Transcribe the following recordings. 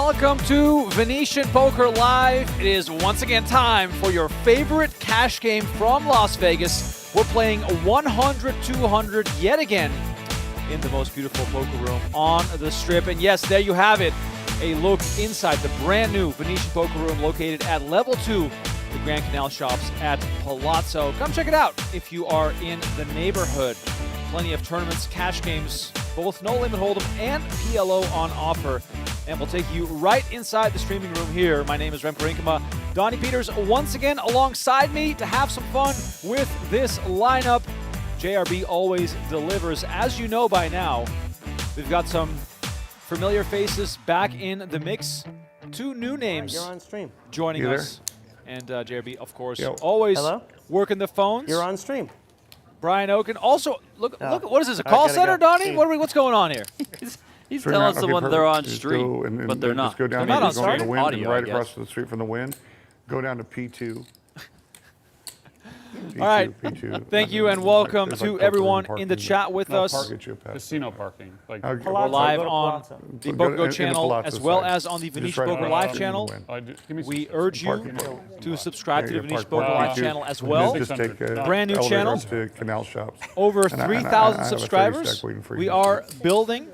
Welcome to Venetian Poker Live. It is once again time for your favorite cash game from Las Vegas. We're playing 100-200 yet again in the most beautiful poker room on the Strip. And yes, there you have it. A look inside the brand new Venetian Poker Room located at level 2, the Grand Canal Shops at Palazzo. Come check it out if you are in the neighborhood. Plenty of tournaments, cash games, both No Limit Hold'em and PLO on offer. And we'll take you right inside the streaming room here. My name is Rampage. Donnie Peters once again alongside me to have some fun with this lineup. JRB always delivers. As you know by now, we've got some familiar faces back in the mix. Two new names You're on stream. joining us. And JRB, of course, Yo. always Hello? working the phones. You're on stream. Brian Okin. Also, look, what is this, a I call gotta center, go. Donnie? What's going on here? He's Turn telling around, okay, someone perfect. they're on Just stream, go and but they're not. Just go down, They're not on you're going to stream? the wind, Audio, and I right guess. across the street from the wind. Go down to P2. P2 All right. P2. Thank you and welcome to everyone in the chat with us. Casino parking. Like, Okay. We're Palazzo, live go to on Palazzo. the Go to- PokerGo in the channel Palazzo as well side. as on the Just Venetian right Poker on Live the channel. give me We some- urge you Parking. to subscribe to the Yeah, Venetian park- Poker park. Live channel as well. Just take a Brand new elevator channel. up to Canal Shops. Over And I 3,000have a 30 subscribers. stack waiting for We you. are building,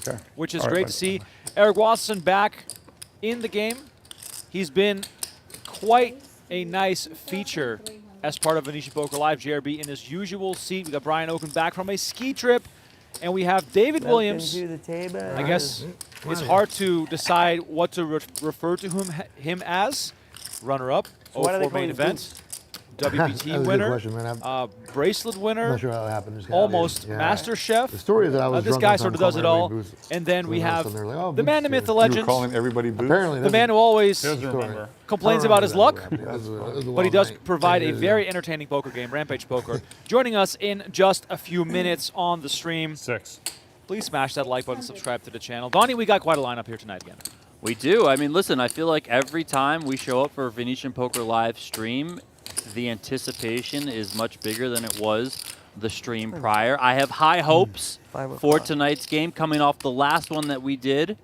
Okay. which is All right, great bye. to see. Eric Wasserson back in the game. He's been quite a nice feature as part of Venetian Poker Live. JRB in his usual seat. We got Brian Okin back from a ski trip. And we have David Williams. Welcome to the table. I guess it's hard to decide what to refer to him as. Runner-up, why do they 04 call main you event, That's WPT a good winner, question, man. I'm bracelet winner, not sure how that happened. Just got almost in. Yeah. Master Chef. The story is that I was This drunk guy one sort of time, does it called all. everybody Boots. And then we So have they're like, oh, the Boots man, the here. myth, the You were legend, calling everybody boots? Apparently, the man who always Here's the remember. complains about his luck, but but he does provide a very entertaining poker game, Rampage Poker. Joining us in just a few minutes on the stream. 6. Please smash that like button, subscribe to the channel. Donnie, we got quite a lineup here tonight again. We do. I mean, listen, I feel like every time we show up for a Venetian Poker Live stream, the anticipation is much bigger than it was the stream prior. I have high hopes 5 for o'clock. tonight's game coming off the last one that we did.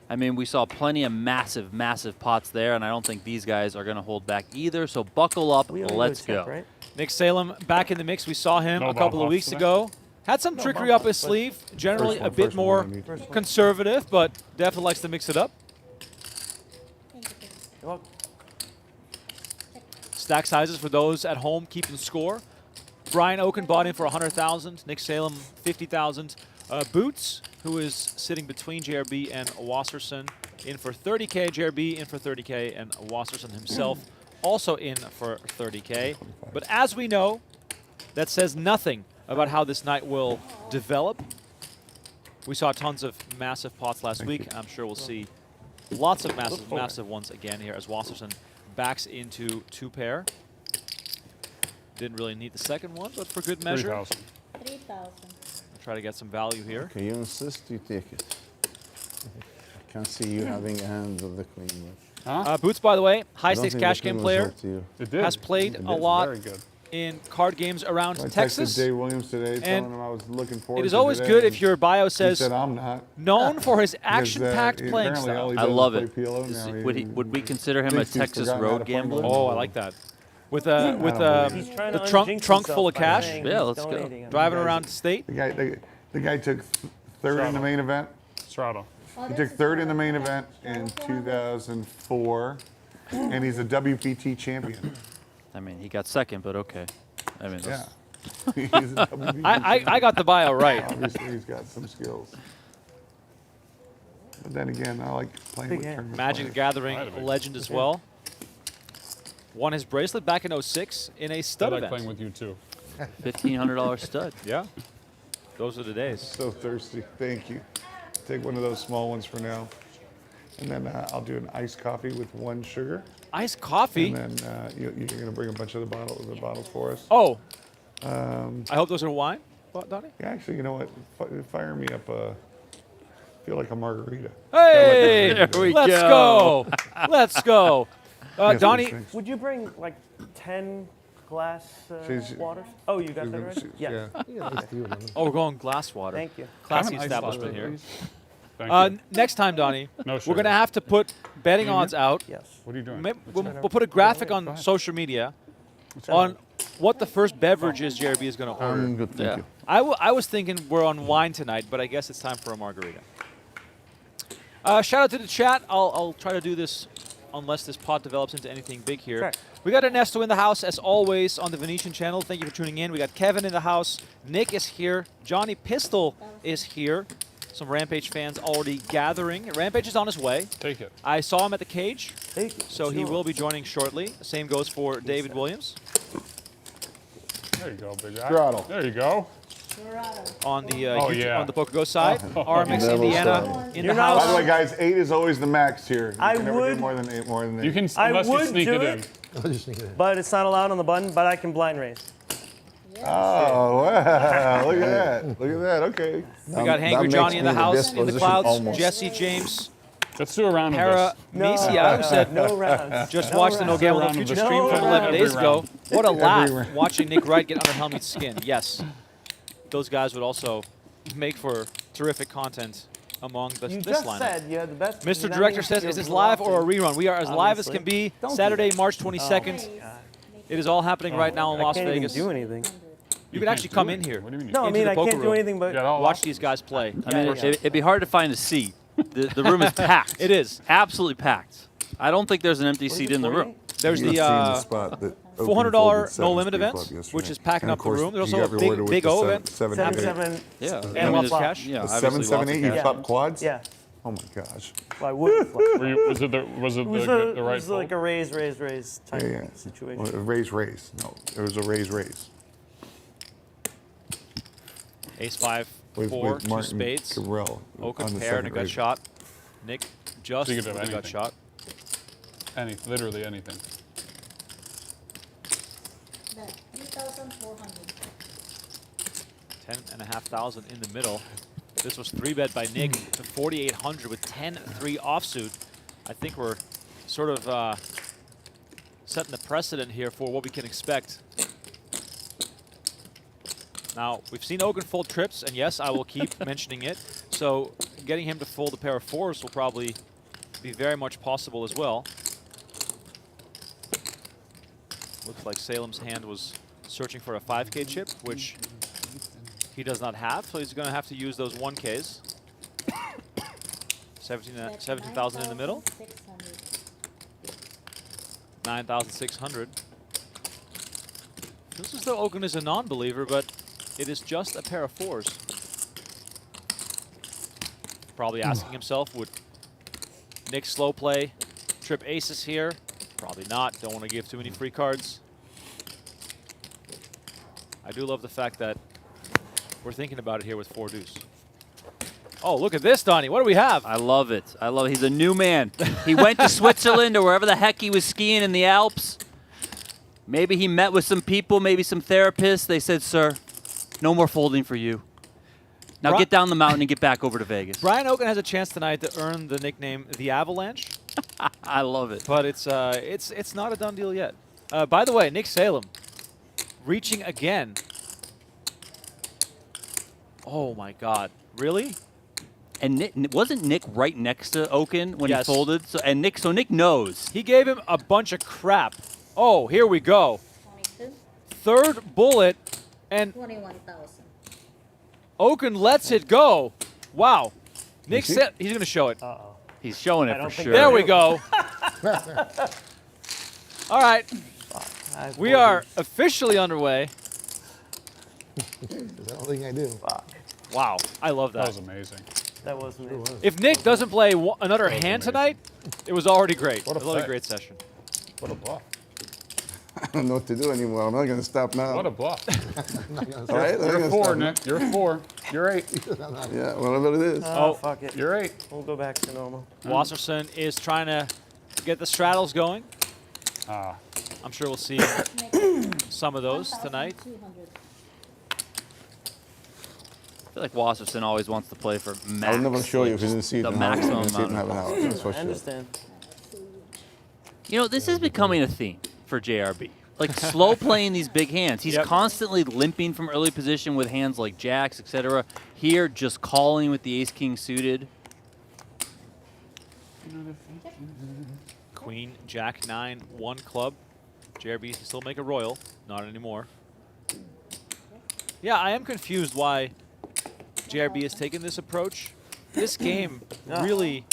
I mean, we saw plenty of massive, massive pots there, and I don't think these guys are going to hold back either. So buckle up. We only Let's do a check, go. right? Nick Salem back in the mix. We saw him No a couple of bump weeks offs ago. Had some trickery up his sleeve. Generally a bit First one more I need. conservative, but definitely likes to mix it up. You're welcome. Stack sizes for those at home keeping score. Brian Okin bought in for 100,000. Nick Salem 50,000. Boots, who is sitting between JRB and Wasserson, in for 30K. JRB in for 30K, and Wasserson himself also in for 30K. But as we know, that says nothing about how this night will develop. We saw tons of massive pots last week. I'm sure we'll see lots of massive ones again here as Wasserson backs into 2-pair. Didn't really need the second one, but for good measure, 3,000. 3,000. try to get some value here. Okay, you insist, you take it. I can't see you having a hand of the queen. But Boots, by the way, I high don't stakes think cash the game queen was player, up to you. It did. has played It a did. lot Very good. in card games around I Texas. texted Dave Williams today, telling And him I was looking forward It is to always today, good and if your bio he says said I'm not. known for his Because, action-packed playing apparently all style. he I does is love play it. PLO Is- now. would we consider him a thinks he's Texas forgotten how road to play gambler? money. Oh, I like that. With a He's trying the to trunk unjinx trunk full of himself by cash, saying Yeah, he's let's go. donating him. driving You guys- around state. The guy took third in the main event. Straddle. He took third in the main event in 2004, and he's a WPT champion. I mean, he got second, but okay. I mean, Yeah. that's- He's a WPT I got the bio right. Obviously, he's got some skills. But then again, I like playing Big with hand. tournament Magic the players. Gathering Right, legend as well. Won his bracelet back in 06 in a I stud like event. playing with you, too. $1,500 stud. Yeah, those are the days. So thirsty. Thank you. Take one of those small ones for now. And then I'll do an iced coffee with 1 sugar. Iced coffee. And then you're going to bring a bunch of the bottles for us. Oh, I hope those are wine, Donnie. Yeah, actually, you know what? Fire me up feel like a margarita. Hey, There we let's go. go. Let's go. Yes, Donnie, thanks. Would you bring like 10 glass She's- waters? Oh, you got that She's- right? yeah. oh, we're going glass water. Thank you. Classy Have an iced establishment latte, here. please. Thank you. Next time, Donnie, No we're sugar. going to have to put betting odds out. Yes. What are you doing? We'll put a graphic on social media on what the first beverage is JRB is going to order. I'm good, thank you. I was thinking we're on wine tonight, but I guess it's time for a margarita. Shout out to the chat. I'll try to do this unless this pot develops into anything big here. Sure. We got Ernesto in the house, as always, on the Venetian channel. Thank you for tuning in. We got Kevin in the house. Nick is here. Johnny Pistol is here. Some Rampage fans already gathering. Rampage is on his way. Take it. I saw him at the cage, Thank you. so he will be joining shortly. Same goes for David Williams There you go, big guy. Throttle. There you go. on the Oh, yeah. on the PokerGo side. Armix Level Indiana seven. in You're the not house. By the way, guys, 8 is always the max here. You I can never would- do more than 8. More than 8. You can, I unless you would sneak do it it. in. I'll just sneak it in. But it's not allowed on the button, but I can blind raise. Oh, wow. Look at that. Look at that. Okay. We got Hangry Johnny in the house, in the clouds. Jesse James, Let's do a round of Para this. Mesia, who said no rounds. just No watched the No rounds. Gamble No round of Future the stream from show. 11 Every days ago. round. What a laugh round. watching Nick Wright get under Helmet's skin. Yes, those guys would also make for terrific content among You this just lineup. said you had the best. Mr. that Director means says, you're is this live or a bluffing. rerun? We are as live as Obviously. can be. Don't do Saturday, that. March 22nd. It is all happening right now in I Las can't Vegas. even do anything. You can can't actually do come it. in here. What do you mean? No, I Into mean the I poker can't do room. anything but. You got all Watch off? these guys play. I mean, yeah. it'd be hard to find a seat. The room is packed. It is. Absolutely packed. I don't think there's an empty seat in the room. There's the $400 no limit event, which is packing up the room. There's also a big O event. 7-7. Yeah. And I mean, lots of there's- cash. Yeah, The obviously 7, lots 7, of 8, you cash. flop quads? Yeah. Oh my gosh. Well, I would. flop. Was it the It right was like fold? a raise type Yeah, yeah. situation. Well, raise. No, it was a raise. Ace 5, With 4, 2 Martin spades. Carell on Okin the pair and a second gut raise. shot. Nick just So you with could a have gut anything. shot. Literally anything. 3,400. 10,500 in the middle. This was 3-bet by Nick to 4,800 with 10-3 offsuit. I think we're sort of setting the precedent here for what we can expect. Now, we've seen Okin fold trips, and yes, I will keep mentioning it. So getting him to fold a pair of fours will probably be very much possible as well. Looks like Salem's hand was searching for a 5K chip, which he does not have, so he's going to have to use those 1Ks. 17,000 in the middle. 9,600. This is though Okin is a non-believer, but it is just a pair of fours. Probably asking himself, would Nick slow play trip aces here? Probably not. Don't want to give too many free cards. I do love the fact that we're thinking about it here with 4 deuce. Oh, look at this, Donnie. What do we have? I love it. I love it. He's a new man. He went to Switzerland or wherever the heck he was skiing in the Alps. Maybe he met with some people, maybe some therapists. They said, sir, no more folding for you. Now get down the mountain and get back over to Vegas. Brian Okin has a chance tonight to earn the nickname The Avalanche, I love it. but it's not a done deal yet. By the way, Nick Salem reaching again. Oh my God, really? And Nick, wasn't Nick right next to Okin when Yes. he folded? So Nick knows. He gave him a bunch of crap. Oh, here we go. 22, Third bullet, and 21,000. Okin lets it go. Wow. Nick see? said he's going to show it. He's showing I it for don't think sure. There we go. All right, we are officially underway. That's the only thing I do. Wow, I love That that. was amazing. That was amazing. If Nick doesn't play another hand tonight, it was already great. What a It was already a play. great session. What a bluff. I don't know what to do anymore. I'm not going to stop now. What a bluff. All right? I'm not You're gonna 4, stop. Nick. You're 4. You're 8. Yeah, whatever it is. Oh, fuck it. You're 8. We'll go back to normal. Wasserson is trying to get the straddles going. Ah. I'm sure we'll see some of those tonight. 1,200. I feel like Wasserson always wants to play for max. I'll never show you like if you didn't see it. the in half- maximum you didn't see it in half amount. an hour. That's for I sure. understand. You know, this is becoming a theme for JRB. Like slow playing these big hands. He's Yep. constantly limping from early position with hands like jacks, etc. Here, just calling with the ace-king suited. Queen, Jack, 9, 1 club. JRB can still make a royal. Not anymore. Yeah, I am confused why JRB has taken this approach. This game really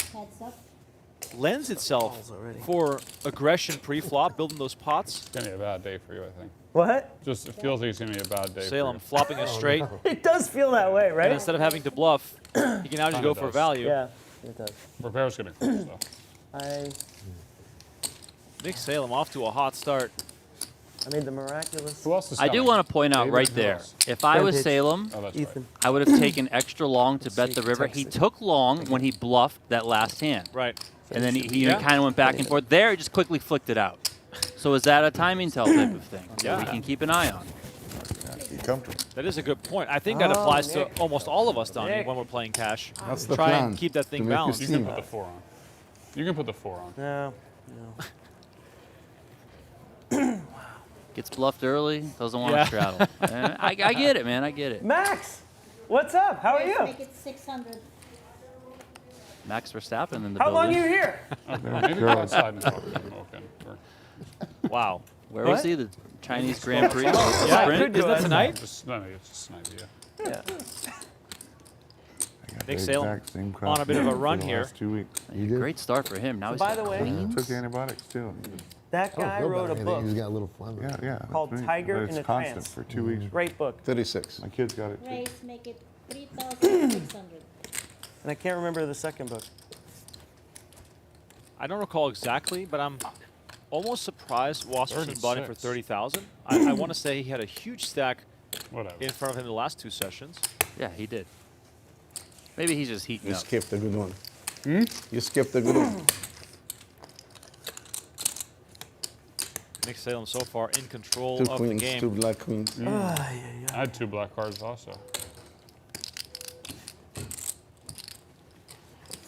lends itself for aggression pre-flop, building those pots. It's gonna be a bad day for you, I think. What? Just it feels like it's gonna be a bad day. Salem For flopping a straight, It does feel that way, right? and instead of having to bluff, he can now just Kinda go for does. value. Yeah, it does. you. Repair's gonna cruise though. I Nick Salem off to a hot start. made the miraculous. Who else is I do selling? want to point out David, right who there, else? if I was Rampage. Salem, Oh, that's Ethan. I would have taken extra long to bet the river. He took long when he bluffed that last hand. Right. And then he Yeah. kind of went back and forth. There, he just quickly flicked it out. So is that a timing tell type of thing that we Yeah. can keep an eye on? Be comfortable. That is a good point. I think that applies to almost all of us, Donnie, Nick. when we're playing cash. That's the Try plan. and keep that to thing make you balanced. You steam. can put the 4 on. You can put the 4 on. No. Gets bluffed early, doesn't want Yeah. to straddle. I get it, man. I get it. Max, what's up? How are you? Make it 600. Max Verstappen in the How long building. you here? Maybe go outside and talk to him, Okin. Or- Wow. Where What? was he? The Chinese Grand Prix? Yeah, Sprint? isn't that tonight? Just, no, it's just an idea. Yeah. I got Nick the Salem exact same on a bit of a coffee run for the here. last 2 weeks. You did? Great start for him. Now he's By got the way- queens. Took antibiotics too. That guy Feel wrote a better. book. He's got a little phlegm. Yeah, yeah. that's Called right. Tiger But in it's a constant Trance. for 2 weeks. Great book. 36. My kids got it too. Raise, make it 3,600. And I can't remember the second book. I don't recall exactly, but I'm almost surprised Wasserson bought him for 36. 30,000. I want to say he had a huge stack Whatever. in front of him the last 2 sessions. Yeah, he did. Maybe he's just heating You up. skipped a good one. You skipped a good one. Nick Salem so far in control 2 of the queens, game. 2 black queens. I had 2 black cards also.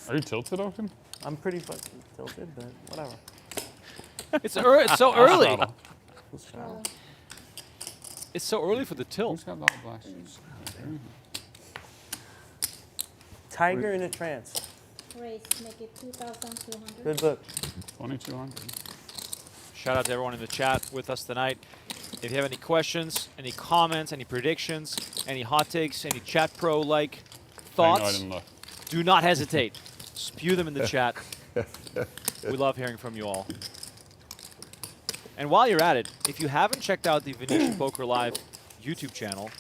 Are you tilted, Okin? I'm pretty fucking tilted, but whatever. It's so early. Straddle. Let's try. It's so early for the tilt. Who's got the all black suits? Tiger in a Trance. Raise, make it 2,200. Good book. 2,200. Shout out to everyone in the chat with us tonight. If you have any questions, any comments, any predictions, any hot takes, any chat pro like I know I thoughts, didn't look. do not hesitate. Spew them in the chat. We love hearing from you all. And while you're at it, if you haven't checked out the Venetian Poker Live YouTube channel,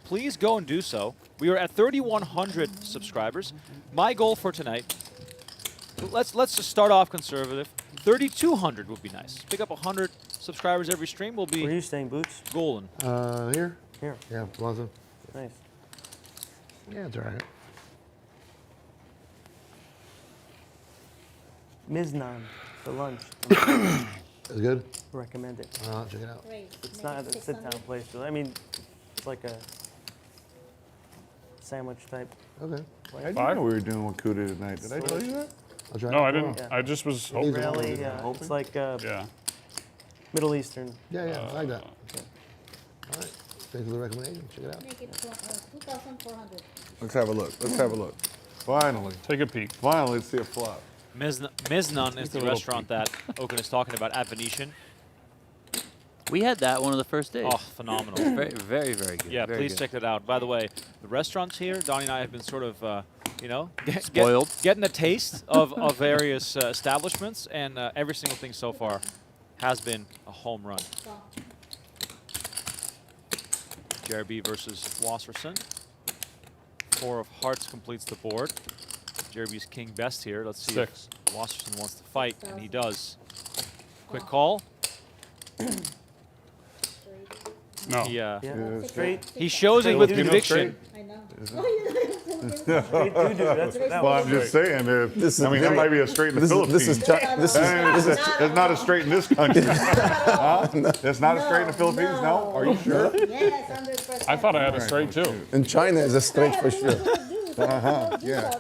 please go and do so. We are at 3,100 subscribers. My goal for tonight, let's just start off conservative. 3,200 would be nice. Pick up 100 subscribers every stream will Where are be you staying, Boots? golden. Here? Here. Yeah, Plaza. Nice. Yeah, it's all right. Miznan for lunch. It's good. Recommend it. Check it out. Raise, It's make not it a 600. sit-down place. I mean, it's like a sandwich type. Okay. I didn't 5? know we were doing Wakuda tonight. Did I tell you that? I'll try No, it I didn't. Yeah. I just was hoping. These are all Really, good. it's like Yeah. Middle Eastern. Yeah, I like that. All right. Thanks for the recommendation. Check it out. Make it 2,400. Let's have a look. Let's have a look. Finally. Take a peek. Finally, let's see a flop. Miznan is the little restaurant that Okin is talking about at Venetian. We had that one of the first days. Oh, phenomenal. Very, very, very good. Yeah, very please good. check that out. By the way, the restaurants here, Donnie and I have been sort of, you know, Spoiled. getting a taste of various establishments, and every single thing so far has been a home run. Donk. JRB versus Wasserson. 4 of hearts completes the board. JRB's king best here. Let's see 6. if Wasserson wants to fight, and he does. Quick call. No. He, Yeah. Six- Straight. he shows it Straight with do-do. conviction. I know. Straight doo-doo. That's that Well, was I'm just saying. This is I mean, that very- might be a straight in the This Philippines. is this is It's not a straight in this country. Huh? It's not a straight in the Philippines, no? Are you sure? Yes, 100%. I thought I had a straight too. in China is a straight for sure. Deuce, Yeah.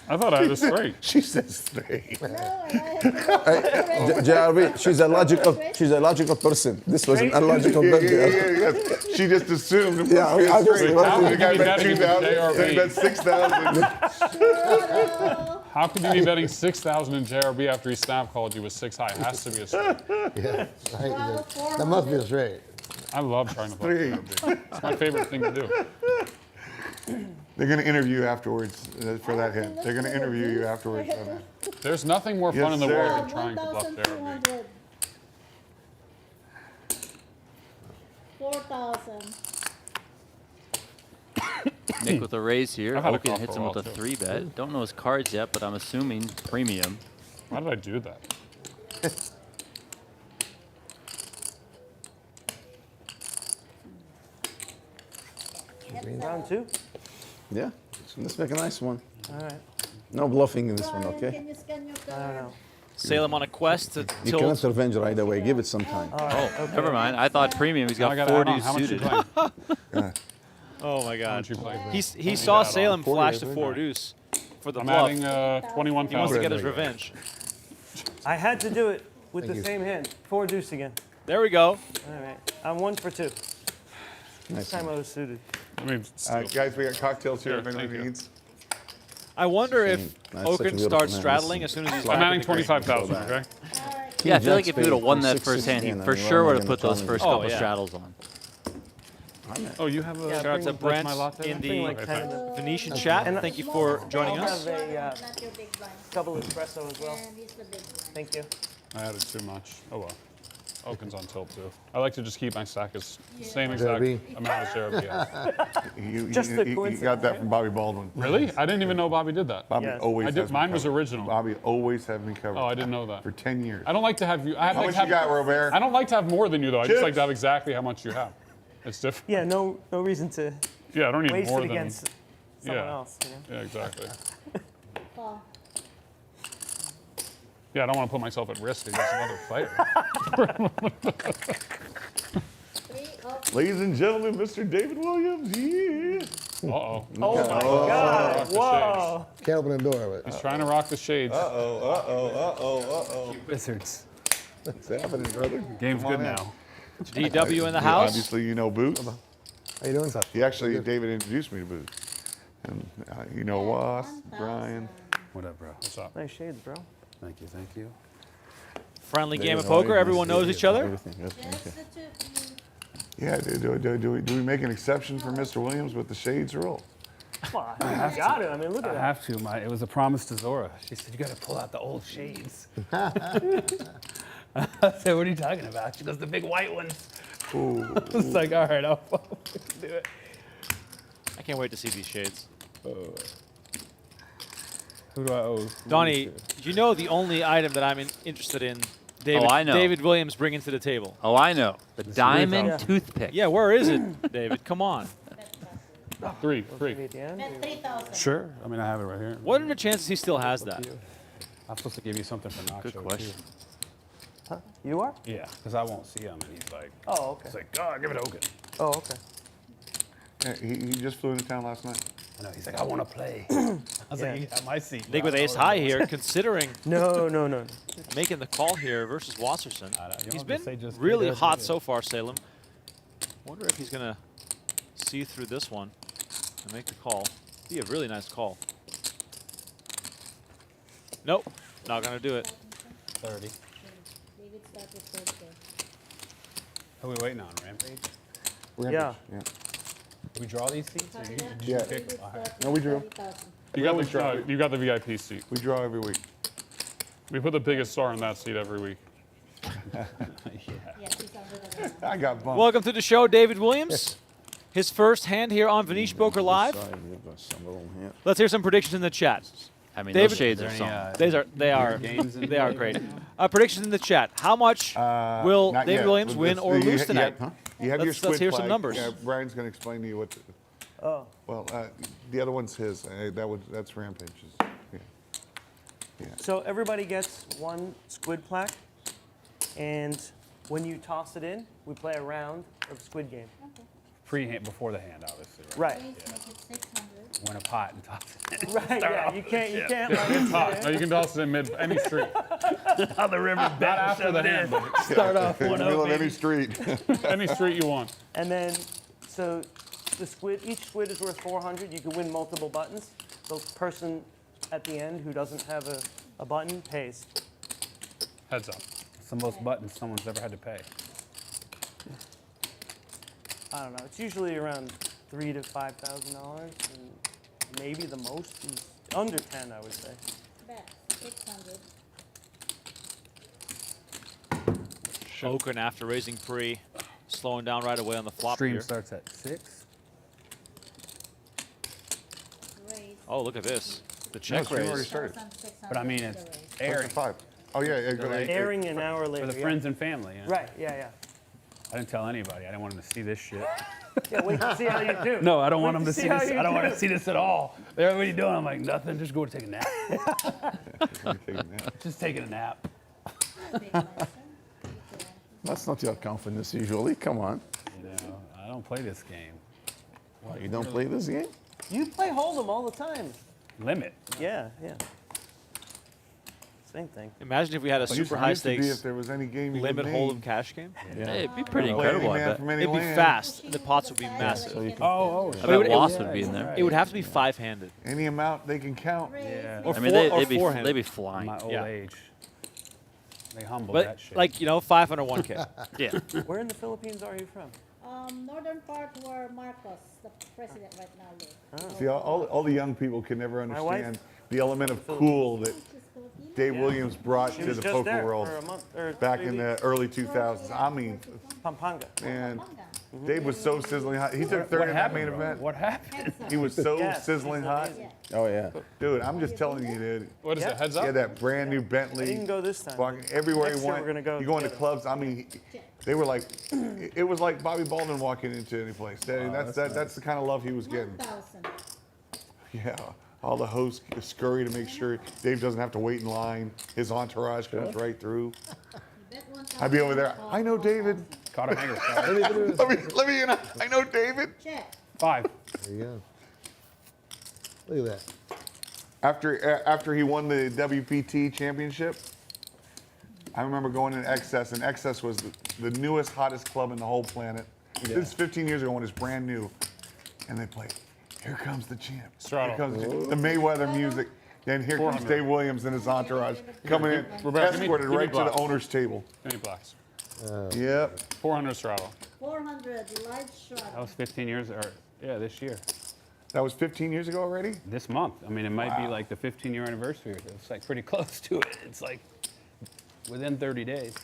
I thought I had a straight. She says straight. No, and I have to JRB, she's a logical person. This was an illogical bet. Yes. She just assumed it was Yeah, I just- straight. How The could guy you be bet betting 2,000, JRB? then bet 6,000. How could you be betting 6,000 in JRB after he snap called you with 6 high? It has to be a straight. Yeah, right. Well, That must be a straight. I love trying to play JRB. It's my favorite thing to do. They're going to interview you afterwards for that hint. They're going to interview you afterwards on that. There's nothing more fun Yes, in the sir. world than trying to bluff JRB. 1,200. 4,000. Nick with a raise here. I've had a Okin call hits for a him while, with a too. 3-bet. Don't know his cards yet, but I'm assuming premium. Why did I do that? Round 2. Yeah, so let's make a nice one. All right. No bluffing in this one, Ryan, okay? can you scan your I don't card? know. Salem on a quest to You cannot tilt. revenge right away. Give it some time. Oh, never mind. I thought premium. He's Now I got gotta 4 add on. deuce How much you suited. playing? Oh my How God. much you playing? He saw add on. Salem flash the 40, 4 deuce for the I'm bluff. adding He wants to 21,000. get his revenge. I had to do it with Thank the you. same hand. 4 deuce again. There we go. All right. I'm 1 for 2. Nice This time I was suited. I mean, Guys, we got cocktails here if Here, anyone thank you. needs. I wonder if That's such a Okin beautiful starts hand. straddling as soon as he's I'm back adding in the green. 25,000, okay? Yeah, I feel like Jack if he would have spade won from that 6, first hand, he 16, for and sure we're would have gonna put those challenge. first Oh, couple yeah. straddles on. Oh, you have a Yeah, Shout out to bring Brent my latte? in Bring the like Okay, 10 of thanks. them. Venetian chat. And Thank you for joining I'll us. have a Not your big blind. double espresso as well. And he's the big blind. Thank you. I added too much. Oh well. Okin's on tilt too. I like to just keep my stack as same exact JRB. amount as JRB has. Just the You coincidence, got that right? from Bobby Baldwin. Really? I didn't even know Bobby did that. Bobby Yes. always I did. has me Mine was covered. original. Bobby always had me covered. Oh, I didn't know that. For 10 years. I don't like to have you. How much you got, Robert? I don't like to have more than you though. I just Chips. like to have exactly how much you have. It's different. Yeah, no reason to Yeah, I don't need waste more it than. against someone yeah. else. You know? Yeah, exactly. Call. Yeah, I don't want to put myself at risk against another player. 3 up. Ladies and gentlemen, Mr. David Williams. Yeah. Uh-oh. Oh my God! Whoa! Can't open the door, but He's trying to rock the shades. wizards. What's happening, brother? Game's Come on good in. now. DW in the Yeah, house. Obviously, you know Boots. How you doing, sir? He actually, David introduced me to Boots. And you know Was, Brian. What up, bro? What's up? Nice shades, bro. Thank you, thank you. Friendly game of There you go. poker. Everyone knows each other. Everything, yes, okay. Just the two. Yeah, do we make an exception for Mr. Williams with the shades rule? Come on, you got it. I mean, look at I that. have to. It was a promise to Zora. She said, you got to pull out the old shades. I said, what are you talking about? She goes, the big white ones. Ooh. I was like, all right, I'll do it. I can't wait to see these shades. Who do I owe? Donnie, you know the only item that I'm interested in David, I know. David Williams bringing to the table. Oh, I know. The diamond Yeah. toothpick. Yeah, where is it, David? Come on. Three. Maybe at the end. Bet 3,000. Sure. I mean, I have it right here. What are the chances he still has that? I'm supposed to give you something for Nacho. Good too. question. Huh? You are? Yeah, because I won't see him, and he's like, Oh, okay. he's like, God, give it to Okin. Oh, okay. Yeah, he just flew into town last night. I know. He's like, I want to play. I was Yeah. like, you got my seat. Nick bro. with I know ace what I'm high doing." here, considering No. making the call here versus Wasserson. I don't- you He's know, been just say just really pay the hot rest. so far, Salem. Wonder if he's going to see through this one and make the call. Be a really nice call. Nope, not going to do it. 30. David started Thursday. Who are we waiting on, Rampage? Yeah. Yeah. Do we draw these seats? Or you, did you Yeah. pick? David All right. started No, we drew. 30,000. You got the VIP seat. We draw every week. We put the biggest star in that seat every week. Yeah, he's under the I got bumped. Welcome to the show, David Williams. His first hand here on Venetian Poker Live. Side, you've got some room here. Let's hear some predictions in the chat. I mean, David- those shades Is are there something. any, They are games in they are play? great. Predictions in the chat. How much will Not David yet. Williams But win this- or you lose ha- tonight? You have your Let's squid hear some flag. numbers. Yeah, Brian's going to explain to you what. Oh. Well, the other one's his. That's Rampage's. Yeah. So everybody gets one squid plaque, and when you toss it in, we play a round of squid game. before the hand, obviously. Right. Raise, make it 600. Win a pot and toss it. Right. Yeah. You can't. Like, It's hot. No, you can toss it in mid any street. On the river's Not after the hand, but Start off In the 1-0. middle of baby. any street. any street you want. And then, so the squid, each squid is worth 400. You can win multiple buttons. The person at the end who doesn't have a button pays. Heads up. It's the most buttons someone's ever had to pay. I don't know. It's usually around $3,000 to $5,000, and maybe the most is under 10, I would say. Bet, 600. Okin after raising pre, slowing down right away on the flop Stream here. starts at 6. Raise. Oh, look at this. The No, check stream already raise. started. 600 But I mean, for the it's raise. airing 5. Oh yeah, yeah. Go Delay. ahead. Airing an hour later. for the yeah. friends and family. You know? Right. Yeah. Yeah. I didn't tell anybody. I didn't want them to see this shit. Yeah. Wait to see how you do. No, I don't Wait want them to see how this. you I don't want do. to see this at all. They're like, what are you doing? I'm like, nothing. Just go take a nap. Just taking a nap. Big lesson. That's not your confidence usually. Come on. You know, I don't play this game. What, you don't play this game? You play Hold'em all the time. Limit. Yeah. Yeah. Same thing. Imagine if we had a super high Used to be stakes if there was any game you limit could hold'em name. cash game. Hey, it'd be pretty Play any incredible, I man bet. from any It'd be land. fast. And the pots would be massive. So you can, Oh, I mean, bet Lost would be in there. It would have to be five-handed Any amount they can count. yeah. or I mean, they'd be four-handed. flying. My old Yeah. age. They humbled But that shit. like 501k. Yeah. Where in the Philippines are you from? Northern part where Marcos, the president right now, lives. See, all the young people can never My wife- understand the element of cool that She's Filipino. Dave Yeah. Williams brought She to was the just poker there world for a month or back 3 in weeks. the early 2000s. I mean, Pampanga. man, Pampanga. Dave was so sizzling hot. He took third what in that happened, main bro? event. What happened? He was so Yes, sizzling he's hot. amazing. oh yeah. Dude, I'm just telling you, dude. What is Yeah. it? Heads He up? had that brand new I Bentley. didn't go this time. Walking everywhere Next he year went. we're gonna go You go into together. clubs. I mean, they were like, it was like Bobby Baldwin walking into any place. That's the kind of love he was getting. 1,000. Yeah. All the hosts scurry to make sure Dave doesn't have to wait in line. His entourage comes right through. Bet 1,000. I'd be over there. I know David. Caught a hanger. Star. Let me in. I know David. Check. 5. There you go. Look at that. After he won the WPT championship, I remember going in Excess, and Excess was the newest, hottest club in the whole planet. This is 15 years ago when it's brand new, and they played. Here comes the champ. Here Straddle. comes the Mayweather music. Then here comes 400. Dave Williams and his entourage coming in, Rebecca, give me escorted right to blocks. the owner's table. Any blacks? Yep. 400 straddle. 400, large That shot. was 15 years, or yeah, this year. That was 15 years ago already? This month. I mean, it might be like the 15-year anniversary. It's like pretty close to it. It's like within 30 days.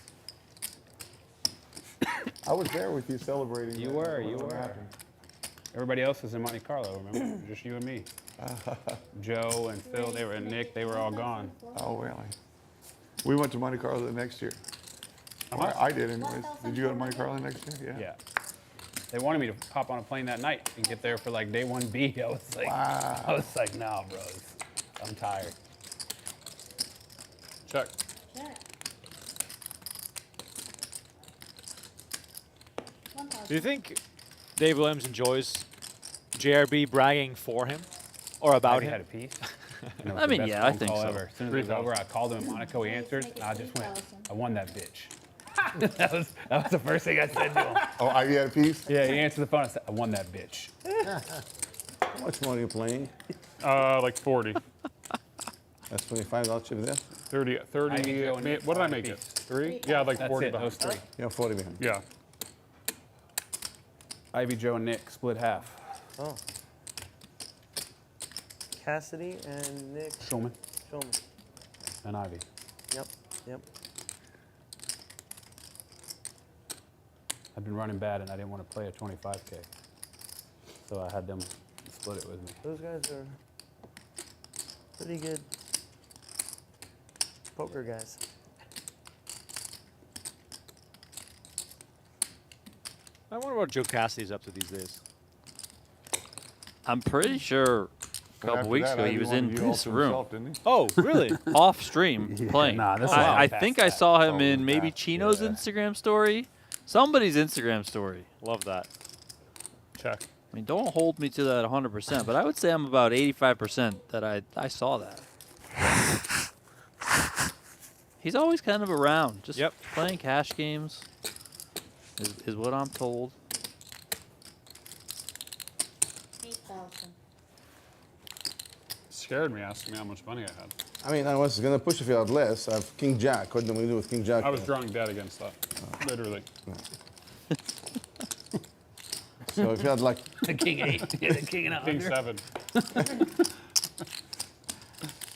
I was there with you celebrating. You that, were, when you it were. happened. Everybody else was in Monte Carlo, remember? Just you and me. Joe and Phil, they were, and Nick, they were all gone. Oh, really? We went to Monte Carlo the next year. I did anyways. Did you go to Monte Carlo next year? Yeah. They wanted me to hop on a plane that night and get there for like day 1B. I was like, Wow. I was like, nah, bros. I'm tired. Check. Check. Do you think Dave Williams enjoys JRB bragging for him or about Ivy him? had a piece. And it was I the mean, best yeah, I phone think call so. ever. As soon as it was over, I called him in Monaco. He answered, and I just went, I won that bitch. that was the first thing I said to him. Oh, Ivy had a piece? Yeah, he answered the phone. I said, I won that bitch. How much more are you playing? Like 40. That's $25 chip there? 30. I think Joe and Nick What did I bought a make it? piece. 3? Yeah, like That's 40 it, those bucks. 3. Yeah, 40 behind. Yeah. Ivy, Joe, and Nick split half. Oh. Cassidy and Nick Shulman Shulman. and Ivy. Yep. Yep. I've been running bad, and I didn't want to play a 25K. So I had them split it with me. Those guys are pretty good poker guys. I wonder what Joe Cassidy's up to these days. I'm pretty sure a couple After weeks that, ago he Ivy was wanted in you all this to room, himself, didn't he? Oh, really? off stream, playing. nah, this is I past think I that. saw him Oh, in maybe that, Chino's yeah. Instagram story, somebody's Instagram story. Love that. check. I mean, don't hold me to that 100%, but I would say I'm about 85% that I saw that. He's always kind of around, just playing cash games is what I'm told. 8,000. Scared me asking me how much money I had. I mean, I was gonna push if you had less. I have King Jack. What do we do with King Jack? I was drawing dead against that, literally. So if you had like The king 8. Yeah, the king and a King 100. 7.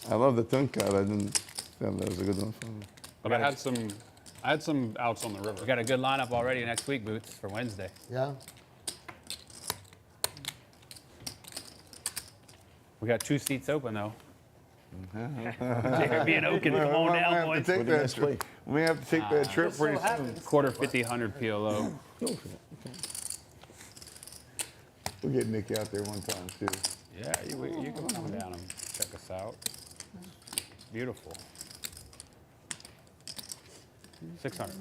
I love the tune card. I didn't. Yeah, that was a good one for me. But I had some outs on the river. We got a good lineup already next week, Boots, for Wednesday. Yeah. We got 2 seats open, though. JRB and Okin, come on down, We boys. have to take that trip. We have to take that trip Just so pretty soon. happens. Quarter 50, 100 PLO. We'll get Nick out there one time too. Yeah, you can come down and check us out. Beautiful. 600.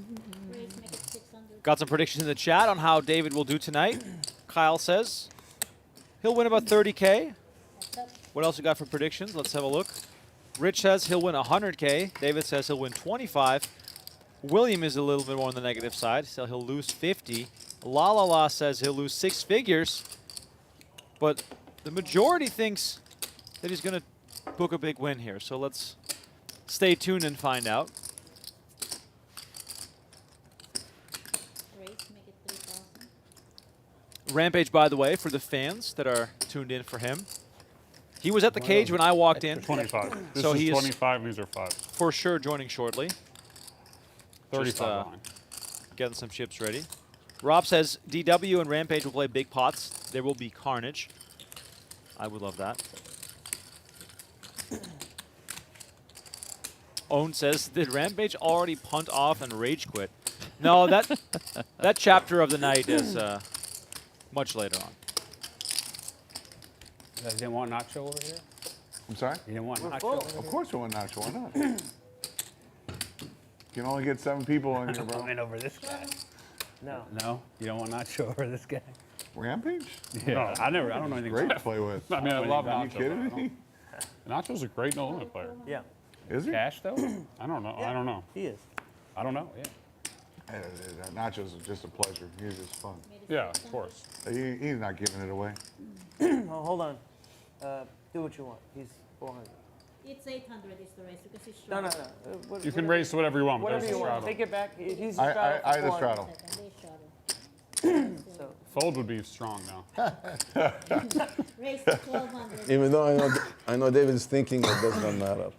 Raise, make it 600. Got some predictions in the chat on how David will do tonight. Kyle says he'll win about 30K. That's What else you got for predictions? Let's have a look. Rich says he'll win 100K. David says he'll win 25. William is a little bit more on the negative side, so he'll lose 50. La La La says he'll lose 6 figures. But the majority thinks that he's going to book a big win here. So let's stay tuned and find out. raise, make it 3,000. Rampage, by the way, for the fans that are tuned in for him. He was at the cage when I walked in. 25. This So is he is 25 and these are 5. for sure joining shortly. 35 line. Getting some chips ready. Rob says DW and Rampage will play big pots. There will be carnage. I would love that. Owen says, did Rampage already punt off and rage quit? No, that chapter of the night is much later on. You guys didn't want Nacho over here? I'm sorry? You didn't want We're Nacho full. over here? Of course we want Nacho. Why not? You can only get 7 people in here, bro. I'm in over this guy. No. No? You don't want Nacho over this guy? Rampage? Yeah, I don't know anything Great about to play with. I mean, I love Are you Nacho. kidding but me? Nacho's a great no limit player. Yeah, Is he? cash, though? I don't know. Yeah. I don't know. he is. I don't know, yeah. Nachos are just a pleasure. He's just fun. Yeah, of course. He's not giving it away. Oh, hold on. Do what you want. He's 400. It's 800 is the raise because it's No, no, short. no. You can raise to whatever you want. but Whatever there's you the want. straddle. Take it back. He's the I straddle. the for 400. straddle. Second, they shorter. So, Fold would be strong now. Raise to 1,200. Even though I know David's thinking it doesn't matter.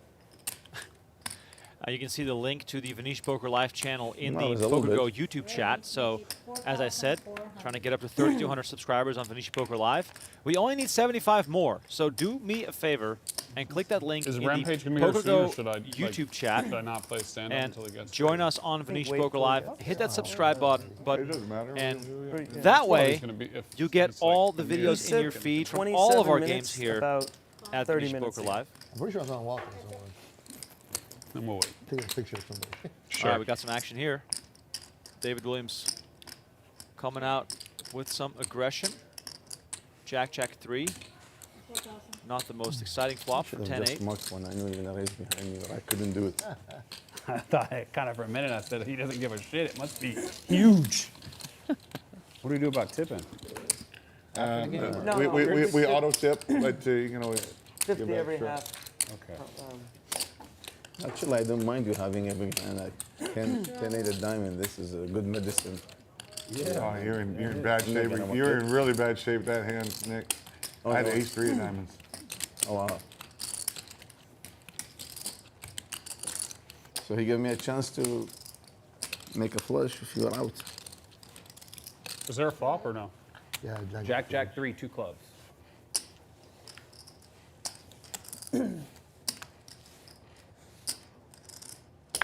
You can see the link to the Venetian Poker Live channel in No, the it's a little PokerGo bit. YouTube chat. So, as I said, trying to get up to 3,200 subscribers on Venetian Poker Live. We only need 75 more. So do me a favor and click that link Is in Rampage the going to be here soon, or PokerGo should I YouTube chat Should I not play stand up and until he gets join ready? us on Venetian wait Poker till Live. he gets Hit that subscribe button, It doesn't matter. and yeah. that Well, he's way gonna be- if you get it's like all the the videos in your music feed from 27 all of our minutes, games here About at 30 Venetian minutes Poker in. Live. I'm pretty sure I saw him walking somewhere. Then we'll wait. Taking a picture of somebody. All right, we got some action here. David Williams coming out with some aggression. Jack, Jack 3. 4,000. Not the most exciting flop for Should have just 10-8. marked one. I knew he was gonna raise behind me, but I couldn't do it. I thought kind of for a minute I said he doesn't give a shit. It must be huge. What do we do about tipping? No, We auto tip, but you can always 50 give every extra. half. Okay. Actually, I don't mind you having every hand like 10-8 diamond. This is a good medicine. Oh, you're in bad shape. gonna want You're it. in really bad shape. That hand, Nick. Oh, I had no. ace-3 of diamonds. Oh wow. So he gave me a chance to make a flush if you are out. Is there a flop or no? Yeah, Jack, Jack 3, 2 clubs.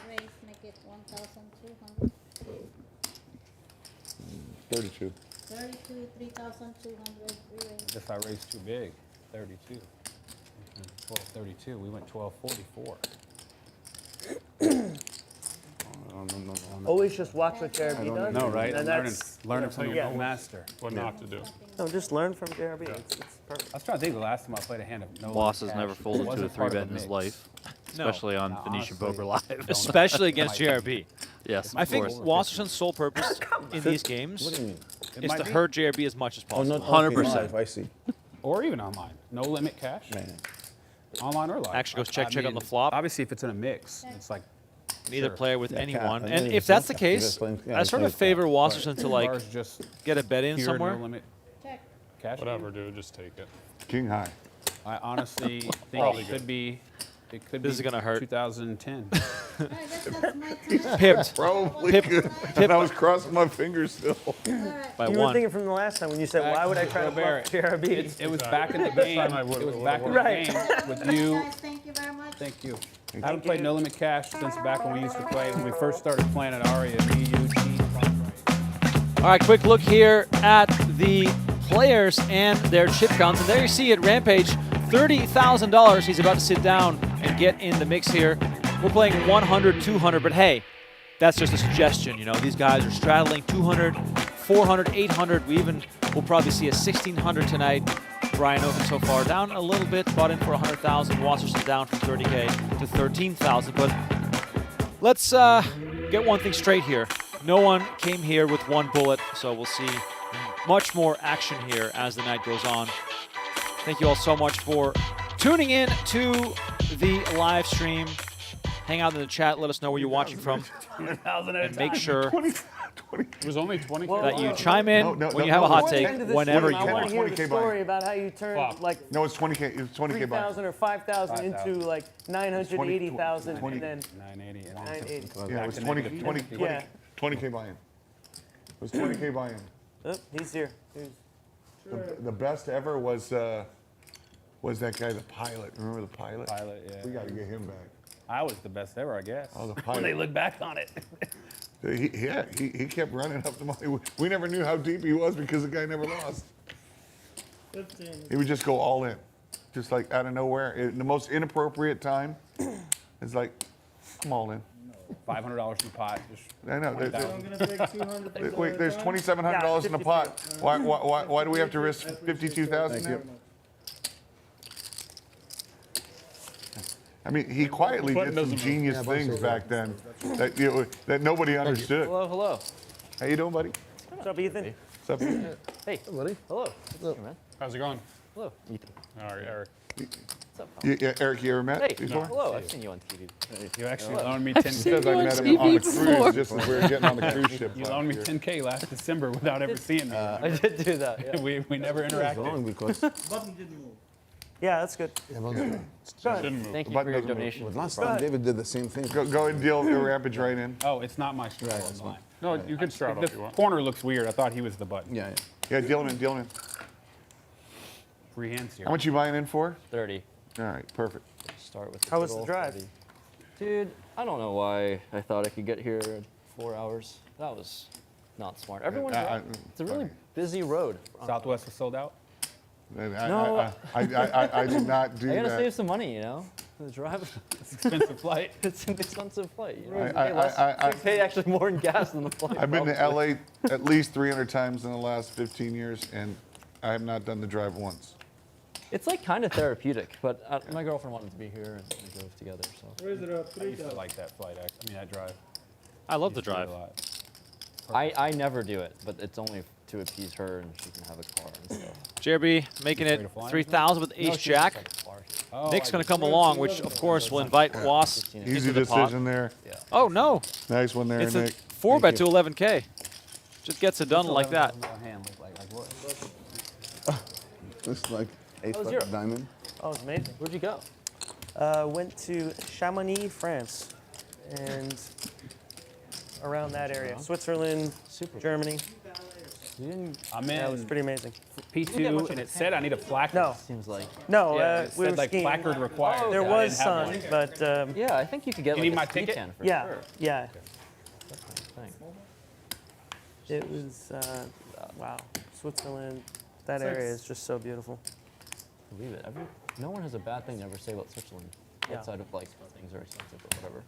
Raise, make it 1,200. 32. 32, 3,200. Raise. If I raise too big, 32. 1232. We went 1244. No, always just watch what JRB does. No, right? And I'm that's, learning from yeah. the master. What not to do. no, just learn from JRB. It's perfect. I was trying to think the last time I played a hand of no Loss has cash. never It folded to a wasn't part of 3-bet in his mix. life, No. especially on No, Venetian honestly, Poker Live. Especially against JRB. Yes, I of think course. Wasserson's sole purpose in these What games do you mean? It is might to be. hurt JRB as much as Oh, possible. not 100%. live, I see. Or even online. No limit cash. Man. Online or live. Actually goes I check on mean, the flop. Obviously, if it's in a mix, it's like Neither sure. player with Yeah, anyone. cat. And Yeah, if that's the yeah, case, just playing- yeah, I just sort of playing favor Wasserson to like bars just get a bet in pure somewhere. no limit Check. cash. Whatever, dude. Just take it. King high. I honestly think Probably it could be. It could This be is gonna hurt. 2010. Alright, that's my time. Pipped Probably Pip- good. And I was crossing my fingers still. Alright. by You were one. thinking from the last time when you said, why would I try to bluff JRB? It was back in the game. time I would- It was would've back in the Right. game with Alright, you. guys, thank you very much. Thank you. I haven't played no limit cash since back when we used to play when we first started playing at Aria. Me, you, G. All right, quick look here at the players and their chip counts. And there you see it, Rampage, $30,000. He's about to sit down and get in the mix here. We're playing 100, 200, but hey, that's just a suggestion. You know, these guys are straddling 200, 400, 800. We even will probably see a 1,600 tonight. Brian Okin so far down a little bit, bought in for 100,000. Wasserson down from 30K to 13,000. But let's get one thing straight here. No one came here with one bullet, so we'll see much more action here as the night goes on. Thank you all so much for tuning in to the live stream. Hang out in the chat. Let us know where you're watching from. And make sure It was only 20. that you chime in No, no, when no, you have a no, hot no. take, End of this whenever stream, you I want. want to hear the 20K buy. story about how you turned Flop. like No, it's 20K. It's 20K buy. 3,000 or 5,000 into like 980,000 20. and then 980 and 980. Yeah, it was to 20, negative 20, 50. 20, Yeah. 20K buy-in. It was 20K buy-in. Oh, he's here. The best ever was that guy, the pilot. Remember the pilot? Pilot, yeah. We got to get him back. I was the best ever, I guess. Oh, the When they pilot. look back on it. He kept running up the money. We never knew how deep he was because the guy never lost. 15. He would just go all in, just like out of nowhere. In the most inappropriate time, it's like, I'm all in. $500 in the pot. Just I know. I'm gonna take 200. Wait, there's $2,700 in the pot. Why do we have to risk 52,000 now? I mean, he quietly did some genius things back then that nobody understood. Hello, hello. How you doing, buddy? What's up, Ethan? What's up? Hey, Buddy? hello. Hey, man. How's it going? Hello, Ethan. All right, Eric. What's up? Yeah, Eric, you ever met Hey, before? hello. I've seen you on TV. you actually loaned me 10K. Says I met him on the cruise just as we were getting on the cruise ship. You last loaned me year. 10K last December without ever seeing me. I did do that. Yeah. we never It's interacted. wrong because Button didn't move. Yeah, that's good. yeah, but Go ahead. Didn't move. Thank you button for your doesn't move. donation. last time David did the same thing. Go ahead and deal the Rampage right in. Oh, it's not my straw. Right, It's it's mine. No, you can straddle if The you want. corner looks weird. I thought he was the button. Yeah, yeah. Yeah, deal him in, deal him in. Free hands here. How much you buying in for? 30. All right, perfect. Start with How was good the old drive? 30. Dude, I don't know why I thought I could get here in 4 hours. That was not smart. Everyone's right. It's a really busy road. Southwest was sold out. No. I did not do I gotta that. save some money, you know? The drive, Expensive flight. it's an expensive flight. You know, I- you pay less. I- You pay actually more in gas than the flight. I've been to probably. LA at least 300 times in the last 15 years, and I have not done the drive once. It's like kind of therapeutic, but my girlfriend wanted to be here and we drove together, so. Where is it up? I used to like that flight. I mean, that drive. I love the Used to do it drive. a lot. I never do it, but it's only to appease her and she can have a car and stuff. JRB making Afraid it of flying, 3,000 with No, ace she has, jack. like, a car. Oh, Nick's I going to just- come along, which of course will invite Was 15. Easy into the pot. decision there. Yeah. Oh no, Nice one there, it's a Nick. 4-bet to 11K. Just gets it done like that. Hand look like what? It's like ace was bucket Europe. diamond. Oh, it's amazing. Where'd you go? Went to Chamonix, France, and around that area. Switzerland, Super. Germany. You didn't. I'm Yeah, it was in pretty amazing. P2, and it said I need a placard. No, Seems like. no, Yeah, it we were said like skiing. placard required. There I was didn't have sun, one. but Yeah, I think you could get You like need my a speed ticket? tan for yeah, sure. yeah. Thing. It was, wow. Switzerland, that area is just so beautiful. Believe it. No one has a bad thing to ever say about Switzerland, Yeah. outside of like things are expensive or whatever.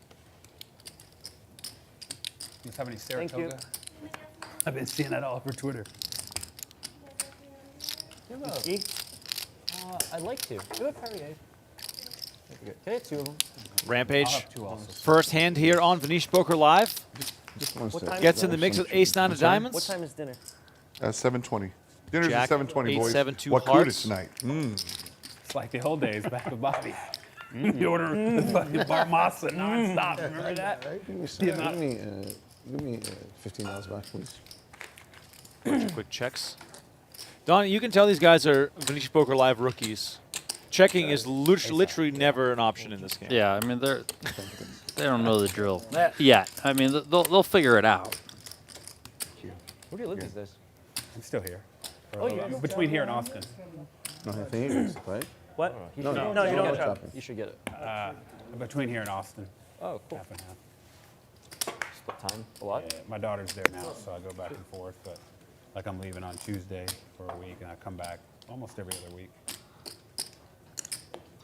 You guys have any Thank you. Saratoga? I've been seeing that all over Twitter. Whiskey? I'd like to. Do it Perrier. Okay, 2 of them. I'll Rampage. have 2 also. First hand here on Venetian Poker Live. Just one What sec. time Gets in the mix with ace nine of What diamonds. time is dinner? 7:20. Dinner's Jack, at 7:20, boys. 8-7-2 What hearts. cooted tonight? It's like the old days back with Bobby. You order the fucking bar masa nonstop. Remember that? Give me, give me $15 back, please. Quick checks. Don, you can tell these guys are Venetian Poker Live rookies. Checking is literally never an option in this game. Yeah, I mean they don't know the drill yet. I mean they'll figure it out. Where do you live these days? I'm still here. Oh, you guys? Between here and Austin. No, I think it is, right? What? No, No, you don't get have it. You should get it. Between here and Austin. Oh, cool. Half and half. Split time a lot. Yeah, my daughter's there now, so I go back and forth. But like I'm leaving on Tuesday for a week, and I come back almost every other week.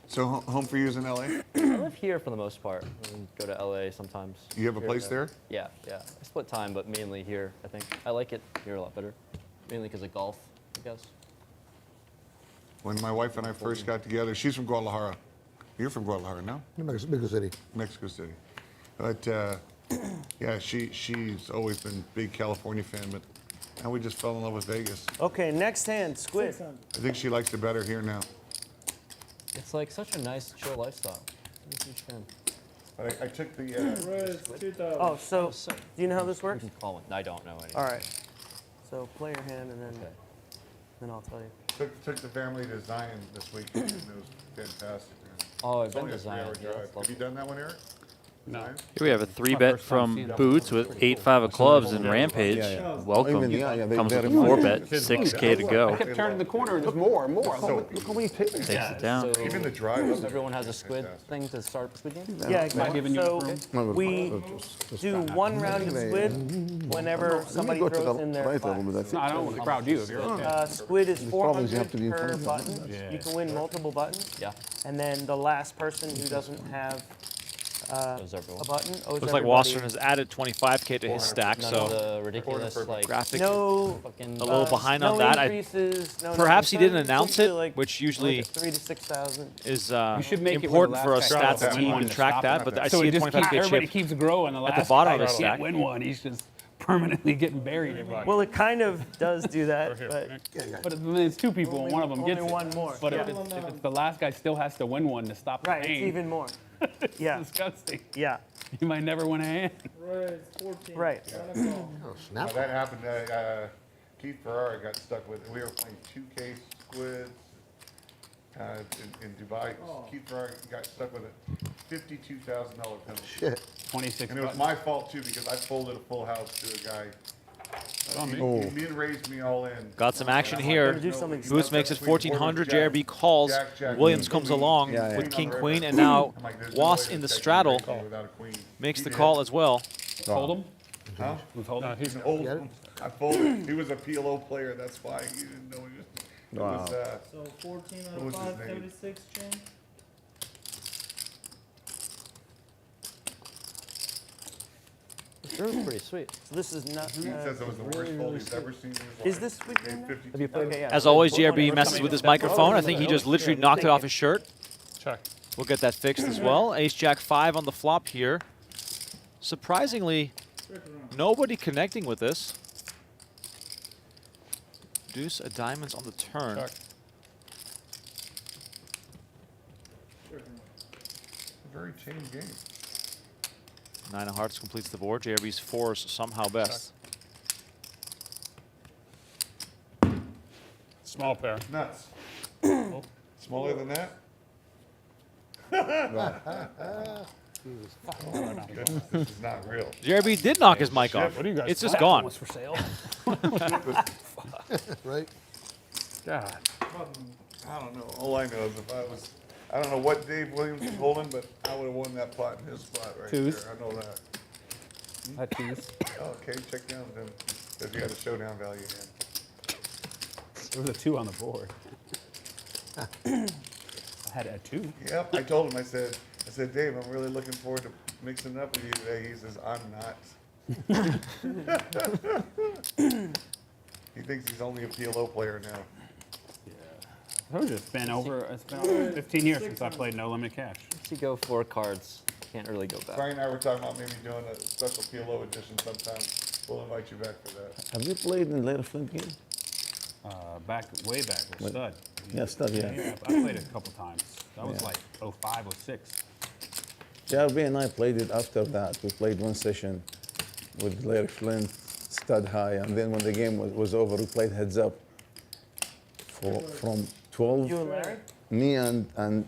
So home for you is in LA? I live here for the most part. And go to LA sometimes. You have a Here, place there? Yeah, yeah. I split time, but mainly here, I think. I like it here a lot better. Mainly because of golf, I guess. When my wife and I first got together, she's from Guadalajara. You're from Guadalajara, no? Mexico City. Mexico City. But yeah, she's always been a big California fan, but now we just fell in love with Vegas. Okay, next hand, squid. I think she likes it better here now. It's like such a nice, chill lifestyle. I'm a huge fan. But I took the. Oh, so do you know how this You works? can call it. I don't know anything. All right. So play your hand and then I'll tell you. Took the family to Zion this week, and it was fantastic. Oh, I've It's been only to a Zion. 3-hour Yeah, drive. it's Have you lovely. done that one, Eric? No. Zion? Here we have a my 3-bet first time seeing from it. Boots with 8-5 of clubs and Rampage. Yeah. Welcome. Even, yeah, they- Comes they with a had 4-bet, 6K to go. I kept turning the corner and just more and more. Look how many takes. Takes it down. So Even the drive. everyone has a squid thing to start squid game? Yeah, Am I giving you so room? we do one round of squid whenever somebody go to throws the in their right a little flag. bit. That's No, I don't want to crowd you if you're okay. Squid is problem is you 400 have to be in per front of button. someone. Yeah. You can win multiple buttons. Yeah. And then the last person who doesn't have Owes everyone. a button owes Looks like everybody. Wasserson has added 25K to his stack, None so of the ridiculous, like, graphic No, fucking... a little behind no on that. increases, no Perhaps he nothing. didn't announce Usually it, like- which like usually 3,000 to 6,000. is You should make it important where for a the last stats guy team won to to track stop that, him. but I So see a it just 25K everybody chip. keeps growing. The last bottom guy of the can't stack. win one. He's just permanently getting buried. every week. Well, it kind of does do that, but But it's 2 people and one of them only gets it. one more. But Yeah. if it's the last guy still has to win one to stop the Right, it's pain, even more. Yeah, it's disgusting. yeah, You might never win a hand. right. Oh, snap. That happened. Keith Ferrara got stuck with. We were playing 2K squids in Dubai. Keith Ferrara got stuck with a $52,000 penalty. Shit. 26 And it was buttons. my fault too because I folded a full house to a guy. He min-raised me all in. Got some action I'm here. gonna do something Boots makes it Queen, 1400. Jack, JRB calls. Jack, Jack, Williams Queen, comes Queen, along Yeah, yeah. with King on the Queen, river. and now I'm like, there's Was way in the this guy can straddle raise me without a queen. makes He the did. call as well. Hold him. Huh? Who's holding? He's an old. I folded. He was a PLO player. That's why he didn't know he was. Wow. It was, So 14 What was his name? 76 chain. This room's pretty sweet. So this is not. he says it was the worst fold he's ever seen in his life. Is this squid Made game now? 52. Have you played Okay, yeah. As always, JRB messes with his microphone. I think he just literally knocked it off his shirt. Check. We'll get that fixed as well. Ace Jack 5 on the flop here. Surprisingly, nobody connecting with this. Deuce of diamonds on the turn. Check. A very chain game. 9 of hearts completes the board. JRB's 4s somehow best. Small pair. Nuts. Smaller than that? This is not real. JRB did knock his mic off. What do you guys It's just want? gone. Was for sale. Right? God. I don't know. All I know is if I was, I don't know what Dave Williams was holding, but I would have won that pot in his spot right Twos. there. I know that. That twos. Okay, check down then. Because you got a showdown value again. There was a 2 on the board. I had a 2. Yep, I told him, I said, Dave, I'm really looking forward to mixing it up with you today. He says, I'm not. He thinks he's only a PLO player now. It's been over 15 years since I played No Limit Cash. Once you go 4 cards, can't really go back. Brian and I were talking about maybe doing a special PLO edition sometime. We'll invite you back for that. Have you played in later Flint game? Way back with Stud. Yeah, Stud, yeah. I played it a couple times. That was Yeah. like 05, 06. JRB and I played it after that. We played one session with Larry Flint, Stud High, and then when the game was over, we played heads up from 12. You and Larry? Me and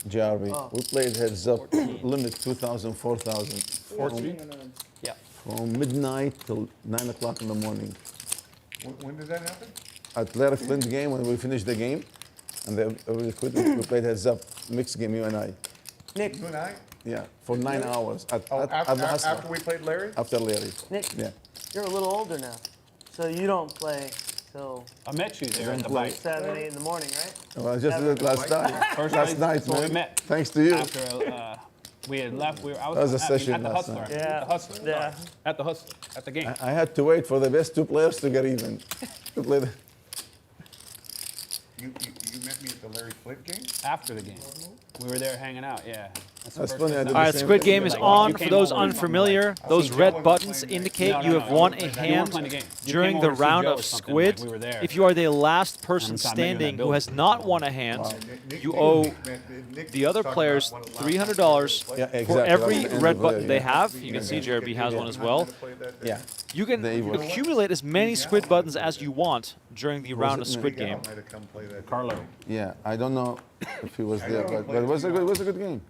JRB. Oh. We played heads up, limit 2,000, 4,000. 14? Yeah. From midnight till 9 o'clock in the morning. When did that happen? At Larry Flint game, when we finished the game, and then we played heads up, mixed game, you and I. Nick, You and I? Yeah, for 9 hours at the After Hustler. we played Larry? After Larry. Nick, Yeah. you're a little older now, so you don't play till I met you there at the play. bike. 7, 8 in the morning, right? Well, I just did it last night. First Last night, when we man. met. Thanks to you. After we had left, I was That was a at session the last Hustler. night. Yeah. At the Hustler. Yeah. At the Hustler. At the game. I had to wait for the best 2 players to get even. To play the, You met me at the Larry Flint game? After the game. We were there hanging out, yeah. the That's first funny, I time. did All right, the same Squid thing. Game is Like, on. you For came those over from unfamiliar, something. those I red wasn't buttons playing that. indicate No, you no, have no, won you a weren't hand playing the game. You during came the over to see round Joe of or something, Squid. like we were there. If you are the last person Sometime maybe in that standing who has building. not won a hand, Nick you Taylor, owe Nick the other was talking players about one of the last $300 times Yeah, we played. exactly. for That every was the end red of button Larry, they yeah. have. You can see JRB has one as well. Yeah. You can They were- accumulate as many Squid buttons as you want during the round of Squid Miguel Game. might have come play that. Carlo. Yeah, I don't know if he was there, but it was a good game.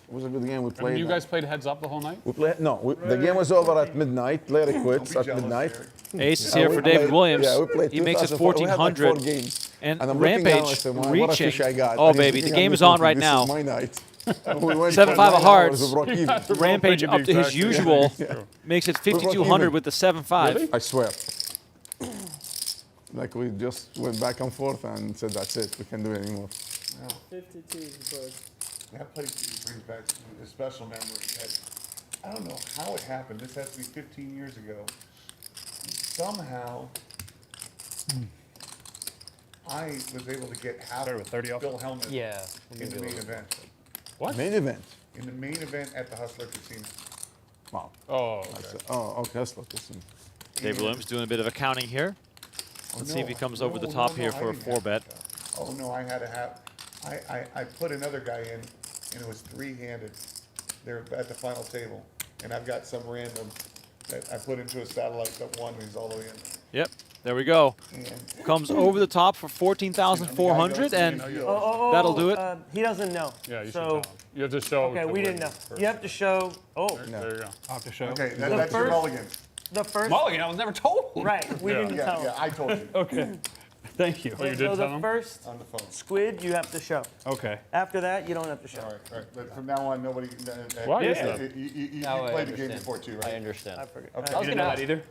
It was a good game. We I mean, played. you guys played heads up the whole night? We played. No, the game was over at midnight. Larry quits at jealous, midnight. Larry. Ace is here we for David played- Williams. Yeah, we played He makes it 2004. We had like 4 1400. games. And I'm looking down, I Rampage said, "Man, what a reaching. fish I got." Oh, And he's baby, the looking at game me is on thinking, right this now. is my night. And we went 7-5 for 9 of hearts. hours, we broke even. Rampage up to his Exactly. usual makes it 5200 even. with the 7-5. I swear. Like we just went back and forth and said, "That's it. We can't do it anymore." 52 birds. That place brings back a special memory. I don't know how it happened. This has to be 15 years ago. Somehow, I was able to get half Started with 30 off? Bill Helmet Yeah. in the main event. What? Main event. In the main event at the Hustler Casino. Wow. Oh, okay. Oh, okay. That's not listen. David Williams doing a bit of accounting here. Let's see if he comes over the top here for a 4-bet. Oh no, I had to have. I put another guy in, and it was 3-handed. They're at the final table, and I've got some random that I put into a satellite that won. He's all the way in. Yep, there we go. And Comes over the top for 14,400, and that'll do it. He doesn't know. Yeah, you should so, tell him. You have to show. okay, the we didn't winner know. first. You have to show. Oh, There you go. Off the show. okay, The that's your first- mulligan. the first. Mulligan, I was never told. Right, we Yeah. didn't tell him. Yeah, I told you Okay. Thank you. Oh, you So did the tell him? first on the phone. squid you have to show. Okay. After that, you don't have to show. All right. But from now on, nobody. Why is Yeah. that? You Now I played the game understand. before too, I right? understand. I forget. I was You didn't know gonna that either?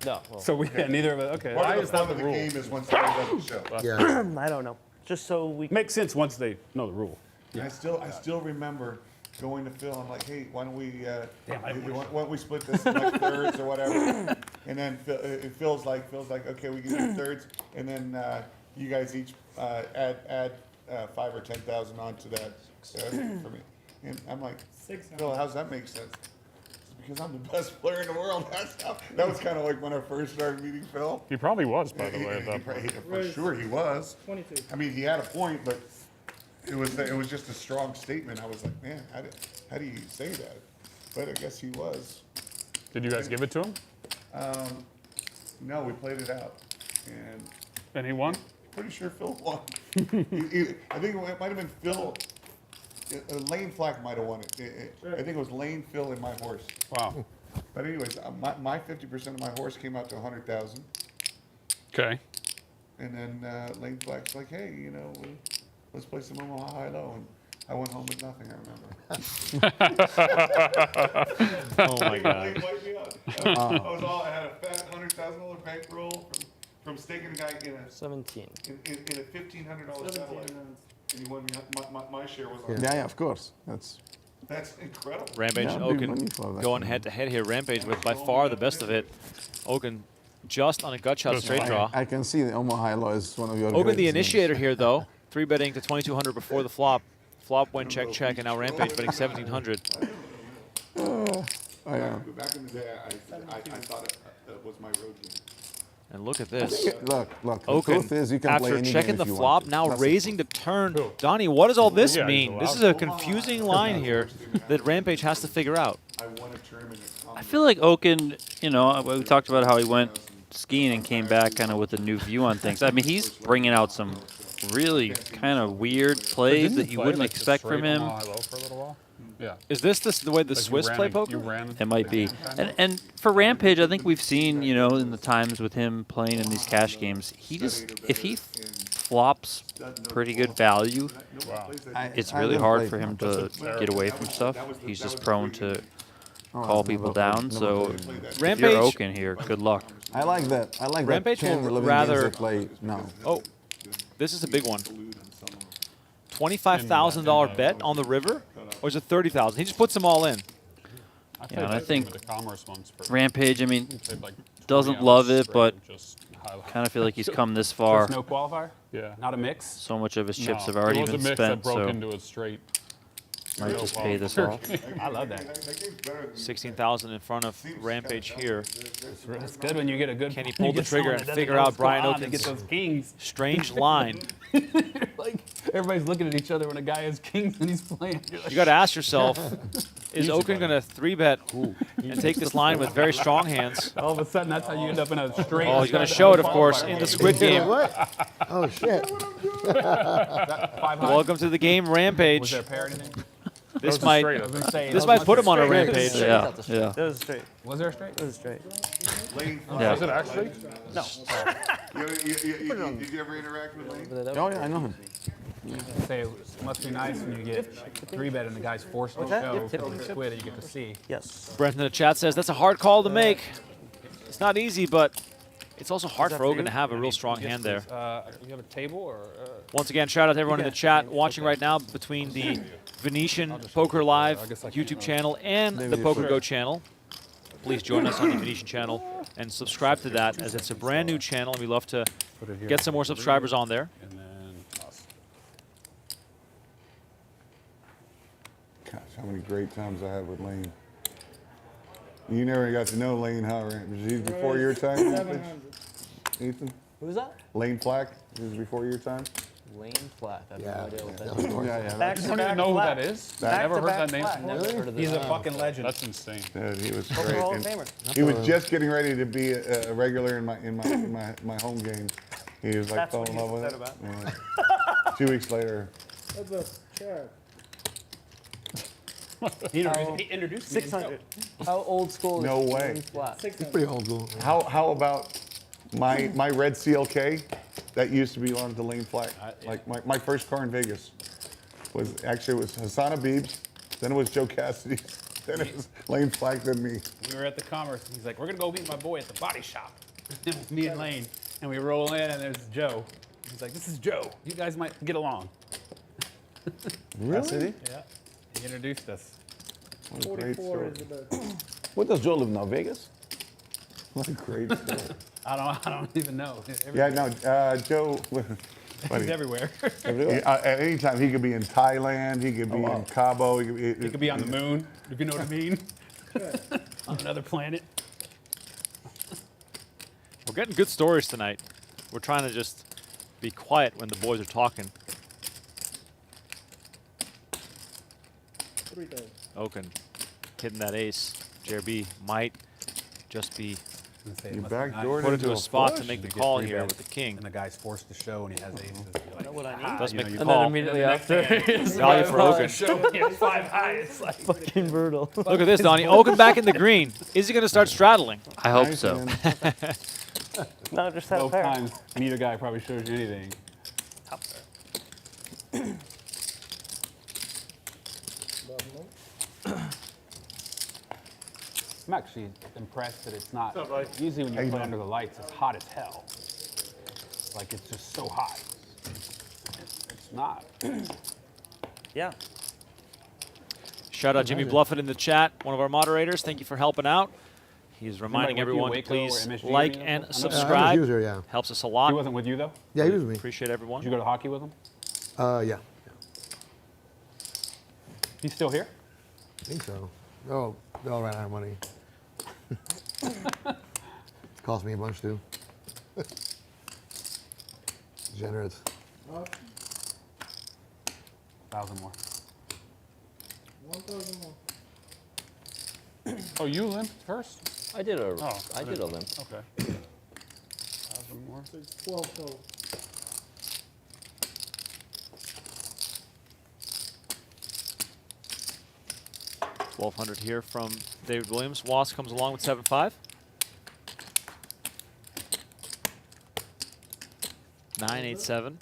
No. Well, So we had neither of us. Okay. Part Why of is the that fun of the the rule? game is when somebody doesn't show. Yeah. I don't know. Just so we. Makes sense once they know the rule. And I still remember going to Phil. I'm like, hey, why don't we split this in like thirds or whatever? And then Phil's like, okay, we can do thirds, and then you guys each add 5 or 10,000 onto that for me. And I'm like, Phil, how's that make sense? It's because I'm the best player in the world. That was kind of like when I first started meeting Phil. He probably was, by the way, at He that point. for sure he was. 22. I mean, he had a point, but it was just a strong statement. I was like, man, how do you say that? But I guess he was. Did you guys give it to him? No, we played it out, and And he won? pretty sure Phil won. I think it might have been Phil. Lane Flack might have won it. I think it was Lane, Phil, and my horse. Wow. But anyways, my 50% of my horse came out to 100,000, Okay. and then Lane Flack's like, hey, let's play some Omaha High Low, and I went home with nothing. I remember. Oh my God. Lane wiped me out. I had a fat $100,000 bankroll from staking a guy in a 17. in a $1,500 satellite, and he won me. My share was on. Yeah, of course. That's That's incredible. Rampage, Yeah, big money Okin for that. going head to head here. Rampage with by far the best of it. Okin just on a gut shot straight draw. I can see the Omaha high-low is one of your Okin great the teams. initiator here though, 3-betting to 2,200 before the flop. Flop went check check, and now Rampage betting 1,700. I am. Back in the day, I thought it was my road game. And look at this. Look. The truth is, you Okin, can play after any checking game the if you flop, want to. now That's raising the turn. Donnie, what does all this Yeah, he's mean? This allowed is a confusing line here that Rampage has to figure out. I won a tournament. I feel like Okin, you know, we talked about how he went skiing and came back kind of with a new view on things. I mean, he's bringing out some really kind of weird plays Didn't that you play, wouldn't like, the expect from straight him. Omaha low for a little while? Yeah. Is this the way the Like, Swiss play poker? You ran It might be. And for Rampage, I think we've seen, you know, in the times with him playing in these cash games, he just, if he flops pretty good value, Wow. it's I really don't hard play- for him to get away from stuff. He's just prone to Oh, call I've people never down. played- So never played. if Rampage. you're Okin here, good luck. I like that. I like Rampage that 10, will 11 rather- games they play now. Oh, this is a big one. $25,000 bet on the river, or is it 30,000? He just puts them all in. I Yeah, and I played think some of the commerce ones for Rampage, I mean, played like 20 doesn't hours love it, straight, but just highlight. kind of feel like he's come this So far. it's no qualifier? Yeah. Not a mix? So much of his chips No, have already it was been a mix spent, that broke so into a straight. might just pay this off. I love that. 16,000 in front of Rampage here. It's good when you get a good. Can he you pull the get someone trigger that and doesn't figure know out what's going Brian on and Okin's get those kings? strange line? Like everybody's looking at each other when a guy has kings and he's playing. You're like, You got to ask yourself, is Okin going to 3-bet and take this line with very strong hands? all of a sudden, that's how you end up in a straight. Oh, he's going to show it, of course, in the Squid game. What? Oh, shit. 500. Welcome to the game, Was Rampage. there a pair or anything? This was a might straight, I was gonna say, this that might was put him on a straight. rampage. Yeah, yeah. That was straight. Was there a straight? That was straight. Yeah. Was it actually? No. Did you ever interact with Lane? Oh, yeah, I know him. Say it must be nice when you get 3-bet and the guy's forced to What's that? show Tip, the squid that you get to see. Yes. Brent in the chat says that's a hard call to make. It's not easy, but it's also hard that for for Okin you? to have a real strong hand there. You have a table or? Once again, shout out to everyone in the chat watching right now between the Venetian Poker Live YouTube channel and the PokerGo channel. Please join us on the Venetian channel and subscribe to that, as it's a brand new channel and we love to get some more subscribers on there. And then toss. Gosh, how many great times I had with Lane. You never got to know Lane, huh? Was he before your time? 700. Ethan? Who's that? Lane Flack? He was before your time? Lane Flat. I have Yeah. no idea what that That is. was Yeah, yeah. Back I to don't back even know who flat. that is. Back Never to heard back that name. flat. Never heard of He's this. a fucking legend. That's insane. Dude, he was Poker great. Hall of And Famer. he was just getting ready to be a regular in my home game. He was like That's fell what in he love with said it. about. Yeah. 2 weeks later, That's a sure. He introduced me. 600. How old school is No way. Lane Flat? 600. Pretty old school. how about my red CLK that used to belong to Lane Flack? Like my first car in Vegas was Hassan Habib's, then it was Joe Cassidy, then it was Lane Flack, then me. We were at the Commerce, and he's like, "We're gonna go meet my boy at the body shop." It was me and Lane, and we roll in, and there's Joe. He's like, "This is Joe. You guys might get along." Really? Yeah. He introduced us. What a great 44 story. is the best. Where does Joe live now? Vegas? What a great story. I don't even know. Yeah, no, Joe. He's Buddy, everywhere. at any time he could be in Thailand, he could be in Cabo, he He could be on the moon, if you know what I mean. On another planet. We're getting good stories tonight. We're trying to just be quiet when the boys are talking. 3,000. Okin hitting that ace. JRB might just be You backdoored put into into a spot to flush? make the You get call 3 here bets, with the king. And the guy's forced to show, and he has aces. You're like, what I need? "Ah," Does you make know, the you And then call. immediately after, Value for Okin. show, he has 5 high. It's like, fucking brutal. Look at this, Donnie. Okin back in the green. Is he going to start straddling? I hope Nice, so. man. No, just had a both pair. times, neither guy probably shows you anything. I'm actually impressed that it's not. Usually when you play under the lights, it's hot as hell. Like it's just so hot. It's not. Yeah. Shout out Jimmy Bluffett in the chat, one of our moderators. Thank you for helping out. He's reminding with you, everyone to Waco or please MSG or like anything? and I know- subscribe. user, yeah. Helps us a He lot. wasn't with you though? Yeah, he was with me. Appreciate everyone. Did you go to hockey with him? Yeah. He's still here? I think so. They all ran out of money. Cost me a bunch too. Generous. 1,000 more. 1,000 more. Oh, you limped first? I did a Oh, I did a limp. Okay. 1,000 more. So it's 12 total. $1,200 here from David Williams. Was comes along with 7-5. 9-8-7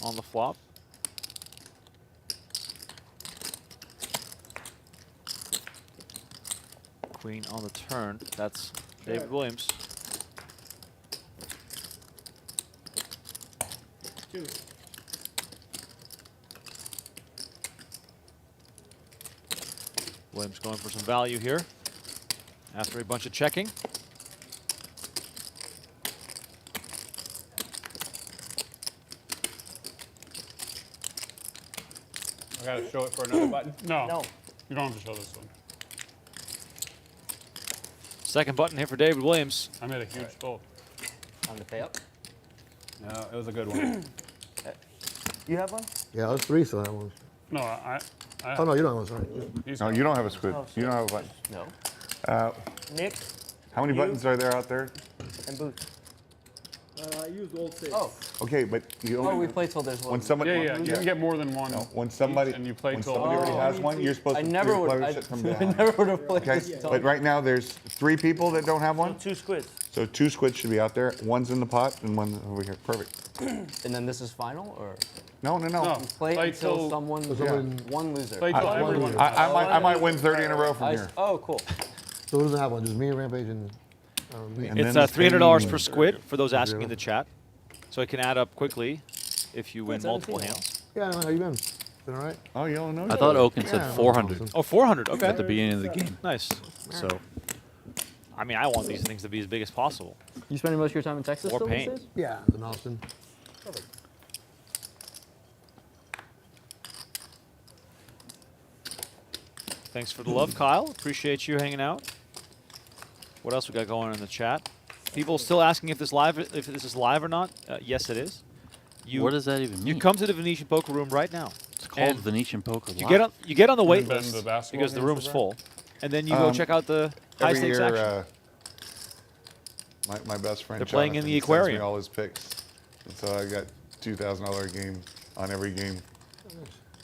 on the flop. Queen on the turn. That's David Williams. Two. Williams going for some value here after a bunch of checking. I gotta show it for another button? No. No. You don't have to show this one. Second button here for David Williams. I made a huge fold. Time to pay up. No, it was a good one. You have one? Yeah, there's 3 still have one. No, I Oh no, you don't have one. Sorry. he's No, got you don't have a squid. Oh, You don't have a button. No. Nick How many You? buttons are there out there? and Booth. I used all 6. Oh. Okay, but you Oh, only, we play till there's one. when somebody Yeah, you can get more than one. when somebody and you play when till somebody already Oh, has one, you're supposed I to never would. replenish it from I behind. never would have played Okay, this. but right now there's 3 people that don't have one. 2 squids. So 2 squids should be out there. One's in the pot and one over here. Perfect. And then this is final, or No, no, no. No. play Play until till- someone one loser. Play till everyone. I might win 30 in a row from here. Oh, cool. So who doesn't have one? Just me and Rampage and me. And It's then $300 Spain- per squid for those asking in Zero. the chat. So it can add up quickly if you win It's multiple 17. hands. Yeah, how you been? Been all right? Oh, you don't know? I thought Okin Yeah, said 400 awesome. Oh, 400. Okay. at the beginning of the game. Nice. So, I mean, I want these things to be as big as possible. You spending most of your time in Texas Or still pain. these days? Yeah, in Austin. Thanks for the love, Kyle. Appreciate you hanging out. What else we got going on in the chat? People still asking if this is live or not. Yes, it is. What does that even mean? You come to the Venetian Poker Room right now. It's called and Venetian Poker. You get on the wait been list to the basketball because the games room's over full, and then you go check out the high Every stakes year, action. my best friend They're playing in Jonathan the sends me aquarium. all his picks, and so I got $2,000 game on every game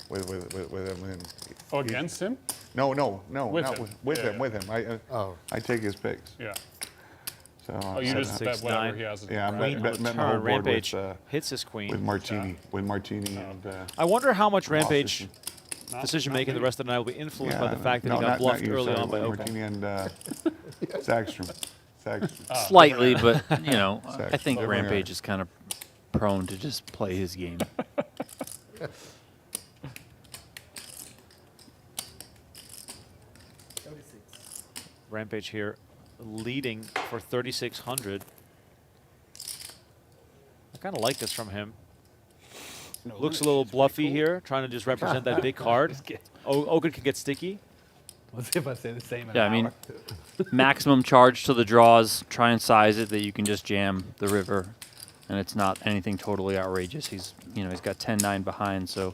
with him. And Oh, against him? no, With not him. with Yeah, him. With him. Oh. I take his picks. Yeah. So Oh, you just bet 7, 6, whatever 9. he has. Yeah, I'm Queen betting on the the whole turn. board Rampage with hits his queen. Martini, and I wonder how much Rampage Not- decision not making the me. rest of the night will be influenced by Yeah, the fact that no, he got not bluffed you, early sorry, on by Okin. Martini and Sagstrom. Slightly, but you know, Exactly. I think Different Rampage area. is kind of prone to just play his game. Rampage here leading for 3,600. I kind of like this from him. No, Looks a Lynch little is pretty bluffy cool. here, trying to just represent that big card. Okin can get sticky. Let's see if I say the same. In Yeah, I an mean, hour. maximum charge to the draws. Try and size it that you can just jam the river, and it's not anything totally outrageous. He's got 10-9 behind, so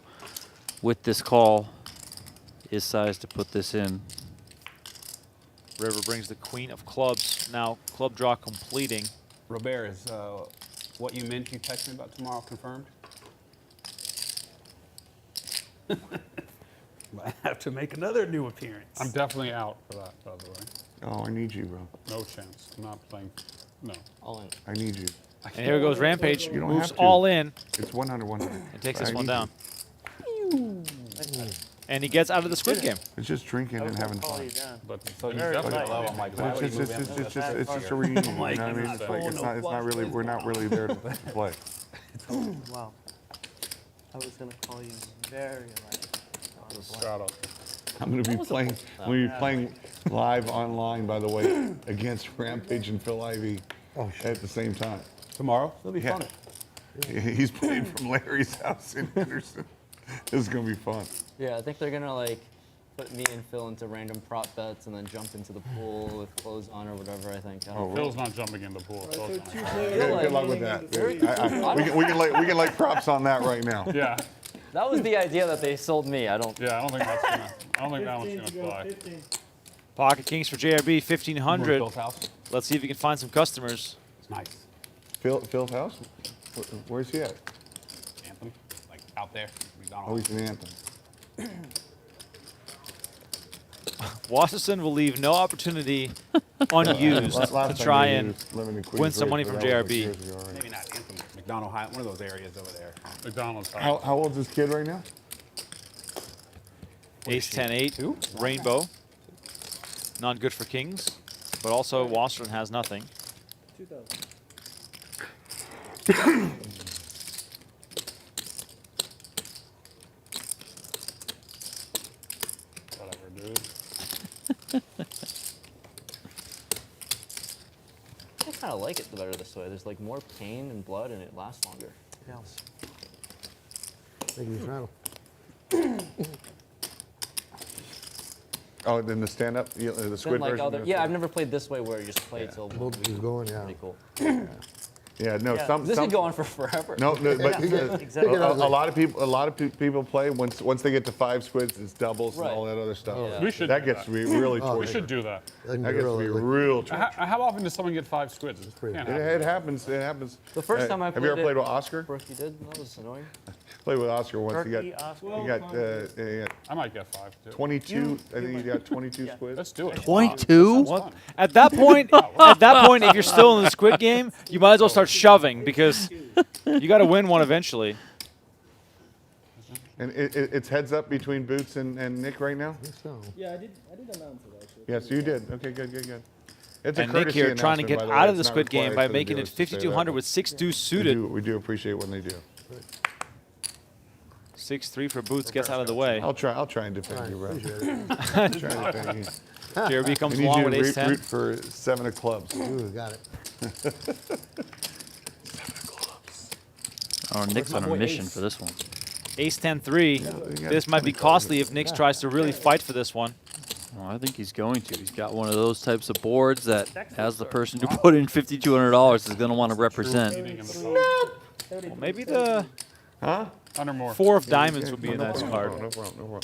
with this call, is sized to put this in. River brings the queen of clubs. Now club draw completing. Robert, is what you meant you text me about tomorrow confirmed? Might have to make another new appearance. I'm definitely out for that, by the way. Oh, I need you, bro. No chance. I'm not playing. No. All in. I need you. And here goes Rampage. You don't Moves have to. all in It's 100. and takes this I one need down. you. And he gets out of the squid game. It's just drinking I was and gonna having call fun. you down. But So you Very definitely nice. love. I'm like, why would you move him to the It's back? just a reunion. You know what I mean? It's like it's not really. We're not really there to play. Wow. I was gonna call you very late. Straddle. I'm going to be playing. I'm going to be playing live online, by the way, against Rampage and Phil Ivey at the same time. Tomorrow? It'll be Yeah. fun. He's playing from Larry's house in Henderson. This is going to be fun. Yeah, I think they're gonna like put me and Phil into random prop bets and then jump into the pool with clothes on or whatever. I think. I don't know. Phil's not jumping in the pool. Phil's not. Good luck with that. We can lay props on that right now. Yeah. That was the idea that they sold me. I don't. Yeah, I don't think that's gonna. I don't think that one's gonna fly. Pocket Kings for JRB, 1,500. Phil's house. Let's see if we can find some customers. It's nice. Phil's house? Where's he at? Anthem, like out there. Oh, McDonald's. he's in Anthem. Wasserson will leave no opportunity unused Last to time try he and was living in win some Queensbridge, money but from that was like JRB. years ago already. Maybe not Anthem. McDonald High, one of those areas over there. McDonald's. How old is this kid right now? Ace 10-8, Rainbow. Not good for Kings, but also Wasserson has nothing. 2000. Whatever, dude. I kind of like it better this way. There's like more pain and blood, and it lasts longer. Yes. Thank you, straddle. Oh, then the stand-up, the Then squid like version? other, yeah, I've never played this way where you just play till Both is going, yeah. pretty cool. Yeah, no, Yeah, some. This some could go on for forever. No, but Exactly. a lot of people play once they get to 5 squids, it's doubles and all Right. that other stuff. Yeah. We should That do gets to that. be really Oh, We torture. should do that. Then That gets to be like- real torture. How often does someone get 5 squids? It pretty can't It, happen. it happens. It happens. The first time I have you ever played played it- with Oscar? Brooke, you did? That was annoying. Played with Oscar once. Turkey, He got I might get 5 too. 22. I think he got 22 squids. Let's do it. 22? What? At that point, if you're still in the squid game, you might as well start shoving because you got to win one eventually. And it's heads up between Boots and Nick right now. So, Yeah, I did announce it actually. Yes, you did. Okay, good. It's a And Nick courtesy here trying to announcement, get by the out way. of the It's not squid game required by for the making it viewers to say that, 5,200 but with 6 deuce suited. We do appreciate when they do. 6-3 for Boots gets out of the way. I'll try and defend you, bro. appreciate it. I'll try and defend you. JRB I comes need along you with to ace 10. root for 7 of clubs. Ooh, got it. Oh, Nick's on a mission for this one. Ace 10-3. This might be costly if Nick tries to really fight for this one. Oh, I think he's going to. He's got one of those types of boards that, as the person who put in $5,200, is going to want to represent. Well, maybe the Huh? Under more. 4 of diamonds would be a nice card. No problem.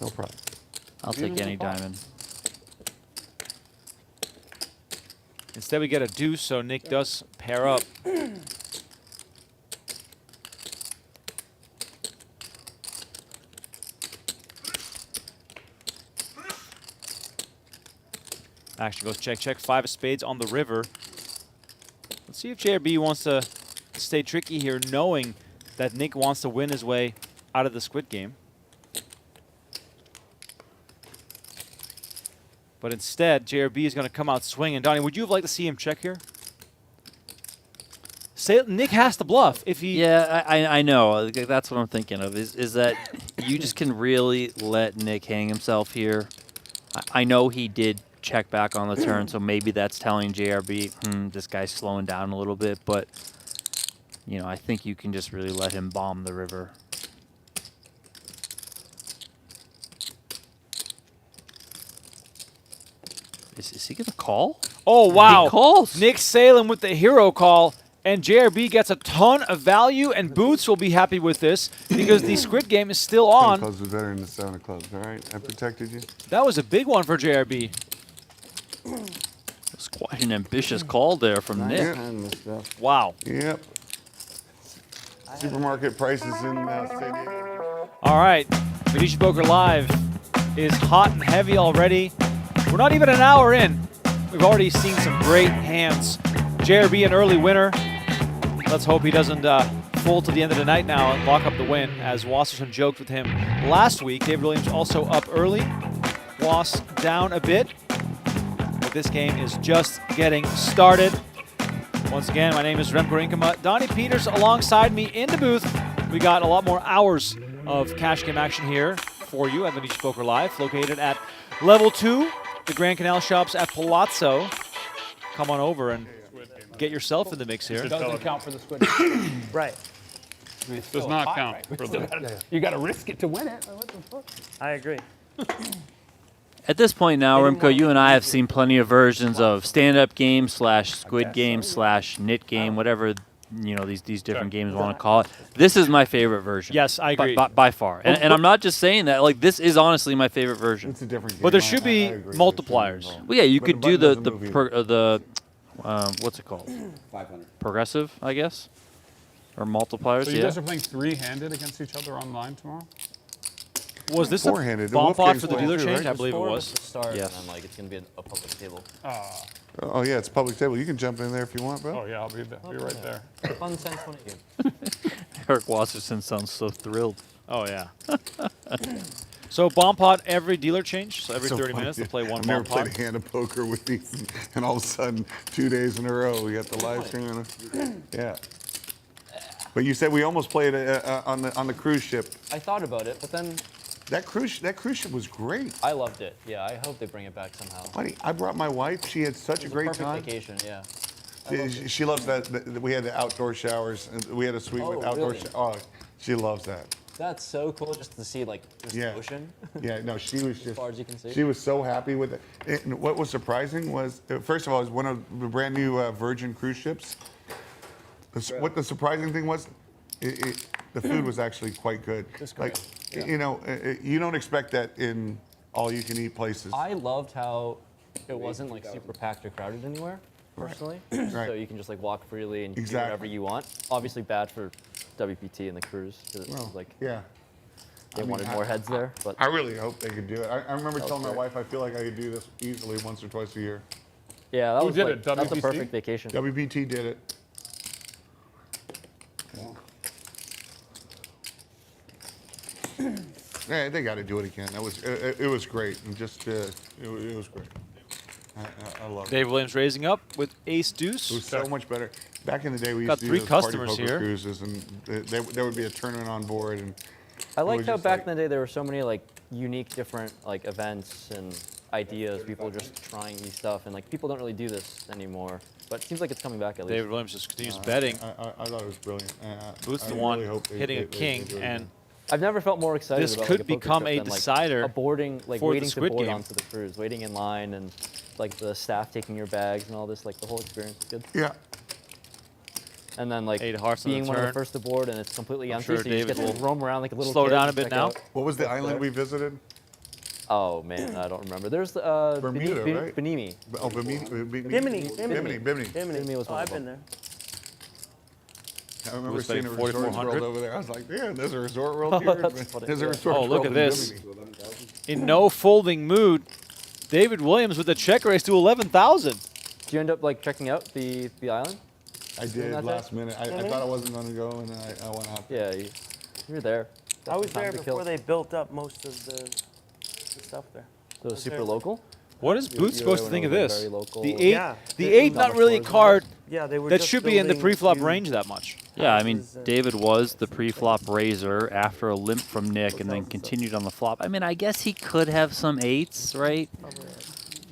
No problem. I'll take any diamond. Instead, we get a deuce, so Nick does pair up. Action goes check. 5 of spades on the river. Let's see if JRB wants to stay tricky here, knowing that Nick wants to win his way out of the squid game. But instead, JRB is going to come out swinging. Donnie, would you have liked to see him check here? Nick has to bluff if he. Yeah, I know. That's what I'm thinking of. Is that you just can really let Nick hang himself here. I know he did check back on the turn, so maybe that's telling JRB, this guy's slowing down a little bit. But you know, I think you can just really let him bomb the river. Is he gonna call? Oh, wow. He calls. Nick Salem with the hero call. And JRB gets a ton of value, and Boots will be happy with this because the squid game is still 10 on. clubs was better than the 7 of clubs. All right, I protected you. That was a big one for JRB. It's quite an ambitious call there from Nick. Wow. Yep. Supermarket prices in San Diego. All right. Venetian Poker Live is hot and heavy already. We're not even an hour in. We've already seen some great hands. JRB an early winner. Let's hope he doesn't fall to the end of the night now and lock up the win, as Wasserson joked with him last week. David Williams also up early. Was down a bit. But this game is just getting started. Once again, my name is Remco Rinkema. Donnie Peters alongside me in the booth. We got a lot more hours of cash game action here. for you at Venetian Poker Live, located at Level 2, the Grand Canal Shops at Palazzo. Come on over and get yourself in the mix here. It doesn't count for the squid. Right. I mean, it's Does still a not pot, count right? for the- You got to risk it to win it. Like, what the fuck? I agree. At this point now, They didn't Remco, want you to and I have use it. seen plenty of versions of stand-up game / squid game / knit game, whatever these different games want to call it. This is my favorite version. Yes, I agree. By far. And I'm not just saying that. Like, this is honestly my favorite version. It's a different game. But there I- should I be agree. multipliers. Well, yeah, you But could the do button doesn't move the what's it called? 500. Progressive, I guess, or multipliers. So you yeah. guys are playing three-handed against each other online tomorrow? Was this a Four-handed. The bomb Wolf pot game's for the playing dealer too, change? right? I believe it Four of us was. to start, Yes. and then like it's gonna be a public table. Oh yeah, it's public table. You can jump in there if you want, bro. Oh yeah, I'll be right there. Fun 10-20 game. Eric Wasserson sounds so thrilled. Oh, yeah. So bomb pot every dealer change? So every So 30 funny. minutes they'll play one I've bomb never played pot? a hand of poker with Ethan, and all of a sudden, 2 days in a row, we got the live stream. Yeah. But you said we almost played on the cruise ship. I thought about it, but then That cruise ship was great. I loved it. Yeah, I hope they bring it back somehow. Buddy, I brought my wife. She had such It a was great perfect time. vacation. Yeah. She loves that we had the outdoor showers. And we had a suite with Oh, outdoor really? Oh, she loves that. That's so cool just to see like just Yeah. the ocean. Yeah, no, she was just. As far as you can see. She was so happy with it. And what was surprising was, first of all, it was one of the brand new Virgin cruise ships. What the surprising thing was, the food was actually quite good. Like, you know, you don't expect that in all-you-can-eat places. I loved how it wasn't like super packed or crowded anywhere. Personally, Right. so you can just like walk freely and do Exactly. whatever you want. Obviously bad for WPT and the cruise because it's Well, like yeah. they I mean, wanted more heads there. But I really hope they could do it. I remember telling my great. wife I feel like I could do this easily once or twice a year. yeah, that Who was did like, it, that's a WPT? perfect vacation. WPT did it. Yeah, they got to do it again. That was it was great, and just it was great. I love it. Dave Williams raising up with ace deuce. It was so much better. Back in the day, we Got used to three do those party customers poker here. cruises, and there would be a tournament on board, and I was liked how just back like- in the day there were so many like unique different like events and ideas. People just trying new stuff, and like people don't really do this anymore. But it seems like it's coming back at least. David Williams just continues betting. I thought it was brilliant. Boots I the really one, hope they- hitting a they king, do it and again. I've never felt more excited This about could like, a poker become trip a than, like, decider a boarding, like for the waiting to Squid board Game. onto the cruise, waiting in line, and like the staff taking your bags and all this. Like the whole experience is good. Yeah. And then like Eight of hearts on the being one of the turn. first to board and it's completely empty, sure so you just David get to will roam around like a little slow kid down and a bit check now. out What was the what's island there. we visited? Oh man, I don't remember. There's the Bermuda, right? Bimini. Oh, Bimini. Bimini. Bimini. Bimini was Oh, one I've of been them. there. I remember was seeing a betting resort 4,400. world over there. I was like, man, there's a resort world here. That's funny. There's a Yeah. resort Oh, world look at in this. Bimini. In no folding mood, David Williams with the check raise to 11,000. Did you end up like checking out the island? I did that last minute. I thought I wasn't going to go, and then I went out there. Yeah, you were there. I was Got some there time to kill. before they built up most of the stuff there. So it was super local. What is Boots you supposed were to think of when it this? was very local. The eight, Yeah. the Not eight, much not really a more than card Yeah, they were that just should be in the building pre-flop new- range that much. Yeah, I mean, Houses, David was the pre-flop raiser after a limp from Nick and then Hotels and stuff. continued on the flop. I mean, I guess he could have some eights, right?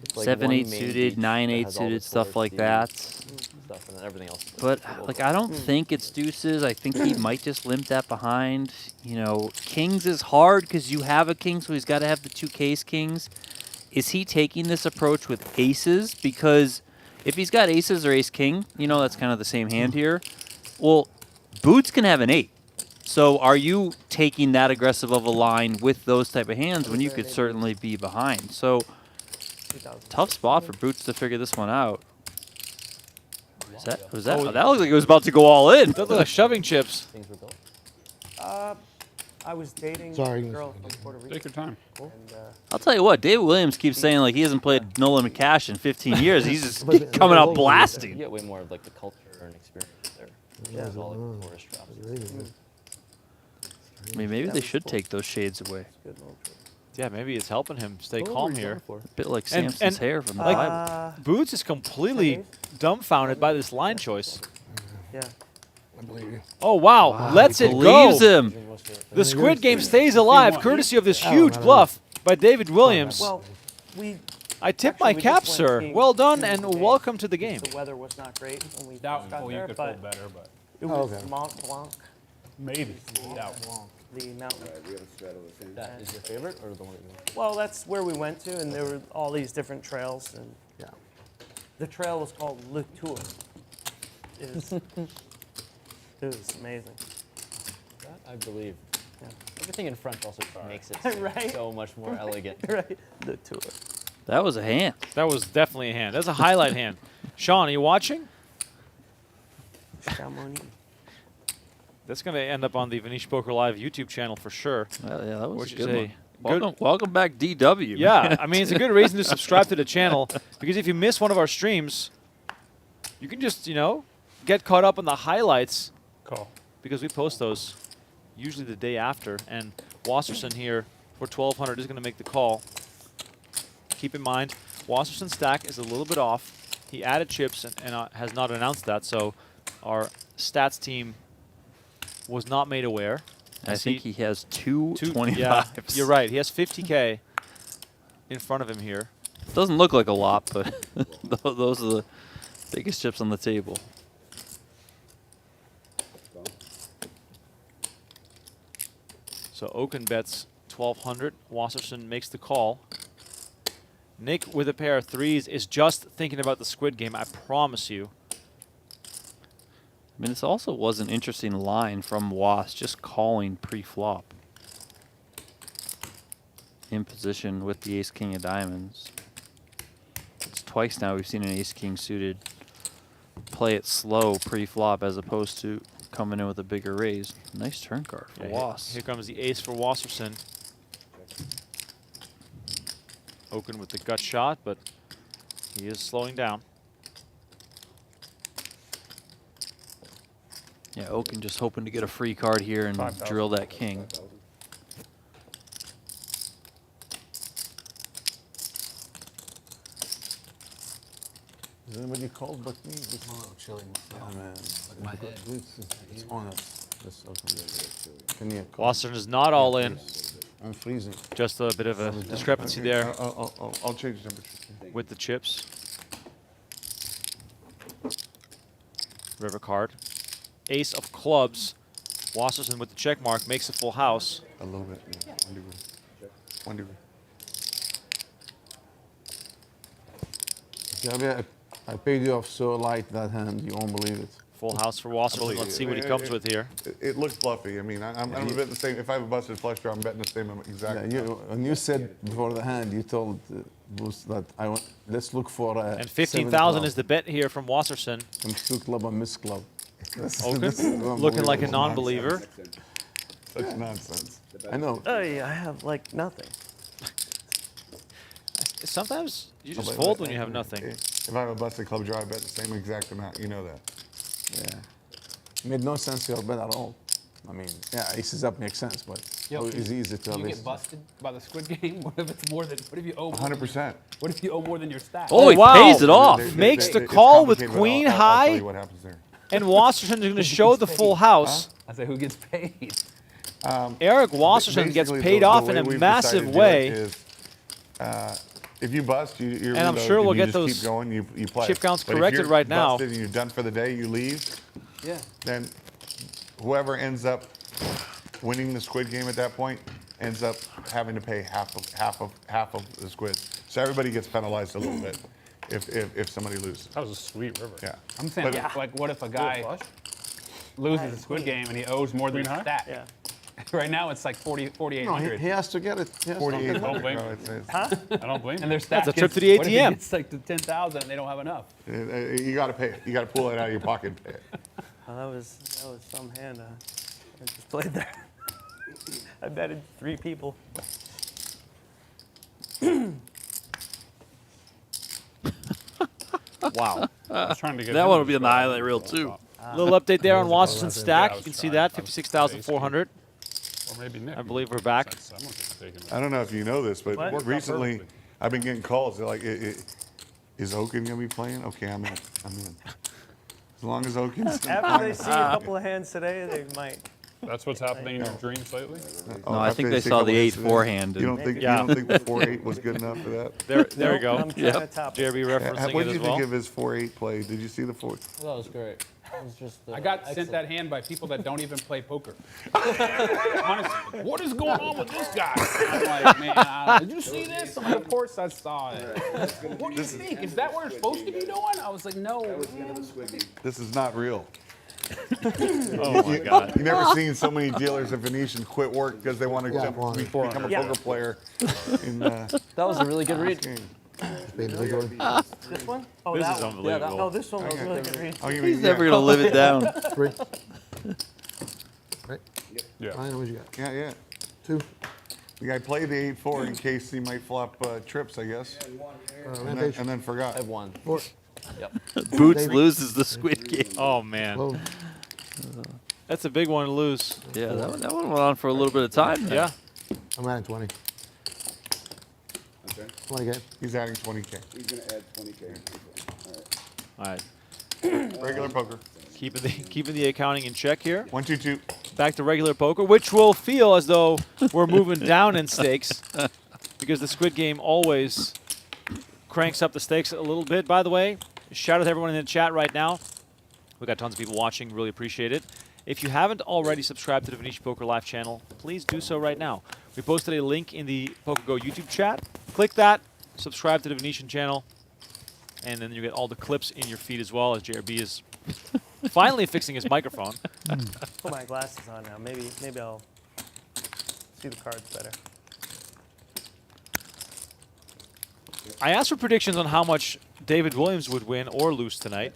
It's like 7-8 one main suited, beach that 9-8 has all the suited, stuff sports like teams, that. Stuff and then everything else. But like, I don't think it's deuces. I think he might just limp that behind. You know, kings is hard because you have a king, so he's got to have the two case kings. Is he taking this approach with aces? Because if he's got aces or ace king, you know, that's kind of the same hand here. Well, Boots can have an 8. So are you taking that aggressive of a line with those type of hands when you could certainly be behind? So tough spot for Boots to figure this one out. Was that? Oh, that looked like it was about to go all in. That looked like shoving chips. Things were built. I was dating Sorry. a girl from Puerto Rico. Take your time. And, I'll tell you what, David Williams keeps saying like he hasn't played No Limit Cash in 15 years. He's just But- coming out You blasting. get way more of like the culture and experience there. Yeah. It's all like tourist traps. I mean, maybe they should take those shades away. good little trip. Yeah, maybe it's helping him stay What were calm we here. going for? A bit like And- Samson's and, hair from the like- Bible. Boots is completely dumbfounded by this line choice. Yeah. I believe you. Oh, wow. Lets it go. Believes him. The Squid Game stays alive, courtesy of this huge no, no. bluff by David Williams. Well, we I tip actually, my we cap, just sir. went king well done, two and games. welcome to the game. The weather was not great when we Doubtful got you there, could but fold better, but it was Okay. Mont Blanc, maybe. Doubtful. the mountain. That is your favorite or the one that you want? Well, that's where we went to, and there were all these different trails, and Yeah. the trail was called Le Tour. It was, it was amazing. That I believe. Yeah. Everything in French also makes it Right? so much more elegant. Right? Le Tour. That was a hand. That was definitely a hand. That's a highlight hand. Sean, are you watching? Chamonix. That's going to end up on the Venetian Poker Live YouTube channel for sure. Well, yeah, that was Which a is good a one. good- Welcome back, DW. Yeah, I mean, it's a good reason to subscribe to the channel because if you miss one of our streams, you can just, get caught up on the highlights Call. because we post those usually the day after. And Wasserson here for 1,200 is going to make the call. Keep in mind, Wasserson's stack is a little bit off. He added chips and has not announced that, so our stats team was not made aware. I think he has two 25s. Yeah, you're right. He has 50K in front of him here. Doesn't look like a lot, but those are the biggest chips on the table. So Okin bets 1,200. Wasserson makes the call. Nick with a pair of threes is just thinking about the Squid Game, I promise you. I mean, this also was an interesting line from Was, just calling pre-flop. In position with the ace-king of diamonds. It's twice now we've seen an ace-king suited play it slow pre-flop as opposed to coming in with a bigger raise. Nice turn card for Was. Here comes the ace for Wasserson. Okin with the gut shot, but he is slowing down. Yeah, Okin just hoping to get a free card here and 5,000. drill that king. Is anybody called but me? This chilling. oh man, my head. it's on us. This Can you call? Wasserson is not all in. I'm freezing. Just a bit of a discrepancy there I'll change the temperature. with the chips. River card. Ace of clubs. Wasserson with the check mark makes a full house. A little bit. Yeah. 1 degree. 1 degree. Yeah, I paid you off so light that hand, you won't believe it. Full house for Wasserson. Let's see what he comes with here. It looks bluffy. I mean, I'm betting the same. If I have a busted flush draw, I'm betting the same exact. Yeah, when you said before the hand, you told Bruce that let's look for a And 15,000 is the bet here from Wasserson. from two club and miss club. Okin looking like a non-believer. Such nonsense. I know. Hey, I have like nothing. Sometimes you just fold when you have nothing. If I have a busted club draw, I bet the same exact amount. You know that. Yeah. Made no sense your bet at all. I mean, yeah, aces up makes sense, but Yo, how is it to have You aces get busted by the Squid Game. What if it's more than? What if you owe? 100%. What if you owe more than your stack? Oh, he wow. pays it off. Makes the It's call with complicated, but queen I'll tell high, you what happens there. and Wasserson is going to show the full house. I say, who gets paid? Eric Wasserson gets Basically, paid the off way in a we've massive decided to do way. it is, if you bust, you're And I'm reload, sure we'll and you get just those keep going, you play. chip counts But if corrected you're right now. busted and you're done for the day, you leave. Yeah. Then whoever ends up winning the Squid Game at that point ends up having to pay half of the squid. So everybody gets penalized a little bit if somebody loses. That was a sweet river. Yeah. I'm saying, But- like, what if a guy loses the Squid Game and he owes more than his Queen stack? Yeah. Right now it's like 4,800. No, he has to get it. He has to 48. get it. I don't blame No, you. it's- I don't blame And you. their stack a trip gets- to the What if he ATM. gets like to 10,000 and they don't have enough? you got to pay it. You got to pull it out of your pocket and pay it. Oh, that was some hand. I just played there. I betted 3 people. Wow. I was trying to get That him one to will be in the score. highlight reel too. Little update there on Yeah, Wasserson's stack. You can see that, I was 56,400. Or maybe Nick. I believe we're back. Someone could take him. I don't know if you know this, but What? Worked out recently perfectly. I've been getting calls. They're like, is Okin going to be playing? Okay, I'm in. As long as Okin's After they see a couple of hands today, they might. That's what's happening in your dreams lately? No, I think they saw the 8-4 hand. You don't and- think you Yeah. don't think the 4-8 was good enough for that? There we go. I'm trying to top it. JRB referencing What it did as you well. think of his 4-8 play? Did you see the 4? That was great. It was just I got sent that hand by people that don't even play poker. Honestly, what is going on with this guy? I'm like, man, did you see this? I'm like, of course I saw it. What do you think? Is that what it's supposed to be doing? I was like, no. This is not real. Oh my God. You never seen so many dealers at Venetian quit work because they want to become a poker player. In, That was a really good read. game. Spade the big one. This one? Oh, This that is one. unbelievable. Oh, this one was really good read. Oh, you He's mean, never yeah. going to live it down. 3. Right? Yeah. Ryan, what you got? Yeah. 2. The guy played the 8-4 in case he might flop trips, I guess. Rampage. And then forgot. I have 1. 4. Yep. Boots loses the squid game. Oh man, Low. that's a big one to lose. Yeah, that one went on for a little bit of time. there. Yeah. I'm adding 20. 20K. He's adding 20K. He's going to add 20K. All right. Regular poker. Keeping the accounting in check here. 1-2-2. Back to regular poker, which will feel as though we're moving down in stakes because the squid game always cranks up the stakes a little bit. By the way, shout out to everyone in the chat right now. We've got tons of people watching. Really appreciate it. If you haven't already subscribed to the Venetian Poker Live channel, please do so right now. We posted a link in the PokerGo YouTube chat. Click that, subscribe to the Venetian channel, and then you get all the clips in your feed as well, as JRB is finally fixing his microphone. Put my glasses on now. Maybe I'll see the cards better. I asked for predictions on how much David Williams would win or lose tonight.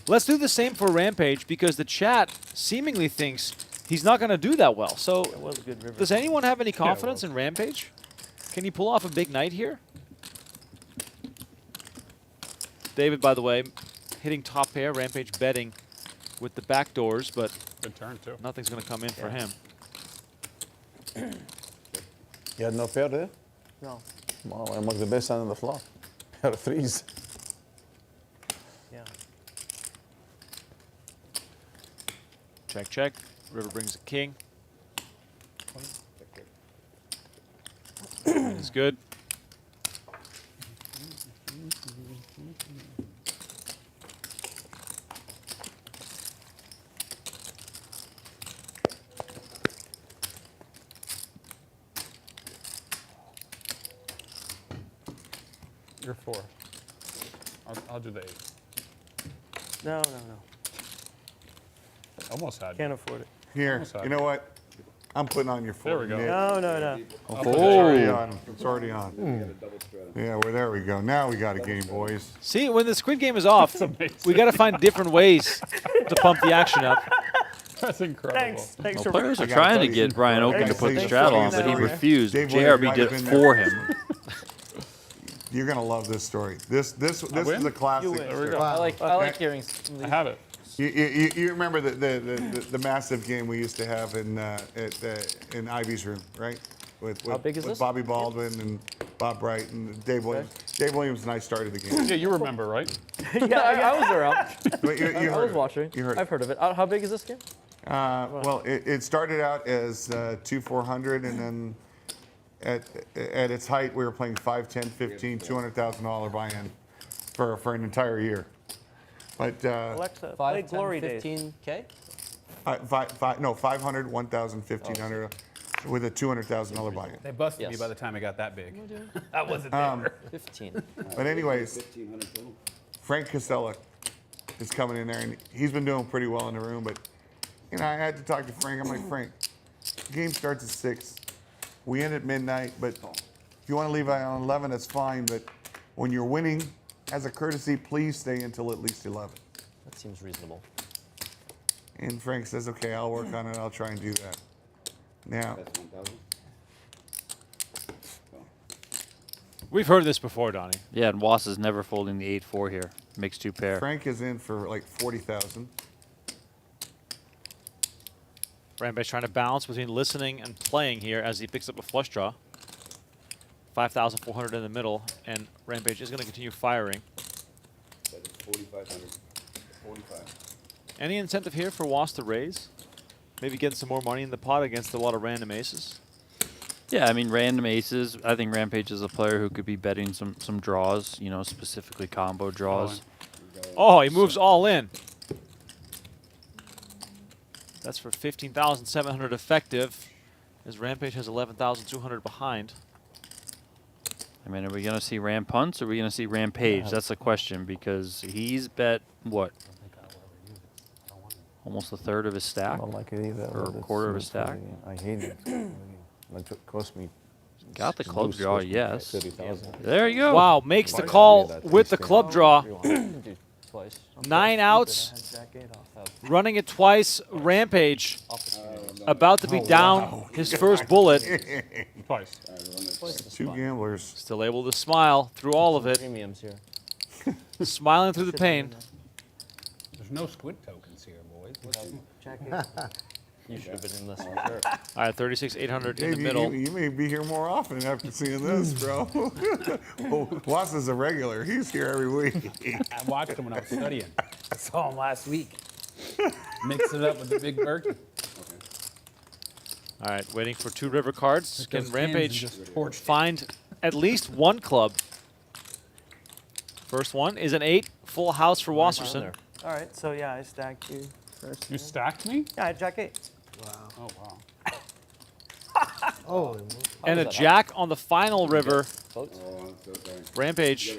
Let's do the same for Rampage because the chat seemingly thinks he's not going to do that well. So That was a good river. does anyone have any confidence in Rampage? Can he pull off a big night here? David, by the way, hitting top pair, Rampage betting with the back doors, but Good turn, too. nothing's going to come in for him. You had no pair there? No. Wow, I marked the best hand on the flop. Pair of 3s. Yeah. Check, check. River brings a king. It's good. You're 4. I'll do the 8. No. Almost had Can't you. afford it. Here, Almost had you know what? I'm putting on your 4. There we go. Nick. No. It's already on. It's already on. Yeah, well, there we go. Now we got a game, boys. See, when the squid game is off, we got to find different ways to pump the action up. That's incredible. Thanks Well, for players are I got trying to buddies. get Brian Okin to Thanks. put the Thanks strat for on, but he getting that. refused. Dave Williams JRB might did have it been for there. him. You're gonna love this story. This win? is a classic. win. There we go. I like hearing some of I these. have it. You remember the massive game we used to have in Ivy's room, right? With How big is with this? Bobby Baldwin and Bob Wright and Dave Williams. Dave Williams and I started the game. Yeah, you remember, right? Yeah, I was around. But you I heard was it. watching. You heard I've heard of it. How big is this game? Well, it started out as 2-400, and then at its height, we were playing 5, 10, 15, $200,000 buy-in for an entire year. But Alexa, play 5, 10, Glory Days. 15K? 500, 1,000, 1,500, with a $200,000 buy-in. They busted me Yes. by the time it got that big. I wasn't there. 15. But anyways, 1,500 total. Frank Casella is coming in there, and he's been doing pretty well in the room. But you know, I had to talk to Frank. I'm like, Frank, game starts at 6. We end at midnight. But if you want to leave on 11, that's fine. But when you're winning, as a courtesy, please stay until at least 11. That seems reasonable. And Frank says, okay, I'll work on it. I'll try and do that. Now, That's 1,000. We've heard this before, Donnie. Yeah, and Was is never folding the 8-4 here. Makes 2 pair. Frank is in for like 40,000. Rampage trying to balance between listening and playing here as he picks up a flush draw. 5,400 in the middle, and Rampage is going to continue firing. That is 4,500. 45. Any incentive here for Was to raise? Maybe getting some more money in the pot against a lot of random aces? Yeah, I mean, random aces. I think Rampage is a player who could be betting some draws, you know, specifically combo draws. Oh, he moves all in. That's for 15,700 effective, as Rampage has 11,200 behind. I mean, are we going to see Ram punts or are we going to see Rampage? That's the question, because he's bet, what, almost a third of his stack? I don't like it either. Or a quarter of his stack? I hate it. It cost me. Got the club Loose draw, cost me yes. 30,000. There you go. Wow, makes the Why call do that with the twice, club draw. Do twice. 9 outs, running it twice. Rampage about to be down his first bullet. Twice. Two gamblers. Still able to smile through all of it. Premiums here. Smiling through the pain. There's no squid tokens here, boys. You should have been in this for sure. All right, 36,800 in the Dave, middle. you may be here more often after seeing this, bro. Was is a regular. He's here every week. I watched him when I was studying. I saw him last week. Mix it up with the big Berkey. All right, waiting for 2 river cards. Can those Rampage cans and just torched it. find at least one club? First one is an 8, full house for Wasserson. All right, so yeah, I stacked you first. You stacked me? Yeah, I had Jack 8. Oh, wow. Oh, And a jack on the final river. Rampage.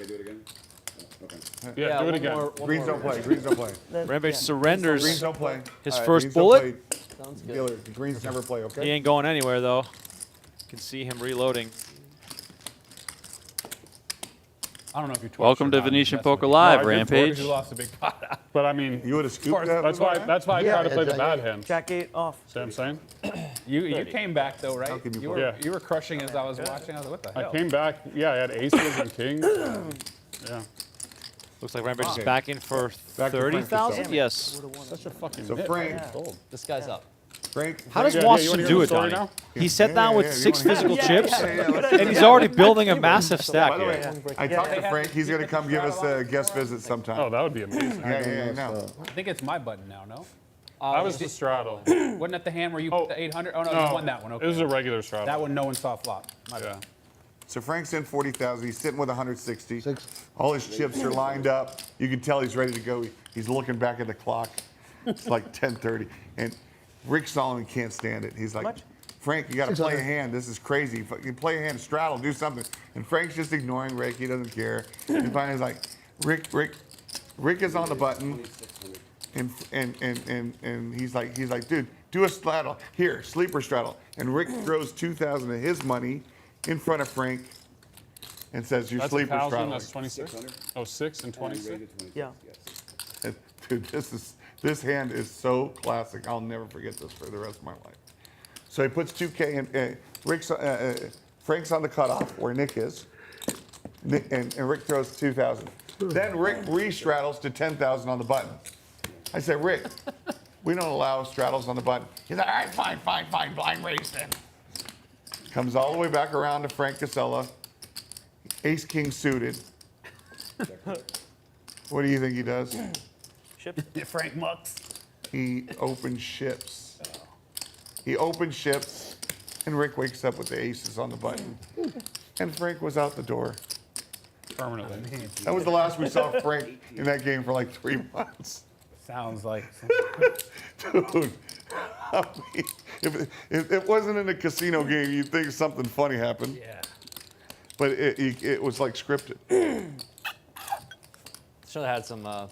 Yeah, do it again. Greens don't play. Greens don't play. Rampage Greens surrenders don't play. his All right, first greens don't bullet. play. Sounds good. Dealer, the greens never play, He okay? ain't going anywhere, though. You can see him reloading. I don't know if you torched Welcome or to not. Venetian That's Poker what- Live, No, I did Rampage. You lost a big pot. But I mean, You would have scooped that. that's why I Yeah, try to play the Jack bad eight. hands. Jack 8 off. See what I'm saying? You came back though, right? How can you You play? were, Yeah. you were crushing as I was watching. I was like, what the I hell? came back. Yeah, I had aces and kings. Yeah. Looks like Rampage Okay. is back in for Back to Frank 30,000? Casella. Yes. Such a fucking So nit. Frank, This guy's up. Frank. How does Yeah, you Wasserson wanna hear do the it, story Donnie? now? He sat down with you 6 wanna- physical chips, let's and he's already building a massive stack By the way, here. I talked to Frank. He's going to come give us a guest visit sometime. Oh, that would be amazing. Yeah, no. I think it's my button now, no? I was the straddle. Wasn't that the hand where you put the 800? Oh, no, you won that one. Okay. It was a regular straddle. That one no one saw flop. My Yeah. bad. So Frank's in 40,000. He's sitting with 160. Six. All his chips are lined up. You can tell he's ready to go. He's looking back at the clock. It's like 10:30, and Rick Solomon can't stand it. He's like, Much? Frank, you got to play a 600. hand. This is crazy. You play a hand, straddle, do something. And Frank's just ignoring Rick. He doesn't care. And finally, he's like, Rick is on the button, and he's like, dude, do a straddle here, sleeper straddle. And Rick throws 2,000 of his money in front of Frank, and says, "You That's sleeper 1,000. straddle." That's 26. Oh, 6 and 26. Yeah. Dude, this hand is so classic. I'll never forget this for the rest of my life. So he puts 2K in. Frank's on the cutoff where Nick is, and Rick throws 2,000. Then Rick re-straddles to 10,000 on the button. I said, Rick, we don't allow straddles on the button. He's like, all right, fine, blind raise then. Comes all the way back around to Frank Casella, ace king suited. What do you think he does? Frank Mucks. He opens ships. He opens ships, and Rick wakes up with the aces on the button. And Frank was out the door. Permanently. That was the last we saw Frank in that game for like 3 months. Sounds like. Dude, I mean, if it wasn't in a casino game, you'd think something funny happened. Yeah. But it was like scripted. Should have had some Talk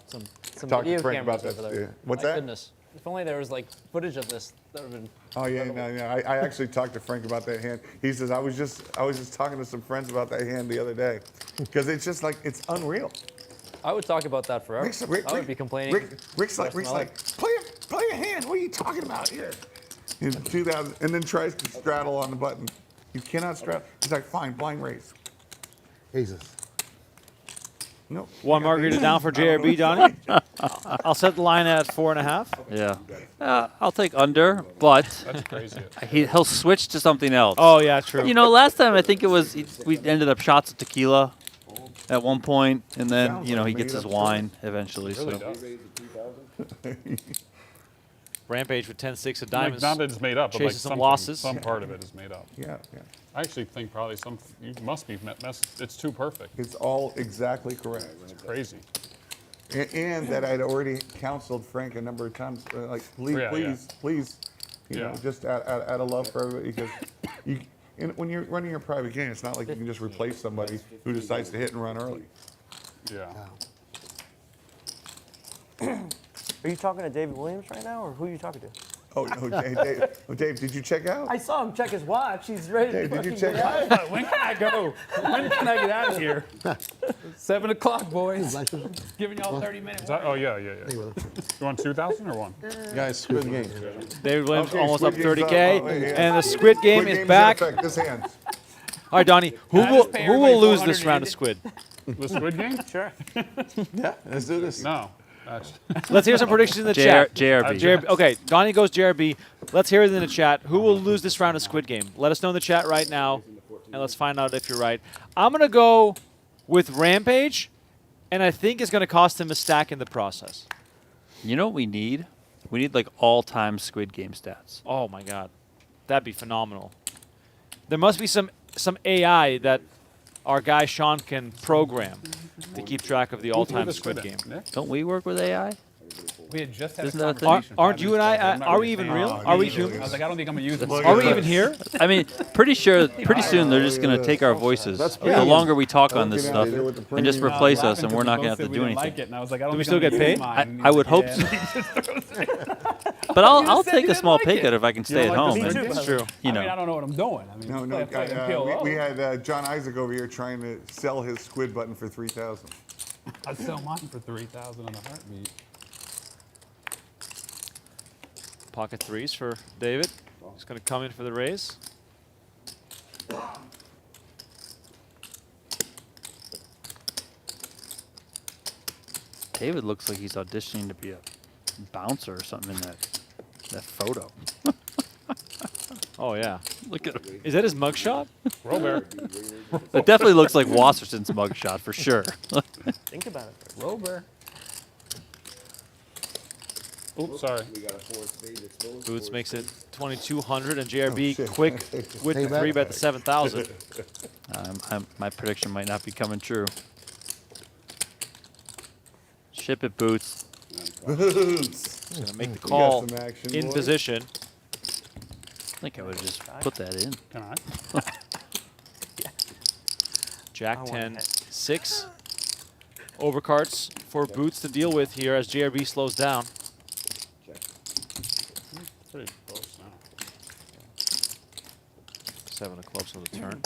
to video Frank cameras about that, over there. yeah. What's My that? Goodness. If only there was like footage of this, that would have been. Oh yeah, no. I actually talked to Frank about that hand. He says I was just talking to some friends about that hand the other day, because it's just like it's unreal. I would talk about that forever. I would be complaining. Rick's the like rest of my play a hand. What are you talking about here? In 2000, and then tries to straddle on the button. You cannot straddle. He's like, fine, blind raise. Jesus. No. One margarita down for JRB, Donnie. I'll set the line at 4.5. Yeah. I'll take under, but That's crazy. he'll switch to something else. Oh, yeah, true. You know, last time I think it was we ended up shots of tequila. at one point, and then Sounds you know like he a gets his made-up story. wine eventually. Really So does. Rampage with 10-6 of Like, diamonds. not that it's made up, but like Chases some something- losses. some part of it is made up. Yeah, yeah. I actually think probably some. You must be it's too perfect. It's all exactly correct. It's crazy. And that I'd already counseled Frank a number of times, like, please, Yeah, yeah. please, you know, Yeah. just out of love for everybody, because when you're running your private game, it's not like you can just replace somebody who decides to hit and run early. Yeah. Are you talking to David Williams right now, or who are you talking to? Oh, no, Dave, did you check out? I saw him check his watch. He's ready Dave, to did you fucking check get out? When can I go? When can I get out of here? 7 o'clock, boys. Giving y'all 30 minutes. Oh yeah. You want 2,000 or one? Guys, Squid Game. David Williams Okay, almost up Squid Game's 30K, up. Oh, yeah. and the Squid Game Squid is Game's back. in effect. This hand. All right, Donnie, who I will just pay who everybody will lose 400 this round of and Squid? The Squid Game? Sure. Yeah, let's do this. No. That's, Let's hear some predictions in the chat. JRB. JRB. Okay, Donnie goes JRB. Let's hear it in the chat. Who will lose this round of Squid Game? Let us know in the chat right now, and let's find out if you're right. I'm going to go with Rampage, and I think it's going to cost him a stack in the process. You know what we need? We need like all-time Squid Game stats. Oh, my God. That'd be phenomenal. There must be some AI that our guy Sean can program to keep track of the all-time Squid Game. Nick? Don't we work with AI? We had just had Isn't a that a thing? conversation. Aren't 5 you and minutes ago. I, I'm not are really we even saying real? Oh, it. Are we usually I human? was like, I don't think I'm gonna use it. Are we even here? I mean, pretty soon they're just gonna take our voices. That's The premium. longer we talk on this Okin stuff, A4 with the and just premium. replace I us, was and laughing we're not 'cause gonna have both to said do we didn't anything. Like it, and I was like, I don't Do we think still I'm get gonna use paid? mine. I would hope so. But I'll said take you a small didn't like pay cut it. if I can stay at like home. the and, Squid Game? That's true. you I mean, I know, don't know what I'm doing. I mean, No, play a PLO. we had John Isaac over here trying to sell his Squid button for 3,000. I'd sell mine for 3,000 in a heartbeat. Pocket threes for David. He's going to come in for the raise. David looks like he's auditioning to be a bouncer or something in that photo. Oh, yeah. Look at him. Is that his mugshot? Robert. It definitely looks like Wasserson's mugshot for sure. Think about it. Robert. Oops, sorry. Boots makes it 2,200, and JRB shit. quick with the Stay back. 3-bet to 7,000. My prediction might not be coming true. Ship it, Boots. Boots. He's going to make the We got call some action, in boys. position. I think I would have just put that in. Can I? Jack I want 10, that. 6. Overcards for Boots to deal with here as JRB slows down. Pretty close now. 7 of clubs on the turn.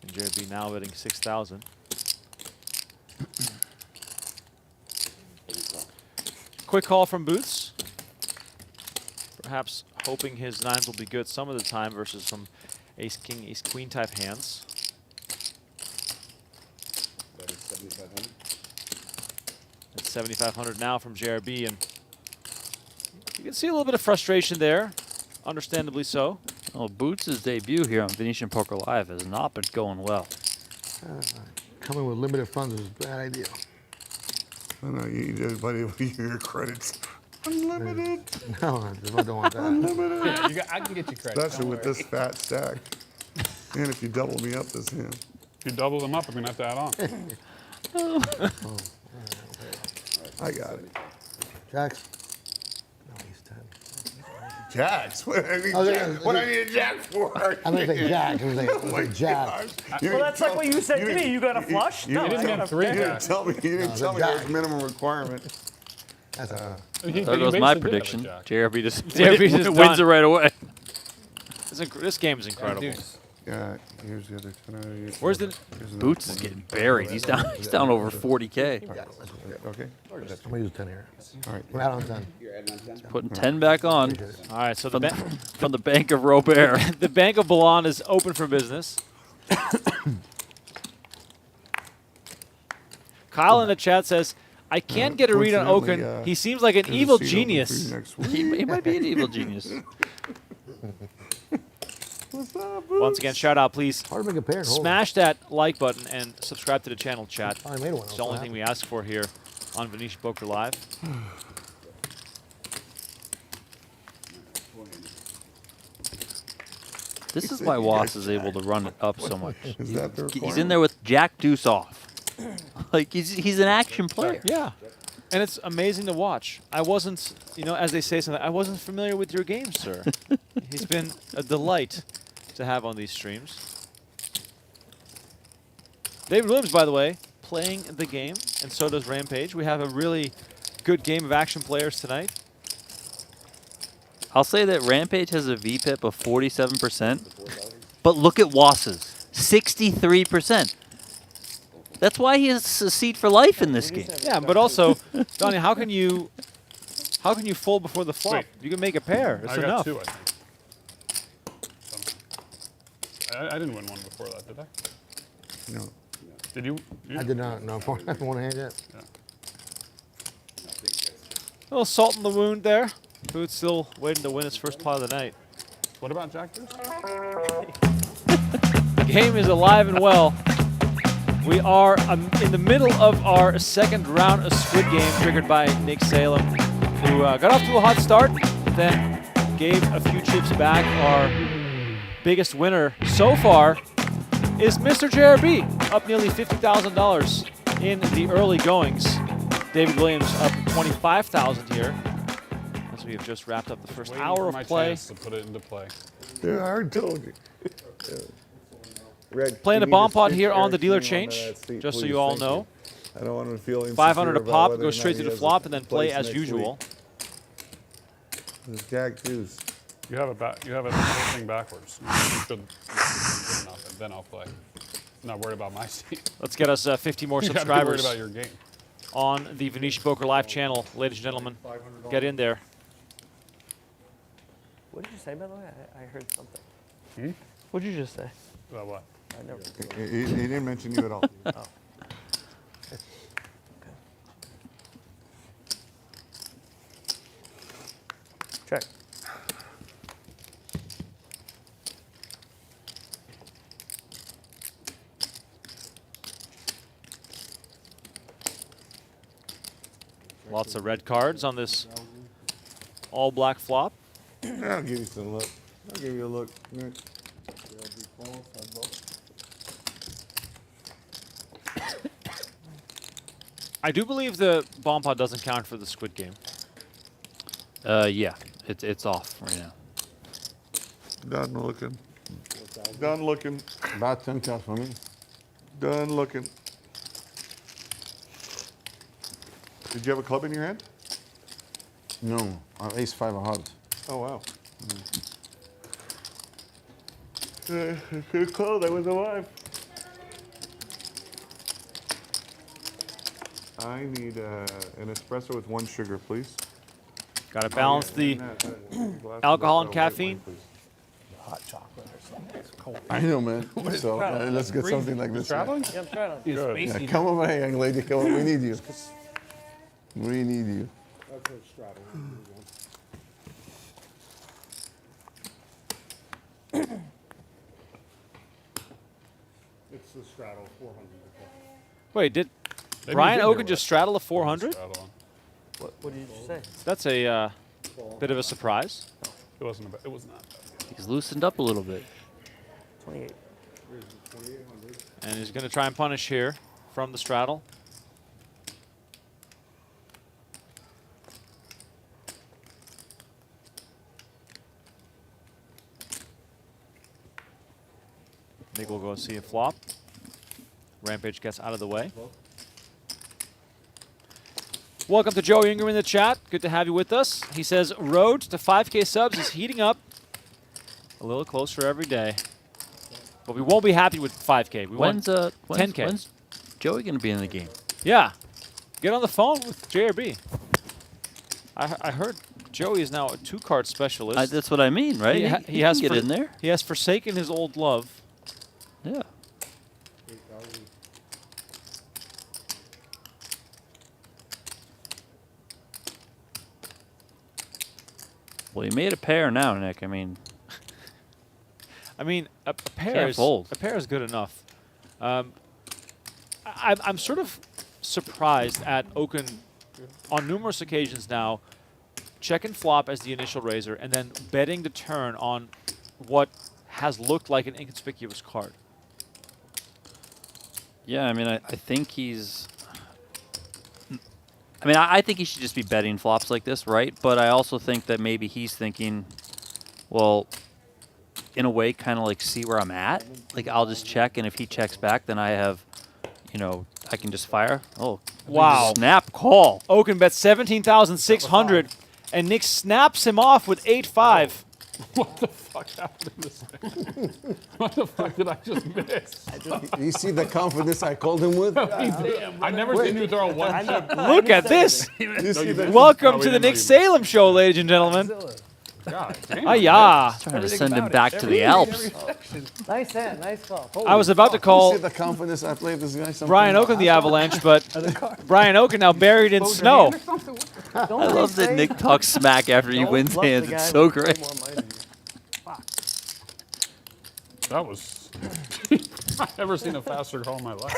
And JRB now betting 6,000. Quick call from Boots. Perhaps hoping his nines will be good some of the time versus some ace king, ace queen type hands. It's 7,500 now from JRB, and you can see a little bit of frustration there, understandably so. Well, Boots' debut here on Venetian Poker Live has not been going well. Coming with limited funds is a bad idea. No, you did, buddy. Your credits unlimited. No, I don't want that. Unlimited. Yeah, I can get you credit. Especially don't with worry. this fat stack. And if you double me up this hand. If you double them up, I'm gonna have to add on. I got it. Jacks? No, he's 10. Jacks. What I need, Oh, yeah, jack, what I need a jack for? I'm going to say Jack. I'm going to say Jack. Well, that's like what you said to me. You got a flush? No, didn't I got get a three You pair. didn't tell me. You didn't No, tell me the there was jack. minimum requirement. That's a, He There goes basically my did have a prediction. jack. JRB just, JRB just wins done. it right away. This game is incredible. Deuce. Yeah, here's the other 10. Where's the... Here's another Boots is 20. getting buried. He's down over 40K. Okay. I'm going to use 10 here. All right. We're out on 10. Putting 10 back on All right, so the, from the bank of Robert. the Bank of Bellande is open for business. Kyle in the chat says, I can't get a read on coincidentally, Okin. He seems like an There's a evil seat open for you genius. next week. He might be an evil genius. What's up, Boots? Once again, shout out, please. Hard to make a pair. Hold Smash that like button and subscribe to the channel, chat. on. I made one. It's the only thing we ask for here on Venetian Poker Live. This is why Wass is able to run it up so much. Is that the He's in there with Jack Deuce off. Like, he's an action player. Yeah. And it's amazing to watch. I wasn't, you know, as they say something, I wasn't familiar with your game, sir. He's been a delight to have on these streams. David Williams, by the way, playing the game, and so does Rampage. We have a really good game of action players tonight. I'll say that Rampage has a VPIP of 47%, but look at Wass's, 63%. That's why he has a seat for life in this game. Yeah, but also, Donnie, how can you fold before the flop? Wait. You can make a pair. It's I got enough. 2, I think. I didn't win one before that, did I? No. Did you? I did not. No, I haven't won a hand yet. Yeah. A little salt in the wound there. Boots still waiting to win his first pot of the night. What about Jack Deuce? The game is alive and well. We are in the middle of our second round of Squid Game, triggered by Nick Salem, who got off to a hot start, then gave a few chips back. Our biggest winner so far is Mr. JRB, up nearly $50,000 in the early goings. David Williams up $25,000 here, as we have just wrapped up the first Waiting hour for of my play. chance to put it into play. Yeah, I already told you. Red, Playing you a need bomb to pot stick here on the Eric's dealer name onto change, that seat, just so please. you all Thank know. I don't want him to feel insecure 500 a about pop, whether goes or straight not to he the has a flop, and then play place as next usual. week. This is Jack Deuce. You have a whole thing backwards. You should good enough, and then I'll play. I'm not worried about my seat. Let's get us 50 more You gotta be worried subscribers about your game. on the Venetian Poker Live channel, ladies and gentlemen. Get in there. What did you say, by the way? I heard something. Hmm? What did you just say? About what? I never. He didn't mention you at all. Oh. Check. Lots of red cards on this all-black flop. I'll give you some look. I'll give you a look, Nick. I do believe the bomb pot doesn't count for the Squid Game. Yeah, it's off right now. Done looking. Done looking. About 10 count for me. Done looking. Did you have a club in your hand? No, ace 5 of hearts. Oh, wow. Could have called. I was alive. I need an espresso with 1 sugar, please. Got to balance the alcohol and caffeine. Hot chocolate or something. It's cold. I know, man. So let's get something like this. man. Traveling? Yeah, I'm trying to. Good. Yeah, come over here, young lady. Come on. We need you. We need you. That's a straddle. It's the straddle 400. Wait, did Maybe Brian you did Okin hear just straddle a 400? Straddle on. What did you say? That's a bit of a surprise. It wasn't a bad, it was not bad. He's loosened up a little bit. 28. And he's going to try and punish here from the straddle. Nick will go see a flop. Rampage gets out of the way. Welcome to Joe Ingram in the chat. Good to have you with us. He says, road to 5K subs is heating up a little closer every day. But we won't be happy with 5K. We want 10K. When's Joey going to be in the game? Yeah. Get on the phone with JRB. I heard Joey is now a 2-card specialist. That's what I mean, right? He has can get in there. He has forsaken his old love. Yeah. Well, you made a pair now, Nick. I mean, I mean, a pair Can't is fold. a pair is good enough. I'm sort of surprised at Okin on numerous occasions now, checking flop as the initial raiser and then betting the turn on what has looked like an inconspicuous card. Yeah, I mean, I think he's. I mean, I think he should just be betting flops like this, right? But I also think that maybe he's thinking, well, in a way, kind of like see where I'm at. Like, I'll just check, and if he checks back, then I have, you know, I can just fire. Oh, Wow. snap call. Okin bets 17,600, and Nick snaps him off with 8-5. What the fuck happened in this thing? What the fuck did I just miss? You see the confidence I called him with? I never seen you throw one chip. Look at this. You see the Welcome Oh, we to the didn't know Nick you- Salem Show, ladies and gentlemen. God damn. Ah, Trying to send him back to the Alps. Nice hand, nice call. I was about to You call see the confidence I played this guy? Something Brian Okin the Avalanche, but Brian Okin now buried in snow. I love that Nick talks smack after he wins hands. It's so great. That was. I've never seen a faster call in my life.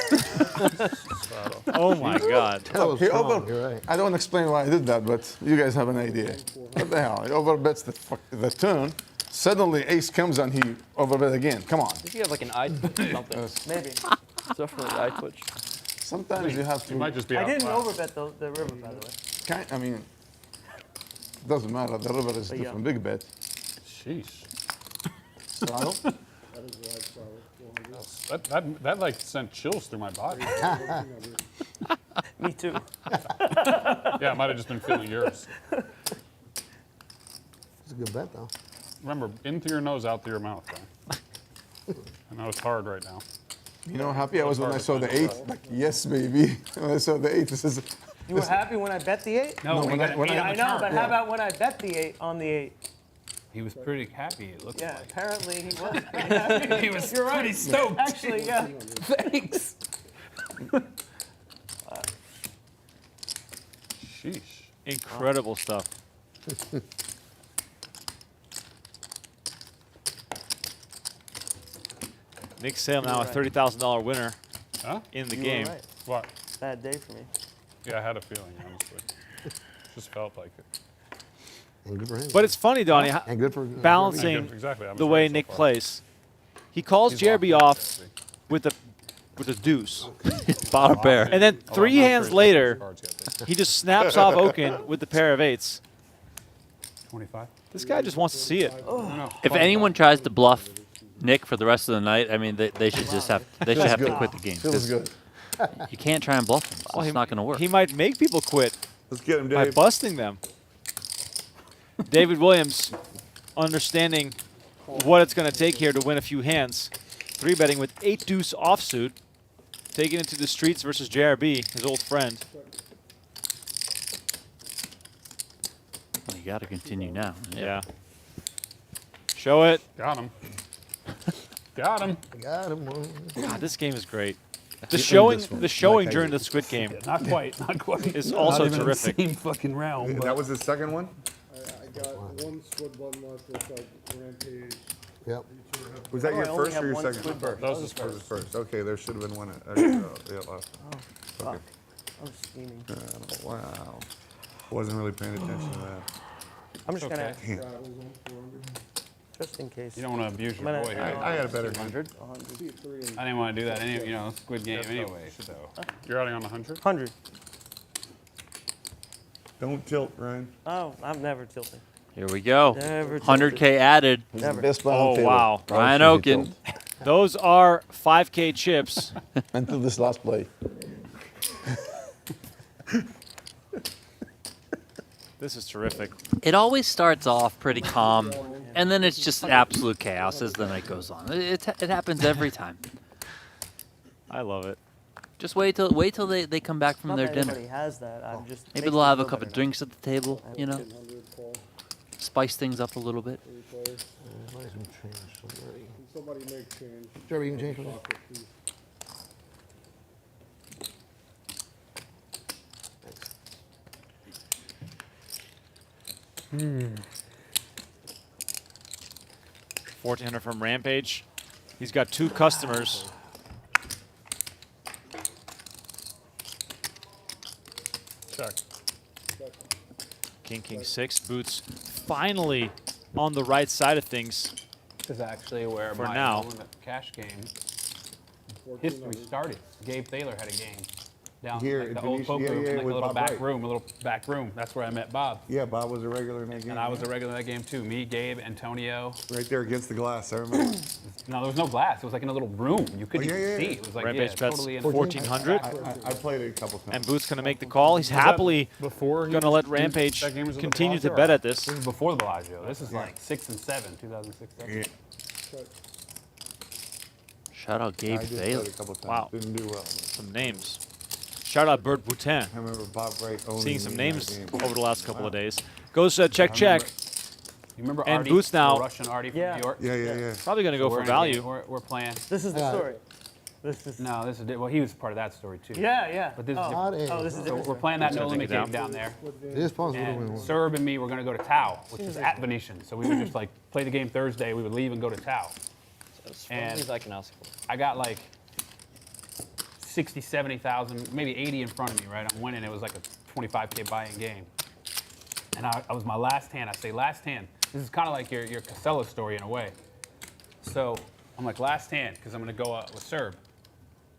Oh my God. That was He strong, you're right. I don't explain why I did that, but you guys have an idea. What the hell? He overbets the turn. Suddenly ace comes and he overbet again. Come on. I think you have like an eye twitch or something. Maybe. It's definitely eye twitch. Sometimes you have You to. might just be I out didn't loud. overbet the river, by the way. I mean, doesn't matter. The river is yeah. different. Big bet. Sheesh. Saddle. That like sent chills through my body. Me too. Yeah, I might have just been feeling yours. It's a good bet, though. Remember, in through your nose, out through your mouth. Right? I know it's hard right now. You know how happy I was when I saw the 8? Like, yes, baby. When I saw the 8, this is. You were happy when I bet the 8? No, when I- when I know, but how about when I bet the 8 on the 8? He was pretty happy, it looked Yeah, like. apparently he was pretty happy. He was You're right. pretty stoked. Actually, yeah. Thanks. Sheesh. Incredible stuff. Nick Salem now a $30,000 winner Huh? in the You game. were right. What? Bad day for me. Yeah, I had a feeling, honestly. Just felt like it. And good for him. But it's funny, Donnie, and good for balancing Yeah, exactly. I was the way right so Nick far. plays. He calls He's JRB locked in, off see. with a deuce. Bottom pair. And then Oh, 3 I'm not hands sure later, cards yet, though. he just snaps off Okin with the pair of 8s. 25? This guy just wants to see it. No. If anyone tries to bluff Nick for the rest of the night, I mean, they should just have to good. quit the game. Feels 'cause good. You can't try and bluff him. Well, It's not going to work. He might make people quit Let's get him, by Dave. busting them. David Williams, understanding what it's going to take here to win a few hands. 3-betting with 8 deuce offsuit, taking it to the streets versus JRB, his old friend. Well, you got to continue now. Yeah. Show it. Got him. Got him. Got him. Well, God, this game is great. The this showing, one, the showing like I during did. the Squid game Not quite, not quite. is also Not even in the terrific. same fucking realm. That was the second one? I got one squid button left. It's like Rampage. yep. Was that Oh, your I only first have or your one second? squid bird. That was his That was first. first. Okay, there should have been one. Yeah, last. Okay. I'm steaming. Wow. Wasn't really paying attention to that. I'm just gonna, Okay. Travels on 400. just in case. You don't want to abuse your I'm boy gonna- here. I had a better hand. 100. See, 3 and I didn't want to do that, Squid Game anyway, so. You're outing on 100? 100. Don't tilt, Ryan. Oh, I'm never tilting. Here we go. Never 100K added. He's the Never. best player on Oh, the table. wow. Ryan Why should he Okin. tilt? Those are 5K chips. Until this last play. This is terrific. It always starts off pretty calm, and then it's just absolute chaos as the night goes on. It happens every time. I love it. Just wait till they come back from Not their that dinner. anybody has that. I'm just. Maybe makes they'll me have a feel couple better. drinks at the table, you know, 100 call. spice things up a little bit. Might as well change somebody. Somebody make change. Jerry, you can change for me? Pocket, please. 1400 from Rampage. He's got 2 customers. Check. King, 6. Boots finally on the right side of things. This is actually where For my now. no-limit cash game history started. Gabe Thaler had a game down Here, like the in old Venetian, poker room, yeah, in like a with little Bob back Wright. room, a little back room. That's where I met Bob. Yeah, Bob was a regular in that game. And I was a regular in that game too. Me, Gabe, Antonio. Right there against the glass, I remember. No, there was no glass. It was like in a little room. You couldn't yeah, even yeah, see. yeah. It was like Rampage bets totally in 1400. I played it a couple times. And Boots going to make the call. He's happily Before going to let Rampage that game was at the continue to Bellagio, bet or- at this. This is before the Bellagio. This is like 6 and 7, 2006, 7. Yeah. Shout out Gabe I just played Thaler. it a couple times. Wow. Didn't do well. Some names. Shout out Bert Boutin. I remember Bob Wright owning Seeing some me in that names game. over the last couple of days. Goes check. You remember And Artie, Boots now- the Russian Artie from Yeah. New York? Yeah. Probably going to go We're for in a value. game. We're playing. This is the Yeah. story. This is. No, this is well. He was part of that story too. Yeah. But this is oh. different. Oh, this is So different. we're playing that Boots no gonna limit take it game down there. This pause would have And been Serb and me were going to go to Tao, which is at Venetian. So we would just like play the game Thursday. We would leave and go to Tao. As And- far as I can ask for. I got like 60, 70,000, maybe 80 in front of me, right? I'm winning. It was like a 25K buy-in game. And I was my last hand. I say last hand. This is kind of like your Casella story in a way. So I'm like last hand because I'm going to go with Serb.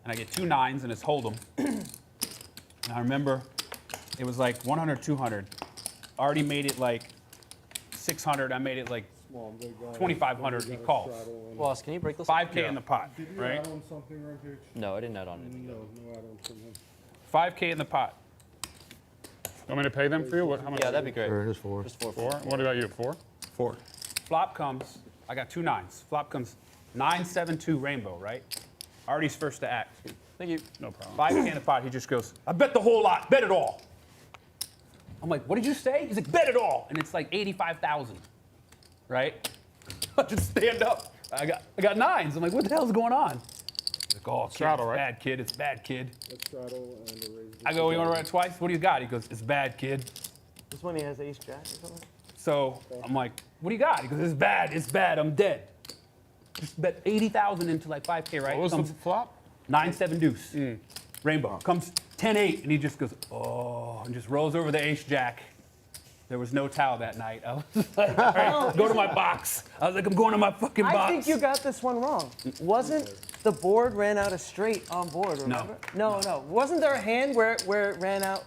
And I get 2 9s and it's hold'em. And I remember it was like 100, 200. Already made it like 600. I made it like 2,500. He calls. Boss, can you break this? 5K in the pot, Did you right? add on something, Rampage? No, I didn't add on anything. No add-ons from him. 5K in the pot. Want me to pay them for you? What, how much? Yeah, that'd be great. Sure, just 4. Just 4. 4? What about you? 4? 4. Flop comes, I got 2 9s. Flop comes 9, 7, 2 rainbow, right? Artie's first to act. Thank you. No problem. 5K in the pot, he just goes, I bet the whole lot, bet it all. I'm like, what did you say? He's like, bet it all. And it's like 85,000, right? I just stand up. I got 9s. I'm like, what the hell's going on? He's like, oh, kid, Straddle, it's right? bad, kid, it's bad, kid. A straddle and a raise. I go, you want to run it twice? What do you got? He goes, it's bad, kid. This one he has ace jack or something. So I'm like, what do you got? He goes, it's bad, I'm dead. Just bet 80,000 into like 5K, right? What was the Comes flop? 9, 7 deuce. Rainbow. Comes 10, 8, and he just goes, oh, and just rolls over the ace jack. There was no towel that night. I was like, all right, go to my box. I was like, I'm going to my fucking box. I think you got this one wrong. Wasn't the board ran out of straight on board, remember? No. Wasn't there a hand where it ran out,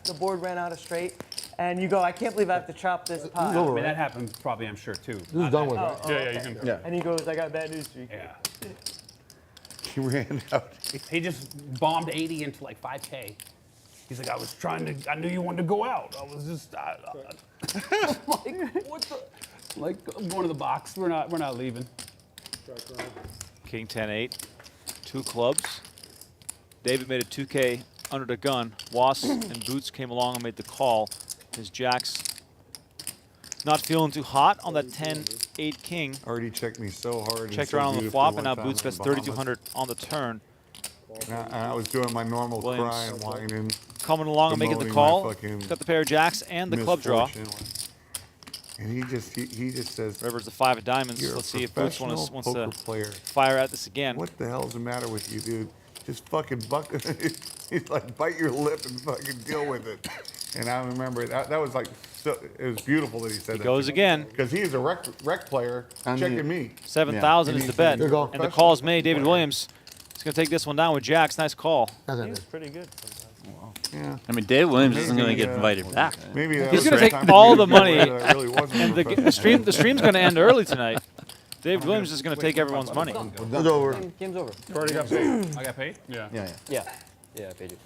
the board ran out of straight? And you go, I can't believe I have to chop this pot. I mean, that happened probably, I'm sure, too. This is done with, right? Yeah, you can. Yeah. And he goes, I got bad news for you. Yeah. He ran out. He just bombed 80 into like 5K. He's like, I knew you wanted to go out. I was just, I'm like, what the? Like, I'm going to the box. We're not leaving. King 10-8. 2 clubs. David made a 2K under the gun. Was and Boots came along and made the call. His jacks not feeling too hot on that 10-8 king. Already checked me so hard. Checked so around on the beautifully flop, one and now time Boots in gets the Bahamas. 3,200 on the turn. And I was doing my normal Williams. cry and whining. Coming along and making the bemoaning call. my fucking Got the pair of jacks and the club draw. misfortune. And he just says, River's the 5 of diamonds. "You're Let's a see if Boots wants professional to poker player. fire at this again. What the hell's the matter with you, dude? Just fucking buck." He's like, bite your lip and fucking deal with it. And I remember that was like, so, it was beautiful that he said He that. goes again. Because he's a rec player checking me. 7,000 Yeah. is the bet. Good call. And the call is made. David Williams is going to take this one down with jacks. Nice call. That's He it. was pretty good sometimes. Yeah. I mean, David Williams isn't going to Maybe, get invited back. Maybe that He's was gonna the take time all to the be a money, player that really wasn't And a professional. the stream's going to end early tonight. David Williams is going to take everyone's money. It's over. Game's over. You already got paid. I got paid? Yeah. Yeah. Yeah, I paid you.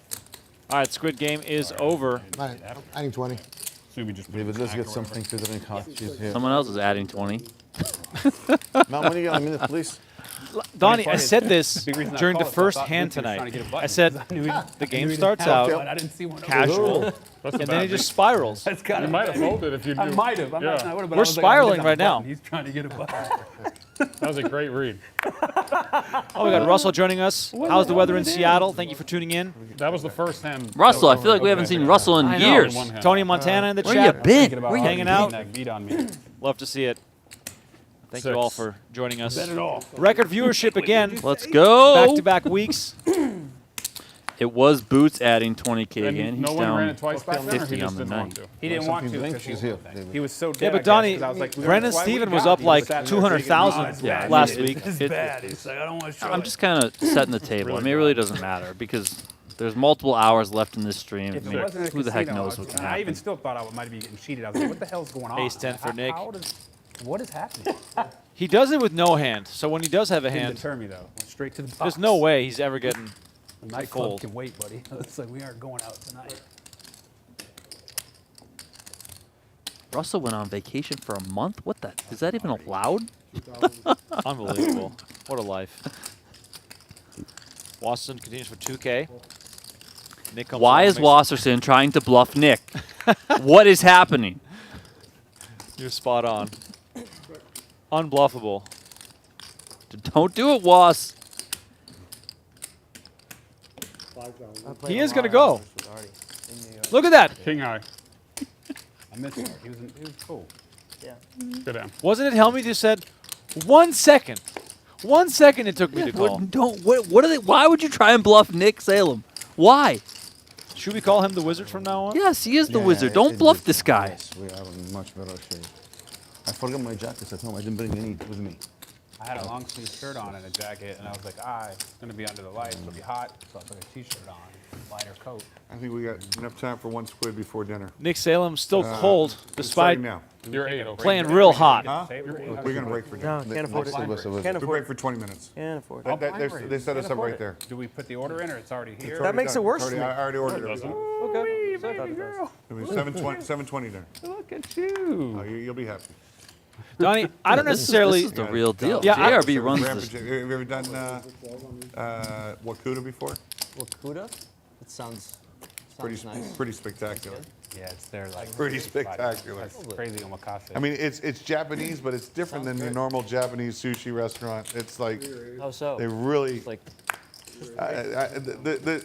All right, Squid Game is over. Right. I need 20. Maybe just David, let's get something to drink hot. She's here. Someone else is adding 20. Mom, when you get a minute, please? Donnie, I said this Big reason I during the called, so I first thought hand Luke was trying to tonight. get a button, I said 'cause I knew he- the I game knew he starts didn't have out one. I didn't see one. casual, That's and the then he bad just spirals. That's kind You of might have folded if you knew. I might have. I'm not, Yeah. I would've, but We're I was like, I spiraling think right I'm now. button. He's trying to get a button. That was a great read. Oh, we got Russell joining us. How's the weather in Seattle? Thank you for tuning in. That was the first hand. Russell, I feel like we haven't seen Russell in I know. years. Tony Montana in the Where you chat. been? Thinking about Where you hanging Harvey out? getting that beat on me. Love to see it. Thank you all for joining us. Bet it all. Record viewership again. Let's go. Back-to-back weeks. It was Boots adding 20K And again. no He's one ran down it twice back then, or 50 he on just the didn't want night. to? He didn't want to Something because here. he was so dead. Yeah, but I guess, Donnie, 'cause I was like, Brendan why we Steven got was up him? like He sat there 200,000 thinking, "Oh, it's last bad. week. This is bad. He's like, I don't want to show I'm it." just kind of setting the table. I mean, it really doesn't matter because there's multiple hours left in this stream. If I it mean, wasn't a who the heck casino, knows what can I even happen? still thought I might be getting cheated. I was like, what the hell's going on? Ace 10 for Nick. What is happening? He does it with no hand, so when he does have a Didn't hand, deter me though. Went straight to the box. there's no way he's ever getting The nightclub fold. can wait, buddy. It's like we aren't going out tonight. Russell went on vacation for a month? What the? Is that even allowed? unbelievable. What a life. Wasserson continues for 2K. Nick comes Why along, is makes- Wasserson trying to bluff Nick? What is happening? You're spot on. Unbluffable. Don't do it, Was. He is going to go. Look at that. King high. I missed him. He was cool. Yeah. Good down. Wasn't it Helmy who said, 1 second. 1 second it took me to call. What are they? Why would you try and bluff Nick Salem? Why? Should we call him the wizard from now on? Yes, he is the wizard. Don't bluff this guy. Yes, we are in much better shape. I forgot my jackets at home. I didn't bring any with me. I had a long sleeve shirt on and a jacket, and I was like, it's going to be under the lights. It'll be hot. So I put a t-shirt on, lighter coat. I think we got enough time for one squid before dinner. Nick Salem still cold, It's despite starting now. You're 8-0. playing real hot. Huh? We're gonna break for dinner. No, can't afford it. Next to us, Can't We afford break it. for 20 minutes. Can't afford it. They set us up right there. Do we put the order in, or it's already here? That makes it worse for me. I already ordered it. Okay. It was 7:20 dinner. Look at you. Oh, you'll be happy. Donnie, I don't necessarily. This is the real deal. Yeah, JRB runs Rampage. this. Have you ever done Wakuda before? Wakuda? It sounds Pretty, nice. pretty spectacular. Yeah, it's there. Like Pretty spectacular. That's crazy omakase. I mean, it's Japanese, but it's different than your normal Japanese sushi restaurant. It's like How so? they really. It's like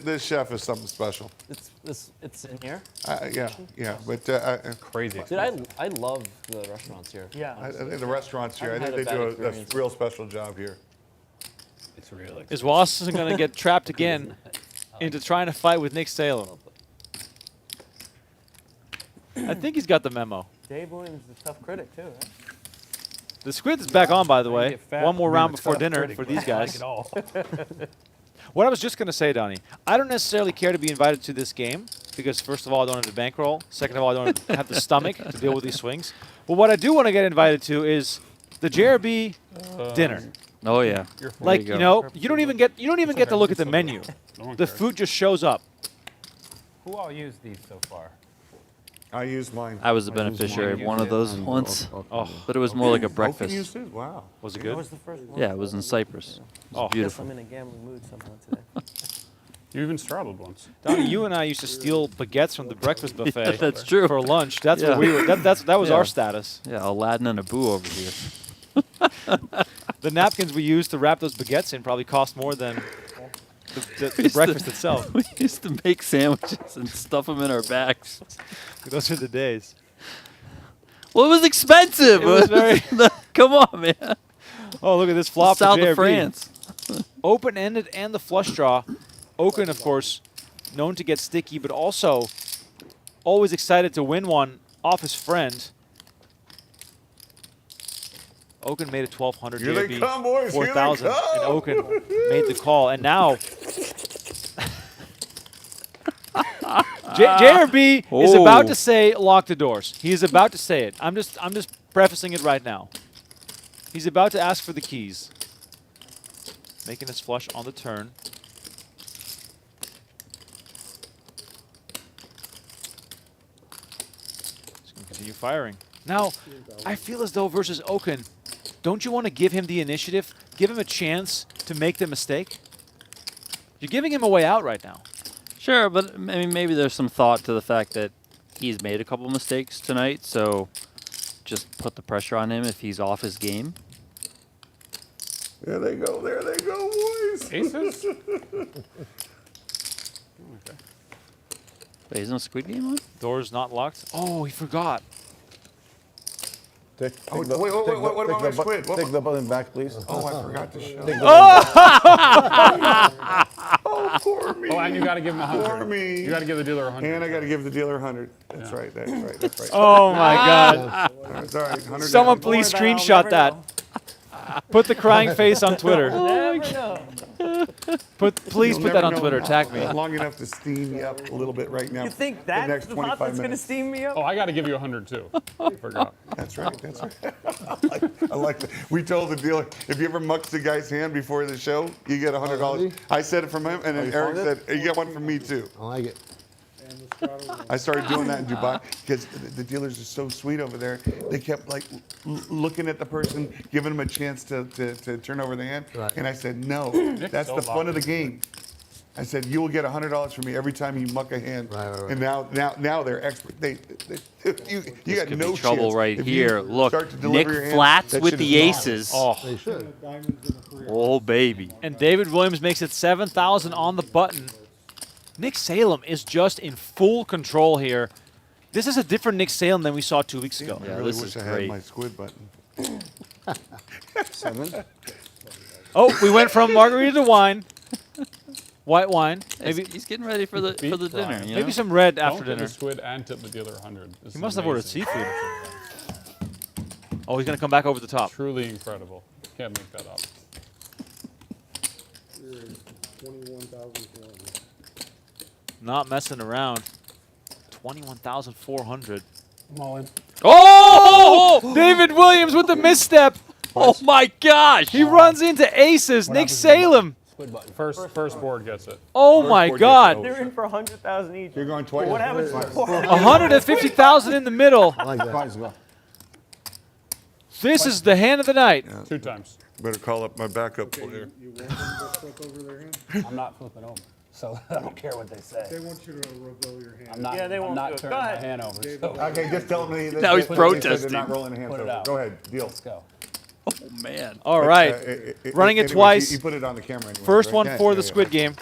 This chef is something special. it's in here. Yeah, but crazy. Dude, I love the restaurants here. Yeah. I think the restaurants here, I Haven't think had they a do bad a experience. real special job here. It's real. Is Wasserson going to get trapped again into trying to fight with Nick Salem? I think he's got the memo. Dave Williams is a tough critic, too. Right? The squid is back on, by the way. get fat, One more being round a before tough dinner critic, for but these I like guys. it all. What I was just going to say, Donnie, I don't necessarily care to be invited to this game because, first of all, I don't have the bankroll. Second of all, I don't have the stomach to deal with these swings. But what I do want to get invited to is the JRB dinner. Oh yeah. Like, you know, you don't even get to look at the menu. No one The cares. food just shows up. Who all used these so far? I used mine. I was the beneficiary of one of those once, Oh, but it was more like a Okin breakfast. used his? Wow. was it That good? was the first one. Yeah, it was in Cyprus. It was Oh. Guess beautiful. I'm in a gambling mood somehow today. You even straddled once. Donnie, you and I used to steal baguettes from the breakfast buffet. That's true. For lunch. That's Yeah. what we were. That was Yeah. our status. Yeah, Aladdin and Abu over here. The napkins we used to wrap those baguettes in probably cost more than the used to- breakfast itself. We used to make sandwiches and stuff them in our bags. Those are the days. Well, it was expensive. It was very- Come on, man. Oh, look at this flop South for JRB. of France. Open-ended and the flush draw. Okin, of course, known to get sticky, but also always excited to win one off his friend. Okin made it 1,200. Here they JRB come, boys. Here they 4,000. come. And Okin made the call. And now JRB is about Oh. to say lock the doors. He is about to say it. I'm just prefacing it right now. He's about to ask for the keys. Making his flush on the turn. He's going to continue firing. Now, I feel as though versus Okin, don't you want to give him the initiative? Give him a chance to make the mistake? You're giving him a way out right now. Sure, but I mean, maybe there's some thought to the fact that he's made a couple mistakes tonight, so just put the pressure on him if he's off his game. There they go, boys. Aces? Wait, is no Squid Game on? Door's not locked. Oh, he forgot. Take Oh, the- wait, take the- what about take my the squid? What Take the button back, please. Oh, I forgot to show. Take the Oh, poor me. Oh, and you got to give him 100. Poor me. You got to give the dealer 100. And I got to give the dealer 100. That's right. That's right. That's right. Oh my God. That's all right. 100 Someone down. please Don't worry about it, screenshot I'll that. never Put the crying face on Twitter. Never know. Please You'll put that never on know Twitter. Tag me. Long enough to steam me up a little bit right now. You think the that's next the pot 25 that's gonna minutes. steam me up? Oh, I got to give you 100 too. I forgot. That's right. That's right. I like that. We told the dealer, if you ever mucks the guy's hand before the show, you get $100. really? I said it from him, and then you Eric found said, you get one from me too. I like it. And the straddle win. I started doing that in Dubai because the dealers are so sweet over there. They kept like looking at the person, giving them a chance to turn over the hand. Right. And I said, no, that's so the fun of the lucky. game. I said, you will get $100 from me every time you muck a hand. Right, right, right. And now they're expert. You got Could no be trouble chance. right If you here. Look, start to deliver Nick your hand, flats that with shit the is gone. aces. Oh, They should. Diamonds and a free. Oh, baby. and David Williams makes it 7,000 on the button. Nick Salem is just in full control here. This is a different Nick Salem than we saw 2 weeks ago. I Yeah, really this wish is I had great. my squid button. 7. Oh, we went from margarita to wine. White wine. Maybe Maybe he's getting ready for the dinner. frying. You maybe know? some red Don't after give dinner. the squid and tip the dealer 100. This He is must have ordered amazing. seafood. Oh, he's gonna come back over the top. Truly incredible. Can't make that up. You're 21,400. Not messing around. 21,400. I'm all in. Oh! David Williams with the misstep. Oh my gosh! He runs into aces. Nick Salem. Squid button. First board gets it. Oh my board God. gets They're in for 100,000 each. You're going twice. What happens to the four? 150,000 in the middle. I like that. Cards go. This is the hand of the night. 2 times. Better call up my backup player. You want them to flip over their hand? I'm not flipping over, so I don't care what they say. They want you to reveal your hand. I'm not. Yeah, they I'm won't do not it. turning Go my ahead. hand over. David, So Okay, just tell them they, Now he's they said protesting. they're not rolling the hands Put it over. out. Go ahead, deal. let's go. Oh man. All right. Running it Anyway, twice. You put it on the camera anyway. First right? one Yeah, for yeah, the yeah. Squid Game.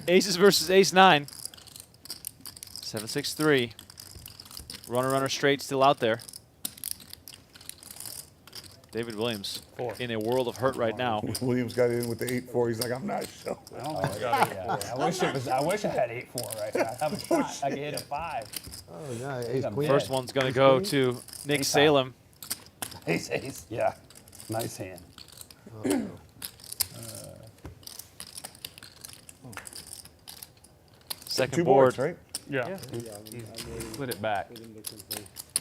Aces versus ace 9. 7-6-3. Runner straight still out there. David Williams 4. in a world of hurt right now. Williams got in with the 8-4. He's like, I'm not sure. I don't think I got it. Yeah, I wish it was. I wish I had 8-4 right now. I have a shot. I could hit a 5. Oh, yeah, ace I'm queen. First one's going to go to Nick Ace Salem. Ace, ace. Yeah, nice hand. Second 2 board. boards, right? Yeah. Split it back.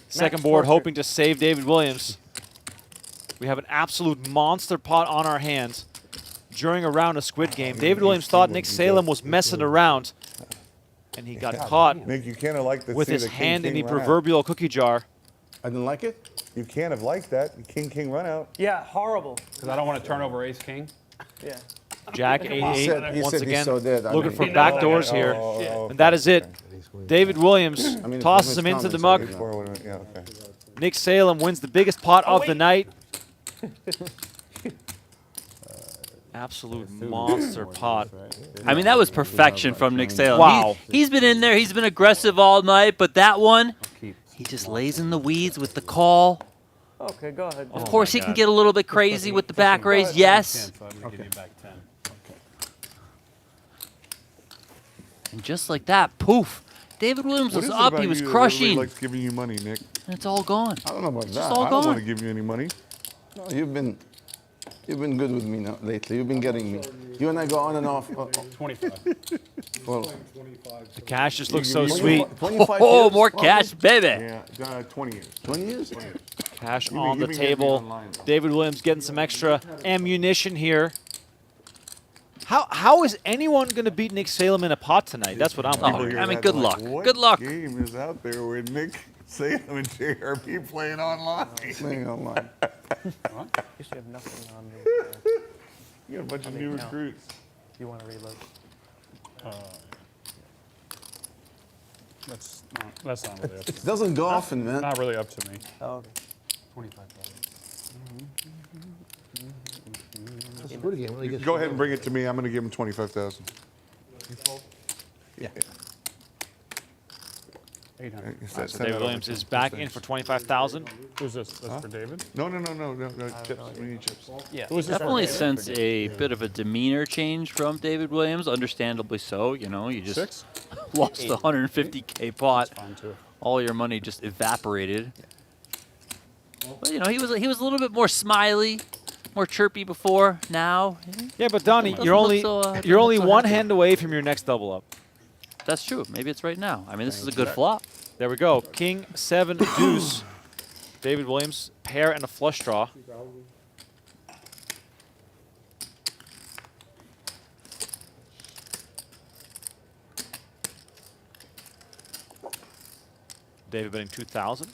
Second board hoping to save David Williams. We have an absolute monster pot on our hands during a round of Squid Game. David Williams thought Nick Salem was messing around, and he got caught Nick, you can't have liked the with see his the king, hand in the king run out. proverbial cookie jar. I didn't like it. You can't have liked that. King run out. Yeah, horrible. Because I don't want to turn over ace king. Yeah. Jack 8-8 He once said again, he's so dead. I looking mean, for back doors here. Oh, And that is it. Ace queen. David Williams I mean, tosses from him his into the comments, muck. I mean, 8-4, yeah, okay. Nick Salem wins the biggest pot of the night. Absolute monster pot. I mean, that was perfection from Nick Salem. Wow. He's been in there. He's been aggressive all night, but that one, he just lays in the weeds with the call. Okay, go ahead. Of course, he can get a little bit crazy with the back raise. Yes. So I'm going to give you back 10. And just like that, poof. David Williams What was is it up. about He was you that crushing. Everybody likes giving you money, Nick. And it's all gone. I don't know about It's that. just all I don't want to gone. give you any money. No, you've been good with me now lately. You've been getting me. You and I go on and off. 25. Well, 25. The cash just looks so You- sweet. 25 Oh, years? more cash, baby. Yeah, 20 years. 20 years? Cash You've on the been getting me table. online, though. David Williams getting some extra ammunition here. How is anyone going to beat Nick Salem in a pot tonight? That's what I'm Oh, wondering. Hear I mean, that, good they're like, luck. What Good luck. game is out there with Nick Salem and JRB playing online? Playing online. You should have nothing on the. You got a bunch of new no. recruits. You want to reload? That's not really up to It doesn't go often, man. Not really up to me. Oh, okay. 25. That's a good game. When he gets Go ahead and bring it to me. I'm going to give him 25,000. Yeah. 800. It's So that David Williams is back in for 25,000. Who's this? That's for David? No, chips. We need chips. Yeah. Who's this Definitely for? sense a bit of a demeanor change from David Williams, understandably so. You know, you just 6? lost the 150K pot. Fine too. All your money just evaporated. But you know, he was a little bit more smiley, more chirpy before. Now, Yeah, but Donnie, Doesn't you're look only so, you're only doesn't look so one happy. hand away from your next double up. that's true. Maybe it's right now. I mean, this is a good flop. There we go. King 7 deuce. David Williams, pair and a flush draw. 2,000. David betting 2,000.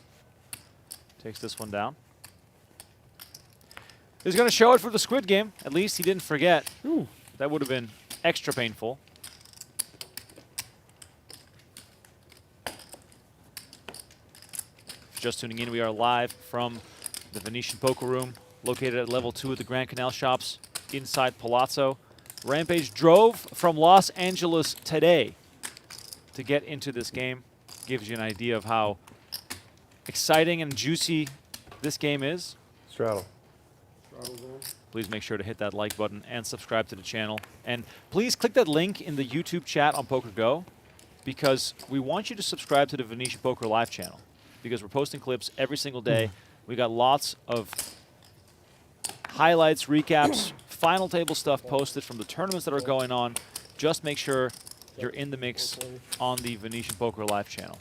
Takes this one down. He's going to show it for the Squid game. At least he didn't forget. That would have been extra painful. Just tuning in, we are live from the Venetian Poker Room, located at level 2 of the Grand Canal Shops inside Palazzo. Rampage drove from Los Angeles today to get into this game. Gives you an idea of how exciting and juicy this game is. Straddle. Straddle's on. Please make sure to hit that like button and subscribe to the channel. And please click that link in the YouTube chat on PokerGo, because we want you to subscribe to the Venetian Poker Live channel, because we're posting clips every single day. We got lots of highlights, recaps, final table stuff posted from the tournaments that are going on. Just make sure you're in the mix on the Venetian Poker Live channel.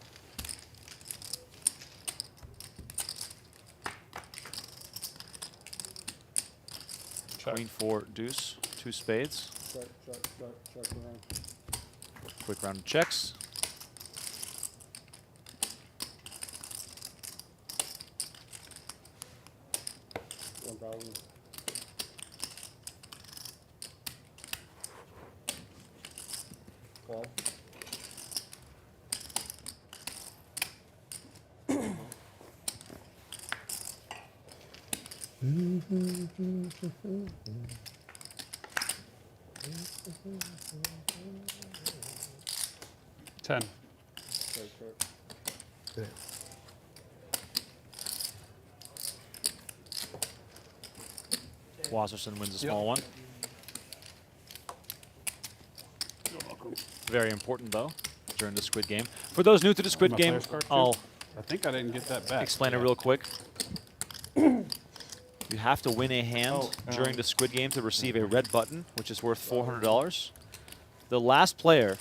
Check. Queen 4 deuce, 2 spades. Check around. Quick round of checks. $1,000. Call. $10. Check. Wasserson wins a small one. Very important, though, during the Squid game. For those new to the Squid My game, player's card, too? I'll I think I didn't get that back. explain it real quick. You have to win a hand during the Squid game to receive a red button, which is worth $400. The last player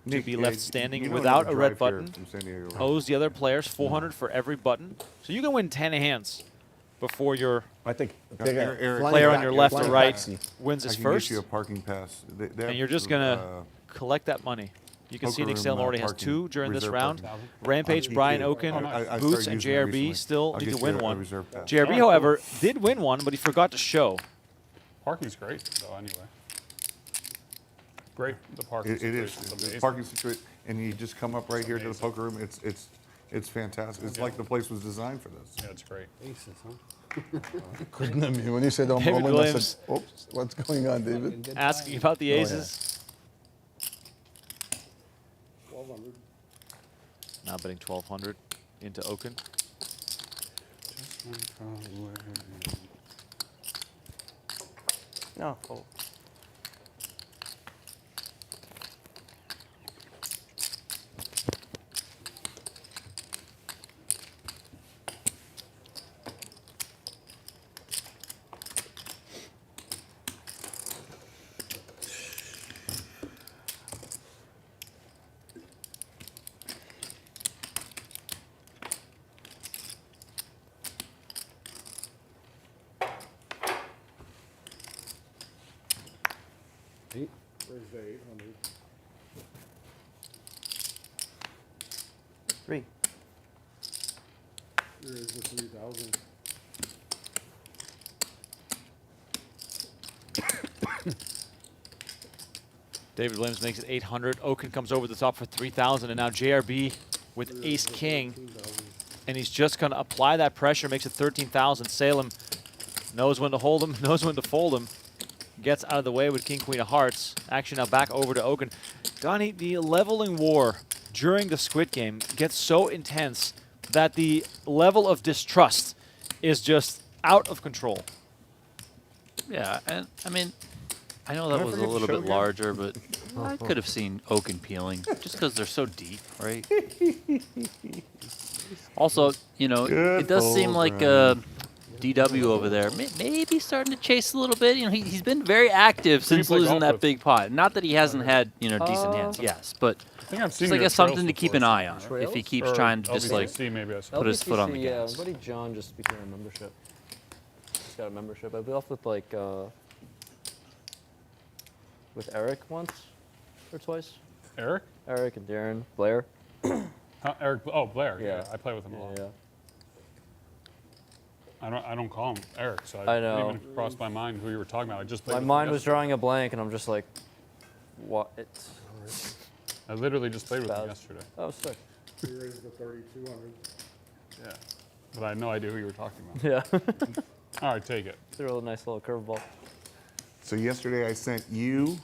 to be left standing without a red button owes the other players $400 for every button. So you can win 10 hands before your I think player on your left or right wins his I can first. get you a parking pass. And you're just going to collect that money. You can see Poker Nick room, Salem already has parking, 2 during this reserve round. parking. Rampage, Brian Okin, I Boots, started and using it JRB recently. still I'll need to get win you a one. reserve pass. JRB, however, did win one, but he forgot to show. Parking's great, though, anyway. Great, the parking It is. situation's The amazing. parking situation, and you just come up right here to the poker room. It's fantastic. It's like the place was designed for this. Yeah, it's great. Aces, huh? couldn't have been. When you said I'm David rolling, I Williams. said, oops, what's going on, David? Asking about the Oh, yeah. aces. 1,200. Now betting 1,200 into Okin. No, fold. Where's the 800? 3. There is the 3,000. David Williams makes it 800. Okin comes over the top for 3,000, and now JRB with ace king, 13,000. and he's just going to apply that pressure, makes it 13,000. Salem knows when to hold him, knows when to fold him, gets out of the way with king, queen of hearts. Action now back over to Okin. Donnie, the leveling war during the Squid game gets so intense that the level of distrust is just out of control. Yeah, and I mean, I know that was a little bit larger, but I could have seen Okin peeling just because they're so deep, right? Also, you know, it does seem like DW over there maybe starting to chase a little bit. You know, he's been very active since losing that big pot. Not that he hasn't had, you know, decent hands, yes, but I think I've seen it's like your it's something to trails keep before. an eye on if he keeps trying to just like LBCC, maybe I saw. put his foot on the Yeah, gas. my buddy John just became a membership. He's got a membership. I've been off with like with Eric once or twice. Eric? Eric and Darren, Blair. Eric? Oh, Blair. Yeah. Yeah, I play with him a lot. Yeah. I don't call him Eric, so I I know. didn't even cross my mind who you were talking about. I just played My with him mind was yesterday. drawing a blank, and I'm just like, what? I literally just played with him Bad. yesterday. Oh, sick. He raised the 3,200. Yeah. But I had no idea who you were talking about. Yeah. All right, take it. Threw a nice little curveball. So yesterday I sent you,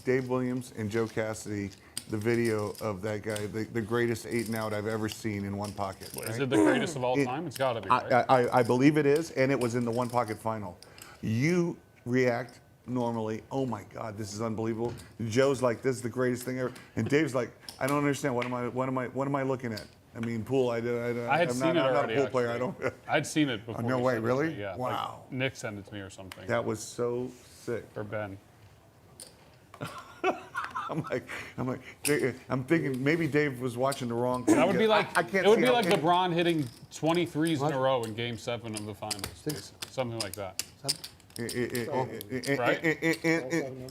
Dave Williams, and Joe Cassidy the video of that guy, the greatest 8-and-out I've ever seen in one pocket. Is right? it the greatest of all time? It's got to be, right? I believe it is, and it was in the one pocket final. You react normally, oh my God, this is unbelievable. Joe's like, this is the greatest thing ever, and Dave's like, I don't understand. What am I looking at? I mean, pool. I had I'm seen not, it I'm already. not a pool player. I actually. don't. I'd seen it before. no you way, sent it to really? me, Yeah. Wow. Like Nick sent it to me or something. That was so sick. Or Ben. I'm thinking maybe Dave was watching the wrong. That would be like I can't it would see be how like any- LeBron hitting 23s in a row in Game 7 of the finals, something like that. Right?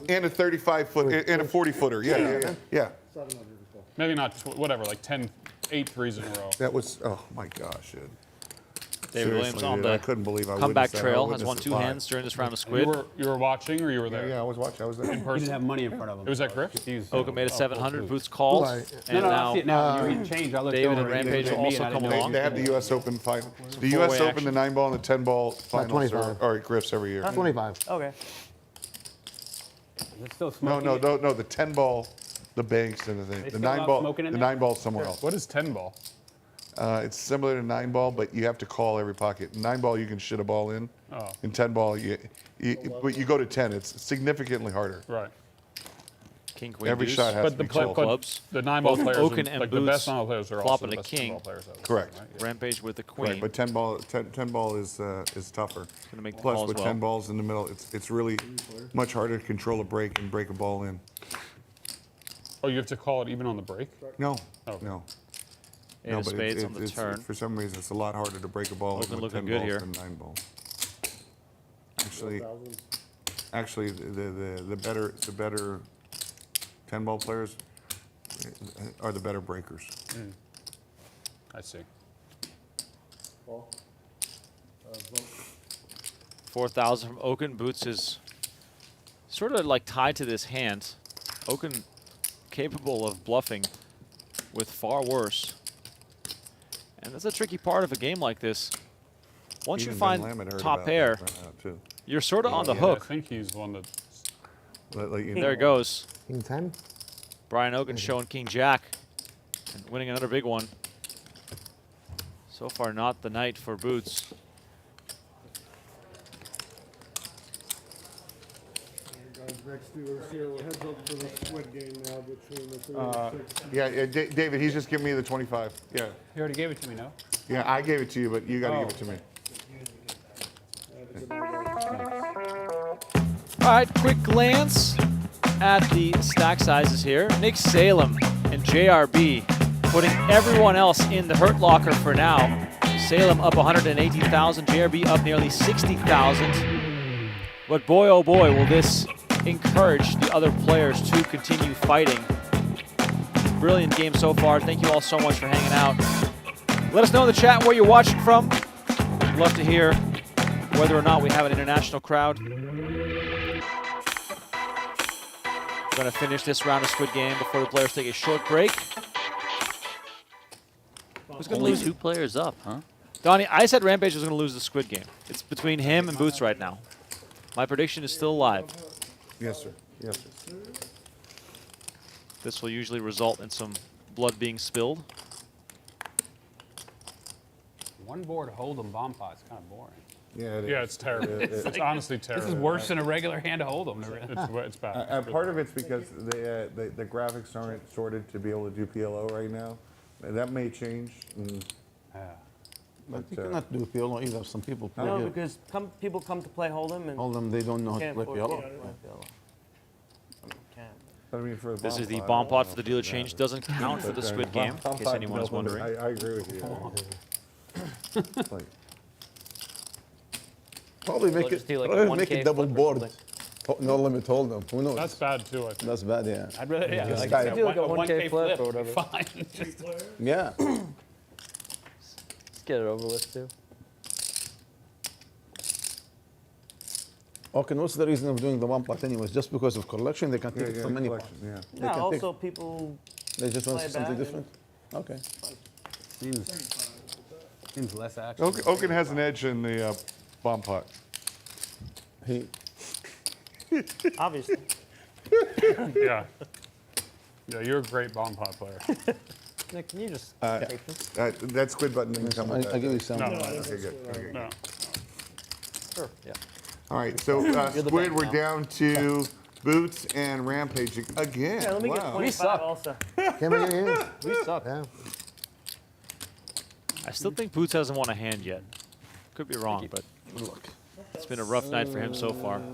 And a 35-foot and a 40-footer. Yeah. 700 as well. Maybe not whatever, like 8 threes in a row. That was, oh my gosh, dude. David Williams Seriously, on dude, the I couldn't believe I comeback witnessed that. I trail, has witnessed won it 2 live. hands during this round of Squid. You were watching, or you were there? Yeah, I was watching. I was there. In He person. didn't have money in front of him. It was at Griff's. Okin made it 700, Boots called, Right. and No, I now see it now. You change. I looked David over and and Rampage they will looked also at me and I come didn't know along. They have the U.S. Open final. The four-way U.S. Open, action. the 9-ball, and the 10-ball finals 25. are at Griff's every year. 25. Okay. Is it still No, smoking? no, the 10-ball, the banks and the thing. They The still allow 9-ball, smoking in the there? 9-ball's somewhere else. What is 10-ball? It's similar to 9-ball, but you have to call every pocket. 9-ball, you can shit a ball in. Oh. In 10-ball, but you go to 10, it's significantly harder. Right. King, queen, Every deuce. shot has But to the be play, called. clubs. the 9-ball Both players, Okin are, and like the best Boots 9-ball players, are flop also and the a best king. 10-ball players. I would Correct. say, right? Yeah. Rampage with the queen. Right, but 10-ball is tougher. Gonna make the Plus, call as with well. 10 balls in the middle, it's really much harder to control a break and break a ball in. Oh, you have to call it even on the break? No, Okay. no. Eight No, of but spades on the it's, turn. for some reason, it's a lot harder to break a ball Okin with looking 10 good balls here. than 9 balls. Actually, the better 10-ball players are the better breakers. I see. 4,000 from Okin. Boots is sort of like tied to this hand. Okin capable of bluffing with far worse. And that's a tricky part of a game like this. Once Even you Ben find Lamont heard top about pair, that right now, too. you're sort of on the Yeah, hook. I think he's one that. Like, you There know, it goes. King 10? Brian Okin showing King Jack and winning another big one. So far, not the night for Boots. Guys, next viewers here, heads up for the Squid game now between the 3 and 6. Yeah, David, he's just giving me the 25. Yeah, You already gave it to me, no? yeah, I gave it to you, but you got to give it to me. All right, quick glance at the stack sizes here. Nick Salem and JRB putting everyone else in the hurt locker for now. Salem up 180,000, JRB up nearly 60,000. But boy, oh boy, will this encourage the other players to continue fighting. Brilliant game so far. Thank you all so much for hanging out. Let us know in the chat where you're watching from. We'd love to hear whether or not we have an international crowd. We're going to finish this round of Squid Game before the players take a short break. Who's going to Only lose? 2 players up, huh? Donnie, I said Rampage was going to lose the Squid Game. It's between him and Boots right now. My prediction is still alive. Yes, sir. Yes, sir. This will usually result in some blood being spilled. One board hold'em bomb pot is kind of boring. Yeah, it is. Yeah, it's terrible. It's honestly terrible. This is worse than a regular hand hold'em. It's bad. And part of it's because the graphics aren't sorted to be able to do PLO right now. That may change. Yeah. But you cannot do PLO either. Some people play No, it. because people come to play Hold'em and Hold'em, they don't know how to can't play afford PLO. to play PLO. Can't. I mean, for This is the bomb pot for the dealer change. Doesn't count for the squid game, in case anyone is wondering. I agree with you. Like, Probably They'll make it, just do like a probably make 1K it double flip or board. something. No limit Hold'em. Who knows? That's bad too, I think. That's bad, yeah. I'd rather, yeah, Just like guy- a do like a 1K 1K flip or would be whatever. fine. Three players? Yeah. Let's get it over with too. Okay, what's the reason of doing the one pot anyways? Just because of collection, they can take it from any pot. collection, yeah. They Yeah, can take- also people, They just want play something back different? Okay. Seems less action. Okin has an edge in the bomb pot. He, obviously. Yeah. Yeah, you're a great bomb pot player. Nick, can you just take this? That squid button didn't come with I that. give you some. No. Okay, good. Okay, good. No. Sure. Yeah. All right, so the squid, bank we're now. down to Boots and Rampage again. Yeah, let me get Wow. 25 suck. also. Came in. We suck. Yeah. I still think Boots hasn't won a hand yet. Could be wrong, but it's been a rough night for him so far. Go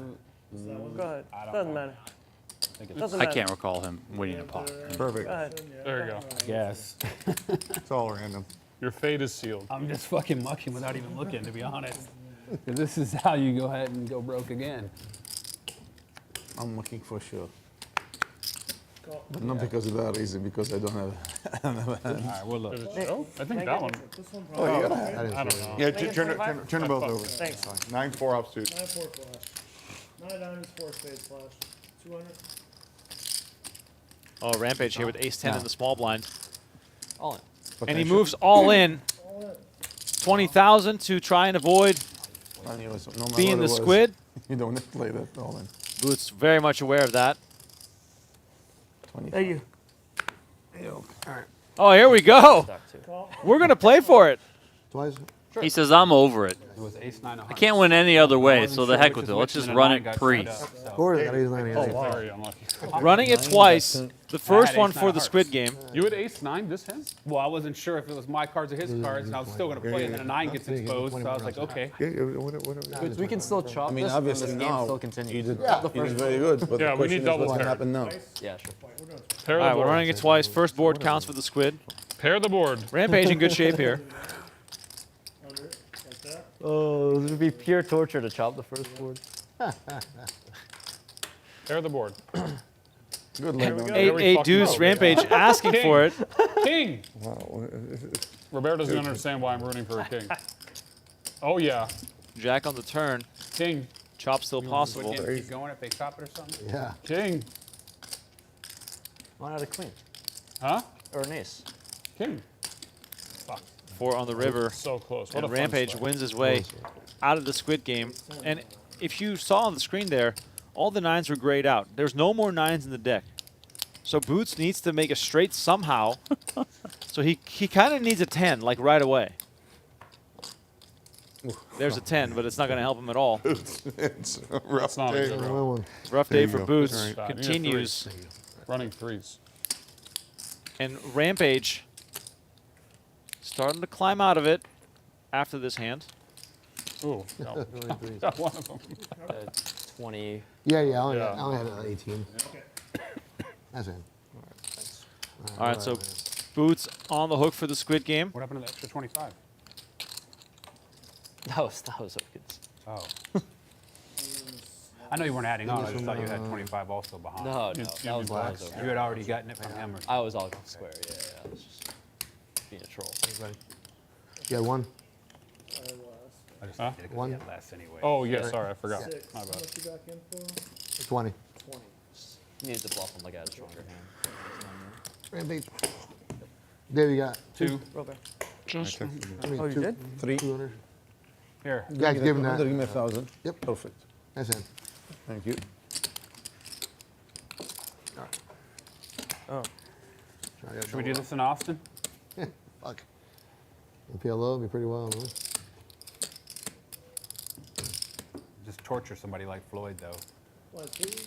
ahead. Doesn't matter. Doesn't I matter. can't recall him winning a pot. Perfect. Go ahead. There you go. Yes. It's all random. Your fate is sealed. I'm just fucking mucking without even looking, to be honest. 'Cause this is how you go ahead and go broke again. I'm looking for sure. But not because of that reason, because I don't have. All right, we'll look. Did it show? I think that one. This one Oh, you probably. gotta have. I don't know. Yeah, Make it turn 25? them both over. Thanks. 9-4 offsuit. 9-4 flash. 9 diamonds, 4 spades flash. 200. Oh, Rampage here with ace-10 in the small blind. All in. And he moves all in. All in. 20,000 to try and avoid Anyways, no matter being what the it was, squid. You don't need to play that all in. Boots very much aware of that. 20. Thank you. Oh, here we go. Stack two. We're going to play for it. Twice. He says, I'm over it. It was ace nine. I can't win any other way, so the heck with it. Let's just run it pre. Corey got ace 9 again. Very unlucky. Running it twice. The first had one ace-9 for the hearts. squid game. You had ace 9 this hand? Well, I wasn't sure if it was my cards or his cards, and I was still going to play, and then a 9 gets exposed, so I was like, okay. Yeah, what We can still chop I mean, this, and obviously this game now, still you continues. did, The you did first very good, but Yeah, the we question need is double what's pair. happened now. Yeah, sure. Pair All the right, we're board. running it twice. First board counts for the squid. Pair the board. Rampage in good shape here. Under it. Like that. Oh, this would be pure torture to chop the first board. Pair the board. Good luck. man. There we 8-8 fucking deuce. go. Rampage asking King. for it. King! Wow. Roberto doesn't understand why I'm rooting for a king. Oh, yeah. Jack on the turn. King. Chop still possible. Would keep going if they chop it or something? Yeah. King. Why not a queen? Huh? Or an ace? King. 4 on the river. So close. What And a fun Rampage spot. wins his way out of the squid game. And if you saw on the screen there, all the 9s were grayed out. There's no more 9s in the deck. So Boots needs to make a straight somehow. So he kind of needs a 10, like right away. There's a 10, but it's not going to help him at all. It's a rough not a day. good One, one. Rough There day you for go. Boots. All right. Need a Continues. Running threes. And Rampage starting to climb out of it after this hand. Ooh. No. Got one of them. 20. Yeah, I Yeah. only had 18. That's it. All right, so Boots on the hook for the squid game. What happened to the extra 25? That was Okin's. Oh. I know you weren't adding on. I just thought you had 25 also behind. No, You that was when I was over. You had already gotten it from him or I was all square, yeah. I was just being a troll. You had one. I just Huh? did it 'cause One. he had less anyway. Oh, yeah, sorry, I forgot. 6. My How bad. much you back in for? 20. 20. Needed to bluff him like I had a stronger hand. Rampage. There you got. 2. Robert. I mean, Oh, you did? 3. 200. Here. You guys give him that. Give me 1,000. Yep. Perfect. That's it. Thank you. Oh. Should we do this in Austin? Yeah, fuck. PLO would be pretty wild, huh? Just torture somebody like Floyd, though. What, see?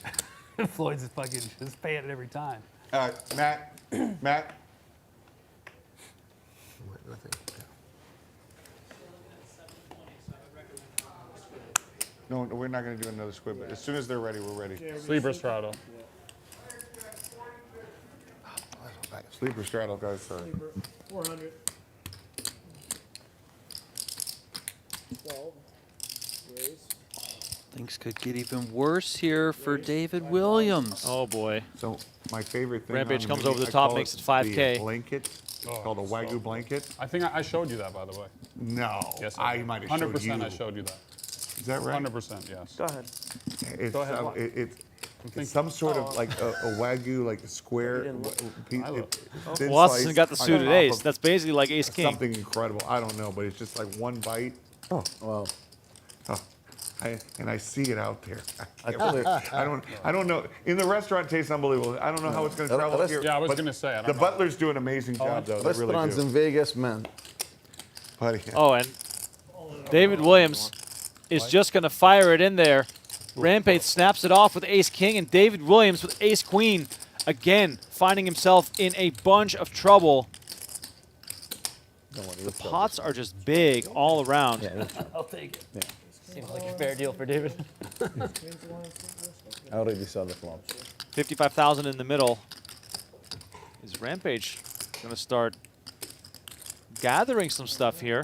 Floyd's fucking just paying it every time. Matt, Matt. Nothing. No, we're not going to do another squid, but as soon as they're ready, we're ready. Sleeper straddle. Sleeper straddle, guys. Sorry. 400. 12. Raise. Things could get even worse here for David Williams. Oh boy. So my favorite thing. Rampage on comes the over the I top, call makes it the 5K. Blanket. It's called a Wagyu blanket. I think I showed you that, by the way. No. Yes, I did. might have showed 100% you. I showed you that. Is that right? 100%, yes. Go ahead. It's, Go ahead, what? It's some sort of like a Wagyu, like a square piece. Watson got the suited ace. That's basically like ace king. Something incredible. I don't know, but it's just like one bite. Oh, wow. Oh, and I see it out there. I don't know. In the restaurant, it tastes unbelievable. I don't know how it's going to travel up here. Yeah, I was but going to say. I don't the know. butlers do an amazing job, though. They really Restaurants do. in Vegas, man. Buddy. Oh, and David Williams is just going to fire it in there. Rampage snaps it off with ace king, and David Williams with ace queen, again finding himself in a bunch of trouble. The pots are just big all around. Yeah, I'll take it. Yeah. Seems like a fair deal for David. I already saw the flop. 55,000 in the middle. Is Rampage going to start gathering some stuff here?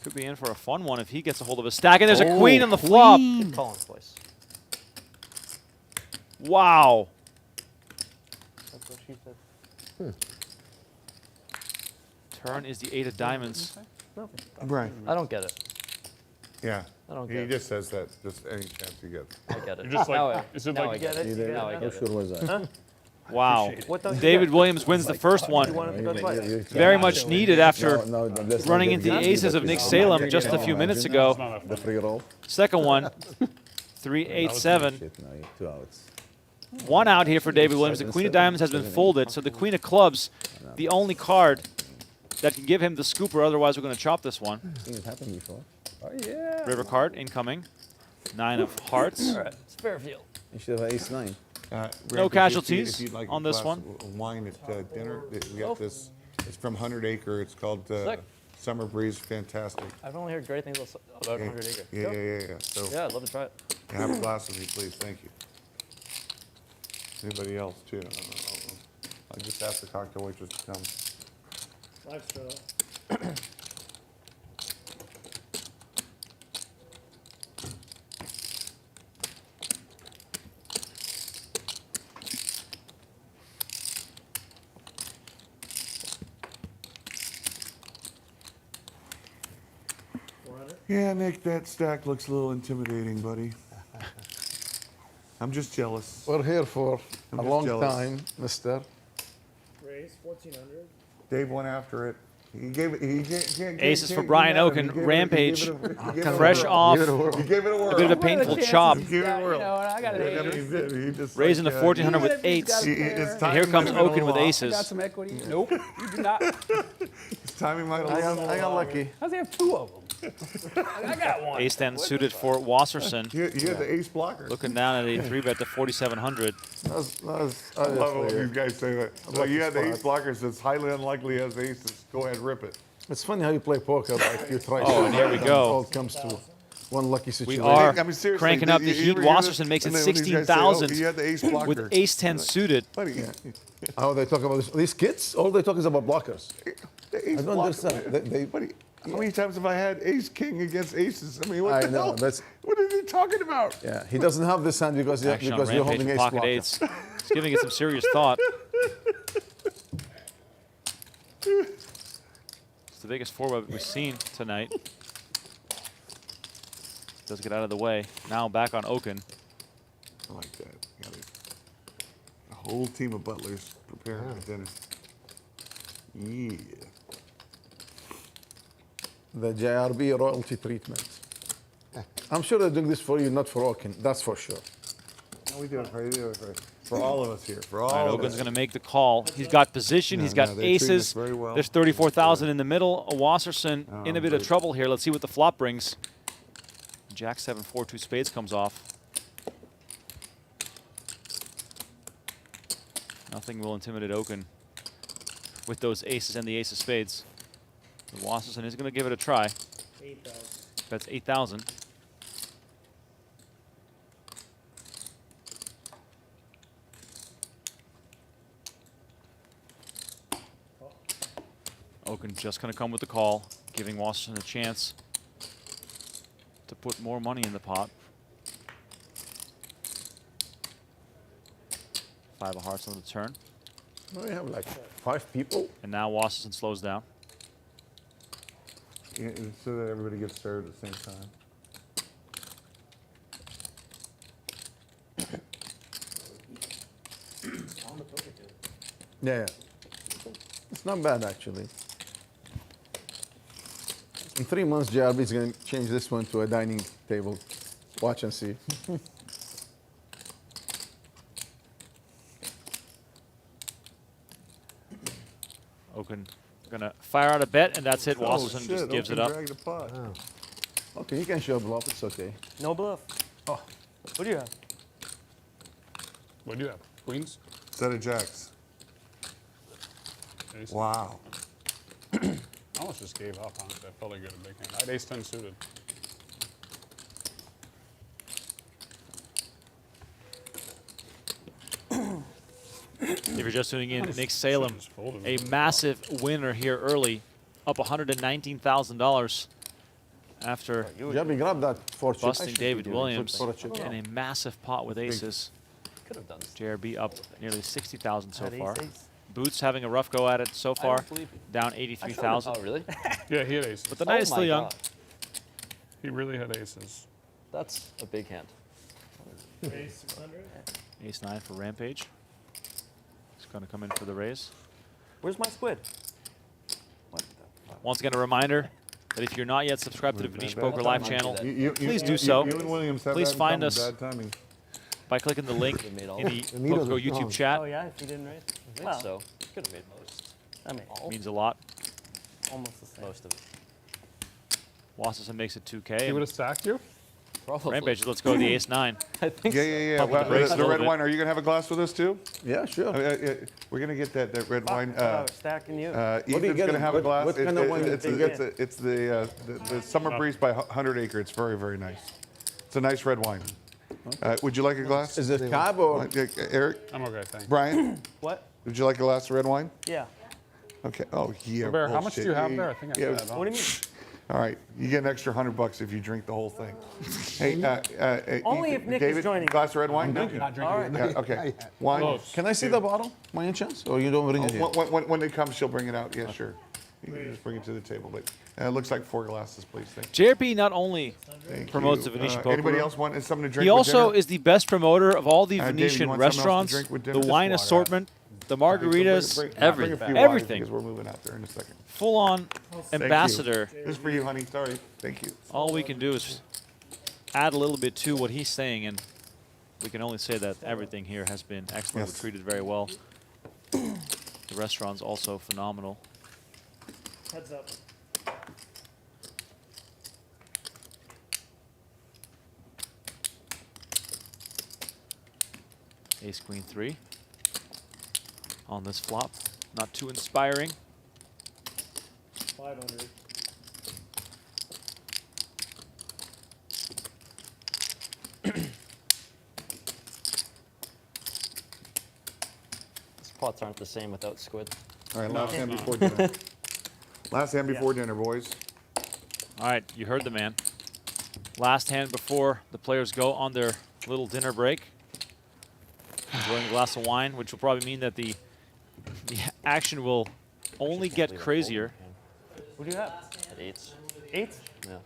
Could be in for a fun one if he gets a hold of a stack. And there's a queen on the flop. Good call in place. Wow. That's what she said. Turn is the 8 of diamonds. Nothing. Right. I don't get it. Yeah. I don't He get it. just says that just any chance he gets. I get it. You're just like, now is it now like, I get it. Now I How get sure it. was that? Wow. What don't you David get? Williams wins the first You one. wanted to go twice. Very much needed after Let's not running get into the greedy, aces but of Nick it's- Salem just a few minutes ago. The free roll. Second one, 3, 8, 7. Shit, no, you have 2 outs. One out here for David Williams. The queen of diamonds has been folded, so the queen of clubs, the only card that can give him the scooper. Otherwise, we're going to chop this one. Seen it happen before. Oh, yeah. River card incoming. 9 of hearts. All right. It's fair field. You should have ace 9. Rampage, casualties if you'd like on a this glass one. of wine at dinner. We got this. It's from 100 Acre. It's called Sick. Summer Breeze. Fantastic. I've only heard great things about 100 Acre. Yeah. So Yeah, I'd love to try it. have a glass with me, please. Thank you. Anybody else too? I'll just ask the cocktail waitress to come. 5 straw. Yeah, Nick, that stack looks a little intimidating, buddy. I'm just jealous. We're here for I'm a just long jealous. time, mister. Raise 1,400. Dave went after it. He gave it. He can't. Aces for can't Brian get mad at him. Okin. He gave it- Rampage, he gave it a- he gave it a fresh whirl. off. Give it a whirl. He gave it a whirl. A bit of a painful chop. He gave it a whirl. I got Yeah, he did. He just Raising to like, 1,400 with eights. His And here timing comes might have been a Okin with little off. aces. Got some equity. Nope, you do not. His timing might have I been a got little off. lucky. How's he have 2 of them? I got one. Ace 10 suited for Wasserson. You had the ace blocker. Looking down at a 3-bet to 4,700. That's I love it when these guys say that. Well, you had the ace blocker, so it's highly unlikely he has aces. Go ahead, rip it. It's funny how you play poker. Like you try. Oh, and here we and go. It all comes to one lucky We situation. are I mean, seriously, cranking up the you heat. ever hear Wasserson this? makes it And then when these guys say, 16,000 "Oh, you had the ace blocker." with ace 10 suited. Buddy, How they talk about this? These kids, all they talk is about blockers. the ace I don't blocker. understand. They Buddy, how many times have I had ace king against aces? I mean, what I the know, hell? that's- What are they talking about? yeah, he doesn't have this hand because Action on because you're Rampage holding with ace pocket blocker. eights. He's giving it some serious thought. It's the biggest 4-bet we've seen tonight. Does get out of the way. Now back on Okin. I like that. Got a whole team of butlers preparing for dinner. Yeah. The JRB royalty treatment. I'm sure they're doing this for you, not for Okin. That's for sure. No, we do it for you. For all of us here. For all All right, of Okin's us. going to make the call. He's got position. He's got no, they treat us aces. very well. There's 34,000 in the middle. Wasserson in a bit of great. trouble here. Let's see what the flop brings. Jack 7, 4, 2 spades comes off. Nothing will intimidate Okin with those aces and the ace of spades. The Wasserson is going to give it a try. 8,000. That's 8,000. Okin just going to come with the call, giving Wasserson a chance to put more money in the pot. 5 of hearts on the turn. We have like 5 people. And now Wasserson slows down. Yeah, so that everybody gets served at the same time. Yeah. It's not bad actually. In 3 months, JRB is going to change this one to a dining table. Watch and see. Okin going to fire out a bet, and that's it. Oh, Wasserson shit, just gives Okin it up. dragged the pot. Okay, you can show bluff. It's okay. No bluff. Oh. What do you have? What do you have? Queens? Set of jacks. Ace? Wow. I almost just gave up, honestly. I felt like you had a big hand. I had ace 10 suited. If you're just tuning in, Nick Salem, Just folded a it. massive winner here early, up $119,000 after JRB, grab that 4 chips. busting David Williams For a chip. in a massive pot with aces. Could have done this. JRB up nearly 60,000 so Had far. ace-ace. Boots having a rough go at it so far, don't believe you. down Oh, 83,000. really? Yeah, he had aces. But the night is Oh still my young. God. He really had aces. That's a big hand. Raise 600. Ace 9 for Rampage. He's going to come in for the raise. Where's my squid? What the fuck? Once again, a reminder that if you're not yet subscribed to the Venetian Poker Live channel, Please do you, so. You and Williams have Please that in find common, us. Bad timing. by clicking the link Could've made all in of the it. And he doesn't PokerGo YouTube know. chat. Oh yeah, if you didn't raise? I think Well, so. Could have made most. I mean, Means a lot. almost the same. Most of it. Wasserson makes it He 2K. would have stacked you? Probably. Rampage, let's go to the ace-9. I think Yeah, so. yeah, yeah. Pump Well, the brakes a the little red bit. wine. Are you gonna have a glass with us too? Yeah, sure. We're gonna get that red wine. Oh, stacking you. do you Ethan's get? gonna have a What- glass. what kind of wine It's do you it's the Summer Breeze by 100 Acre. It's very, very nice. It's a nice red wine. Would you like a glass? Is it cab or? Eric, I'm okay, thanks. Brian, What? would you like a glass of red wine? Yeah. Okay. Oh, yeah. Bear, how much do you have bullshit. there? I think I Yeah. said What do you mean? All right, you get an extra $100 if you drink the whole thing. Hey, Only Ethan, if Nick is David, joining. glass of red wine? Not drinking. All right. Yeah, okay. One. Close. Can I see the bottle, by any chance, or you don't bring it here? When it comes, she'll bring it out. Yeah, sure. You can just bring it to the table. But it looks like 4 glasses, please. Thank JRB not only Thank promotes you. the Venetian Poker Anybody Room, else want something to drink? he with also dinner? is the best promoter of all the David, you Venetian want something else to restaurants, drink with the dinner? wine Just water. assortment, the margaritas, Bring a everything. few waters Everything. Because we're moving out there in a second. Full-on Thank you. ambassador. This is for you, honey. Sorry. Thank you. All we can do is add a little bit to what he's saying, and we can only say that everything here has been excellent. Yes. We're treated very well. The restaurant's also phenomenal. Heads up. Ace Queen 3 on this flop. Not too inspiring. 500. These pots aren't the same without squid. All right, last hand before dinner. Last hand before dinner, boys. All right, you heard the man. Last hand before the players go on their little dinner break. Enjoying a glass of wine, which will probably mean that the action will only get crazier. What do you have? At eights. 8? Yeah.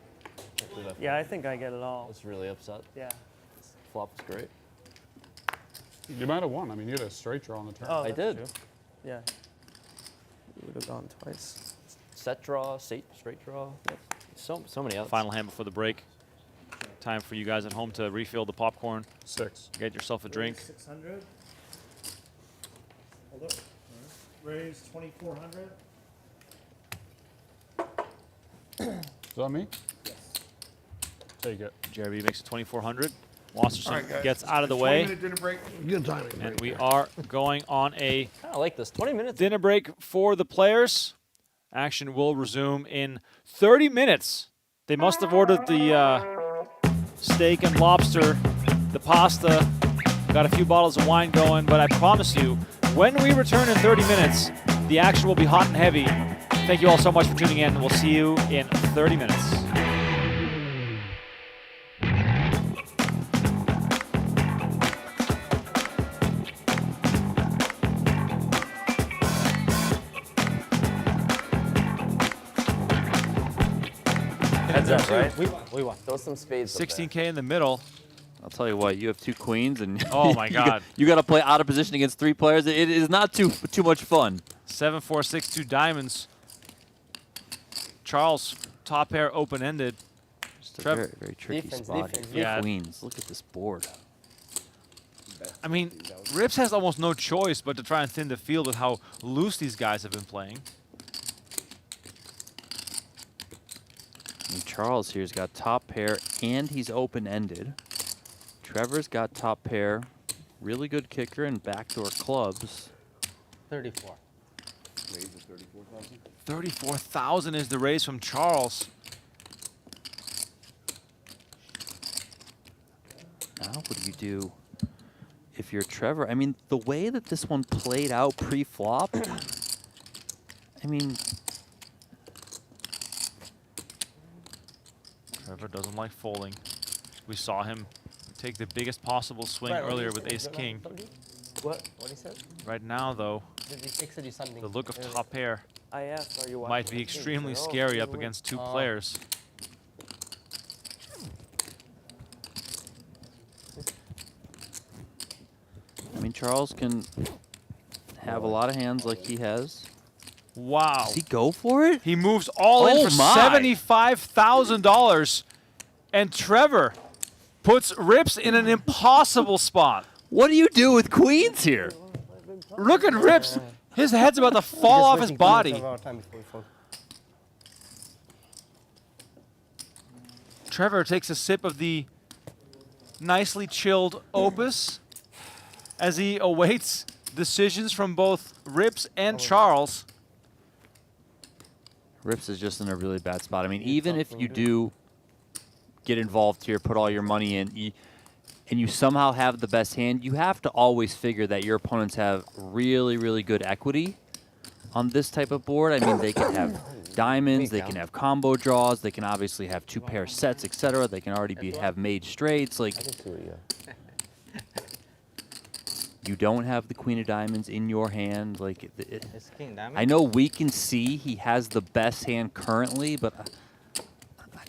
Can't believe I Yeah, I think I get it all. was really upset. Yeah. Flop was great. You might have won. I mean, you had a straight draw on the turn. Oh, I that's did. true. Yeah. We would have gone twice. Set draw, straight draw. So many outs. Final hand before the break. Time for you guys at home to refill the popcorn, 6. get yourself a drink. 600. raise 2,400. Is that me? Yes. Take it. JRB makes it 2,400. Wasserson All right, guys. gets out of the 20 way. minute dinner break. Good timing. And we are going on a I like this. 20 minutes. dinner break for the players. Action will resume in 30 minutes. They must have ordered the steak and lobster, the pasta, got a few bottles of wine going, but I promise you, when we return in 30 minutes, the action will be hot and heavy. Thank you all so much for tuning in. We'll see you in 30 minutes. Heads up, right? We won. Throw some spades. 16K in the middle. I'll tell you what, you have 2 queens, and Oh my God. you got to play out of position against 3 players. It is not too much fun. 7, 4, 6, 2 diamonds. Charles, top pair open-ended. Just a Trevor. very, very tricky Defense, spot. defense, here. Yeah. Queens. Look at this board. I mean, Rips has almost no choice but to try and thin the field with how loose these guys have been playing. And Charles here's got top pair, and he's open-ended. Trevor's got top pair, really good kicker, and backdoor clubs. 34. 34,000 is the raise from Charles. Now what do you do if you're Trevor? I mean, the way that this one played out pre-flop, I mean... Trevor doesn't like folding. We saw him take the biggest possible swing earlier with ace-king. What he said? Right now, though, the look of top pair I asked, are you watching might be the extremely Kings? Oh, scary you up win. against 2 players. I mean, Charles can have a lot of hands like he has. Wow. Does he go for it? He moves all in Oh for my. $75,000. And Trevor puts Rips in an impossible spot. What do you do with queens here? Look at Rips. His head's about to fall off his body. Trevor takes a sip of the nicely chilled opus as he awaits decisions from both Rips and Charles. Rips is just in a really bad spot. I mean, even if you do get involved here, put all your money in, and you somehow have the best hand, you have to always figure that your opponents have really, really good equity on this type of board. I mean, they can have diamonds, they can have combo draws, they can obviously have 2 pair sets, etc. They can already have made straights. Like, you don't have the queen of diamonds in your hand. Like, I know we can see he has the best hand currently, but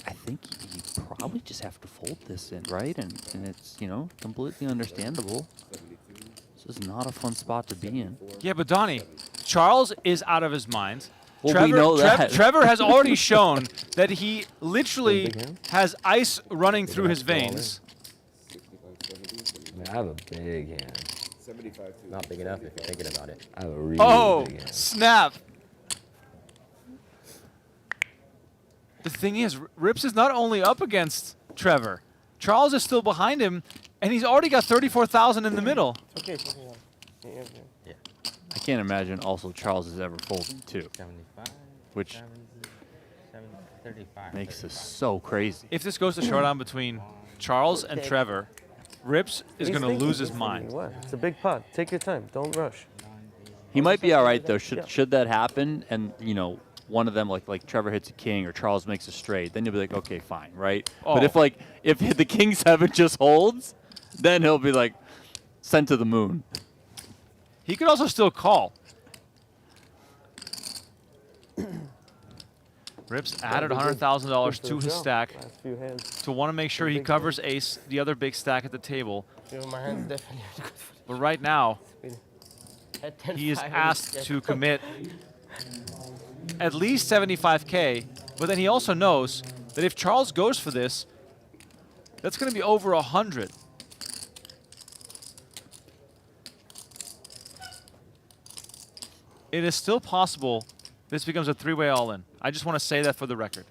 I think you probably just have to fold this in, right? And it's, you know, completely understandable. This is not a fun spot to be in. Yeah, but Donnie, Charles is out of his mind. Well, we know that. Trevor has already shown that he literally has ice running through his veins. I have a big hand. Not big enough if you're thinking about it. I have a really big hand. Snap. The thing is, Rips is not only up against Trevor. Charles is still behind him, and he's already got 34,000 in the middle. Okay. Yeah. I can't imagine also Charles has ever folded too, 75, which 70, 35. makes this so crazy. If this goes to showdown between Charles and Trevor, Rips is going to lose his mind. What? It's a big pot. Take your time. Don't rush. He might be all right though. Should that happen, and you know, one of them like Trevor hits a king or Charles makes a straight, then you'll be like, okay, fine, right? Oh. But if the king 7 just holds, then he'll be like sent to the moon. He could also still call. Rips added $100,000 to his stack Last few hands. to want to make sure he covers ace, the other big stack at the table. My hand's definitely But right now, he is asked to commit at least 75K, but then he also knows that if Charles goes for this, that's going to be over 100. it is still possible this becomes a three-way all-in. I just want to say that for the record.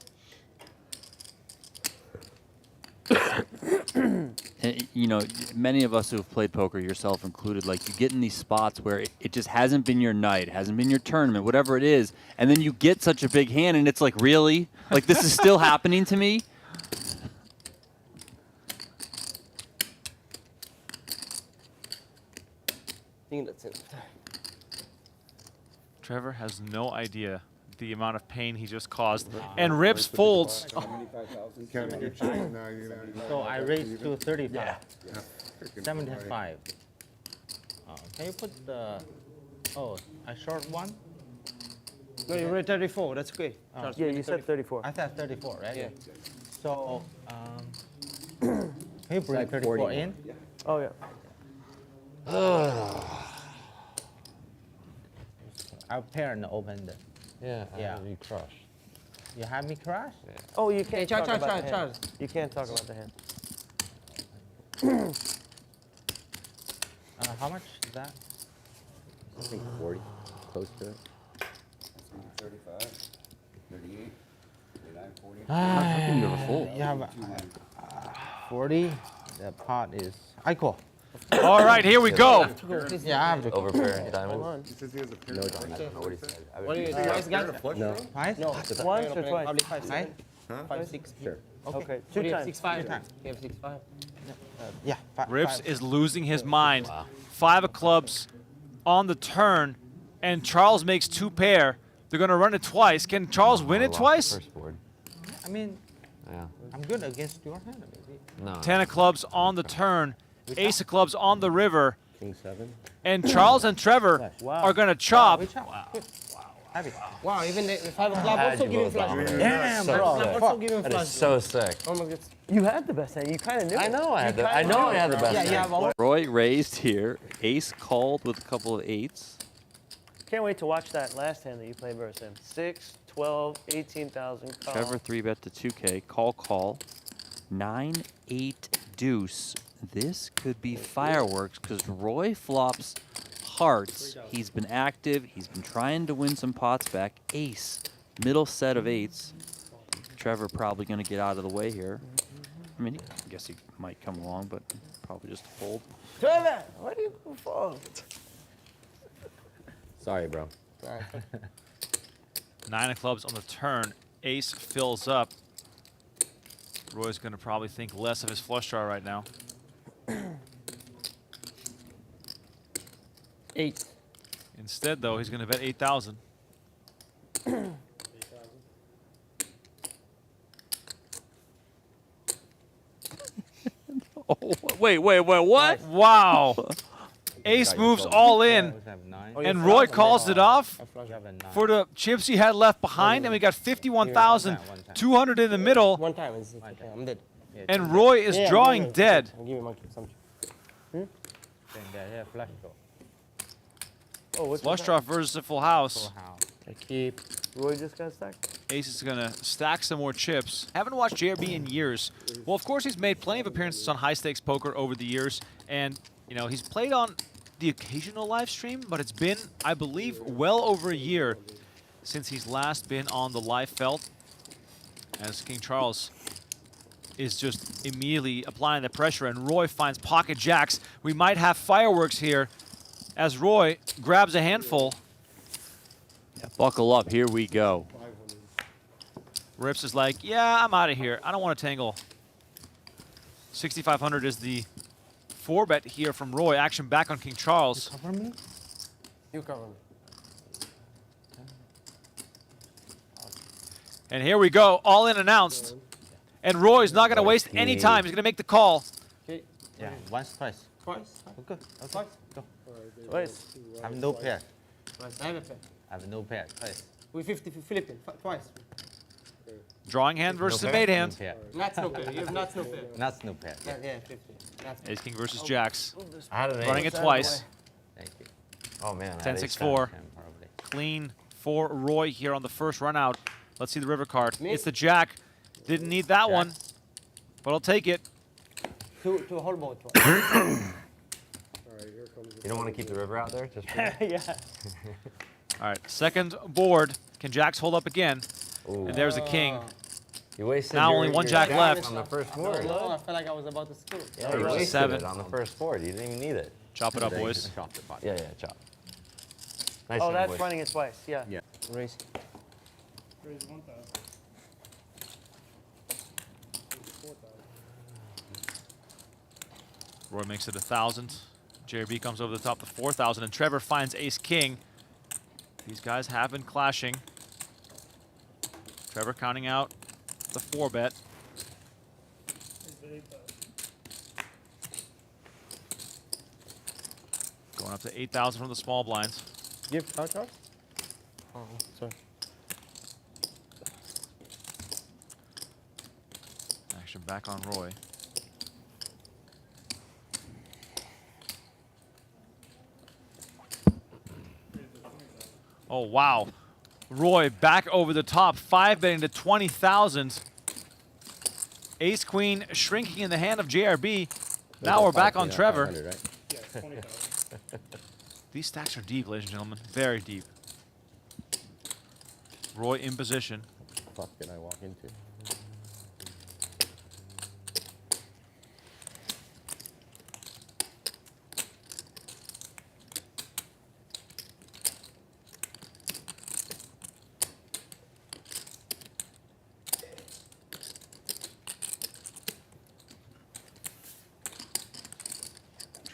And, you know, many of us who have played poker, yourself included, like you get in these spots where it just hasn't been your night, hasn't been your tournament, whatever it is, and then you get such a big hand, and it's like, really? Like, this is still happening to me? I think that's it. Trevor has no idea the amount of pain he just caused. And Rips folds. Counting your chips now, you know. So I raised to 35. Yeah. 75. Can you put the... Oh, I short one? No, you were 34. That's okay. Yeah, you said 34. I said 34, right? Yeah. So, can you bring 34 in? Oh, yeah. I'll pair and open the... Yeah, Yeah. you crush. You have me crash? Oh, you can't Charge, talk about charge, the charge, hand. You can't talk about the hand. How much is that? I think 40, close to it. 35, 38, 39, 40. How can you have a fold? You have 40. The pot is... I call. All right, here we go. Yeah, I have to call. Overpair diamond. Hold on. He says he has a pair. No diamond. I don't know what he said. What do you guys got? No. Twice? No, once or twice? Probably 5, 6. Huh? 5, 6. Sure. Okay, Two 2 times. 6, 5. You have 6, 5? Yeah, 5. Rips is losing his mind. 5 of clubs on the turn, and Charles makes 2 pair. They're going to run it twice. Can Charles win it twice? First board. I mean, Yeah. I'm good against your hand, baby. No. 10 of clubs on the turn. Ace of clubs on the river. King 7. And Charles and Trevor are going to chop. Wow, even the 5 o'clock also giving flush. Damn, So bro. sick. Also giving That flush. is so sick. Oh my god. You had the best hand. You kind of knew I it. know I had You the. I kinda know knew I had the it, best. Yeah, you have all. Roy raised here. Ace called with a couple of 8s. Can't wait to watch that last hand that you played versus him. 6, 12, 18,000. Call. Trevor 3-bet to 2K. Call. 9, 8, deuce. This could be fireworks because Roy flops hearts. He's been active. He's been trying to win some pots back. Ace. Middle set of 8s. Trevor probably going to get out of the way here. I mean, I guess he might come along, but probably just fold. Trevor, what are you going for? Sorry, bro. 9 of clubs on the turn. Ace fills up. Roy's going to probably think less of his flush draw right now. 8. Instead, though, he's going to bet 8,000. Oh, wait, what? Wow. Ace moves all in, and Roy calls it off for the chips he had left behind, and we got 51,200 in the middle, One time, I'm dead. and Roy is drawing dead. Give me monkey something. Yeah, flush draw. Oh, what's Flush draw versus a full house. I keep. Roy just got stacked. Ace is going to stack some more chips. Haven't watched JRB in years. Well, of course, he's made plenty of appearances on high-stakes poker over the years, and, you know, he's played on the occasional live stream, but it's been, I believe, well over a year since he's last been on the live felt, as King Charles is just immediately applying the pressure, and Roy finds pocket jacks. We might have fireworks here as Roy grabs a handful. Yeah, buckle up, here we go. Rips is like, yeah, I'm out of here. I don't want to tangle. 6,500 is the 4-bet here from Roy. Action back on King Charles. Cover me? You cover me. And here we go, all in announced. And Roy's not going to waste any time. He's going to make the call. Okay. Yeah, once, twice. Twice. Okay. Twice. Go. Twice. I have no pair. Twice. I have a pair. I have no pair. Twice. We 50 Philippine. Twice. Drawing hand versus no a pair? made hand. No pair. Nuts no pair. You have nuts no pair. Nuts no pair. Yeah, 50. Nuts. Ace King versus Jacks. I had an Running ace. it twice. Thank you. Oh man. 10-6-4. Clean for Roy here on the first run out. Let's see the river card. It's the Jack. Didn't need that one, but I'll take it. To a whole boat. You don't want to keep the river out there? Just for Yeah. All right, second board. Can jacks hold up again? Ooh. And there's a king. You wasted Now your, only one your jack left. on the first board. No, I felt like I was about to scoop. Yeah, There you was a wasted 7. it on the first board. You didn't even need it. Chop it up, boys. Chopped it, Yeah, chop. Nice Oh, one, that's boys. running it twice. Yeah. Yeah. Raise. Raise 1,000. Raise 4,000. Roy makes it 1,000. JRB comes over the top to 4,000, and Trevor finds ace king. These guys have been clashing. Trevor counting out the 4-bet. Raise 8,000. Going up to 8,000 from the small blinds. Give how much? Oh, sorry. Action back on Roy. Oh, wow. Roy back over the top, 5-betting to 20,000. Ace queen shrinking in the hand of JRB. Now we're back on Trevor. Right? Yeah, 20,000. These stacks are deep, ladies and gentlemen. Very deep. Roy in position. What fuck did I walk into?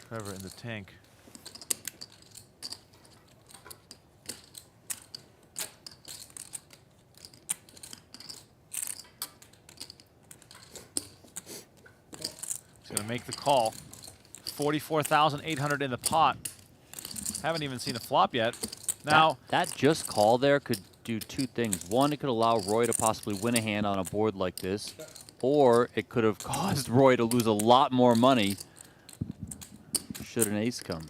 Trevor in the tank. He's going to make the call. 44,800 in the pot. Haven't even seen a flop yet. Now, that just call there could do two things. One, it could allow Roy to possibly win a hand on a board like this, or it could have caused Roy to lose a lot more money should an ace come.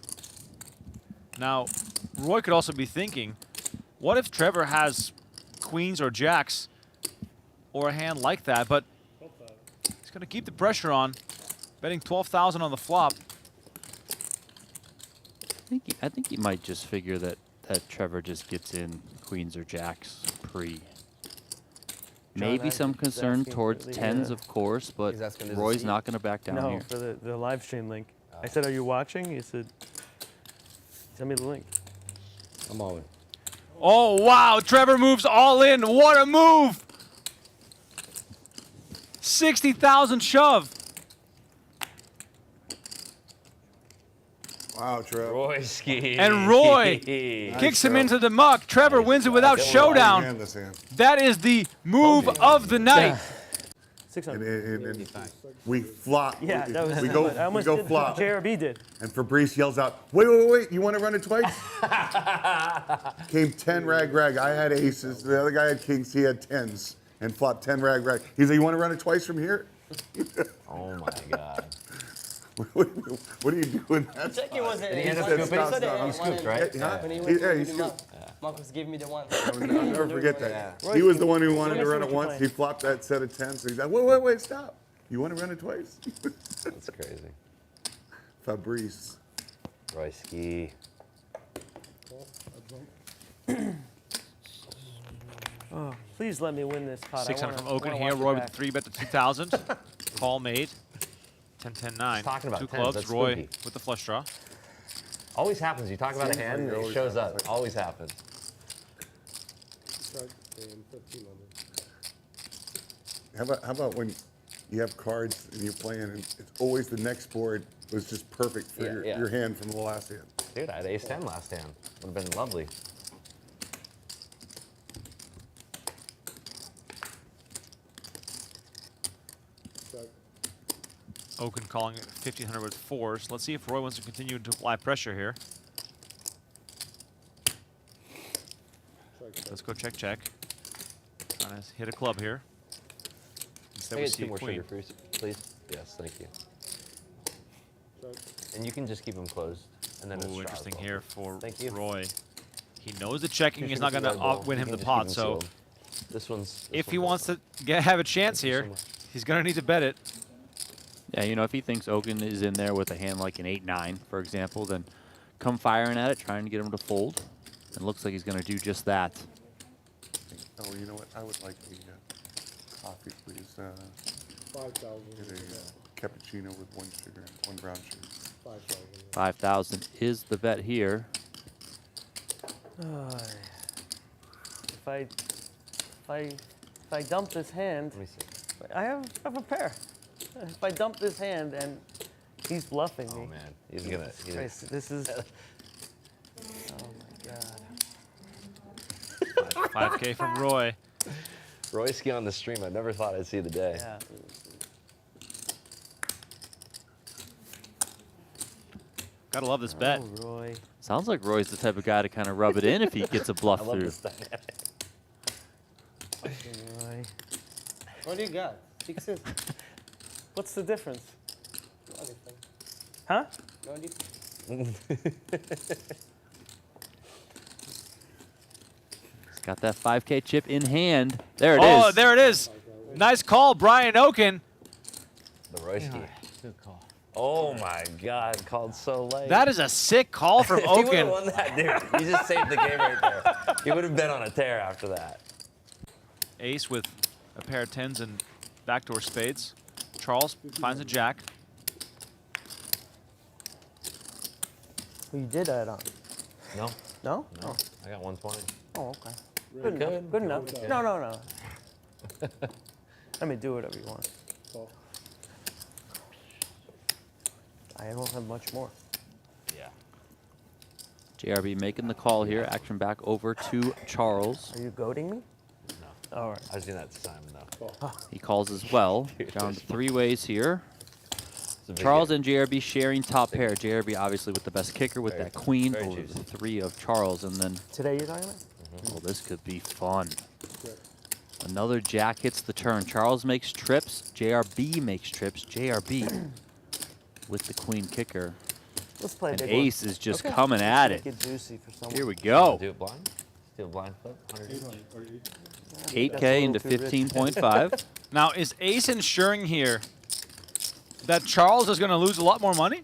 Now, Roy could also be thinking, what if Trevor has queens or jacks or a hand like that, but he's going to keep the pressure on, betting 12,000 on the flop. I think he might just figure that Trevor just gets in queens or jacks pre. Maybe some concern towards tens, of course, but Roy's not going to back down No, here. for the live stream link. I said, "Are you watching?" He said, "Send me the link." I'm all in. Oh, wow. Trevor moves all in. What a move. 60,000 shove. Wow, Trev. Royski. And Roy kicks him into the muck. Trevor wins it without showdown. That is the move of the night. 600. And we flop. Yeah, that was. we go I almost we go did flop. JRB did. And Fabrice yells out, wait, you want to run it twice? Came 10 rag. I had aces. The other guy had kings. He had tens. And flopped 10 rag. He said, you want to run it twice from here? Oh my God. What are you doing? That Check it wasn't. he said, stop. He scooped, right? Yeah, he scooped. Marcus gave me the one. I'll never forget that. He was the one who wanted to run it once. He flopped that set of 10. So he's like, wait, stop. You want to run it twice? That's crazy. Fabrice. Royski. Oh, please let me win this pot. 600 from Okin here. Roy with the 3-bet to 2,000. Call made. 10-10-9. Talking about two tens, clubs. that's Roy spooky. with the flush draw. Always happens. You talk about a hand, and it shows up. Always happens. Start paying 1,500. How about when you have cards and you're playing and it's always the next board was just perfect for your hand from the last hand. Dude, I had ace 10 last hand. Would have been lovely. Okin calling it 1,500 with fours. Let's see if Roy wants to continue to apply pressure here. Let's go check. Trying to hit a club here. Instead we Can I get see 2 more queen. sugar fruits, please? Yes, thank you. And you can just keep them closed. And then it's Ooh, interesting straddle. here for Thank you. Roy. He knows the checking is not going to win him the just pot, keep so them sealed. This one's. if he wants to have a chance here, he's going to need to bet it. Yeah, you know, if he thinks Okin is in there with a hand like an 8-9, for example, then come firing at it, trying to get him to fold. It looks like he's going to do just that. Oh, you know what? I would like a coffee, please. 5,000. Get a cappuccino with 1 sugar, 1 brown sugar. 5,000. 5,000 is the bet here. If I dump this hand, Let me see. I have a pair. If I dump this hand and he's bluffing me. Oh man, he's gonna. Christ, this is. Oh my God. 5K from Roy. Royski on the stream. I never thought I'd see the day. Yeah. Gotta love this bet. Oh, Roy. Sounds like Roy's the type of guy to kind of rub it in if he gets a bluff I love through. this dynamic. Roy. What do you got? 6s? What's the difference? Huh? No difference. He's got that 5K chip in hand. There it is. Oh, there it is. Nice call, Brian Okin. The Royski. Good call. Oh my God, called so late. That is a sick call from If he would have Okin. won that, dude, he just saved the game right there. He would have been on a tear after that. Ace with a pair of 10s and backdoor spades. Charles finds a jack. Who you did that on? No, No? no, I got 120. Oh, okay. Good enough. Good. Good enough. No, no, no. Let me do whatever you want. Call. I don't have much more. Yeah. JRB making the call here. Action back over to Charles. Are you goading me? No. All right. I was doing that to Simon though. He calls as well. Down to 3 ways here. It's a big Charles game. and JRB sharing top pair. JRB obviously with the best kicker with Very- that queen very over juicy. the 3 of Charles. And then, Today you're talking about? oh, this could be fun. Another jack hits the turn. Charles makes trips. JRB makes trips. JRB with the queen kicker. Let's play a And big Ace is just Okay. coming at Make it. it juicy for someone. Here we go. Do it blind? Do a blind flip? 100. 8K into That's a little too rich. 15.5. Now, is Ace ensuring here that Charles is going to lose a lot more money?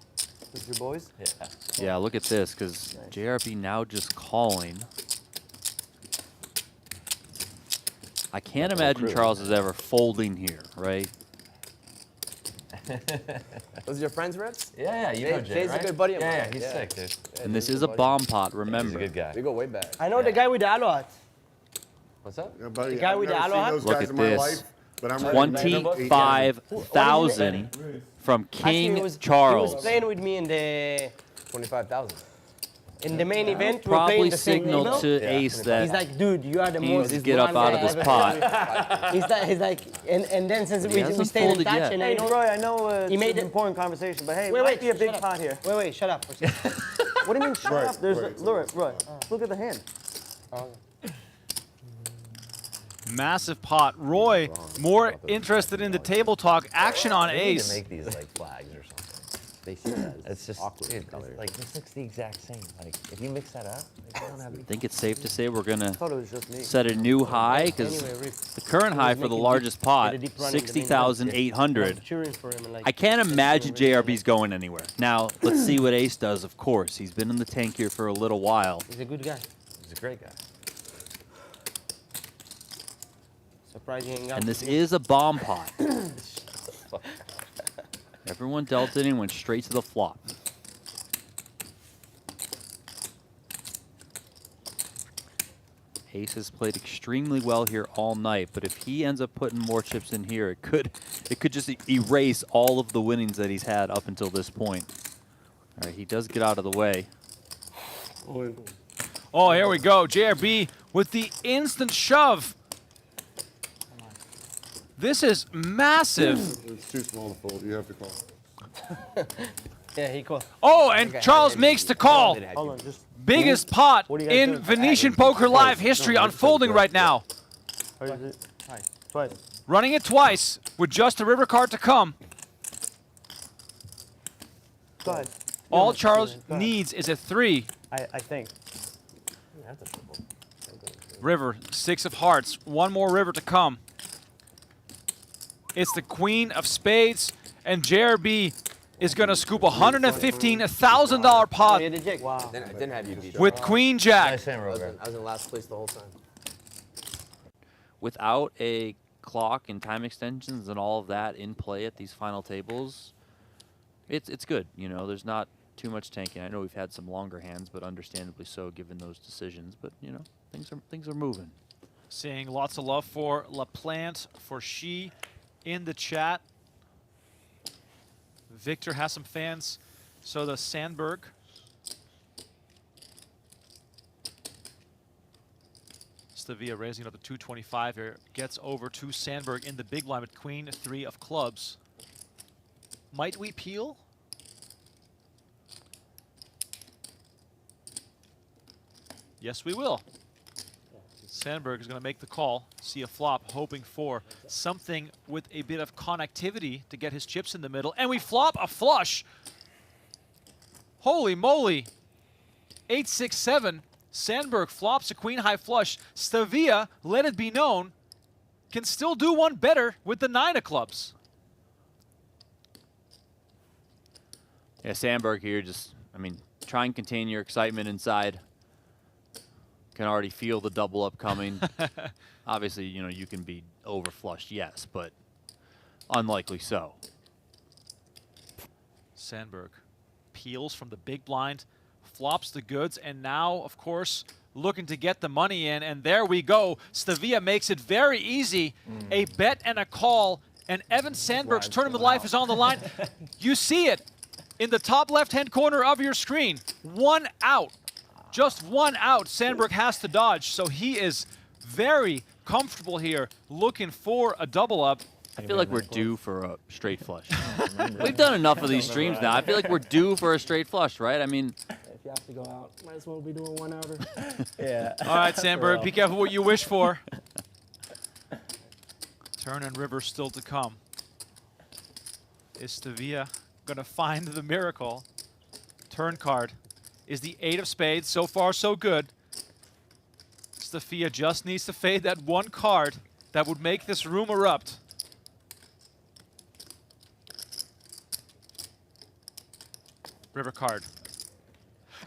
With your boys? Yeah. Yeah, look at this, because JRB now just calling. I can't imagine Charles is ever folding here, right? Those are your friends, Reds? Yeah, you know Jay, Jay's right? a good buddy of mine. Yeah, he's sick, dude. And this is a bomb pot, remember. He's a good guy. We go way back. I know the guy with the aloha. What's up? Yeah, buddy, The guy I've with the never seen aloha? those Look guys at in my this. life, but I'm ready to make them 25,000 from King He was Charles. playing with me in the 25,000. main event. We're Probably playing the same signaled level. to Ace He's that like, dude, you are the he most. needs to get up out of this pot. He's like, and then since we hasn't stayed in folded touch, yet. and Hey, I know. Roy, I know it's He made an it- important conversation, but hey, Wait, might wait, be a big shut up. pot here. Wait, shut up. For a second. What do you mean shut Right, up? There's right. Roy, look at the hand. Massive pot. Roy, more interested in the table talk. Action on We need to Ace. make these like flags or something. They see that as It's just awkward dude, color. like this looks the exact same. Like if you mix that up, like, you don't have I think it's safe to say we're going I to thought it was just me. set a new high, because Anyway, Rick, the current high for the making largest deep- pot, get a deep run in the main 60,800. cheering for him and like. I can't imagine JRB's going anywhere. Now, let's see what Ace does, of course. He's been in the tank here for a little while. He's a good guy. He's a great guy. Surprised he ain't got. And this is a bomb pot. Everyone dealt it and went straight to the flop. Ace has played extremely well here all night, but if he ends up putting more chips in here, it could just erase all of the winnings that he's had up until this point. All right, he does get out of the way. Oh, here we go. JRB with the instant shove. This is massive. It's too small to fold. You have to call. Yeah, he called. Oh, and Charles makes the call. Hold on, just Biggest pot What do you guys in do? Venetian Poker Live history unfolding right now. twice. Running it twice with just a river card to come. Go ahead. All Yeah, Charles go ahead. needs is a 3. I think. River, 6 of hearts. One more river to come. It's the queen of spades, and JRB is going to scoop a $115,000 pot Wow. I didn't have you beat. with Queen Jack. I was in last place the whole time. Without a clock and time extensions and all of that in play at these final tables, it's good. You know, there's not too much tanking. I know we've had some longer hands, but understandably so given those decisions. But you know, things are moving. Seeing lots of love for LaPlante, for She in the chat. Victor has some fans. So does Sandberg. Stavia raising it up to 225 here. Gets over to Sandberg in the big blind with Queen 3 of clubs. Might we peel? Yes, we will. Sandberg is going to make the call, see a flop, hoping for something with a bit of connectivity to get his chips in the middle. And we flop a flush. Holy moly. 8-6-7. Sandberg flops a queen high flush. Stavia, let it be known, can still do one better with the 9 of clubs. Yeah, Sandberg here just, I mean, try and contain your excitement inside. Can already feel the double up coming. Obviously, you know, you can be over flushed, yes, but unlikely so. Sandberg peels from the big blind, flops the goods, and now, of course, looking to get the money in, and there we go. Stavia makes it very easy. A bet and a call, and Evan Sandberg's tournament life is on the line. You see it in the top left-hand corner of your screen. 1 out. Just 1 out Sandberg has to dodge, so he is very comfortable here, looking for a double up. I feel like we're due for a straight flush. We've done enough of these streams now. I feel like we're due for a straight flush, right? I mean, If you have to go out, might as well be doing 1 outer. Yeah. All right, Sandberg, be careful what you wish for. Turn and river still to come. Is Stavia going to find the miracle? Turn card is the 8 of spades. So far, so good. Stavia just needs to fade that 1 card that would make this room erupt. River card.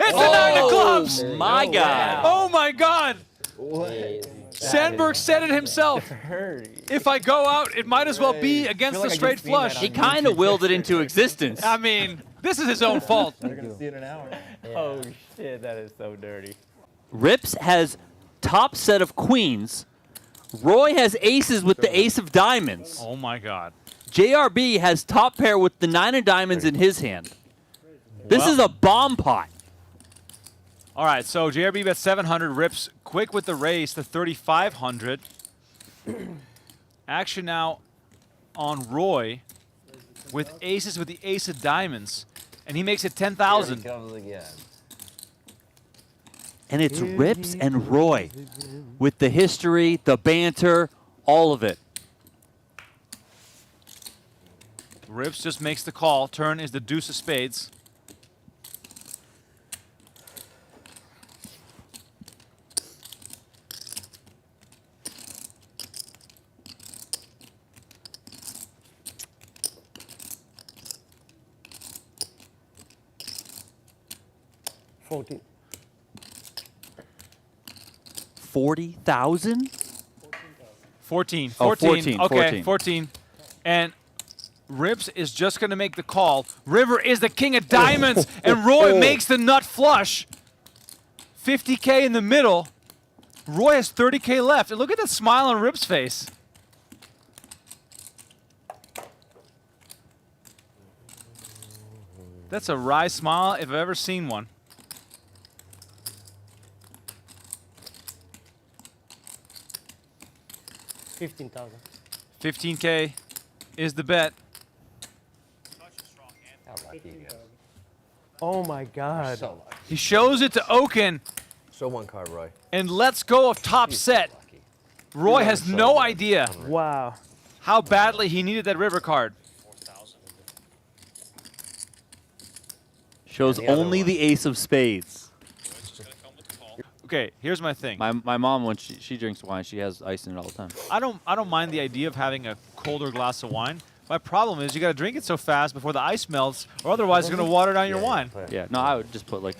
It's the 9 of clubs! My God. Oh my God! Sandberg said it himself. If I go out, it might as well be against the straight flush. he kind of willed it into existence. I mean, this is his own fault. You're gonna see it in an hour. Oh shit, that is so dirty. Rips has top set of queens. Roy has aces with the ace of diamonds. Oh my God. JRB has top pair with the 9 of diamonds in his hand. This is a bomb pot. All right, so JRB bet 700, Rips quick with the raise to 3,500. Action now on Roy with aces with the ace of diamonds, and he makes it 10,000. And it's Rips and Roy with the history, the banter, all of it. Rips just makes the call. Turn is the deuce of spades. $40,000. 40,000? 14. Oh, 14. Okay, 14. 14. And Rips is just going to make the call. River is the king of diamonds, and Roy makes the nut flush. 50K in the middle. Roy has 30K left. And look at that smile on Rip's face. That's a wry smile if I've ever seen one. $15,000. 15K is the bet. Oh my God. He shows it to Okin Show 1 card, Roy. and lets go of top set. Roy has no idea Wow. how badly he needed that river card. Shows only the ace of spades. Okay, here's my thing. My mom, when she drinks wine, she has ice in it all the time. I don't mind the idea of having a colder glass of wine, My problem is you got to drink it so fast before the ice melts, or otherwise it's going to water down your wine. Yeah, no, I would just put like,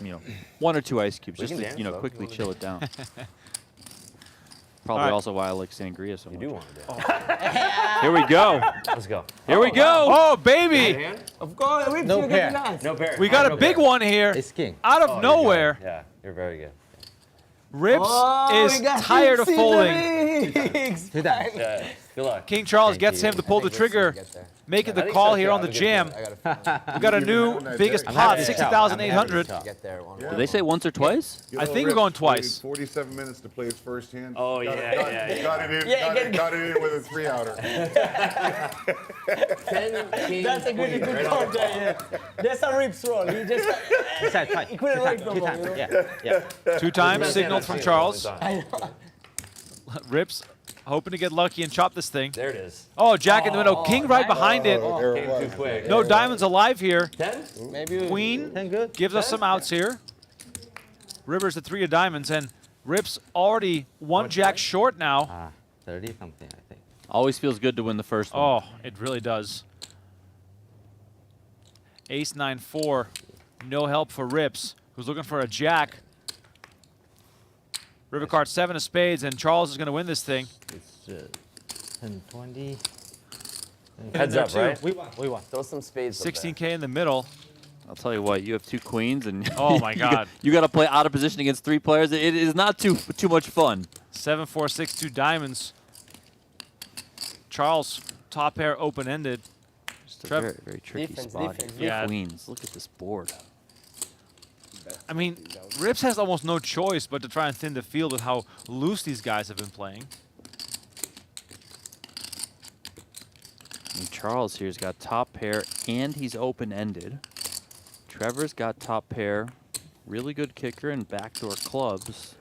1 or 2 ice cubes We just can to, dance, though, if quickly you chill wanna it down. Probably All right. also why I like sangria so You much. do want to dance. Here we go. Let's go. Here we go. Oh, baby! Of course. No pair. No pair. We got a big one here. It's king. Out of nowhere. Yeah, you're very good. Rips is tired of folding. Two times. Yeah. Good luck. King Charles Thank gets you. him to pull the trigger, making the call here on the jam. We got a new biggest pot, happy to 60,800. Get there. One Did they say once or twice? I think we're going twice. 47 minutes to play his first hand. Oh, Got yeah, it, yeah, got it in. Got it in with a 3-outer. 10 king. That's a good card there. Yeah. That's a Rips roll. He just He couldn't write no Two more, times. you know? Yeah. Yeah. 2 times signaled from Charles. I know. Rips hoping to get lucky and chop this thing. There it is. Oh, jack in the middle. King right behind it. Came too quick. No diamonds alive here. 10? Maybe Queen 10 good. gives us some outs here. River's the 3 of diamonds, and Rips already 1 jack short now. 30 something, I think. Always feels good to win the first one. Oh, it really does. Ace 9-4. No help for Rips, who's looking for a jack. River card 7 of spades, and Charles is going to win this thing. It's 10, 20. Heads up, right? We won. Throw some spades up there. 16K in the middle. I'll tell you what, you have 2 queens, and Oh my God. you got to play out of position against 3 players. It is not too much fun. 7-4, 6-2 diamonds. Charles, top pair open-ended. Just a Trevor. very, very tricky Defense, spot. defense, here. Yeah. Queens. Look at this board. I mean, Rips has almost no choice but to try and thin the field with how loose these guys have been playing. And Charles here's got top pair, and he's open-ended. Trevor's got top pair, really good kicker, and backdoor clubs.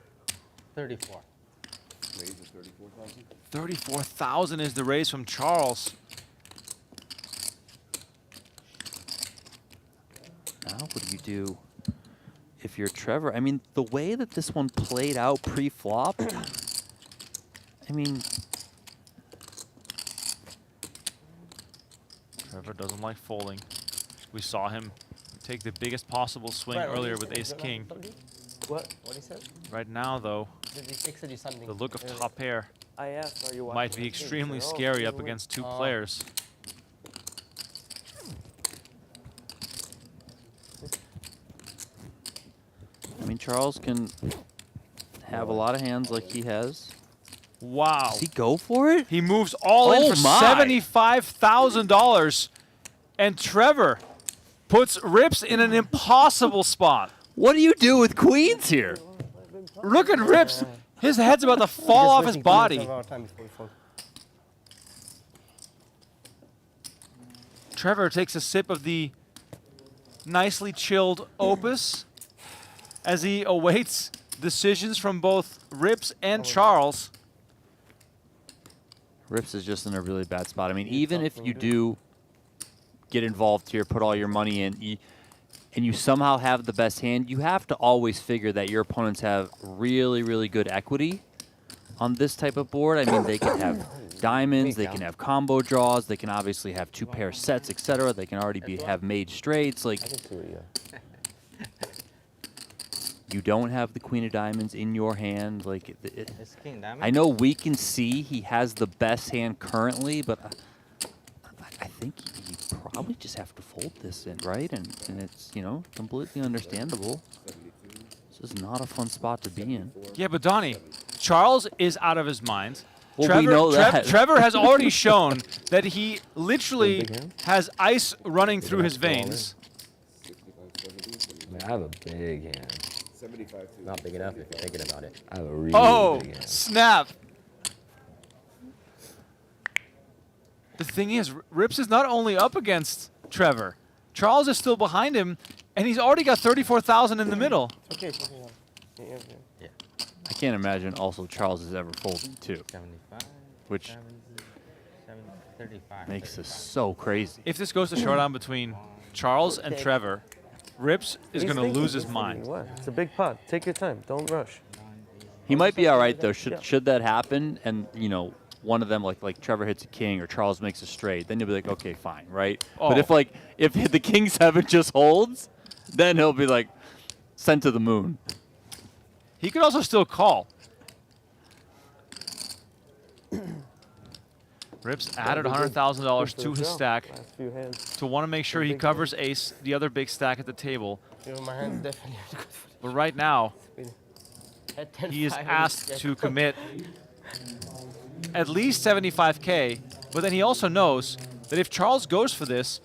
34. 34,000 is the raise from Charles. Now what do you do if you're Trevor? I mean, the way that this one played out pre-flop, I mean... Trevor doesn't like folding. We saw him take the biggest possible swing earlier with ace-king. What he said? Right now, though, Did he texted you something? the look of top pair I asked, are you watching might be the extremely game? So, scary you up win. against 2 players. I mean, Charles can have a lot of hands like he has. Wow. Does he go for it? He moves all in Oh for my. $75,000. And Trevor puts Rips in an impossible spot. What do you do with queens here? Look at Rips. His head's about to fall off his body. Trevor takes a sip of the nicely chilled opus as he awaits decisions from both Rips and Charles. Rips is just in a really bad spot. I mean, even if you do get involved here, put all your money in, and you somehow have the best hand, you have to always figure that your opponents have really, really good equity on this type of board. I mean, they can have diamonds, they can have combo draws, they can obviously have 2 pair sets, etc. They can already have made straights. Like, you don't have the queen of diamonds in your hand. Like, It's king diamond. I know we can see he has the best hand currently, but I think you probably just have to fold this in, right? And it's, completely understandable. This is not a fun spot to be in. Yeah, but Donnie, Charles is out of his mind. Well, we know that. Trevor has already shown that he literally has ice running through his veins. Man, I have a big hand. Not big enough if you're thinking about it. I have a really big hand. Snap. The thing is, Rips is not only up against Trevor. Charles is still behind him, and he's already got 34,000 in the middle. Okay. I can't imagine also Charles has ever folded too, 75. which 70, 35. makes this so crazy. If this goes to showdown between Charles and Trevor, Rips is going to lose his mind. What? It's a big pot. Take your time. Don't rush. He might be all right though. Should that happen, and one of them, like Trevor hits a king or Charles makes a straight, then you'll be like, okay, fine, right? Oh. But if the king 7 just holds, then he'll be like sent to the moon. He could also still call. Rips added $100,000 to his stack Last few hands. to want to make sure he covers ace, the other big stack at the table. My hand's definitely. But right now, he is 10-5 asked to commit at least 75K, but then he also knows that if Charles goes for this,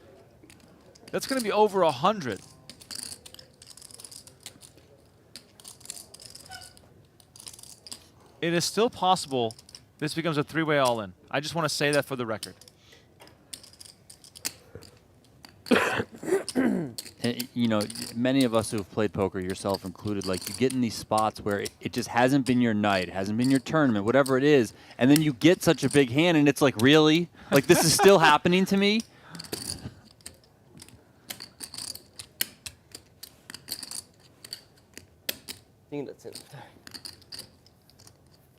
that's going to be over 100. It is still possible this becomes a three-way all-in. I just want to say that for the record. And, you know, many of us who have played poker, yourself included, like you get in these spots where it just hasn't been your night, hasn't been your tournament, whatever it is, and then you get such a big hand and it's like, really? Like this is still happening to me? I think that's it.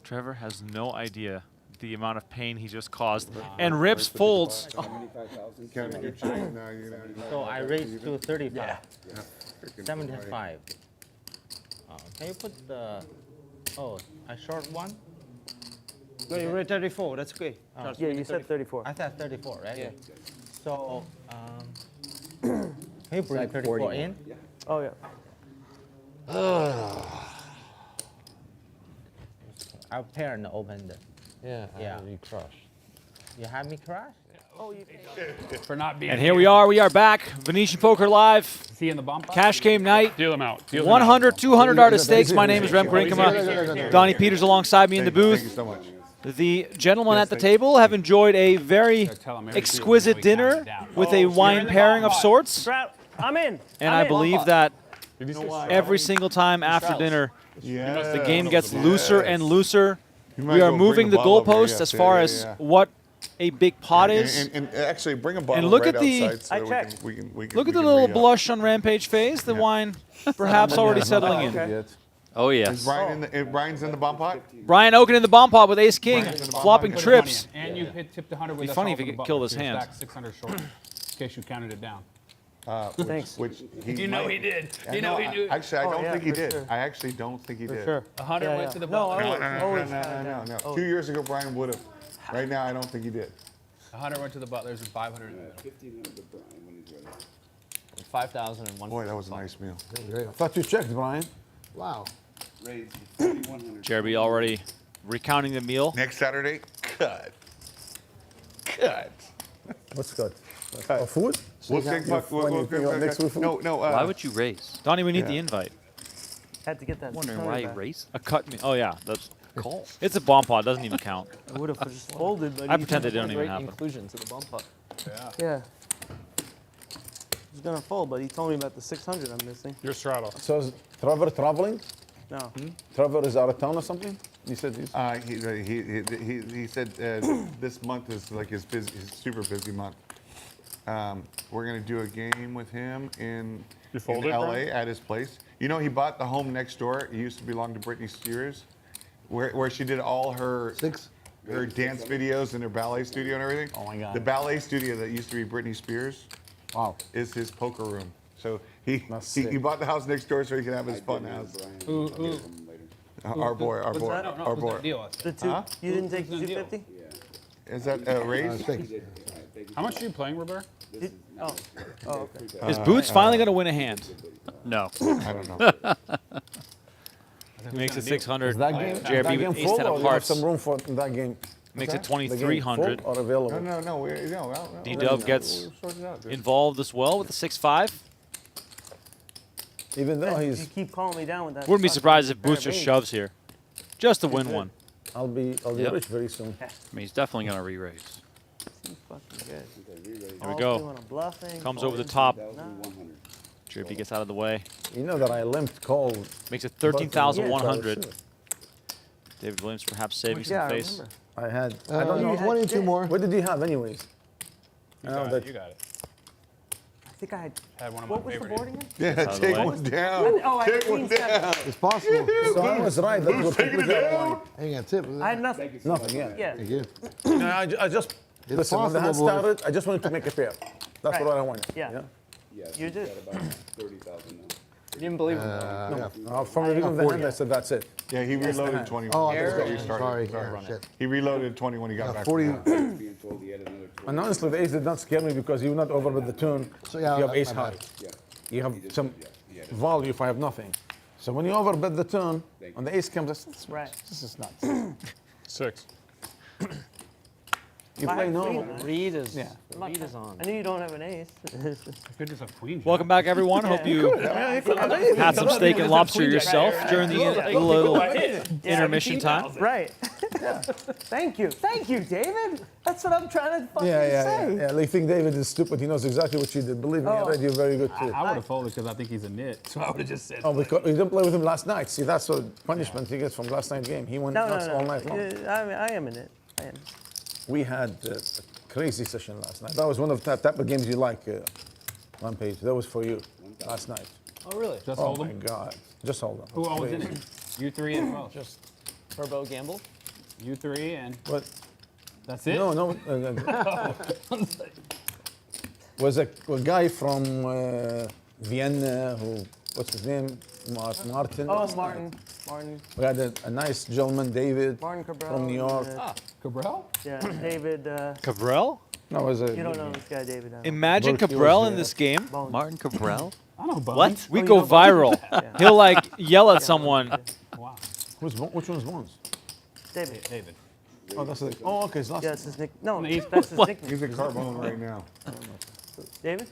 Trevor has no idea the amount of pain he just caused. And Rips folds. So I raised to 35. Yeah. 75. Can you put the... Oh, I short one? No, you read 34. That's okay. Yeah, you said 34. I said 34, right? Yeah. So, can you bring 34 in? Oh, yeah. I'll pair and open the... Yeah, you crushed. You have me crash? Oh, you For not being And here we are. We are back. Venetian Poker Live. Is he in the bump? Cash game night. Deal them out. Deal them 100, out. 200 are the stakes. My name is Rem Brinkema. Donnie Peters alongside me in the booth. Thank you so much. The gentlemen at the table have enjoyed a very Tell him every exquisite season we count dinner it down. with a wine pairing of sorts. I'm in. And I believe that every single time after dinner, the game gets looser and looser. We are moving the goalposts as far as what a big pot is. And actually, bring a bottle And look right at the- outside so that we can Look at the we can little re-up. blush on Rampage phase. The wine perhaps already settling in. Oh, Is yes. Brian's in the bomb pot? Brian Okin in the bomb pot with ace king, flopping Put trips. money in. And you tipped 100 with Be us funny all if for he the could kill butler, his so you're hand. stacked 600 short, in case you counted it down. Thanks. Which You know he did. You know he knew. Actually, I Oh, don't yeah, think he for did. sure. I actually don't think he did. Sure. 100 went to the No, butler. No. 2 years ago, Brian would have. Right now, I don't think he did. 100 went to the butlers and 500 in the middle. 5,000 and one. Boy, that was a nice meal. I thought you checked, Brian. Wow. JRB already recounting the meal. Next Saturday, cut. What's good? Food? We'll take next week. No. Why would you raise? Donnie, we need the invite. Had to get that. Wondering 600 why you back. raised? A cut me. Oh, yeah. That's call. It's a bomb pot. Doesn't even count. I would have just folded, but I pretend they don't even Great happen. inclusion to the bump putt. Yeah. He's gonna fold, but he told me about the 600 I'm missing. Your straddle. So is Trevor traveling? No. Trevor is out of town or something? You said he's... He said this month is like his super busy month. We're gonna do a game with him in folded, LA Brian? at his place. You know, he bought the home next door. It used to belong to Britney Spears, where she did all her dance videos in her ballet studio and everything. Oh my God. The ballet studio that used to be Britney Spears. Wow. Is his poker room. So he sick. bought the house next door so he can have his fun house. Our boy. The two. You didn't take the 250? Is that raised? How much are you playing, Robert? Oh, okay. Is Boots finally going to win a hand? No. I don't know. He makes it 600. Is that game, JRB with ace full 10 or of you have hearts. some room for that game? Makes it The game 2,300. full or available? No. D-Dub gets involved as well with the 6-5. Even though You he's... keep calling me down with that. Wouldn't be fucking surprised if pair Boots of just eights. shoves here. Just to win one. I'll be Yep. rich very soon. I mean, he's definitely going to re-raise. He's fucking good. Here we go. Doing a bluffing, Comes over the folding. top. JRB gets out of the way. You know that I limped cold. Makes it button. 13,100. Yeah, David Williams perhaps saving Yeah, I some face. remember. I had... I don't know. 22 more. What did you have anyways? You I know got that it. You got it. think I Had one of what my was the favorite board again? Yeah, That's take the way. one down. Oh, I had Take one queen seven. down. It's possible. So I was right. That was taking it completely down? online. Ain't got tip. I had nothing. Nothing, yeah. Yeah. Thank you. No, I just listen. When the hand possible, boys. started, I just wanted to make a pair. That's Right. what I wanted. Yeah. You did. You didn't believe him. From the beginning of the hand, I said that's it. Yeah, he reloaded 20. Oh, That's I what you just started. sorry. Shit. He reloaded 20 when he got back. 40. And honestly, the ace did not scare me because you not over with the turn. So, yeah, you have ace my high. bad. You have some value if I have nothing. So when you overbet the turn, when the ace comes, Right. this is nuts. 6. You play normal. Reed is Yeah. Reed is on. I knew you don't have an ace. Could just have queen. Welcome back, everyone. Hope you had some steak and lobster yourself during the little intermission time. Right. Thank you. Thank you, David. That's what I'm trying to fucking say. Yeah. They think David is stupid. He knows exactly what you did. Believe me, I read you very good too. I would have folded because I think he's a nit. So I would have just said. Oh, because you didn't play with him last night. See, that's the punishment he gets from last night's game. He went No, nuts all night long. I am in it. I am. We had a crazy session last night. That was one of the type of games you like, Rampage. That was for you last night. Oh, really? Just Oh hold my him. God. Just hold on. Who owns it? You 3 and 12. Just turbo gamble? You 3 and What? that's it. No. Was a guy from Vienna who, what's his name? Martin. Oh, Martin. We had a nice gentleman, David, Martin Cabral. from New York. Cabral? Yeah, David. Cabral? No, it was a. You don't know this guy, David. Imagine Burke, he Cabral was, in this game. Bones. Martin Cabral? I know Bones. What? We you go know viral. He'll like yell at someone. Wow. Which one's Bones? David. David. Oh, that's the. Oh, okay. It's last. Yeah, that's his nick. No, He's- that's his nickname. He's in Carbone right now. David?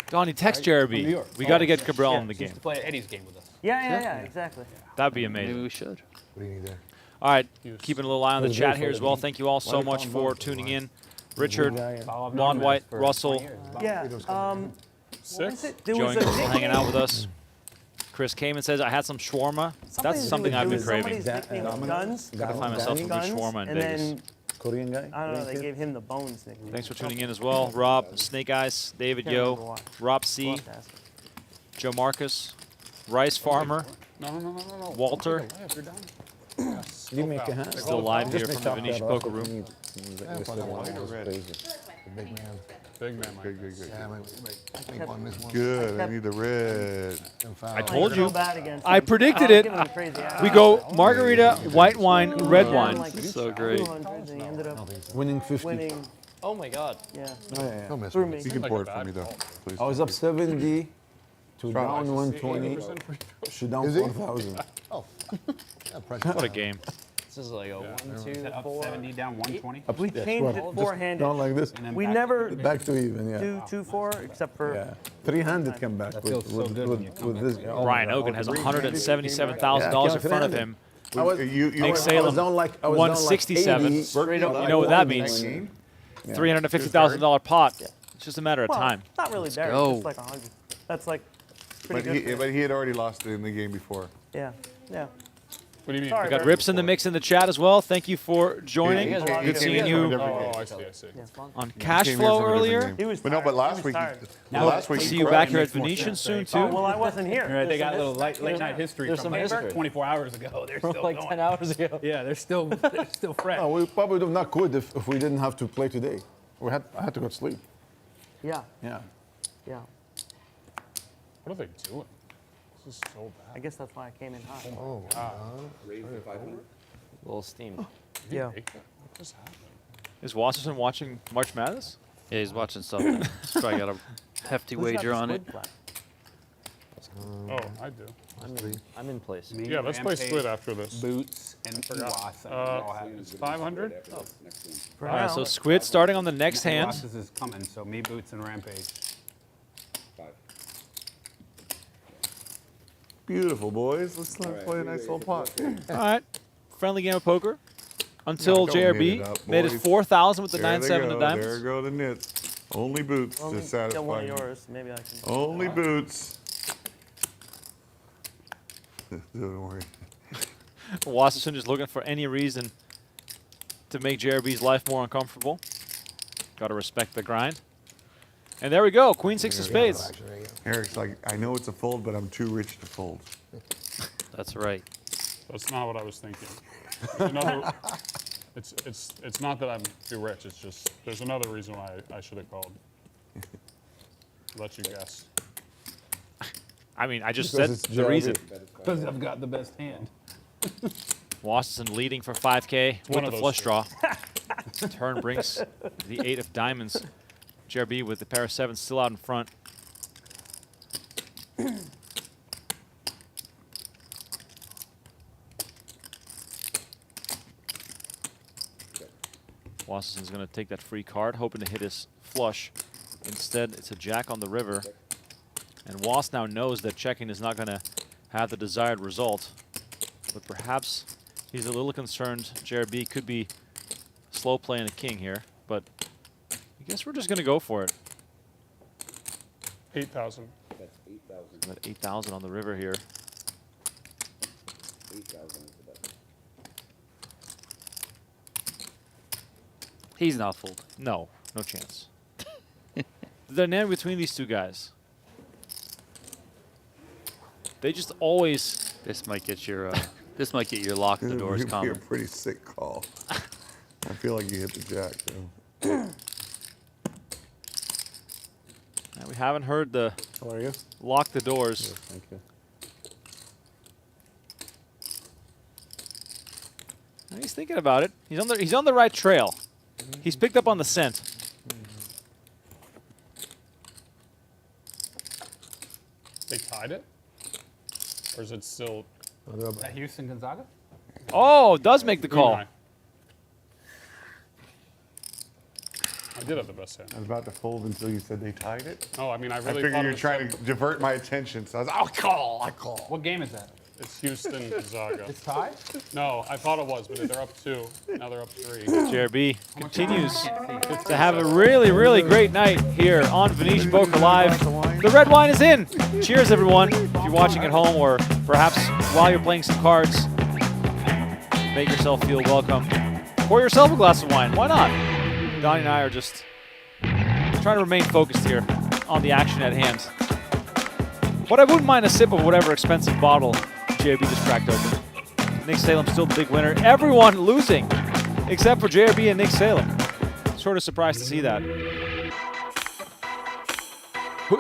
Donnie, text New JRB. York. We got to get Cabral in the He game. used to play at Eddie's game with us. Yeah, exactly. That'd be Maybe amazing. we should. What do you need there? All right, keeping a little eye on the It was chat good here for as the well. game. Thank you all so Why much they for call tuning Bones? in. Richard, I'll have Lon known White, him for Russell, 20 years. Yeah. What was 6. it? There was joining a us, hanging nickname. out with us. Chris Kamen says, I had some shawarma. That's something I've been craving. Somebody's nickname Guns. Gotta find myself some good Guns, shawarma in and Vegas. then, Korean guy. I don't know, they Korean gave him the Bones nickname. Thanks for tuning in as well. Rob, Snake Eyes, David Can't remember Yo, why. Rob We'll C, have to ask him. Joe Marcus, Rice Farmer, No. Walter. If you're done. Kid. You make a hand. Still live here Just from the make Venetian top Poker that off. Room. Big man. Big man. Good. Yeah, make one, miss one. Good. I need the red. I told you. So bad against I him. predicted I was it. giving him crazy eye. We go margarita, white wine, red Down wine. like So great. 200, and he ended up Winning 50. winning. Oh my God. Yeah. Don't miss Through one. me. You can Like pour a it for bad me though, call. please. I was up 70 to Try down like 120. 80% free throw. Should down Is he? 4,000. Oh. Yeah, pressure. What a game. This is like a 1, 2, Up 4. 70, down 120. We changed it Just four-handed. down like this. And then We back. never Back to even, yeah. do 2-4 except for. Yeah. 300 come back That with, feels so with, good with, when you come with back. this. Oh Brian my God. Okin has $177,000 in front of him. I was, Nick I was Salem, down like, I was down like 167. 80. You know what that means? $350,000 pot. It's just a matter of Well, time. not really buried, go. just like 100. That's like pretty But good. he had already lost it in the game before. Yeah. What do you mean? Sorry, We got Barry. Rips in the mix in the chat as well. Thank you for joining. You guys are- Good seeing you Oh, I see. on Cash Came here Flow from a different earlier. game. He was But no, tired. but He last was week, tired. last week. See you back here at Venetian soon Oh, too. well, I wasn't here. Right, they got a Listen, little late night history there's from some history. 24 hours ago. They're still like going. 10 hours ago. Yeah, they're still fresh. No, we probably would have not quit if we didn't have to play today. I had to go to sleep. Yeah. Yeah. What are they doing? This is so I guess that's why I came in hot. Oh, A little steamed. Yeah. bad. What just happened? Is Wasserson watching March Madness? Yeah, he's watching something. He's probably got a hefty Who's got wager the on it. squid flag? Oh, I do. I'm in place. Yeah, let's play Squid after this. Boots and Iwasa. It's 500. For All right, now. so Squid starting on the next hand. Iwasa's is coming, so me, Boots, and Rampage. Beautiful, boys. Let's play a nice little pot. All right, friendly game of poker until Don't knit it JRB up, made it boys. 4,000 with the There they 9-7 go. of There diamonds. go the nits. Only boots Only to get one satisfy of me. yours. Maybe I can. Only boots. Don't worry. Wasserson just looking for any reason to make JRB's life more uncomfortable. Got to respect the grind. And there we go, queen six of spades. Eric's like, I know it's a fold, but I'm too rich to fold. That's right. That's not what I was thinking. There's another, it's not that I'm too rich. It's just there's another reason why I should have called. Let you guess. I mean, I just Because said it's the JRB. reason. Because I've got the best hand. Wasserson leading for 5K One with of the those flush two. draw. Turn brings the 8 of diamonds. JRB with the pair of 7s still out in front. Wasserson's going to take that free card, hoping to hit his flush. Instead, it's a jack on the river. And Was now knows that checking is not going to have the desired result. But perhaps he's a little concerned JRB could be slow playing a king here. But I guess we're just going to go for it. 8,000. That's 8,000. Got 8,000 on the river here. 8,000 is the best. He's not folding. No, no chance. The dynamic between these two guys. They just always. This might get your lock the doors It'd be a comment. pretty sick call. I feel like you hit the jack, though. Now, we haven't heard the How are you? lock the doors. Yes, thank you. Now, he's thinking about it. He's on the right trail. He's picked up on the scent. They tied it? Or is it still? Is that Houston Gonzaga? Oh, does make the call. I did have the best hand. I was about to fold until you said they tied it. Oh, I mean, I I really figured thought you it were was trying to divert my attention, so I was like, I call. What game is that? It's Houston Gonzaga. It's tied? No, I thought it was, but they're up 2. Now they're up 3. JRB continues to have a really, really great night here on Venetian Poker Live. The red wine is in. Cheers, everyone. If you're watching at home or perhaps while you're playing some cards, make yourself feel welcome. Pour yourself a glass of wine. Why not? Donnie and I are just trying to remain focused here on the action at hand. But I wouldn't mind a sip of whatever expensive bottle JRB just cracked open. Nick Salem still the big winner. Everyone losing except for JRB and Nick Salem. Sort of surprised to see that.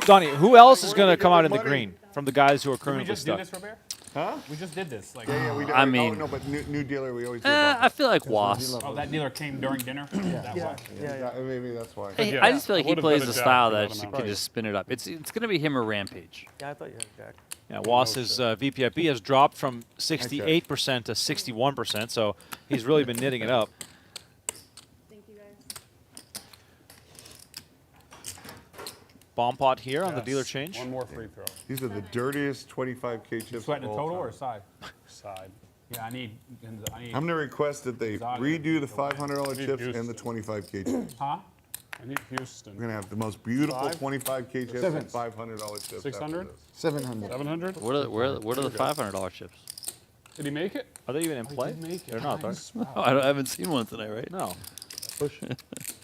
Donnie, who else is going to come out in the green from the guys who are Did we currently just do stuck? this, Robert? Huh? We just did this. Like, Yeah, we did. I mean- no, but new dealer, we always do. I feel like Was. oh, that dealer came during dinner? That Yeah, way. yeah. Maybe that's why. Hey, Yeah, I just feel like I he would've plays bet a the jack style for that that you amount. can just spin it up. It's going to be him or Rampage. Yeah, I thought you had Jack. Yeah, Wass's VPIP has dropped from 68% to 61%, so he's really been knitting it up. Thank you guys. Bomb pot here on the Yes. dealer change. One more free throw. These are the dirtiest 25K chips. Sweating of the all total or time. side? Side. Yeah, I need. I'm going to request that they Gonzaga. redo the $500 Need chips and Houston. the 25K chips. Huh? I need Houston. We're going to have the most beautiful 5? 25K chips and $500 chips. 600? 700. 700? What are the $500 chips? Did he make it? Are they even in play? did make it. They're not, right? Nice. I haven't seen one tonight, right? No.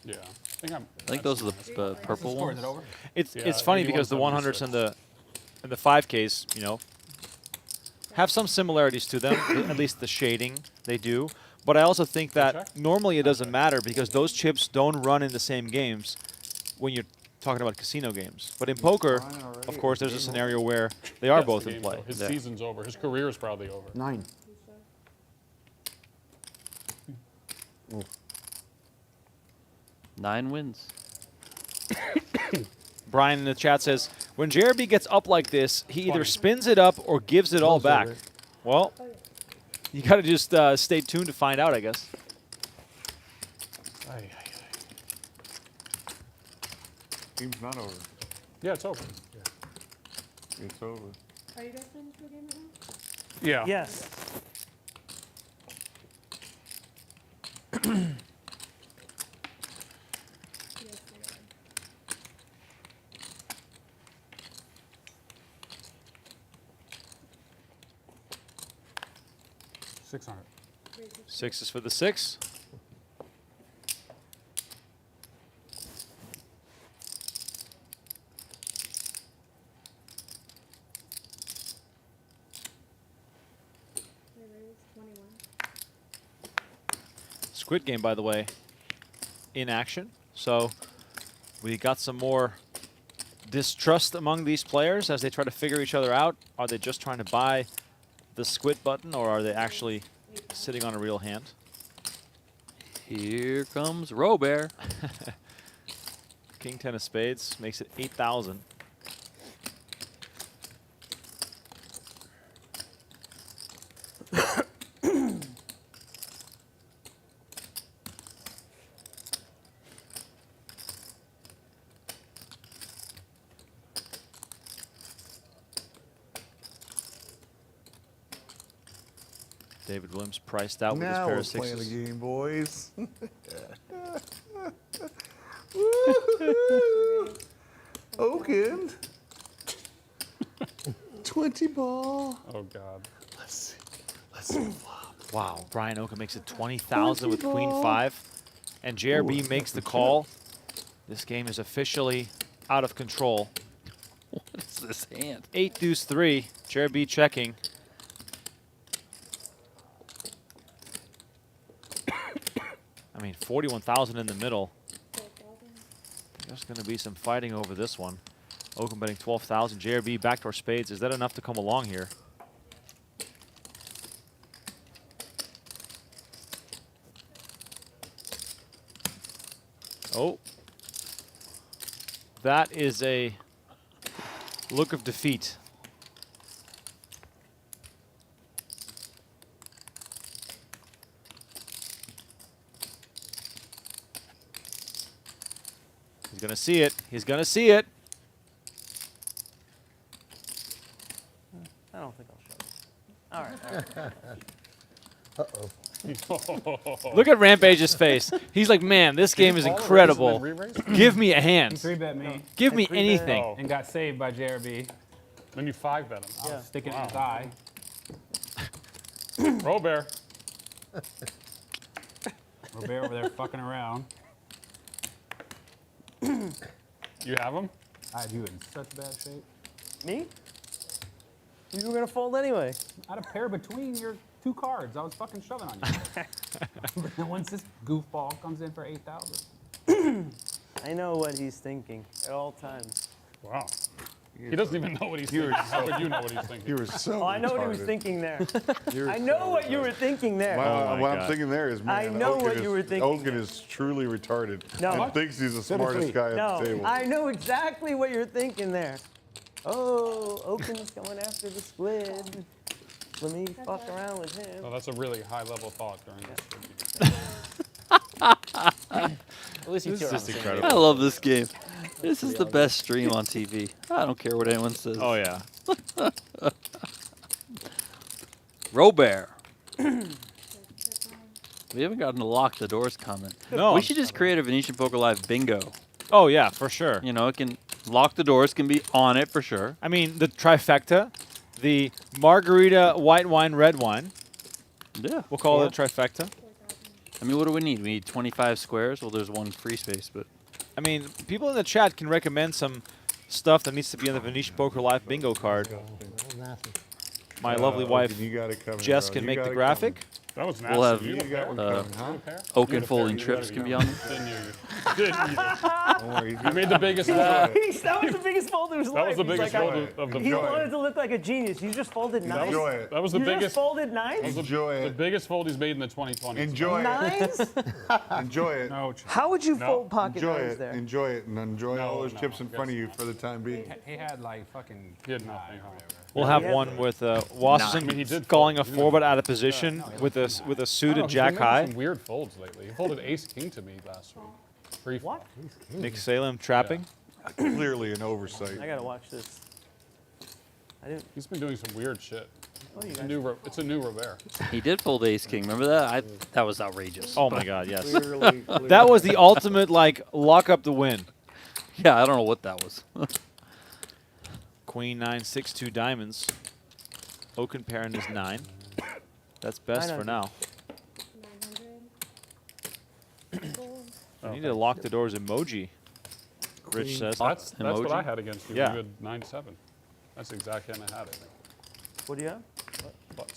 Yeah. I think those are the purple Score, ones. is it over? It's Yeah, it's funny because the 81-76. 100s and the 5Ks, you know, have some similarities to them. At least the shading they do. But I also think that check? normally it doesn't matter because those chips don't run in the same games when you're talking about casino games. But in poker, of course, there's a scenario where they are Yes, both the in game's play. over. His Yeah. season's over. His career is probably over. 9. Ooh. 9 wins. Brian in the chat says, when JRB gets up like this, he either spins it up or gives it all back. Well, you got to just stay tuned to find out, I guess. Game's not over. Yeah, it's over. It's over. Are you guys finished with the game right now? Yeah. Yes. Yes, we are. $600. 6 is for the 6. Squid Game, by the way, in action. So we got some more distrust among these players as they try to figure each other out. Are they just trying to buy the squid button, or are they actually sitting on a real hand? Here comes Robert. King 10 of spades makes it 8,000. David Williams priced out with his Now pair we're of sixes. playing the game, boys. Okin. 20 ball. Oh, God. Let's see flop. Wow, Brian Okin makes it 20,000 with Queen 5. And JRB makes the call. This game is officially out of control. What is this hand? 8 deuce 3. JRB checking. I mean, 41,000 in the middle. There's going to be some fighting over this one. Okin betting 12,000. JRB backdoor spades. Is that enough to come along here? Oh. That is a look of defeat. He's going to see it. He's going to see it. I don't think I'll show it. All right. Uh-oh. Look at Rampage's face. He's like, man, this game is incredible. Give me a hand. He 3-bet me. Give me anything. Oh. And got saved by JRB. Then you 5-bet him. I was sticking in his eye. Robert. Robert over there fucking around. You have him? I had you in such bad shape. Me? You were gonna fold anyway. I had a pair between your two cards. I was fucking shoving on you. And once this goofball comes in for 8,000. I know what he's thinking at all times. Wow. He doesn't even know what he's thinking. How would you know what he's thinking? You were so Oh, I know what he was retarded. thinking there. You're I know so what you retarded. were thinking there. What I'm thinking there is, man, I know Okin what is, you were thinking. Okin is truly retarded. No. And thinks he's the smartest guy at No, the table. I know exactly what you're thinking there. Oh, Okin's going after the squid. Let me fuck around with him. Oh, that's a really high-level thought during this. At least you This two is are on just the same incredible. page. I love this game. This is the best stream on TV. I don't care what anyone says. Oh, yeah. Robert. We haven't gotten to lock the doors comment. No. We should just create a Venetian Poker Live bingo. Oh, yeah, for sure. You know, it can lock the doors, can be on it for sure. I mean, the trifecta, the margarita, white wine, red wine. Yeah. We'll call it a trifecta. I mean, what do we need? We need 25 squares? Well, there's one free space, but... I mean, people in the chat can recommend some stuff that needs to be on the Venetian Poker Live bingo card. My lovely wife, Okin, you got it coming, Jess, bro. can You make got the it graphic. That was nasty. We'll have You got one coming, huh? Okin folding trips can be on there. Didn't you? Didn't you? Don't worry. You made the biggest fold. That was the biggest fold in his life. That was the He's biggest like, fold of the He fold. wanted to look like a genius. You just folded nines. Enjoy it. That was the You biggest. just folded That was nines? the, Enjoy the it. biggest fold he's made in the 2020s. Enjoy it. Nines? Enjoy it. No, How would you No. fold pocket Enjoy nines it. there? Enjoy it. And enjoy No, all those no, chips in I front of guess you for the time being. He had like fucking. he had nothing. We'll have one with Wasserson I mean, he did calling a fold. 4-bet out of position with a I suited don't know, jack he's been making high. Some weird folds lately. He folded ace king to me last week. Pre-flop. Nick Salem trapping. Clearly an oversight. I gotta watch this. I didn't. He's been doing some weird shit. Oh, you It's a guys. new, it's a new Robert. He did fold ace king. Remember that? That was outrageous. Oh my God, yes. Clearly. That was the ultimate, like, lock up the win. Yeah, I don't know what that was. Queen 9, 6, 2 diamonds. Okin pairing is 9. That's best for 900. now. 900. We need to lock the doors emoji. Rich says. That's what Emoji? I had against you. Yeah. You had 9-7. That's the exact hand I had, I think. What do you have?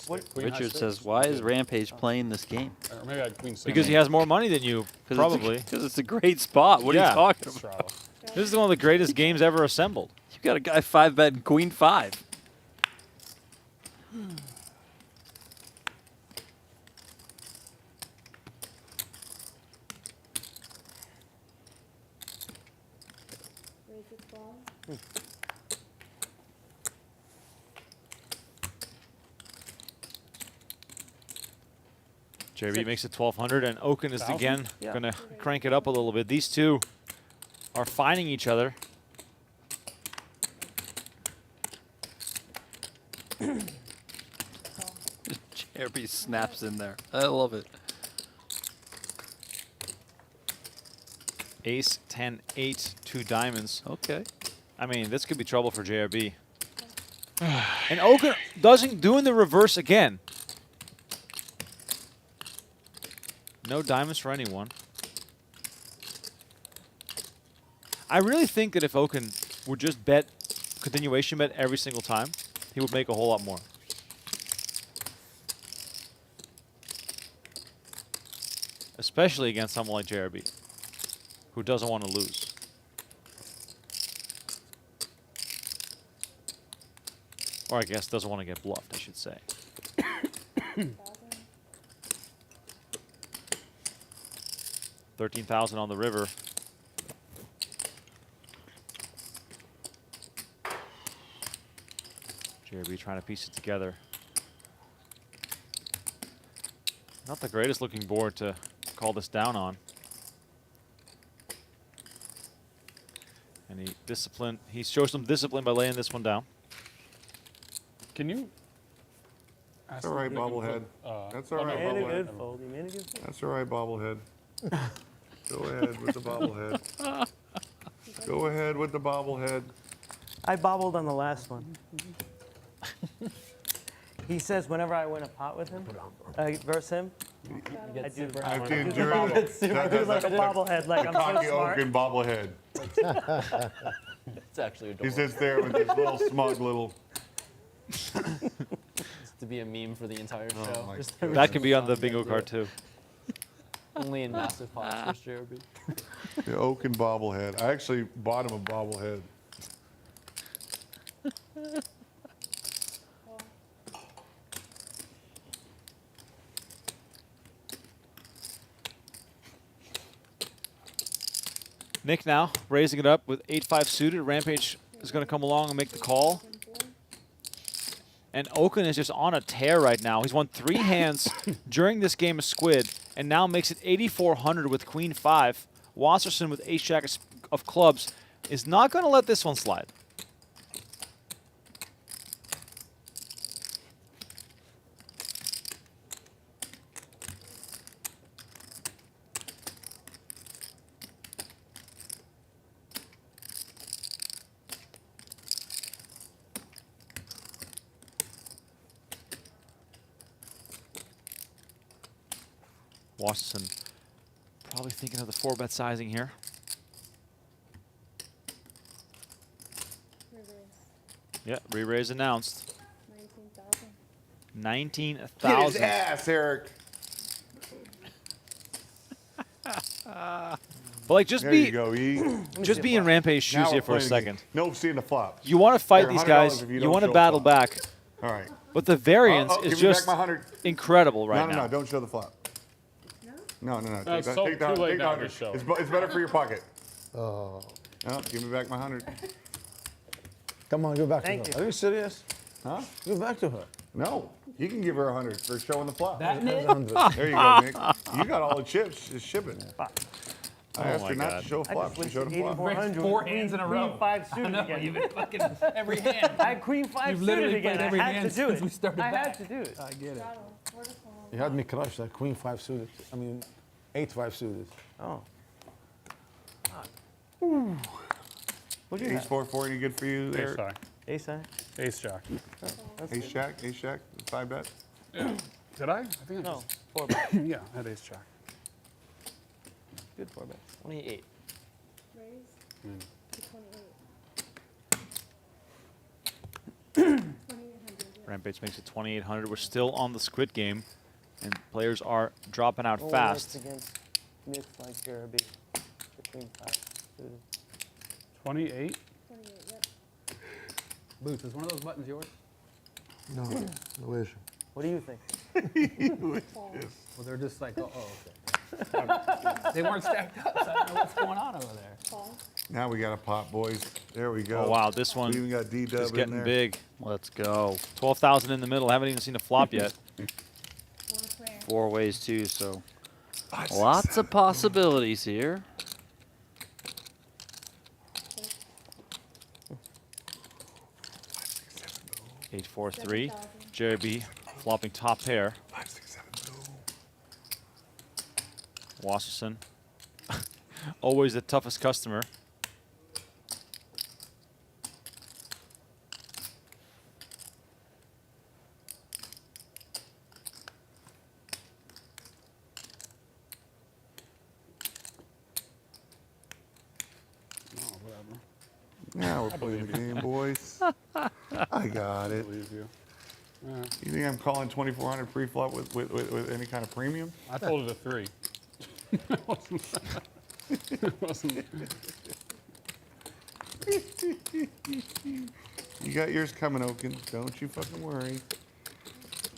Queen high Richard six. says, why is Rampage playing this game? Or maybe I had queen six. Because he has more money than you, probably. Because it's a great spot. What are you talking about? Straddle. This is one of the greatest games ever assembled. You got a guy 5-betting queen 5. Raise it down. JRB makes it 1,200, and Okin is 1,000? again Yeah. going to crank it up a little bit. These two are finding each other. JRB snaps in there. I love it. Ace, 10, 8, 2 diamonds. Okay. I mean, this could be trouble for JRB. And Okin doing the reverse again. No diamonds for anyone. I really think that if Okin would just bet, continuation bet every single time, he would make a whole lot more. Especially against someone like JRB, who doesn't want to lose. Or I guess doesn't want to get bluffed, I should say. 13,000 on the river. JRB trying to piece it together. Not the greatest looking board to call this down on. And he shows some discipline by laying this one down. Can you? That's all right, bobblehead. That's all right, Made a good bobblehead. fold. He made a good fold. That's all right, bobblehead. Go ahead with the bobblehead. Go ahead with the bobblehead. I bobbled on the last one. He says whenever I win a pot with him, versus him, I do I've the endured bobblehead. I do like a bobblehead, like I'm so Cocky smart. Okin bobblehead. It's actually He adorable. sits there with his little smug little. It's to be a meme for the entire show. my Just That can be on the bingo card too. only in massive pots for JRB. The Okin bobblehead. I actually bought him a bobblehead. Nick now raising it up with 8-5 suited. Rampage is going to come along and make the call. And Okin is just on a tear right now. He's won 3 hands during this game of Squid, and now makes it 8,400 with Queen 5. Wasserson with Ace-Jack of clubs is not going to let this one slide. Wasserson probably thinking of the 4-bet sizing here. Reverse. Yeah, re-raise announced. 19,000. 'Get his 19,000. ass, Eric. But like, just There be you go, E. just be in Rampage shoes Now here we're for a playing second. No seeing the flop. You want to fight They're these $100 guys. if you You don't want to show battle flop. back. All right. But the variance Give is me just back my 100. incredible right no, now. don't show the flop. No? No. it's Take so- the too 100. late Take the now, 100. just show It's, it. it's better for your pocket. Oh, No, give me back my 100. Come on, go back Thank to her. you. Are you serious? Huh? Go back to her. No. You can give her 100 for showing the flop. That That's Nick? 100. There you go, Nick. You got all the chips. Just ship it. I asked my her not God. to show I flop. just She showed wasted a flop. 8,400. 4 hands in a row. Queen 5 I suited know, again. you've been fucking every hand. I had Queen 5 You've suited literally again. played every I had hand to do since it. we started I back. had to do it. I get it. Straddle. Where's the phone? You had me crushed, like Queen 5 suited. I mean, 8-5 suited. Oh. What do you Ace 4-4 any good for you Ace there? high. Ace high. Ace jack. Ace Jack? Ace Jack? 5-bet? Did I? I think I No, just. 4 bet. Yeah, I had ace jack. Good 4 bet. 28. Raise Mm. to 28. 2,800. Yeah. Rampage makes it 2,800. We're still on the squid game, and players are dropping out Only fast. works against Nick like JRB. Between 5 suited. 28? 28, yep. Boots, is one of those buttons yours? No, I wish. What do you think? Call. Well, they're just like, oh, okay. They weren't stacked up, so I don't know what's going on over there. Call. Now we got a pot, boys. There we go. Oh, wow, this one We even got D-Dub is in getting there. big. Let's go. 12,000 in the middle. Haven't even seen a flop yet. One player. 4 ways too, so 5, 6, lots 7. of possibilities here. 8-4-3. 7,000. JRB flopping top pair. 5, 6, 7. Wasserson, always the toughest customer. Oh, whatever. Now we're playing the game, boys. I got it. Believe you. Yeah. You think I'm calling 2,400 pre-flop with any kind of premium? I folded a 3. It wasn't. You got yours coming, Okin. Don't you fucking worry.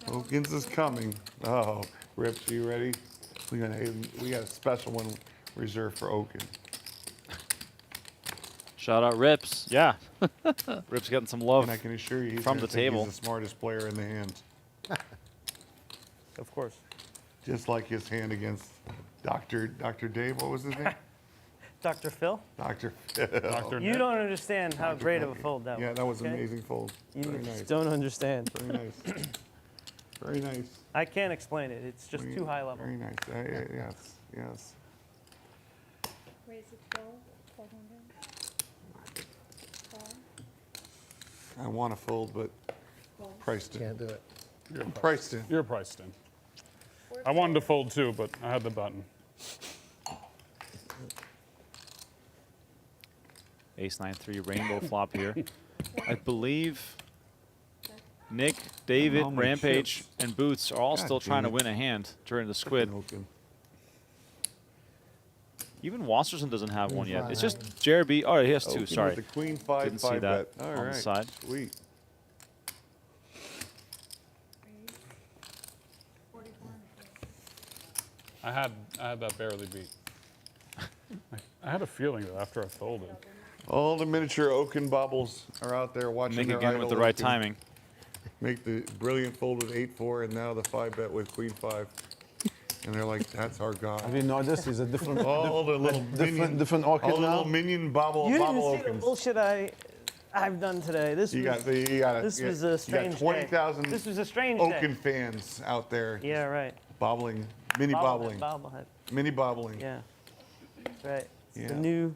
Okin's is coming. Oh, Rips, you ready? We got a special one reserved for Okin. Shout out Rips. Yeah. Rip's getting some love And I can assure you, he's from gonna the think table. he's the smartest player in the hand. Of course. Just like his hand against Dr. Dave. What was his name? Dr. Phil? Dr. Dr. You Nick. don't understand how great of a Nick. fold that was. Yeah, that was okay? an amazing fold. You Very just nice. don't understand. Very nice. Very nice. I can't explain it. It's just Very- too high level. Very nice. Yes, yes. Raise it 12, 400. Call. I want to fold, but Call. priced it. Can't do it. You're Priced in. You're priced in. I wanted to fold too, but I had the button. Ace-9-3 rainbow flop here. I believe Nick, David, How many Rampage, chips? and Boots are all God still trying to damn it. win a hand during the squid. Okin. Even Wasserson doesn't have one yet. Queen It's five. just JRB. Oh, he has two. Okin Sorry. with the queen 5 Didn't see 5 that bet. All on the right. side. Sweet. Raise. 4,400. I had that barely beat. I had a feeling that after I folded. All the miniature Okin bobbles are out there watching Nick their again with idol the right Okin timing. Make the brilliant fold with 8-4 and now the 5 bet with queen 5. And they're like, that's our god. Have you noticed he's a different, All the little minion, different all orchid the little now? minion bobble You didn't bobble see the Okins. bullshit I've done today. This You was got the, you got this you was got- a strange You got 20,000 This was a strange Okin day. fans out there Yeah, right. bobbling, mini bobbling, Bobblehead. mini bobbling. Yeah. That's right. It's Yeah. the new.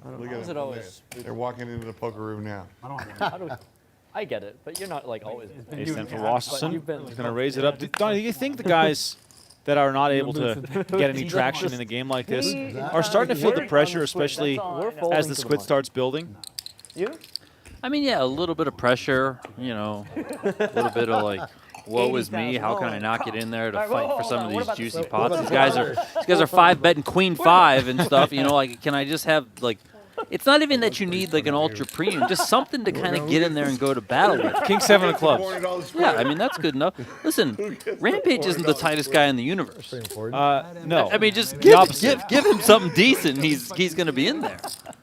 Look How at is them. it always? They're walking into the poker room now. I don't have How do I get it, but you're not like always. Ace-10 for But Wasserson. you've been- He's going to raise it up. Donnie, do you think the guys that are not able to get any traction in a game like this He are starting to feel the worked on pressure, the squid, especially that's all I We're know. folding as the to the squid money. starts building? You? I mean, yeah, a little bit of pressure, you know, a little bit of like, woe is me, how can I not get in there to All right, fight whoa, for hold some on. of What these about the juicy squid? pots? What These about guys are 5-betting queen 5 and stuff, you know, like, can I just have like, it's not even that you need like an ultra premium, just something to kind of get in there and go to battle with. King 7 of clubs. Yeah, I mean, that's good enough. Listen, Rampage isn't the tightest guy in the universe. No. I mean, just The opposite. give him something decent, and he's going to be in there. 1,000.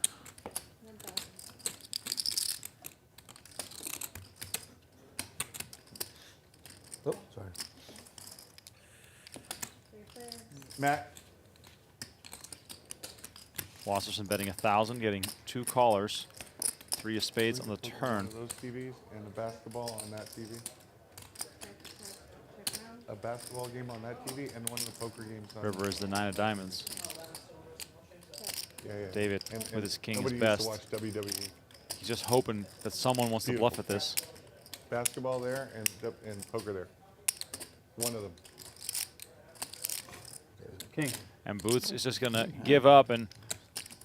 Oh, sorry. 3 players. Matt, Wasserson betting 1,000, getting 2 callers, 3 of spades on the turn. those TVs and a basketball on that TV. Check round. A basketball game on that TV and one of the poker games on River is the 9 of diamonds. Yeah, yeah. David with his king is nobody best. used to watch WWE. He's just hoping that someone wants to bluff at this. Basketball there and poker there. One of them. King. And Boots is just going to give up, and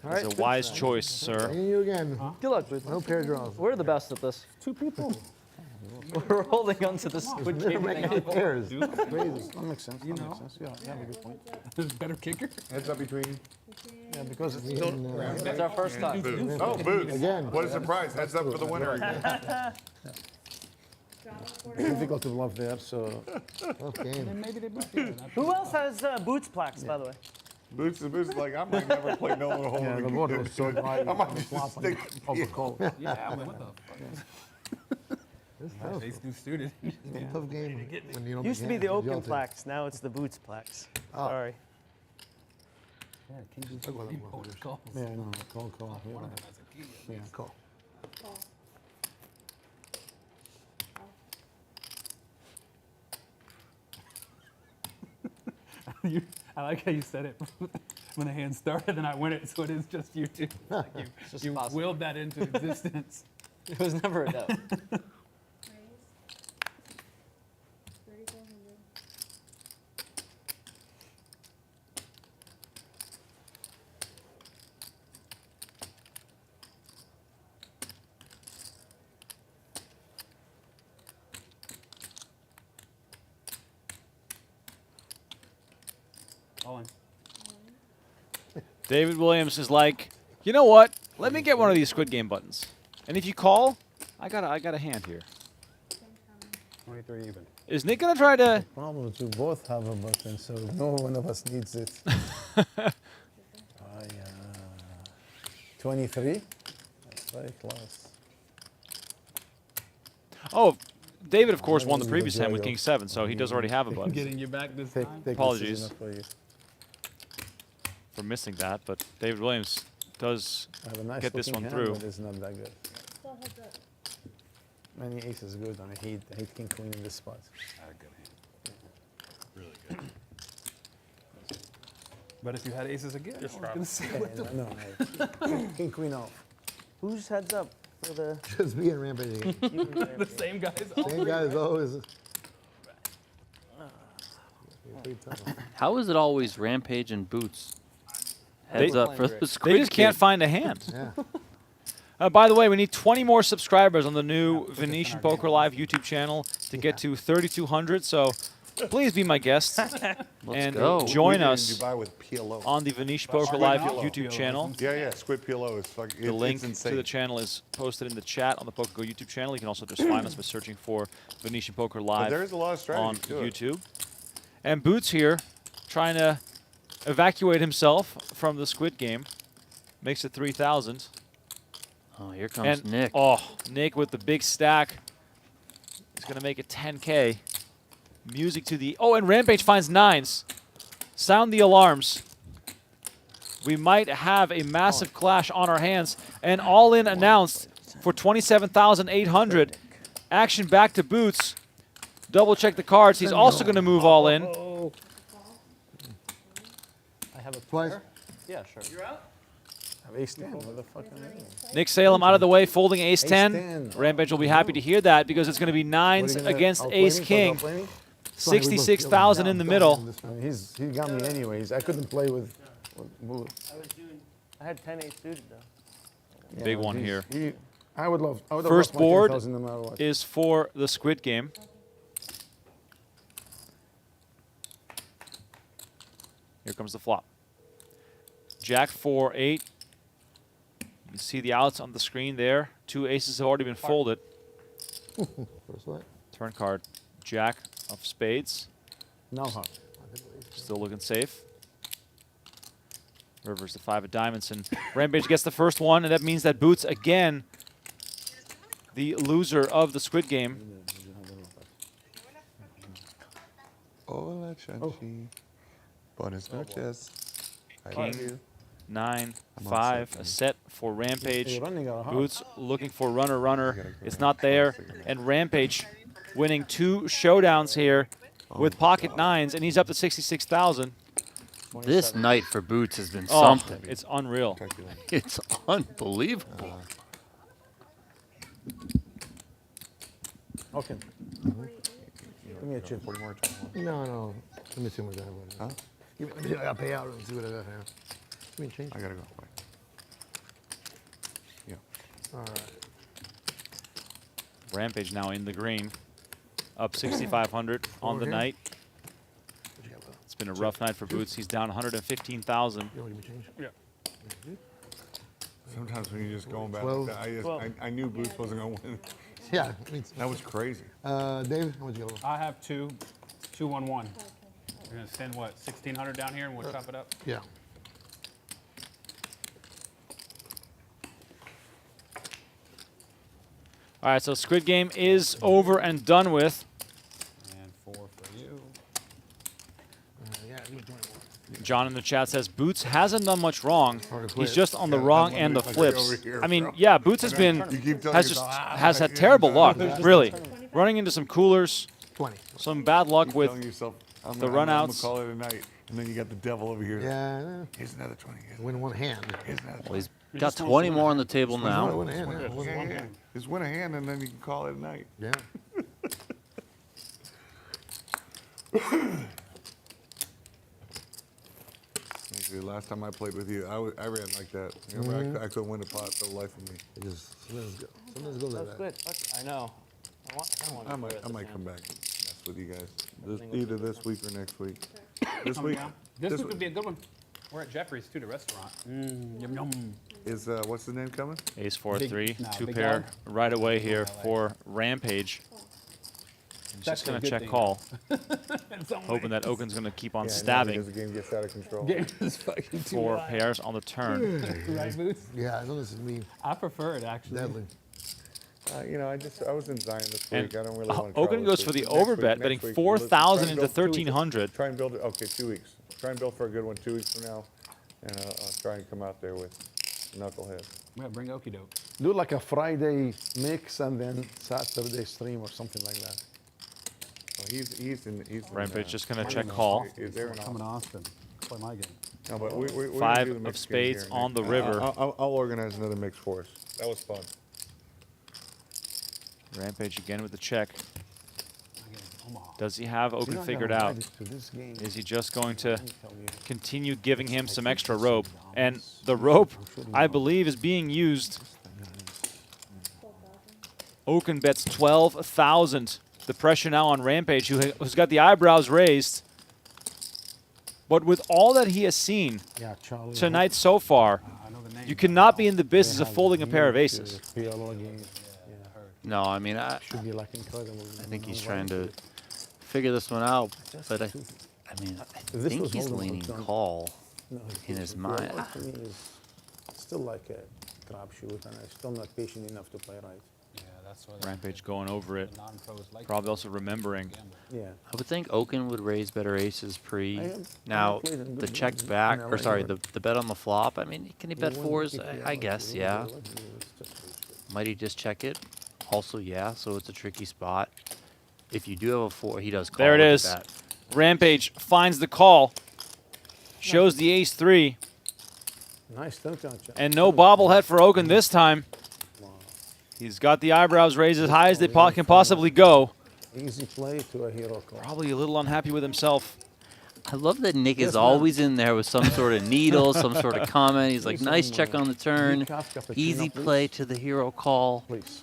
All it's right, a wise choice, sir. Bringing you again. Good luck, Boots. No pair draws. We're the best at this. 2 people. We're holding on to the squid game Never make thing. any pairs. Dude. Raises. That makes sense. That makes sense. Yeah, you have a good point. There's a better kicker. Heads up between. Yeah, because it's It's our first time. Oh, Boots. Again. What a surprise. Heads up for the winner again. difficult to bluff there, so. Okay. Maybe they both do. Who else has boots plaques, by the way? Boots is like, I might never play no one hole Yeah, the again. board was so high. I might just stick. Overcall. Yeah, I mean, what the fuck? My face too suited. Tough game when you don't Used to be make the hands, Okin jolted. plaques. Now it's the boots plaques. Oh. Sorry. Yeah, King just Look what deep I'm poker doing. calls. Yeah, no, call. One of them has a key. Yeah, call. I like how you said it when the hand started, and I win it, so it is just you two. Like you possible. willed that into existence. It was never a doubt. All in. David Williams is like, you know what? Let me get one of these Squid Game buttons. And if you call, I got a hand here. 23 even. Is Nick gonna try to? Problem is we both have a button, so no one of us needs it. 23? That's very close. Oh, David, of course, won the Maybe previous the hand with Joyo. King 7, so he does already have a button. Getting you back this time. Take Apologies. This is enough for you. For missing that, but David Williams does I have a nice get this looking one hand, through. but it's not that good. Many aces good, and I hate king queen in this spot. Not a good hand. Really good. But if you had aces again, I was gonna say what the No, king queen off. Who's heads up for the? Just be in Rampage again. the same guys. Same guys always. How is it always Rampage and Boots? Heads up for the Squid They just can't Game. find a hand. Yeah. By the way, we need 20 more subscribers on the new Venetian Poker Live YouTube channel to get to 3,200. So please be my guest and go. join We're in us Dubai with PLO. on the Venetian Poker Live PLO. YouTube channel. Yeah, Squid PLO is fucking. The link to the channel is posted in the chat on the PokerGo YouTube channel. You can also just find us by searching for Venetian Poker Live There is a lot of on strategy to it. YouTube. And Boots here trying to evacuate himself from the Squid Game. Makes it 3,000. Oh, here comes And Nick. oh, Nick with the big stack. He's going to make it 10K. Music to the... Oh, and Rampage finds 9s. Sound the alarms. We might have a massive clash on our hands. And all-in announced for 27,800. Action back to Boots. Double check the cards. He's also going to move all in. I have a Twice. pair. Yeah, sure. You're out. I have ace 10. What the fuck am I doing? Nick Salem out of the way, folding ace 10. 10. Rampage will be happy to hear that because it's going to be What are 9s you gonna- against outplay ace me? king. Outplay me? 66,000 in the middle. I mean, he got me anyways. I couldn't play with Boots. I had 10 8 suited though. Big one here. I would love. I would First have loved board 14,000 no matter what. is for the Squid Game. Here comes the flop. Jack 4-8. You see the outs on the screen there. 2 aces have already been folded. First what? Turn card. Jack of spades. Now how? Still looking safe. River's the 5 of diamonds, and Rampage gets the first one, and that means that Boots again, the loser of the Squid Game. Hola, Chanchi. Buenas noches. I King, love you. 9, I'm all 5, set, a man. set for Rampage. Hey, running out of heart. Boots looking for runner. gotta go It's ahead. not there, and Rampage winning 2 showdowns here with pocket 9s, and he's up to 66,000. This night for Boots has been Oh, something. it's unreal. It's unbelievable. Okay. Give me a chip. No. Let me see what I got. Huh? Let me see what I got pay out and see what I got here. Give me a change. I gotta go. Wait. Yeah. All right. Rampage now in the green, up 6,500 on the night. It's been a rough night for Boots. He's down 115,000. Yeah. Sometimes when you're just going back, 12. I knew Boots wasn't going to win. Yeah. That was crazy. David, how much you got? I have 2-1-1. We're gonna send what 1,600 down here, and we'll chop it up. Yeah. All right, so Squid Game is over and done with. And 4 for you. Yeah, give me 21. John in the chat says Boots hasn't done much wrong. He's quit. just on the Yeah, wrong I'm end of wondering if I flips. should go over here, I mean, bro. yeah, Boots has been You keep telling has yourself, has had terrible luck, really. Running into some coolers, 20. some bad luck Keep with telling yourself, I'm the gonna- I'm gonna runouts. call it a night, and then you got the devil over here. Yeah. Here's another 20. Win one hand. Here's another 20. Well, he's got 20 more on the table now. Win a hand. Yeah. Yeah, yeah. Just win a hand, and then you can call it a night. Yeah. Actually, the last time I played with you, I ran like that. You know, I couldn't win a pot for the life of me. It just sometimes goes like that. I know. I might come back and mess with you guys. Either this week or next week. This week? This week would be a good one. We're at Jeffrey's too, the restaurant. Yum yum. Is what's the name coming? Ace 4-3, Nah, two big pair dog. right away here for Rampage. He's just gonna check call, hoping that Okin's gonna keep on stabbing. The game gets out of control. Game is fucking too 4 high. pairs on the turn. Right, Boots? Yeah, as long as it's me. I prefer it actually. Deadly. You know, I was in Zion this And week. I don't really want to. Okin goes for the overbet, betting 4,000 into 1,300. Try and build it. Okay, 2 weeks. Try and build for a good one 2 weeks from now, and I'll try and come out there with knucklehead. Yeah, bring Okie doke. Do like a Friday mix and then Saturday stream or something like that. Well, he's in Rampage just gonna check call. Is there an Coming to Austin. Play my game. No, but we're gonna 5 do the of mixed spades game here on the next- river. I'll organize another mix for us. That was fun. Rampage again with the check. Omaha. Does he have Okin figured out? Is he just going to continue giving him some extra rope? And the rope, I believe, is being used. Okin bets 12,000. The pressure now on Rampage, who's got the eyebrows raised. But with all that he has seen tonight so far, you cannot be in the business of folding a pair of aces. No, I mean, I think he's trying to figure this one out, but I think he's leaning call in his mind. Still like a crapshoot, and I'm still not patient enough to play right. Yeah, that's what Rampage going over it. non-pros like. Probably also remembering. Yeah. I would think Okin would raise better aces pre. Now, the check back, or sorry, the bet on the flop, I mean, can he bet fours? I guess, yeah. Might he just check it? Also, yeah, so it's a tricky spot. If you do have a 4, he does call. There it Look at is. that. Rampage finds the call. Shows the ace-3. Nice turn, And no bobblehead for Okin this time. He's got the eyebrows raised as high as they can possibly go. Easy play to a hero call. Probably a little unhappy with himself. I love that Nick is always in there with some sort of needle, some sort of comment. He's like, nice check on the turn. Easy play to the hero call. Please.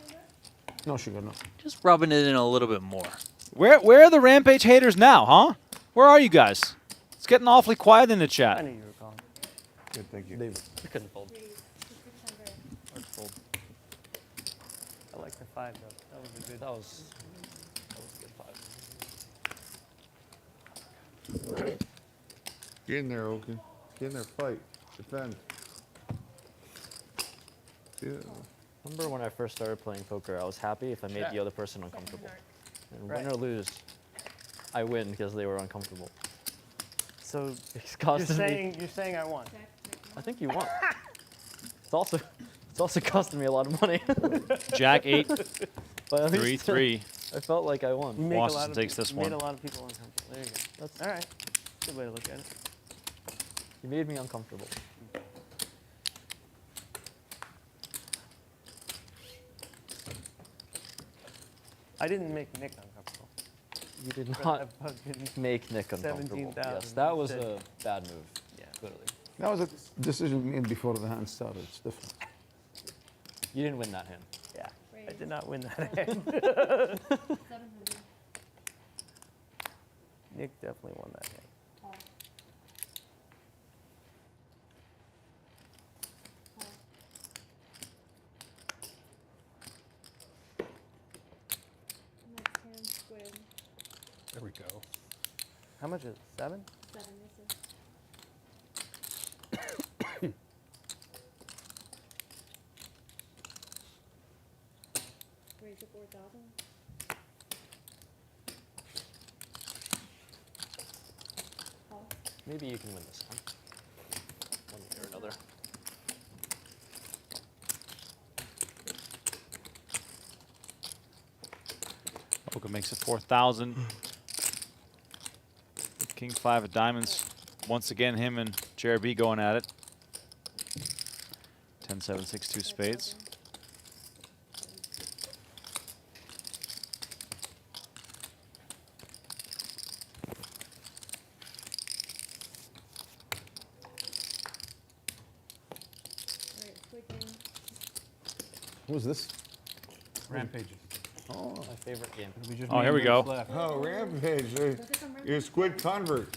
No sugar, no. Just rubbing it in a little bit more. Where are the Rampage haters now, huh? Where are you guys? It's getting awfully quiet in the chat. I knew you were calling. Good, thank you. David. I couldn't fold. I like the 5 though. That was a good. That was a good 5. Get in there, Okin. Get in there, fight, defend. Yeah. Remember when I first started playing poker, I was happy if I made the other person uncomfortable. And win or lose, I win because they were uncomfortable. So It's costing you're saying I won. I think you won. It's also costing me a lot of money. Jack 8, But at least 3-3. I felt like I won. You make a Wasserson lot of takes people, this you made one. a lot of people uncomfortable. There you go. That's all right. Good way to look at it. You made me uncomfortable. I didn't make Nick uncomfortable. You did But not I fucking make Nick uncomfortable. 17,000 Yes, that was instead. a bad move. Yeah. Clearly. That was a decision made before the hand started. It's different. You didn't win that hand. Yeah. I did not win that hand. Nick definitely won that hand. Next hand, squid. There we go. How much is it? 7? 7, this is. Raise to 4,000. Call. Maybe you can win this one. One way or another. Okin makes it 4,000. King 5 of diamonds. Once again, him and JRB going at it. 10, 7, 6, 2 spades. Alright, squid game. Who's this? Rampages. Oh, My favorite game. It'll be just Oh, me here and we go. Vince left. Oh, Rampage. You're a squid convert.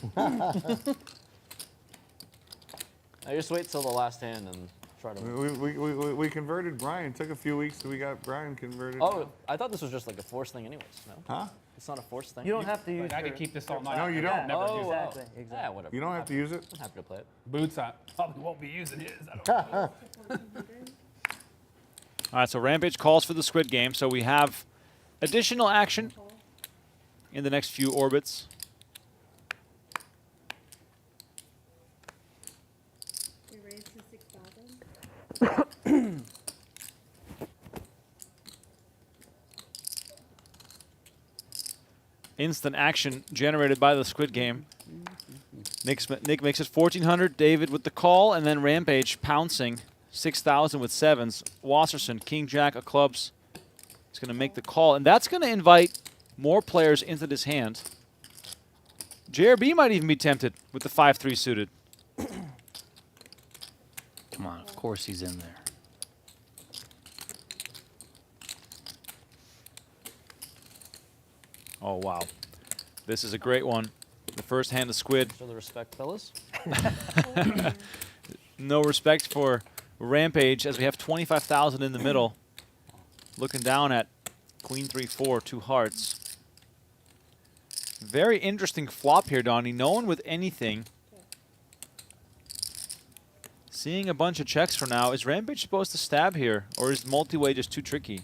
I just wait till the last hand and try to. We converted Brian. Took a few weeks till we got Brian converted. Oh, I thought this was just like a force thing, anyways. No, Huh? it's not a force thing. You don't have to use Like, I your- could keep this all night. No, you don't. Never Oh, use it. Exactly, Yeah, exactly. whatever. You don't have to use it. I'm happy to play it. Boots, I probably won't be using his. I don't know. 1,400. All right, so Rampage calls for the squid game. So we have additional action Call. in the next few orbits. We raise to 6,000. Instant action generated by the squid game. Nick makes it 1,400. David with the call, and then Rampage pouncing 6,000 with sevens. Wasserson, King Jack of clubs, is going to make the call, and that's going to invite more players into this hand. JRB might even be tempted with the 5-3 suited. Come on, of course he's in there. Oh, wow. This is a great one. The first hand of squid. Show the respect, fellas. No respect for Rampage as we have 25,000 in the middle. Looking down at Queen 3-4, 2 hearts. Very interesting flop here, Donnie. No one with anything. Seeing a bunch of checks for now. Is Rampage supposed to stab here, or is multi-way just too tricky?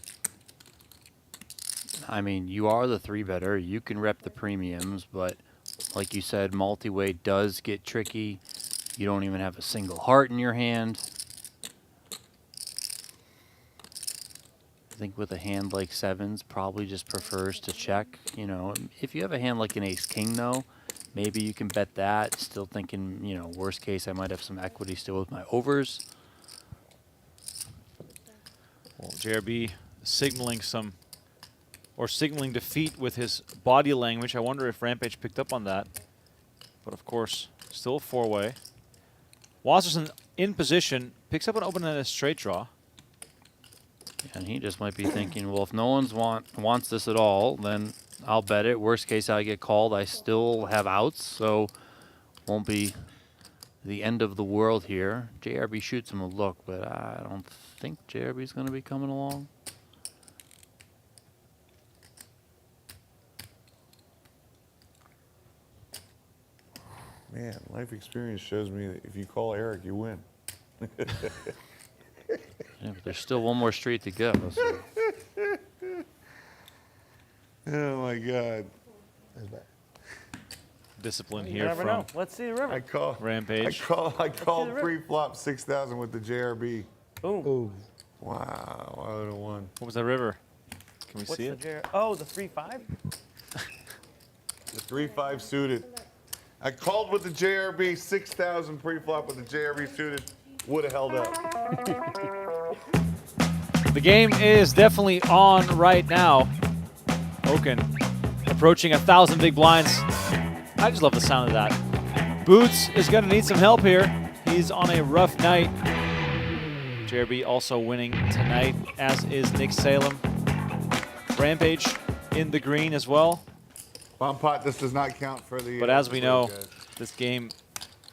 I mean, you are the 3-better. You can rep the premiums, but like you said, multi-way does get tricky. You don't even have a single heart in your hand. I think with a hand like sevens, probably just prefers to check. You know, if you have a hand like an ace-king, though, maybe you can bet that. Still thinking, you know, worst case, I might have some equity still with my overs. Well, JRB signaling some, or signaling defeat with his body language. I wonder if Rampage picked up on that. But of course, still a 4-way. Wasserson in position, picks up an open and a straight draw. And he just might be thinking, well, if no one's wants this at all, then I'll bet it. Worst case, I get called. I still have outs, so won't be the end of the world here. JRB shoots him a look, but I don't think JRB's going to be coming along. Man, life experience shows me that if you call Eric, you win. Yeah, but there's still one more street to go. So. Oh my God. Discipline You here never from know. Let's see the river. I Rampage. called pre-flop 6,000 with the JRB. Boom. Wow, I would have won. What was that river? Can we What's see the it? Oh, the 3-5? The 3-5 suited. I called with the JRB 6,000 pre-flop with the JRB suited. Would have held up. The game is definitely on right now. Okin approaching 1,000 big blinds. I just love the sound of that. Boots is going to need some help here. He's on a rough night. JRB also winning tonight, as is Nick Salem. Rampage in the green as well. Bomb pot, this does not count for the. But as we know, guys. this game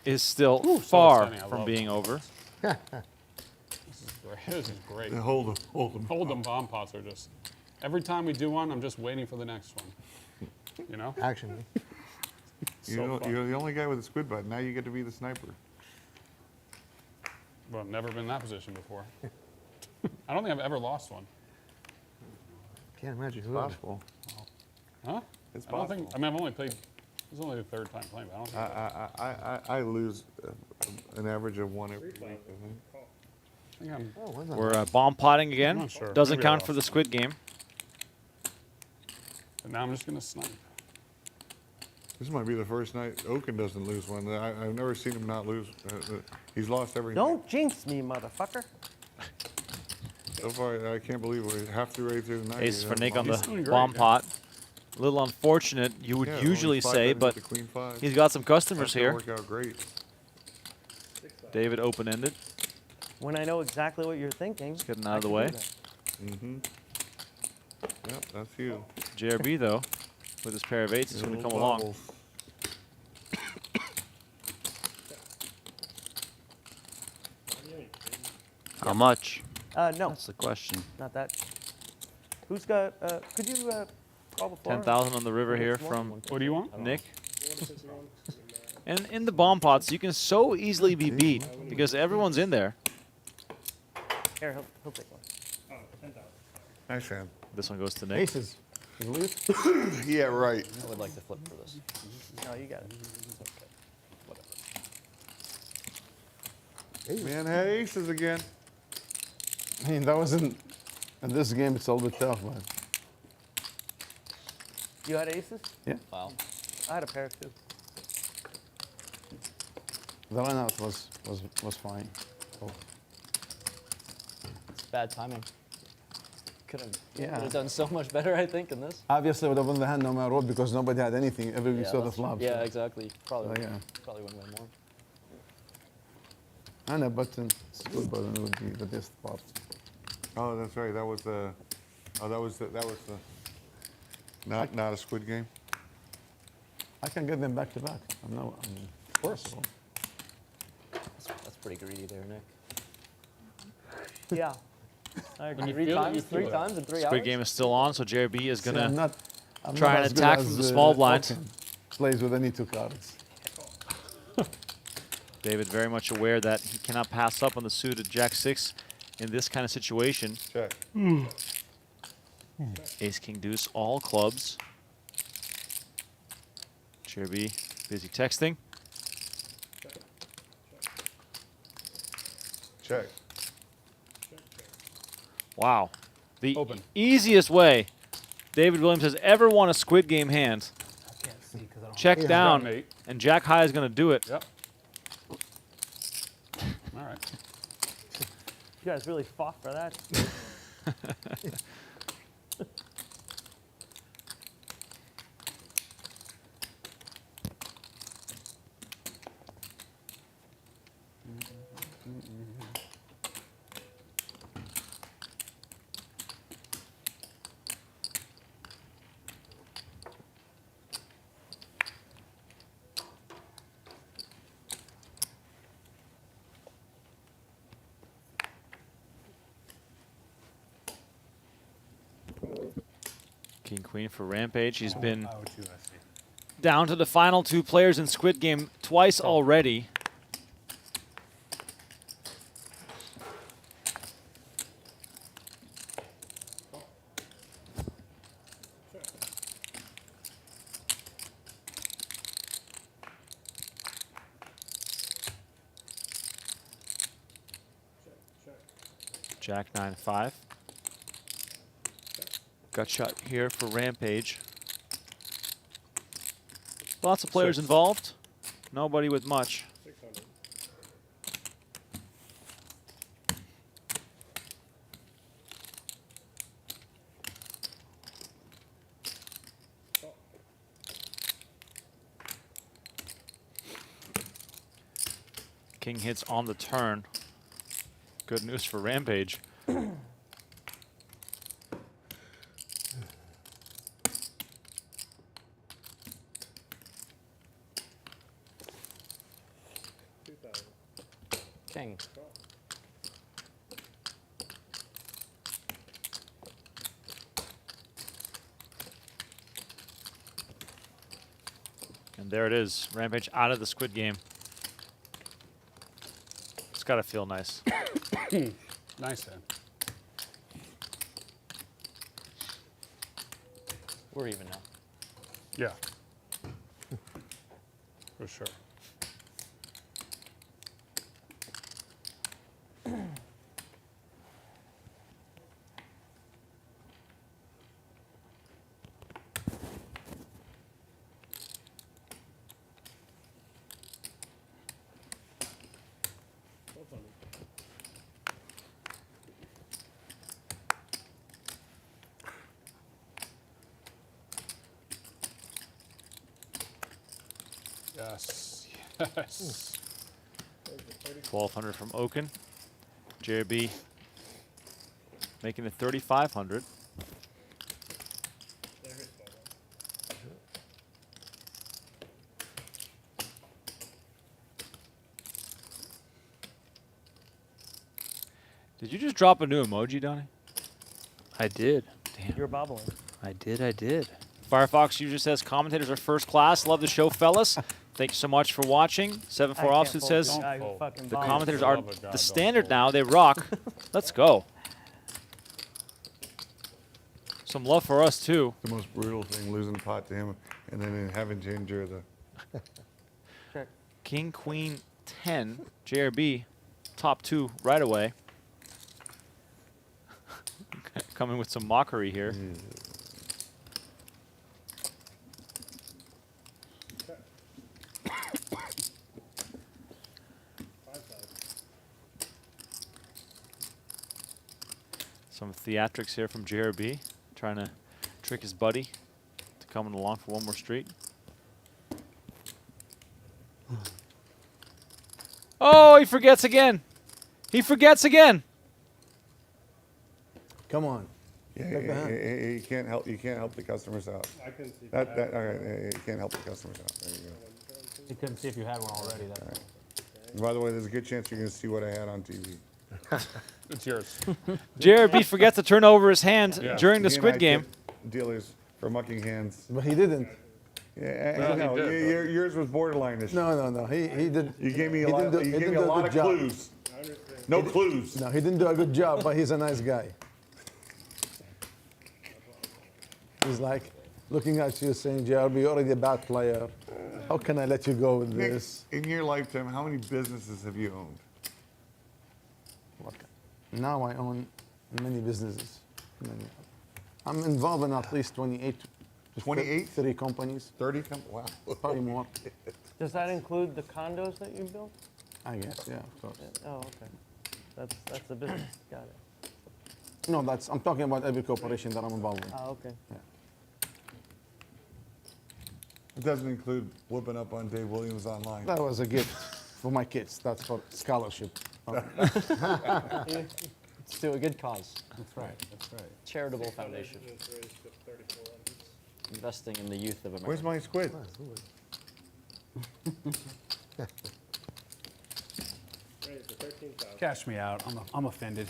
is still so far exciting. I from love being it. over. This is great. This is great. Hold them. Hold them bomb pots are just. Every time we do one, I'm just waiting for the next one. You know? Action. So fun. You're the only guy with a squid button. Now you get to be the sniper. Well, I've never been in that position before. I don't think I've ever lost one. Can't imagine who. Possible. Huh? It's I don't possible. think. I mean, I've only played. This is only the third time playing, but I don't think. I lose an average of one every week. I think. I think I'm, We're bomb potting again. I'm not sure. Doesn't Maybe I count lost for the squid game. but now I'm just gonna snipe. This might be the first night Okin doesn't lose one. I've never seen him not lose. He's lost every night. Don't jinx me, motherfucker. So far, I can't believe we're halfway through the night. Aces for Nick on He's doing the great, bomb yeah. pot. A little unfortunate, you would Yeah, only usually 5 say, items but with the queen 5. he's got some customers That's gonna here. work out great. David open-ended. When I know exactly what you're thinking. Let's get him out of the I can way. do that. Mm-hmm. Yep, that's you. JRB, though, with his pair of eights, is going to come Little along. bubbles. How much? No, That's the question. not that. Who's got, could you call before? 10,000 on the river here More? from What do you want? Nick. And in the bomb pots, you can so easily be beat because everyone's in there. Here, he'll take one. Nice hand. This one goes to Nick. Aces. You lose? Yeah, right. I would like to flip for this. No, you got it. Man had aces again. I mean, that wasn't. In this game, it's a little bit tough, man. You had aces? Yeah. Wow. I had a pair too. The run out was fine. Oh. It's bad timing. Could Yeah. have done so much better, I think, in this. Obviously, would have won the hand no matter what because nobody had anything. Everybody saw the that's true. flop. Yeah, so. exactly. Probably, So, yeah. probably win way more. And a button, split button would be the best part. Oh, that's right. That was the. Oh, that was the. Not a squid game. I can get them back to back. I'm not. Of course. That's pretty greedy there, Nick. Yeah. I agree. you Three feel it, times, you feel three it. times in 3 hours? Squid game is still on, so JRB is going I'm to not try and as good attack as, from the small blind. Okin. Plays with any 2 cards. David very much aware that he cannot pass up on the suited Jack-6 in this kind of situation. Check. Ace, King, Deuce, all clubs. JRB busy texting. Check. Wow. The Open. easiest way David Williams has ever won a squid game hand. Check down, Mate. and Jack High is going to do it. Yep. All right. You guys really fought for that. King, Queen for Rampage. He's been down to the final 2 players in Squid Game twice already. Jack 9-5. Gut shot here for Rampage. Lots of players involved. Nobody with much. 600. King hits on the turn. Good news for Rampage. King. And there it is. Rampage out of the squid game. It's got to feel nice. Nice hand. We're even now. Yeah. For sure. Yes. Yes. 1,200 from Okin. JRB making it 3,500. Did you just drop a new emoji, Donnie? I did. Damn. You're bobbling. I did. Firefox user says commentators are first class. Love the show, fellas. Thank you so much for watching. 7-4 offsuit says the commentators are the standard now. They rock. Let's go. Some love for us too. The most brutal thing, losing the pot to him, and then having to endure the. Check. King, Queen, 10. JRB, top 2 right away. Coming with some mockery here. Some theatrics here from JRB, trying to trick his buddy to coming along for one more street. Oh, he forgets again. He forgets again. Come on. Yeah, you can't help. You can't help the customers out. I couldn't see That okay, you can't help the customers out. There you go. You couldn't see if you had one already. That's all. And by the way, there's a good chance you're going to see what I had on TV. It's yours. JRB forgets to turn over his hand Yeah. during the He and squid I game. tipped dealers for mucking hands. But he didn't. Yeah, Well, he no, did, yours was borderline-ish. No. He did. You gave me he a lot. didn't do- You he gave didn't me a do a lot good of job. clues. No clues. No, he didn't do a good job, but he's a nice guy. He's like looking at you saying, JRB, you're already a bad player. How can I let you go with Nick, this? in your lifetime, how many businesses have you owned? Now I own many businesses. I'm involved in at least 28. 28? 30 companies. 30? Wow. Probably more. Does that include the condos that you built? I guess, yeah, of course. Oh, okay. That's the business. Got it. No, I'm talking about every corporation that I'm involved in. Oh, okay. Yeah. It doesn't include whooping up on Dave Williams online. That was a gift for my kids. That's for scholarship. It's to a good cause. That's right. That's right. Charitable foundation. Investing in the youth of America. Where's my squid? Cash me out. I'm offended.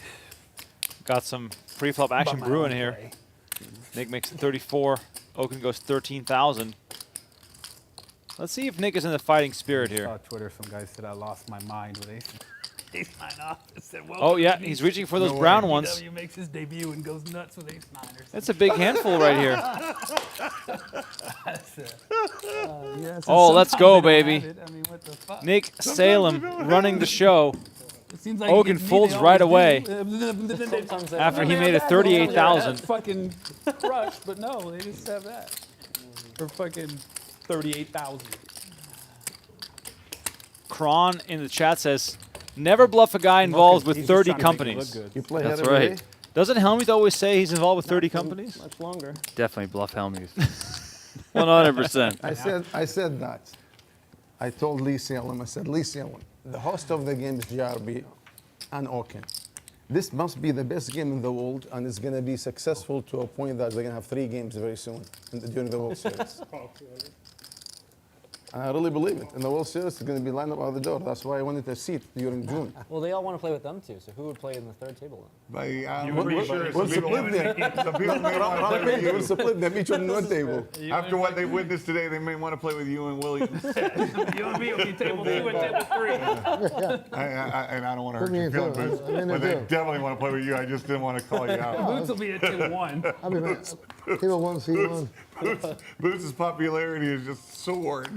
Got some pre-flop action my brewing own here. play. Nick makes it 34. Okin goes 13,000. Let's see if Nick is in the fighting spirit I here. saw Twitter. Some guy said I lost my mind with ace 9 off. It said, Oh yeah, he's reaching for those brown ones. BW makes his debut and goes nuts with ace 9 or something. That's a big handful right here. Yes, Oh, let's go, sometimes they don't baby. have it. I mean, what the fuck? Nick Salem running the show. It seems like Okin against me, folds they right always away Sometimes they after don't he have made a that. 38,000. fucking crush, but no, they just have that. For fucking 38,000. Kron in the chat says, never bluff a guy involved with 30 companies. You play That's here every right. day? Doesn't Helmuth always say he's involved with 30 companies? Much longer. Definitely bluff Helmuth. 100%. I said that. I told Lee Salem, I said, Lee Salem, the host of the game is JRB and Okin. This must be the best game in the world, and it's going to be successful to a point that they're going to have 3 games very soon during the World Series. And I really believe it. In the World Series, it's going to be lined up out the door. That's why I wanted a seat during June. Well, they all want to play with them too. So who would play in the third table then? We'll split them. We'll split them each on one table. After what they witnessed today, they may want to play with you and Willie. You and me will be table 2 and table 3. And I don't want to hurt me your in feelings, too. Boots, I'm in but there they too. definitely want to play with you. I just didn't want to call you out. Boots will be at table 1. I'll be back. Table 1, seat 1. Boots' popularity is just soared.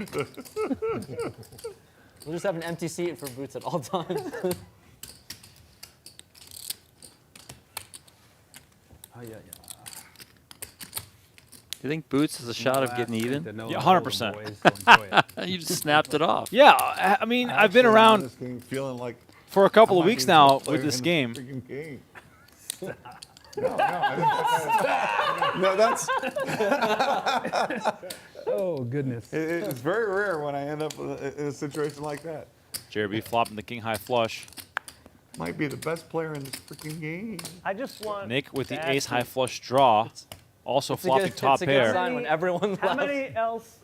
We'll just have an empty seat for Boots at all times. Do you think Boots has a shot of getting even? Yeah, 100%. You just snapped it off. Yeah, I mean, I've been around This game feeling like for a couple I of might weeks be the now best player with this in game. the freaking game. No, that's. Oh, goodness. It's very rare when I end up in a situation like that. JRB flopping the king high flush. Might be the best player in this freaking game. I just want Nick with to the ask ace high you, flush draw. Also It's flopping top it's a good pair. sign when everyone How laughs.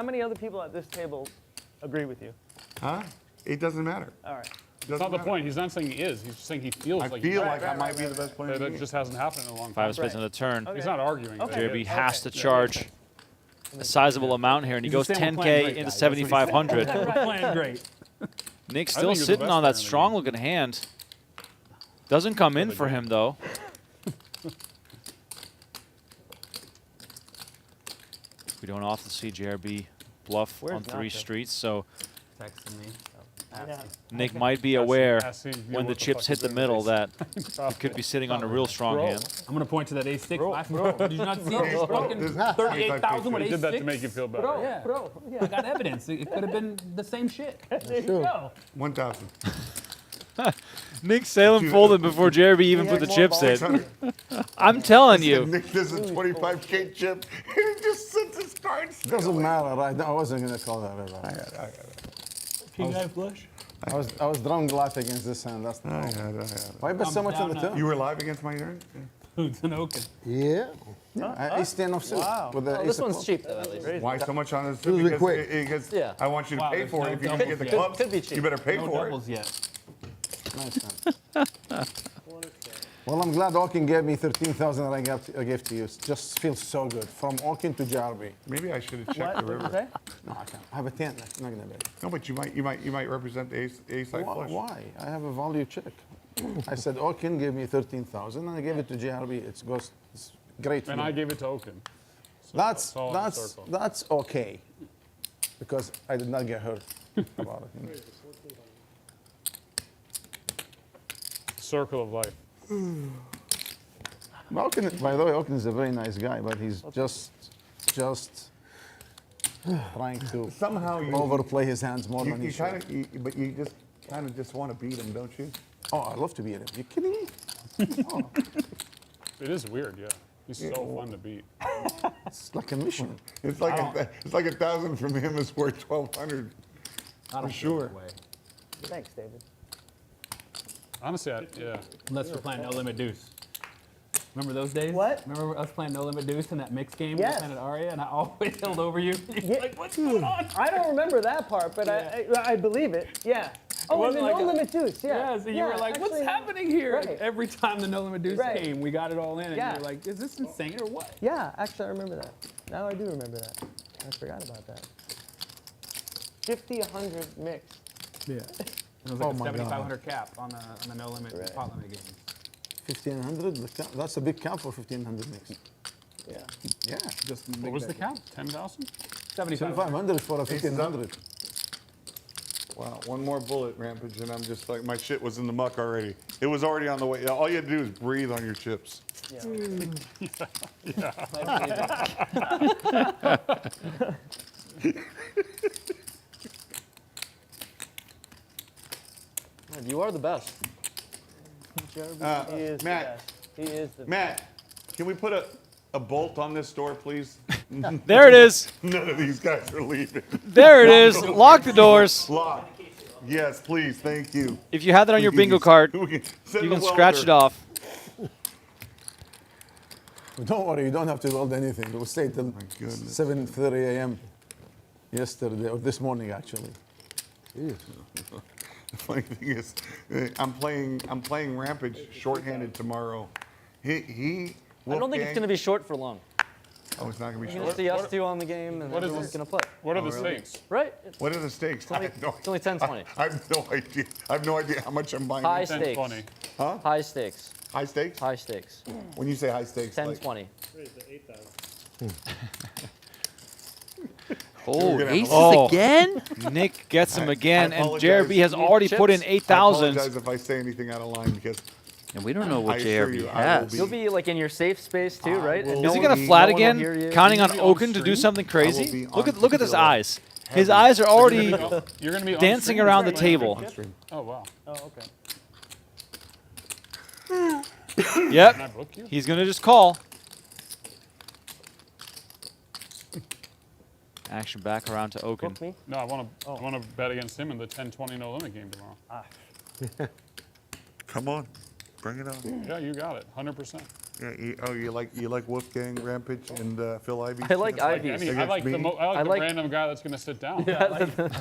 many other people at this table agree with you? Huh? It doesn't matter. All right. That's not the point. He's not saying he is. He's just saying he feels I like feel he like I might be the best player in the That game. just hasn't happened in a long time. 5 of spades on the turn. He's not arguing. that he JRB is. has to charge a sizable amount here, and he He's goes just saying we're 10K playing great, into guys. That's what he's saying. 7,500. We're playing great. Nick's I still think you're the sitting best on player that in the strong-looking hand. Doesn't come in for him, though. We don't often see JRB bluff Where's on 3 Nacho? streets, so Texting me. Nick might be aware Ask him, when the what chips fuck hit he's the doing middle with that ace. he could be sitting on a real strong hand. I'm going to point to that A6 last night. Did you not see this fucking This- 38,000 with He did that to A6? make you feel better. Yeah. I got evidence. It could have been the same shit. There you Sure. go. 1,000. Nick Salem folded before JRB even put the chips in. I'm telling you. Nick does a 25K chip, and he just sits his cards. Doesn't matter, right? No, I wasn't going to call that ever. I got it. King high flush. I was drunk life against this hand. That's the I problem. got it. Why bet so much on the down now. turn? You were live against my turn? Boots and Okin. Yeah. Ace 10 of suit. Wow. With the Oh, ace this of one's clubs. cheap though, at least. Why so much on this? Really Because, quick. because Yeah. I want you to Wow, pay there's for it. no If you're going to get the doubles clubs, Could be cheap. you better pay No for doubles it. yet. Nice hand. Well, I'm glad Okin gave me 13,000 and I gave to you. It just feels so good. From Okin to JRB. Maybe I should have checked What? the What did you river. say? No, I can't. I have a 10. I'm not going to bet. No, but you might represent the ace high flush. Why? I have a value check. I said Okin gave me 13,000 and I gave it to JRB. It's great for And me. I gave it to Okin. So That's all in a circle. okay, because I did not get hurt about it. Circle of life. Okin, by the way, Okin is a very nice guy, but he's just trying to Somehow you overplay his hands more than he you should. but you just want to beat him, don't you? Oh, I love to beat him. You kidding me? Oh, It is weird, yeah. He's so fun to beat. it's like a mission. It's like 1,000 from him is worth 1,200. I don't sure. feel that way. Thanks, David. Honestly, yeah. Unless we're playing No Limit Deuce. Remember those days? What? Remember us playing No Limit Deuce in that mixed game Yes. with Planet Aria, and I always held over you. Yeah. Like, what's going on? I don't remember that part, but I believe it. Yeah. Oh, and wasn't the like no a- limit deuce. Yeah. Yeah, so you were like, what's actually, happening here? Right. Every time the No Limit Deuce Right. came, we got it all in, and Yeah. you were like, is this insane or what? Yeah, actually, I remember that. Now I do remember that. I forgot about that. 50, 100 mix. Yeah. It was Oh like a my God. 7,500 cap on the No Limit pot limit game. 1,500? That's a big count for 1,500 mix. Yeah. Yeah. Just What was the count? 10,000? 7,500. 7,500 for a 1,500. Wow, one more bullet, Rampage, and I'm just like, my shit was in the muck already. It was already on the way. All you had to do is breathe on your chips. You are the best. He is Matt. the best. He is the Matt, can we put a bolt on this door, please? There it is. None of these guys are leaving. There it is. Lock the doors. Lock. Yes, please, thank you. If you have that on your bingo card, you can scratch it off. Don't worry, you don't have to weld anything. We'll stay till 7:30 a.m. Yesterday or this morning, actually. The funny thing is, I'm playing Rampage shorthanded tomorrow. He I don't think it's going to be short for long. Oh, it's not going to be You're short. going to see us two on the game, and everyone's going to play. What are the stakes? Right? What are the stakes? It's only 10, 20. I have no idea. I have no idea how much I'm buying. High 10, stakes. 20. Huh? High stakes. High stakes? High stakes. When you say high stakes, 10, like, 20. Raise to 8,000. Oh, gonna have aces Oh. again? Nick gets him again, and apologize. JRB has already put in I 8,000. apologize if I say anything out of line because And we don't know what I assure JRB you, I will has. be- You'll be like in your safe space too, right? And Is he no gonna one- flat no one will hear again, you. counting on Will you be on Okin to do stream? something be crazy? on Look at his tequila. eyes. His eyes are already You're going to be on dancing stream? around the Right. table. Oh, wow. Oh, okay. Can I Yep, book you? he's gonna just call. Action back around to Okin. Book me. No, I want to bet against him in the 10-20 no limit game tomorrow. come on, bring it on. Yeah, you got it. 100%. Yeah, you like Wolfgang Rampage and Phil Ivey? I like Ivy. I Against like me? the like- random guy that's going to sit down.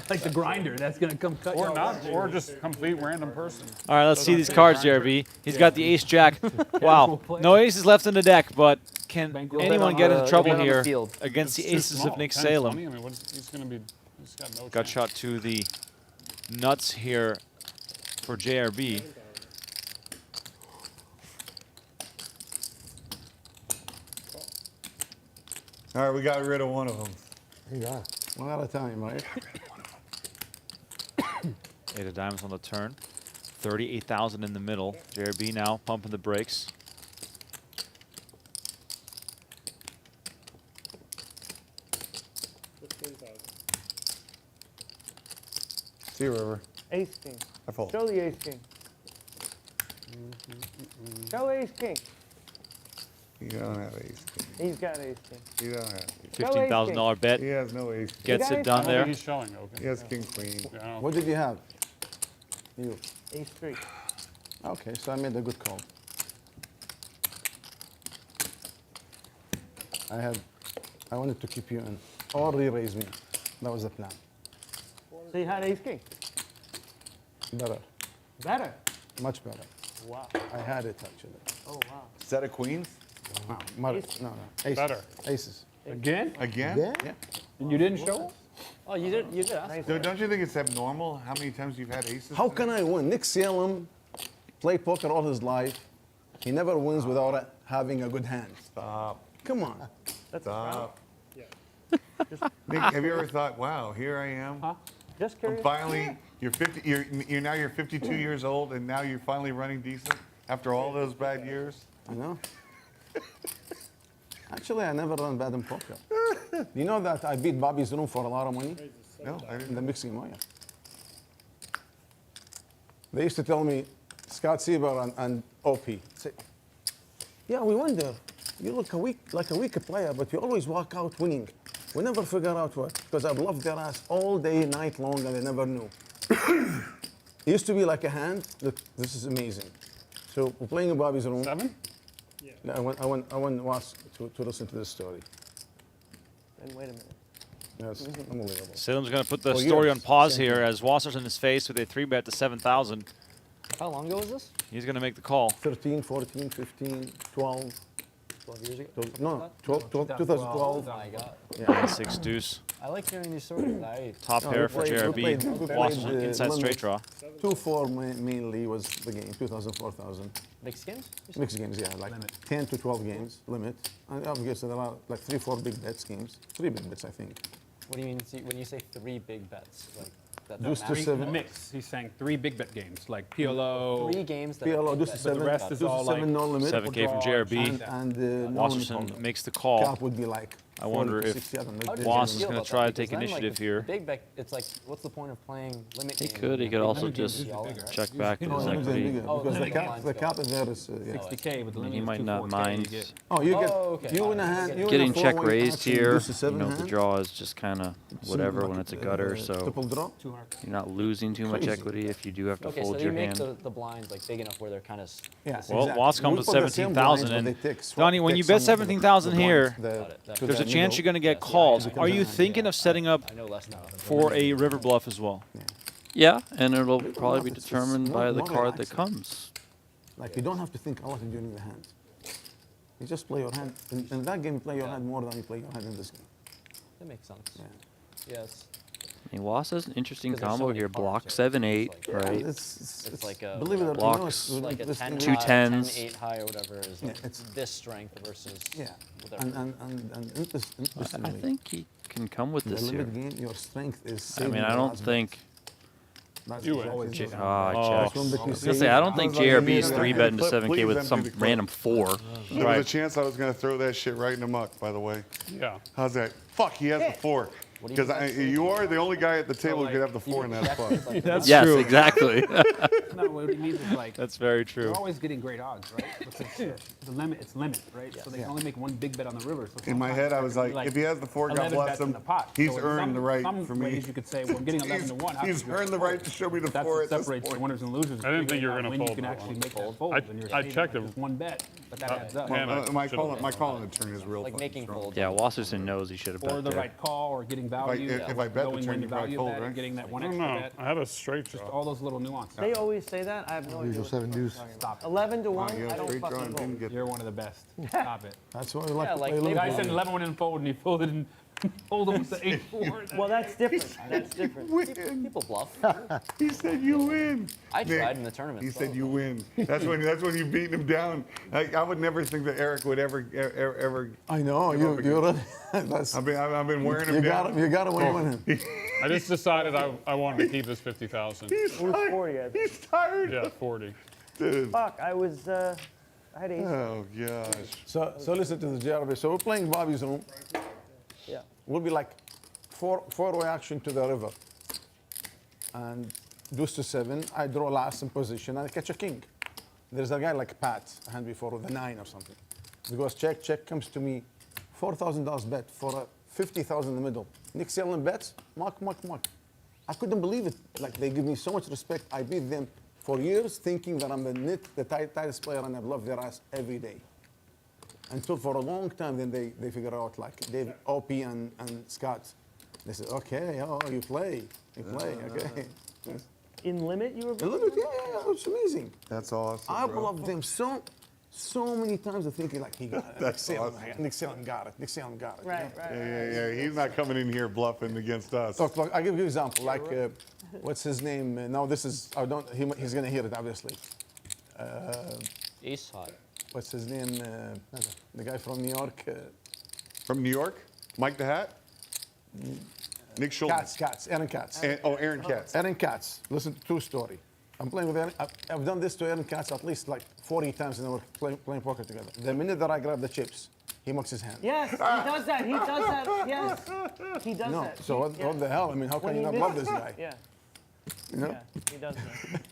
Like the grinder that's gonna come cut you Or off. not, or just complete random person. All right, let's see these cards, JRB. He's got the ace jack. Wow, no aces left in the deck, but can Bankroll. anyone get into You'll trouble bet on the here field. against It's the too aces small. of Nick 10, Salem? 20, I mean, he's going to be, he's got no Got chance. shot to the nuts here for JRB. All right, we got rid of one of them. One at a time, right? Eight of diamonds on the turn. 38,000 in the middle. JRB now pumping the brakes. See you, River. Ace king. I fold. Show the ace king. Show ace king. You don't have ace king. He's got ace king. You don't have ace. $15,000 bet. He has no ace king. Gets You it guys- done I don't there. think he's showing, okay. He has king queen. Yeah, I don't- What did you have? You. Ace three. Okay, so I made a good call. I wanted to keep you in, or re-raise me. That was the plan. So you had ace king. Better, Better. much better. Wow. I had it actually. Oh wow. Set of queens? No, no, aces. Better. Aces. Again? Again? Yeah. And you didn't show? Oh, you did. You did. Ask. Dude, don't you think it's abnormal how many times you've had aces? How can I win? Nick Salem played poker all his life. He never wins without having a good hand. Stop. Come on. Stop. Nick, have you ever thought, wow, here I am. Just I'm curious. finally, you're 50. You're 52 years old, and now you're finally running decent after all those bad years. I know. Actually, I never run bad in poker. You know that I beat Bobby's room for a lot of money No, I in didn't. the mixing game. Oh, yeah. They used to tell me, Scott Sieber and OP, say, yeah, we won there. You look like a weak player, but you always walk out winning. We never figure out what, because I bluffed their ass all day, night long, and they never knew. It used to be like a hand. Look, this is amazing. So we're playing in Bobby's room. 7? Yeah, I went to listen to this story. And wait a minute. That's unbelievable. Salem's going to put the For story years, on pause same here thing. as Wasserson is faced with a 3-bet to 7,000. How long ago was this? He's going to make the call. 13, 14, 15, 12. 12 years ago. No, 2012. Oh my God. Yeah. 6 deuce. I like hearing these stories. Top No, pair we for played- JRB. we played, Wasserson inside straight limit. draw. 2-4 mainly was the game, 2,000, 4,000. Mixed games? Mixed games, yeah, like 10 to 12 games, limit. And obviously there are like 3-4 big bets games. 3 big bets, I think. What do you mean when you say 3 big bets? Like that Deuce to matters? 7. Mix. He's saying 3 big bet games, like PLO. 3 games that PLO, are big deuce to bets. 7. the rest is deuce to all 7, like no limit. 7K from JRB. And no limit Wasserson hold. makes the call. Cap would be like I wonder 40 to if 60, I don't know. How do you Wass is feel gonna about try that? to take Because then, like, initiative with here. Big bet, it's like, what's the point of playing limit He games? could. He could also just Check back his Oh, no, equity. bigger, Oh, because the the big cap, lines the go cap up. is there is, yeah. 60K with the limit He of might not 2-4K, mind you get. Oh, you get, Oh, okay. you in a hand, you in getting a check four-way raised action, here. deuce to You 7 know, the hand. draw is just kind of whatever Like, when it's a gutter, so Triple draw. 200. you're not losing too much Crazy. equity if you do have to Okay, so fold you your make hand. the blinds like big enough where they're kind of. Yeah, Well, exactly. Watts comes We with put the same 17,000, blinds, and but they take swap- Donnie, when take you bet some of the 17,000 blinds, here, the- Got it. to there's a the- chance you're going to get called, are you thinking of setting up for a river bluff as well? Yeah, and it'll probably be It's determined by the more card that relaxing. comes. Like, you don't have to think a lot during the hand. You just play your hand. In that game, you play your hand more than you play your hand in this game. That makes sense. Yeah. Yes. I mean, Was has an interesting 'Cause there's so combo many here. cards, Block right? 7-8, It's like, right? It's like a believe it or not, blocks, like a 10 two high, tens. 10, 8 high or whatever is Yeah, like it's- this strength versus Yeah. whatever. And interestingly, I think he can come with in the this here. limit game, your strength is I saving mean, I the don't last think. bet. That's You exactly would. it. Checks. That's one bet I you was gonna save. say, I don't think I was like, JRB is yeah, 3-betting to clip, 7K please with empty some the clip. random 4. There was a chance I was going to throw that shit right in the muck, by the way. Yeah. How's that? Fuck, he has the 4. What do you Because guys think? you are the only guy at the table who like, could have the 4 in that spot. That's Yes, true. exactly. No, what he means is like That's very true. you're always getting great odds, right? It's like, the limit, it's limit, right? So they can only make one big bet on the river. So In my sometimes head, I there was could be, like, if he has the 4, God 11 bless bets in him. the pot. He's So in earned some- the right some for me. ways you could say, well, I'm getting 11 to 1. how He's could you earned the fold? right to show me the That's 4 what at this separates the point. winners and losers. I didn't think you were Figuring gonna out when fold you can that actually one. make that fold. I- and you're I saving checked like it. just one bet, but that adds up. Man, I My should've- calling the turn is real Like fucking making strong. fold. Yeah, Wasserson knows he should have Or bet the there. right call, or getting value. if I bet the knowing turn, when you to probably value fold, bet right? and getting that one I don't extra know. bet. I had a straight Just draw. all those little nuances. They always say that. I have no idea. Usual what 7 they're deuce. talking about. Stop it. 11 to 1, You I have don't straight draw fucking and fold. didn't get You're one of the best. Stop it. That's why we like Yeah, to like, play a maybe little The guy bit. said 11 went in fold and he folded and folded with the 8-4. Well, that's different. That's different. People bluff. He said you win. I Nick, tried in the tournament. He said you win. That's when you beat him down. I would never think that Eric would ever. I know, Give up you're really, that's, I've been wearing him you down. got him, you got him when you win him. I just decided I wanted to keep this 50,000. He's It was tired. 40, I think. He's tired. Yeah, 40. Dude. Fuck, I had ace. Oh gosh. So listen to the JRB. So we're playing Bobby's room. Yeah. We'll be like four-way action to the river. And deuce to 7, I draw last in position and I catch a king. There's a guy like Pat, a hand before with a 9 or something. He goes check, comes to me, $4,000 bet for a 50,000 in the middle. Nick Salem bets, muck. I couldn't believe it. Like, they give me so much respect. I beat them for years thinking that I'm the tightest player and I've loved their ass every day. Until for a long time, then they figure out, like Dave, OP and Scott. They said, okay, oh, you play, okay. In limit, you were. A little bit, yeah, it's amazing. That's awesome. I bro. love them so many times. I'm thinking like he got it. That's Nick Salem, awesome. Nick Salem got it. Nick Salem got it. Right. Yeah. He's not coming in here bluffing against us. Look, I'll give you an example. Like, what's his name? No, this is. He's gonna hear it obviously. Ace high. What's his name? The guy from New York. From New York, Mike the Hat, Nick Schultz. Katz, Aaron Katz. Aaron Katz. Aaron Katz. Listen to true story. I'm playing with Aaron. I've done this to Aaron Katz at least like 40 times and we're playing poker together. The minute that I grab the chips, he mucks his hand. Yes, he does that. He does that. Yes, he does No, that. so what the hell? I mean, how can you not love this guy? Yeah, You know? yeah, he does that.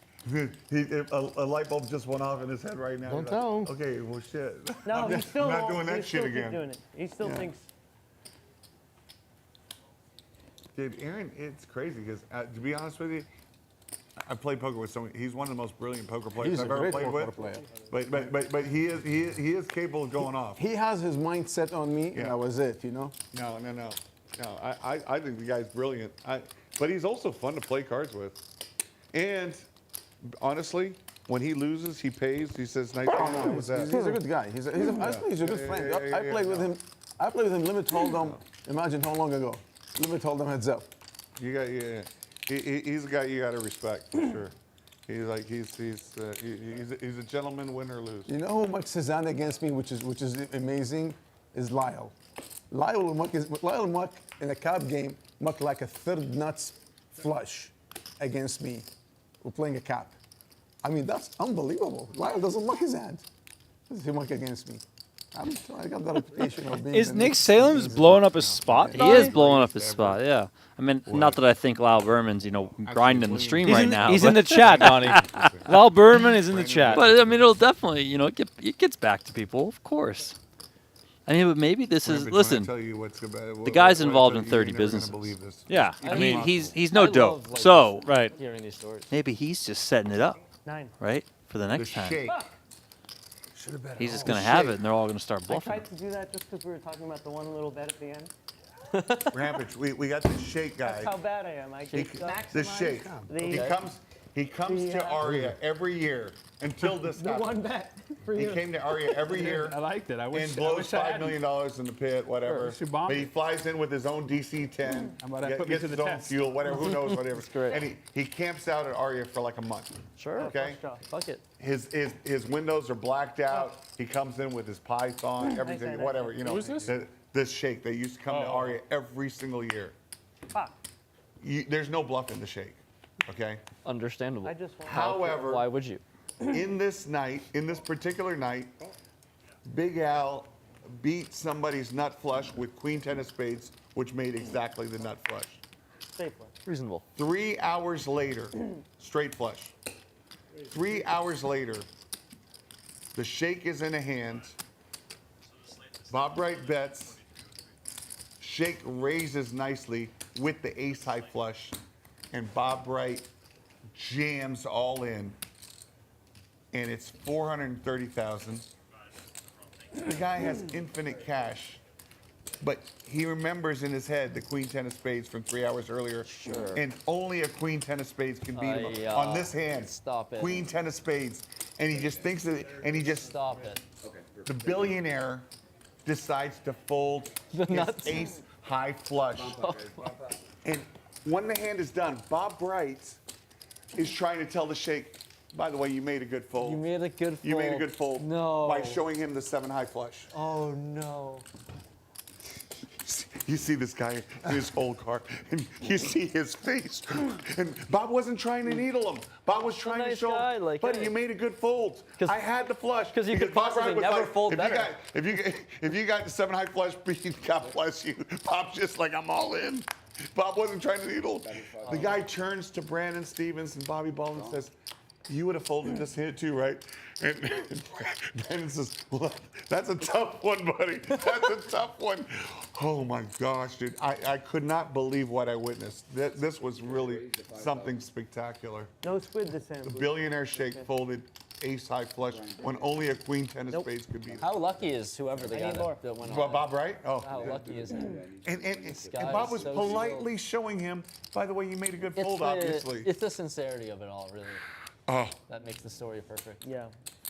A light bulb just went off in his head right now. Don't He's tell like, him. Okay, well, shit. No, he's still not doing that he shit still keep again. doing it. He still thinks. Dude, Aaron, it's crazy because to be honest with you, I played poker with someone. He's one of the most brilliant poker players He's I've a ever great played poker with. player. But he is capable of going off. He has his mind set on me, and Yeah. that was it, you know? No. I think the guy's brilliant. But he's also fun to play cards with. And honestly, when he loses, he pays. He says, "Nice game." That was that. He's a good guy. He's a good friend. I played with him. I played with him limit hold'em. Imagine how long ago. Limit hold'em heads up. You got he's a guy you got to respect for sure. He's a gentleman, win or lose. You know who mucks his hand against me, which is amazing, is Lyle. Lyle will muck in a card game, muck like a third nuts flush against me. We're playing a cap. I mean, that's unbelievable. Lyle doesn't muck his hand. He muck against me. I got the reputation of being. Is Nick Salem's blowing up his spot? He is blowing up his spot, yeah. I mean, not that I think Lyle Berman's, grinding the stream right now. He's in the chat, Donnie. Lyle Berman is in the chat. But I mean, it'll definitely, it gets back to people, of course. I mean, but maybe this is, listen, the guy's involved in 30 businesses. Yeah, I mean, he's no dope. So, right. Hearing these stories. maybe he's just setting it up, 9. right, for the next time. Sheikh. he's just going to have it, and they're all going to start I bluffing. tried to do that just because we were talking about the one little bet at the end. Rampage, we got the Sheikh guy. That's how bad I am. I He- just the Sheikh. He comes to Aria every year until this the happened. one bet for He you. came to Aria every year. I liked it. I wish. And I blows wish I $5 had million in the pit, whatever. We should bomb But he it. flies in with his own DC-10. How about I put me gets to the his own test? fuel, whatever. Who knows, whatever. great. And he camps out at Aria for like a month. Sure. Okay. Fuck it. His windows are blacked out. He comes in with his python, everything, whatever. You know. Who's this? This Sheikh. They used to come to Aria every single year. Fuck. There's no bluff in the Sheikh. Okay. Understandable. I just want. However, Why would you? in this particular night, Big Al beat somebody's nut flush with queen 10 of spades, which made exactly the nut flush. Straight flush. Reasonable. 3 hours later, straight flush. 3 hours later, the Sheikh is in a hand. Bob Wright bets. Sheikh raises nicely with the ace high flush, and Bob Wright jams all in, and it's 430,000. The guy has infinite cash, but he remembers in his head the queen 10 of spades from 3 hours earlier. Sure. And only a queen 10 of spades can beat him on this hand. Stop it. Queen 10 of spades. And he just thinks that, and he just, Stop it. the billionaire decides to fold his nuts. ace high flush. And when the hand is done, Bob Wright is trying to tell the Sheikh, by the way, you made a good fold. You made a good fold. You made a good fold. No. By showing him the 7 high flush. Oh no. You see this guy in his old car, and you see his face. And Bob wasn't trying to needle him. Bob was trying to nice show guy, him, like, buddy, hey. you made a good fold. I had the flush. 'Cause you could Bob possibly Wright was never like, fold if better. if you got the 7 high flush beat, God bless you. Bob's just like, I'm all in. Bob wasn't trying to needle. The guy turns to Brandon Stevens and Bobby Ball and says, you would have folded this hand too, right? And Brandon says, well, that's a tough one, buddy. That's a tough one. Oh my gosh, dude. I could not believe what I witnessed. This was really something spectacular. No squid this hand. The billionaire Sheikh folded ace high flush when only a queen 10 of spades could beat him. How lucky is whoever the guy that went on? Bob Wright? Oh. How lucky is he? And guy Bob is was so politely showing him, by the way, you made a good fold, obviously. It's the sincerity of it all, really. Oh. That makes the story perfect. Yeah.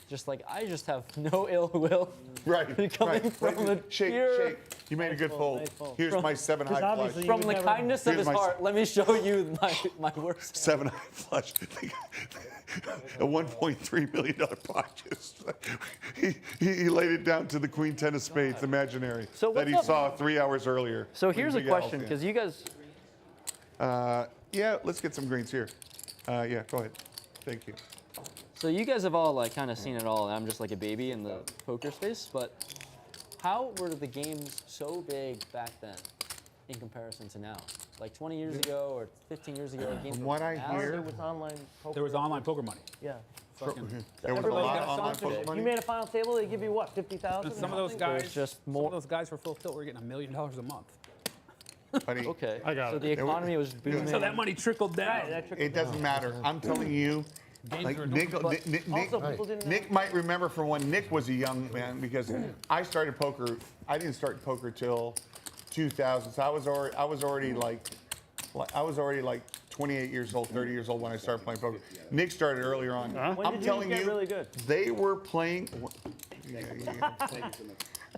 Just like, I just have no ill will. Right. Coming from a Sheikh, pure... Sheikh, you made a good fold. nice fold. Here's my 7 high flush. obviously you From would the never- kindness of Here's his my- heart, let me show you my worst. 7 high flush. A $1.3 million pot. He laid it down to the queen 10 of spades, imaginary, So that he what's saw 3 hours earlier. So here's a Big Al's question, hand. because you guys... Yeah, let's get some greens here. Yeah, go ahead. Thank you. So you guys have all like kind of seen it all, and I'm just like a baby in the poker space, but how were the games so big back then in comparison to now? Like 20 years ago or 15 years ago, games From were what I massive. hear, There was online poker. There was online poker money. Yeah. Fucking, there was a Everybody lot got of online sponsored. poker money. You made a final table, they give you what, 50,000? and some of those guys, just some more- of those guys for full tilt were getting $1 million a month. Buddy, Okay, I got so it. the economy was booming. So that money trickled down. it doesn't matter. I'm telling you, like Nick Also, people didn't Nick might remember from when Nick was a young man, because I started poker. I didn't start poker till 2000. So I was already like 28 years old, 30 years old when I started playing poker. Nick started earlier on. When I'm did telling you get you, really good? they were playing.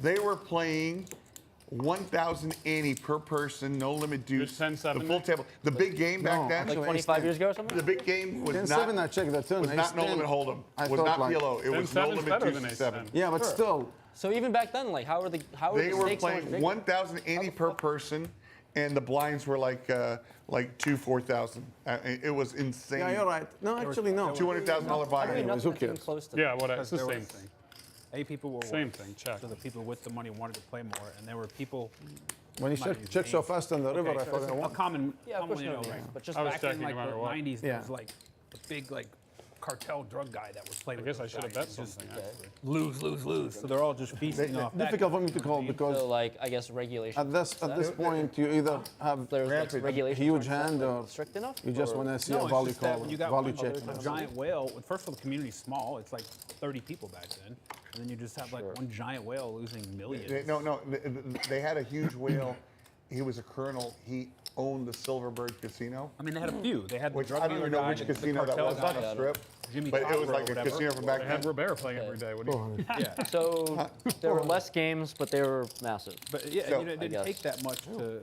They were playing 1,000 ante per person, no limit deuce. 10-7 the full table. The big game back then. Like 25 years ago or something? The big game was 10-7, I not. checked the turn. Was not no limit hold'em. Was not PLO. It was no 10-7 's limit better deuce than and ace 7. 10. Yeah, but still, So even back then, like how were the They stakes were so much playing bigger? 1,000 ante per person, and the blinds were like 4,000. It was insane. yeah, you're right. No, actually, no. $200,000 I buy-in. mean, Anyways, who nothing came cares? close to Yeah, what? It's the There same was- thing. People were Same worried. thing, check. So the people with the money wanted to play more, and there were people. When you check so fast on the river, I so thought it's I a won. common, Yeah, of course, commonly no, known, yeah. right? But just I was back in checking like no matter the what. 90s, there Yeah. was like a big like cartel drug guy that was playing. I guess I should have bet something, Okay. actually. Lose. So they're all just feasting off that. Difficult for me to call So because like I guess regulation. at this point you either have there's like a regulation huge towards that, hand like, or strict enough. you just or- want to see No, a it's volley just that call, when you got volley one, check. a giant whale. First of all, the community's small. It's like 30 people back then. And then you just have like one giant whale losing millions. No, they had a huge whale. He was a colonel. He owned the Silverbird Casino. I mean, they had a few. They had Which the I drug don't even dealer know guy, which the casino that cartel was on guy, the strip. Jimmy But it was Copper like or a whatever. casino from back They then. had Robert playing every day. What do you? Yeah. So there were less games, but they were massive. But yeah, So, you know, it I didn't guess. take that much to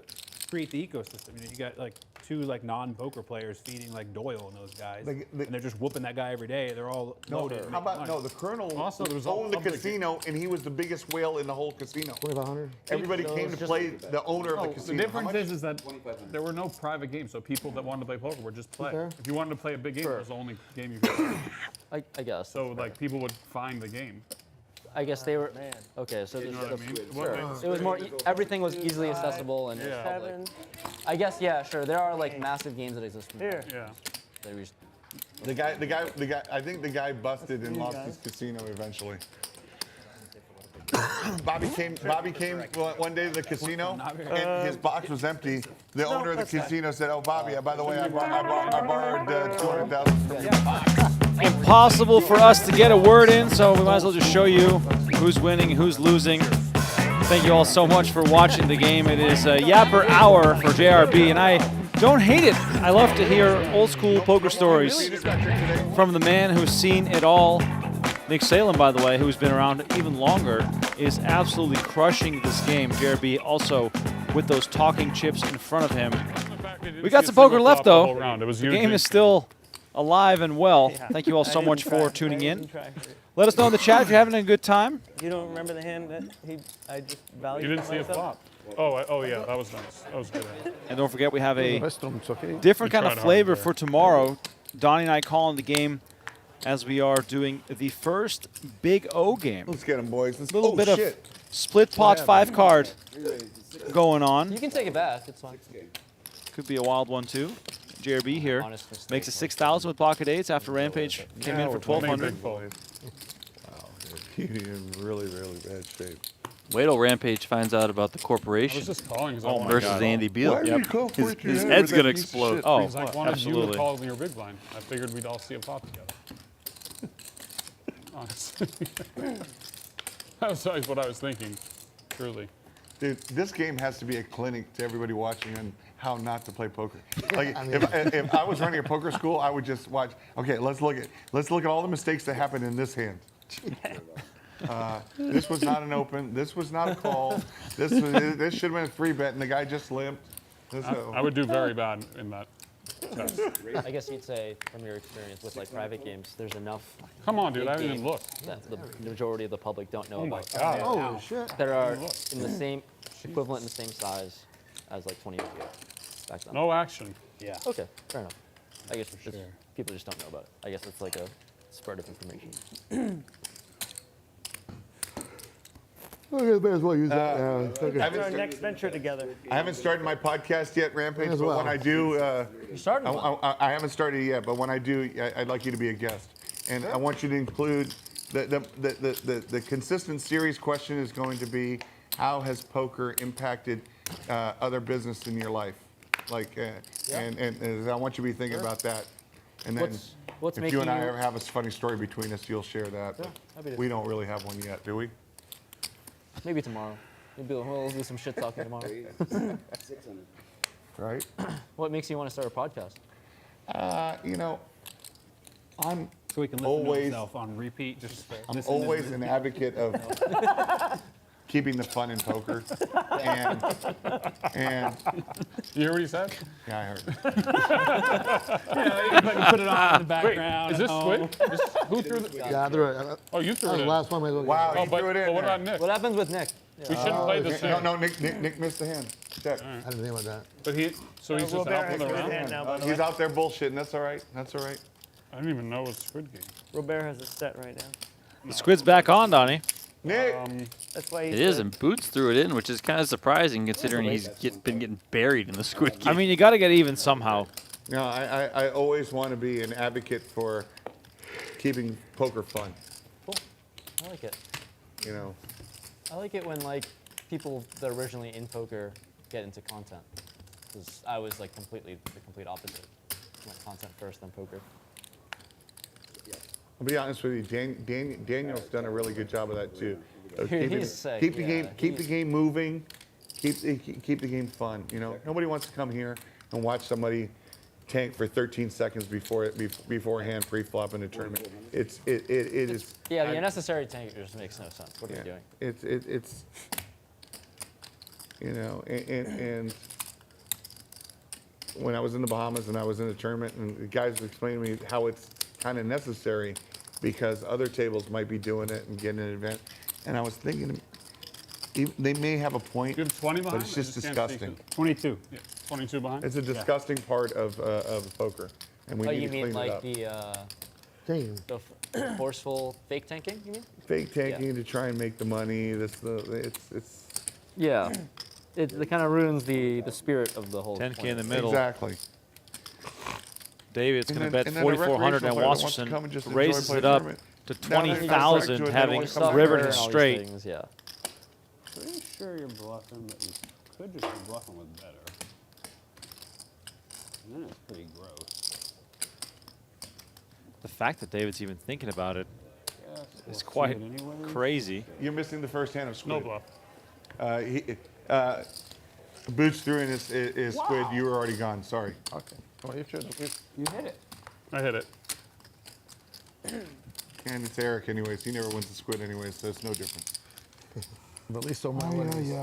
create the ecosystem. You know, you got like 2 like non-poker players feeding like Doyle and those guys, and they're just whooping that guy every day. They're all loaded. and How about making money. the colonel Also, there was all owned the public- casino, and he was the biggest whale in the whole casino. 2,500. Everybody So came it's to just- play the owner of the The casino. How difference much? is that there were no private games, so people that wanted to play poker would just play. Okay. If you wanted to play a big game, it was the only game you could play. I guess. So like people would find the game. I guess they were. Okay, so You know what I mean? sure. What- It was more. Everything was easily accessible and Yeah. public. 7. I guess yeah, sure. There are like massive games that exist. In Here. Yeah. That we just, The guy. I think the guy busted and lost his casino eventually. Bobby came one day to the casino, and his box was empty. The owner of the casino said, "Oh, Bobby, by the way, I borrowed 200,000 from your box." Impossible for us to get a word in, so we might as well just show you who's winning, who's losing. Thank you all so much for watching the game. It is a yapper hour for JRB, and I don't hate it. I love to hear old school poker stories from the man who's seen it all. Nick Salem, by the way, who's been around even longer, is absolutely crushing this game. JRB also with those talking chips in front of him. We got some poker left, though. The game is still alive and well. Thank you all so much for tuning in. Let us know in the chat if you're having a good time. You don't remember the hand that I just valued? You didn't see a flop. Oh yeah, that was nice. That was good. And don't forget, we have a Restroom's okay. different You kind of tried hard flavor there. for tomorrow. Donnie and I calling the game as we are doing the first Big O game. Let's get him, boys. A little bit of split pot 5 card going on. you can take it back. It's fine. Could be a wild one too. JRB here Honest mistake. makes it 6,000 with pocket 8s after Rampage came in for 1,200. He's in really bad shape. Wait till Rampage finds out about the I was corporation just calling because Oh I my wanted versus God. Andy Beal. Why did you call His 14 head's with gonna that piece of explode. shit? Oh, because I wanted you absolutely. to call your big blind. I figured we'd all see a flop together. Honestly. That was always what I was thinking, truly. Dude, this game has to be a clinic to everybody watching on how not to play poker. Like, if I was running a poker school, I would just watch. Okay, let's look at all the mistakes that happened in this hand. This was not an open. This was not a call. This should have been a 3-bet, and the guy just limped. I would do very bad in that test. I guess you'd say from your experience with like private games, there's enough. Come on, dude, big I haven't even games looked. That the majority of the public don't know Oh my about. God. Holy shit. That are in the same equivalent in the same size as like 20 years ago. Back then. No action. Yeah. Okay, fair enough. I guess it's just, people just don't know about it. I guess it's like a spread of information. Okay, may as well use that. Okay. Our next venture together. I haven't started my podcast yet, Rampage, As but well. when I do, You started one. I haven't started yet, but when I do, I'd like you to be a guest. And I want you to include, the consistent series question is going to be, how has poker impacted other business in your life? Like, and I want you to be thinking about that. And then What's if making you and I ever have a funny story between us, you'll share that. But happy to. we don't really have one yet, do we? Maybe tomorrow. Maybe we'll do some shit talking tomorrow. Right? What makes you want to start a podcast? You know, I'm So we can listen to always, himself on repeat. Just I'm listen to always an advocate of keeping the fun in poker. And You hear what he said? yeah, I heard. put it on in the background. Is this at Squid? home. Who threw the? Yeah, they're, Oh, you threw that was it the in. last one. May as well use Wow, it. Oh, he but, threw it in but what there. about Nick? What happens with Nick? We shouldn't play this game. No, Nick missed the hand. Check. I didn't think about that. But so he's just Robert out has for the a good round? hand now, by the He's way. out there bullshitting. That's all right. That's all right. I didn't even know it was Squid Game. Robert has a set right now. The squid's back on, Donnie. Nick, That's why It he's is, good. and Boots threw it in, which is kind of surprising considering he's been getting buried in the Squid Game. I mean, you got to get even somehow. no, I always want to be an advocate for keeping poker fun. I like it. You know, I like it when like people that are originally in poker get into content. Because I was like the complete opposite. Like content first, then poker. I'll be honest with you, Daniel's done a really good job of that too. He's sick, keep the yeah. game, keep the game moving, keep the game fun. You know, nobody wants to come here and watch somebody tank for 13 seconds beforehand pre-flop in a tournament. It is. Yeah, the unnecessary tank just makes no sense. What are you doing? It's you know, and when I was in the Bahamas and I was in a tournament and the guys were explaining to me how it's kind of necessary because other tables might be doing it and getting an event. And I was thinking, they may have a point, You have 20 behind? but it's I just can't see disgusting. 22. Yeah, 22 behind? It's a disgusting part of poker, and we Oh, need you to mean clean like it up. the forceful fake tanking? You mean? Fake tanking to try and make the money. It's Yeah. It kind of ruins the spirit of the whole. 10K in the middle. exactly. David's And going to then- bet and then a 4,400, and recreational player that wants to come and just Wasserson enjoy raises play it up tournament. to Now they're gonna 20,000, start having doing it. rivered and it all these straight. things, yeah. Pretty sure you're bluffing, but you could just be bluffing with better. And then it's pretty gross. The fact that David's even thinking about it Yes, is we'll see quite it anyways. crazy. You're missing the first hand of No squid. bluff. Boots threw in his squid. You were already gone. Sorry. Okay. Well, you should. You hit it. I hit it. And it's Eric anyways. He never wins the squid anyways, so it's no different. But at least on my way.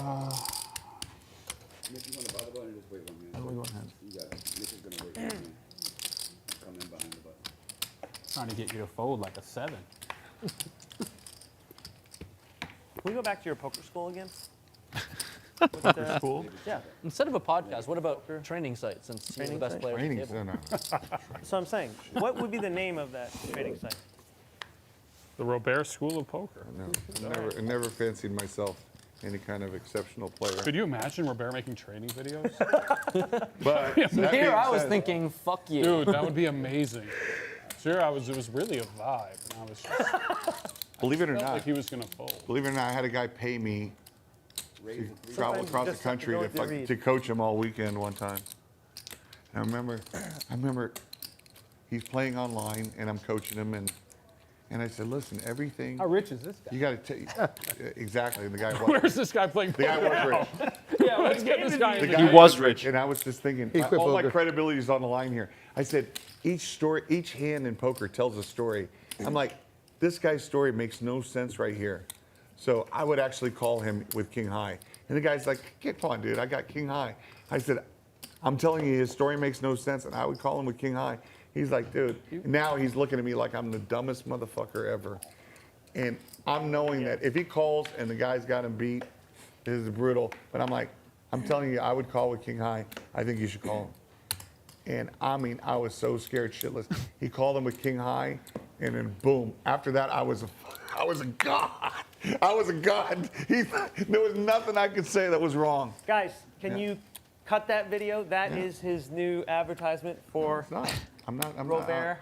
Trying to get you to fold like a 7. Can we go back to your poker school again? Cool. Yeah. Instead of a podcast, what about training site? Since you're the Training best site? player at the Training table. center. So I'm saying, what would be the name of that trading site? The Robert School of Poker. No, I never fancied myself any kind of exceptional player. Could you imagine Robert making training videos? But that being Here I was said- thinking, fuck you. Dude, that would be amazing. Sure, it was really a vibe. And I was just Believe it or felt not, like he was going to fold. believe it or not, I had a guy pay me to travel across the just country don't to, read. to coach him all weekend one time. And I remember he's playing online and I'm coaching him and I said, listen, everything How rich is this guy? you got to exactly. And the guy was Where's this guy playing the guy poker was now? rich. Yeah, let's get this guy in The the guy He game. was rich. and I was just thinking, He quit all my poker. credibility is on the line here. I said, each hand in poker tells a story. I'm like, this guy's story makes no sense right here. So I would actually call him with king high. And the guy's like, come on, dude, I got king high. I said, I'm telling you, his story makes no sense. And I would call him with king high. He's like, dude, now he's looking at me like I'm the dumbest motherfucker ever. And I'm knowing that if he calls and the guy's got him beat, this is brutal. But I'm like, I'm telling you, I would call with king high. I think you should call him. And I mean, I was so scared shitless. He called him with king high, and then boom. After that, I was a god. I was a god. There was nothing I could say that was wrong. Guys, can you cut that video? That is his new advertisement for It's not. I'm not. Robert.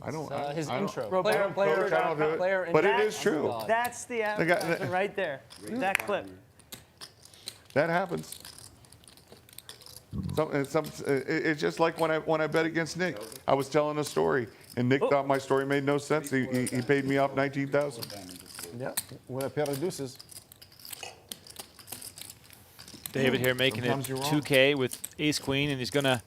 I don't. His I don't- intro. Robert, I don't coach, I don't do it. player in But it that- is true. God. That's the advertisement right there. That clip. That happens. It's just like when I bet against Nick. I was telling a story, and Nick thought my story made no sense. He paid me off 19,000. Yeah. When a pair reduces. David here making it Sometimes you're wrong. 2K with ace queen, and he's going to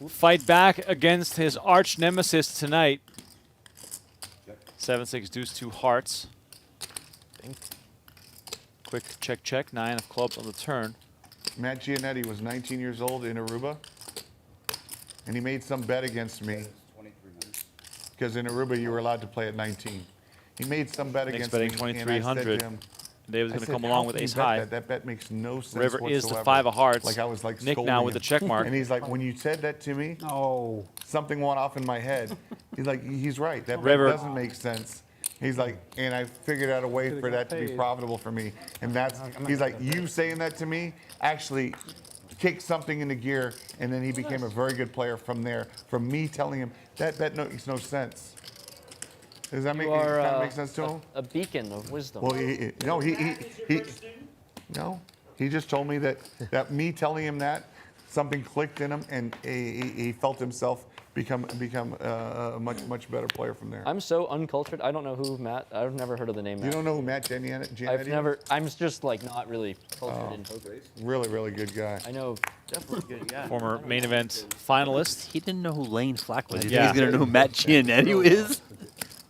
fight back against his arch nemesis tonight. 7-6 deuce 2 hearts. Quick check check, 9 of clubs on the turn. Matt Giannetti was 19 years old in Aruba, and he made some bet against me. Because in Aruba, you were allowed to play at 19. He made some bet Nick's against betting me, and I said to 2,300. him, David's I going to said, come "How along with can you ace bet high. that? That bet makes no sense River is the whatsoever." 5 of hearts. Like I was like Nick scolding now with him. the check mark. And he's like, when you said that to me, No. something went off in my head. He's like, he's right. That bet River. doesn't make sense. He's like, and I figured out a way for that to be profitable for me. And that's, he's like, you saying that to me actually kicked something into gear, and then he became a very good player from there. From me telling him that makes no sense. Does that make, You are, kind of make sense to him? a beacon of wisdom. Well, no, he just told me that me telling him that something clicked in him, and he felt himself become a much better player from there. I'm so uncultured. I don't know who Matt. I've never heard of the name Matt. You don't know who Matt Janetti I've is? never. I'm just like not really cultured in poker. Really good guy. I know. Definitely good guy. Former main event finalist. He didn't know who Lane Flack was. You Yeah. think he's gonna know who Matt Gianetti is?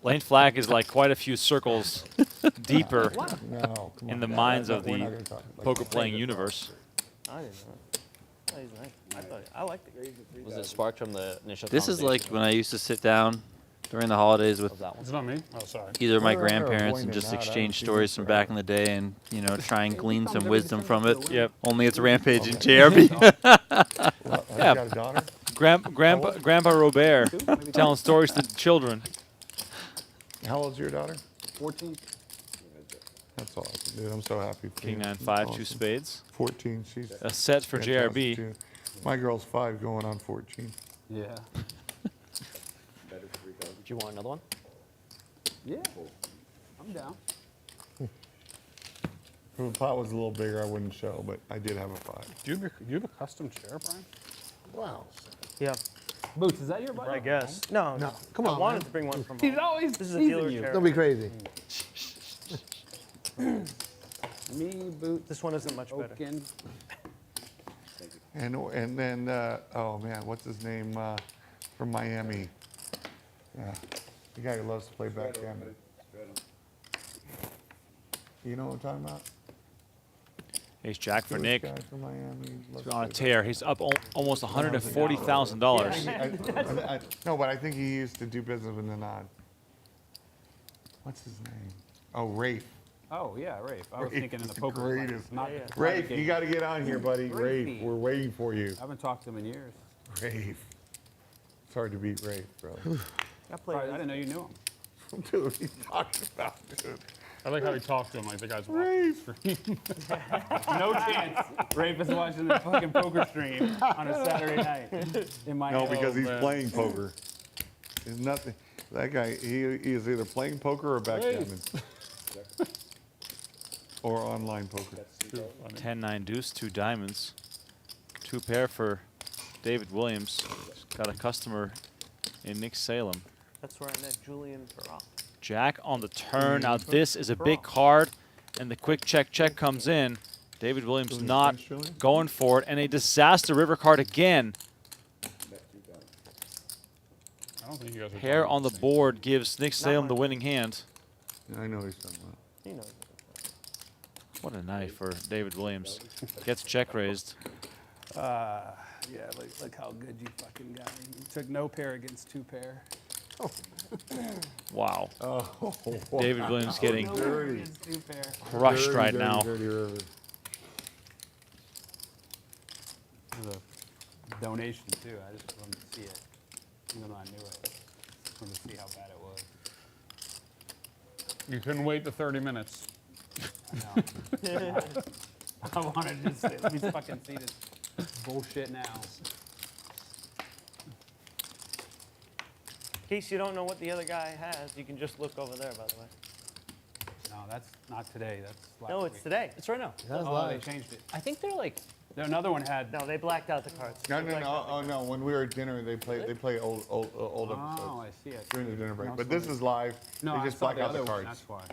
Lane Flack is like quite a few circles deeper No, come in on. the minds of We're the not gonna talk about poker playing universe. I didn't know. Oh, he's nice. I liked it. Was it sparked from the initial? This is like conversation? when I used to sit down during the holidays with Of that one. It's not me. Oh, sorry. either my No, no, no, grandparents and pointing just out, I exchange don't see stories this from for back in the day and, you know, try and glean some wisdom from it. Yep. Only it's Rampage and JRB. Well, Yeah. You got a daughter? Grandpa Robert telling stories to children. How old's your daughter? 14. That's awesome, dude. I'm so happy for King you. 9-5, two Awesome. spades. 14. She's A set for fantastic, JRB. too. My girl's 5 going on 14. Yeah. Do you want another one? Yeah. I'm down. If the pot was a little bigger, I wouldn't show, but I did have a 5. Do you have a custom chair, Brian? Wow. Yeah. Boots, is that your buddy? I guess. No. No, come I on, wanted man. to bring one from He's home. always This is a teasing dealer you. chair. Don't be crazy. Me, Boots, This one isn't much better. Okin. And then, oh man, what's his name from Miami? Yeah, the guy who loves to play backgammon. You know what I'm talking about? Ace Jack for This Nick. guy from Miami loves He's to on a play tear. He's up almost $140,000. No, but I think he used to do business with Nanad. What's his name? Oh, Rafe. Oh, yeah, Rafe. I was Rafe thinking in is the the poker. greatest. Not, Rafe, you got to get on here, buddy. Rafe, Rafey. we're waiting for you. I haven't talked to him in years. Rafe. It's hard to beat Rafe, bro. I played. I didn't know you knew him. Dude, what are you talking about, dude? I like how he talked to him like the guy's watching the stream. No chance. Rafe is watching the fucking poker stream on a Saturday night in my No, head. because he's man. playing poker. There's nothing. That guy, he is either playing poker or backgammon. Or online poker. 10-9 deuce, 2 diamonds. 2 pair for David Williams. Got a customer in Nick Salem. That's where I met Julian Farrell. Jack on the turn. Now this is a big card, and the quick check comes in. David Williams not going for it, and a disaster river card again. I don't think you guys are Pair talking on the about board gives Nick Salem the winning hand. Yeah, I know he's talking about. He knows. What a night for David Williams. Gets check raised. Yeah, look how good you fucking got. You took no pair against 2 pair. Wow. Oh, David Williams getting No pair against 2 pair. crushed right now. Dirty river. It was a donation too. I just wanted to see it, even though I knew it. Just wanted to see how bad it was. You couldn't wait the 30 minutes. I wanted to just let me fucking see this bullshit now. In case you don't know what the other guy has, you can just look over there, by the way. No, that's not today. That's last No, it's week. today. It's right now. Oh, they changed it. I think they're like. Another one had. No, they blacked out the cards. No, no, no. Oh, no. When we were at dinner, they play old Oh, episodes I see it. during the dinner break. No, But so this they- is live. No, they I just saw black the out the other one. cards. That's why.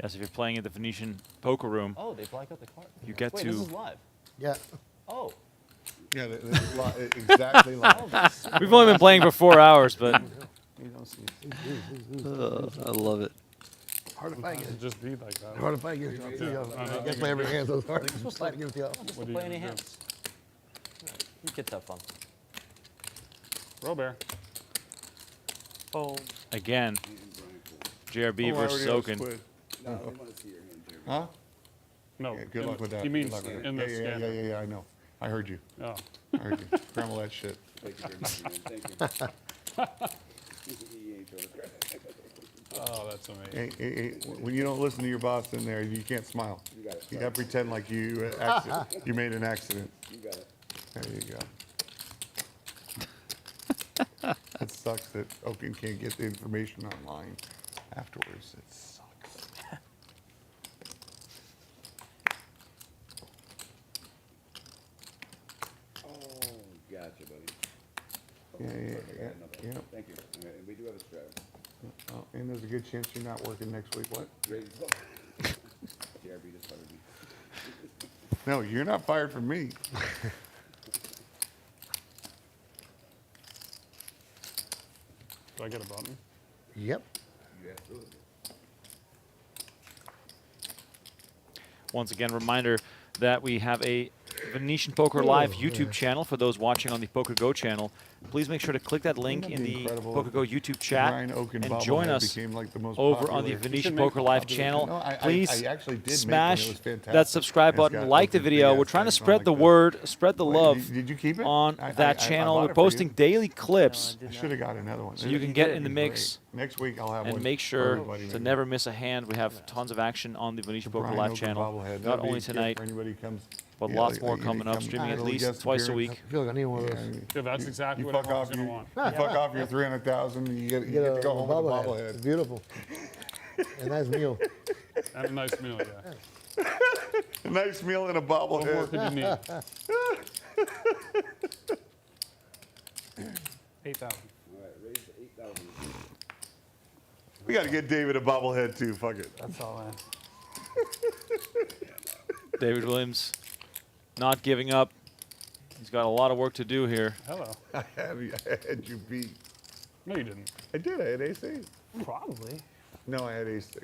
Yes, if you're playing at the Venetian Poker Room, Oh, they black out the card. you get Wait, to. this is live. Yeah. Oh. Yeah, exactly live. We've only been playing for 4 hours, but You don't see. I love it. Hard to fight against. Just be like that. Hard to fight against. You can't play every hand so hard. It's supposed to fight against you. Just What to do play you any do? hands. You get that fun. Robert. Oh, again, JRB Oh, I versus already Okin. have squid. Huh? No. Yeah, good luck with that. He means Good luck with that. in the yeah, scanner. yeah, I know. I heard you. Oh. I heard you. Scramble that shit. Oh, that's amazing. Hey, when you don't listen to your boss in there, you can't smile. You got to pretend like you made an accident. You got it. There you go. It sucks that Okin can't get the information online afterwards. It sucks. Yeah. Thank you. And we do have a strategy. Oh, and there's a good chance you're not working next week. What? Ready to go. JRB just fired me. No, you're not fired from me. Do I get a button? Yep. You absolutely. Once again, reminder that we have a Venetian Poker Live YouTube channel for those watching on the PokerGo channel. Please make sure to click that link in the PokerGo YouTube chat Ryan Okin and join us became like the most over on the popular. Venetian Poker Live channel. No, I Please actually did smash make one. It was fantastic. that subscribe It's button, got like the Okin video. big We're ass trying to things on spread like the this. word, spread the Wait, love did you keep it? on that channel. We're posting daily clips I should have got another one. so you can get in the mix. Next week I'll have one. And make for sure everybody, to maybe. never miss a hand. We have tons of action on the Venetian Poker Brian Live Okin channel. bobblehead. Not That'd be only a gift tonight, for anybody who comes. but Yeah, lots more you coming up, come- streaming at little least guest twice a appearance. week. I feel like I need one of those. Yeah, that's exactly You what fuck everyone's off. gonna You want. fuck off your 300,000. You get to go home with a bobblehead. It's beautiful. A nice meal. And a nice meal, yeah. A nice meal and a What more bobblehead. could you need? 8,000. All right, raise to 8,000. We got to get David a bobblehead too. Fuck it. That's all I. David Williams not giving up. He's got a lot of work to do here. Hello. I had you beat. No, you didn't. I did. I had ace-8. Probably. No, I had ace-6.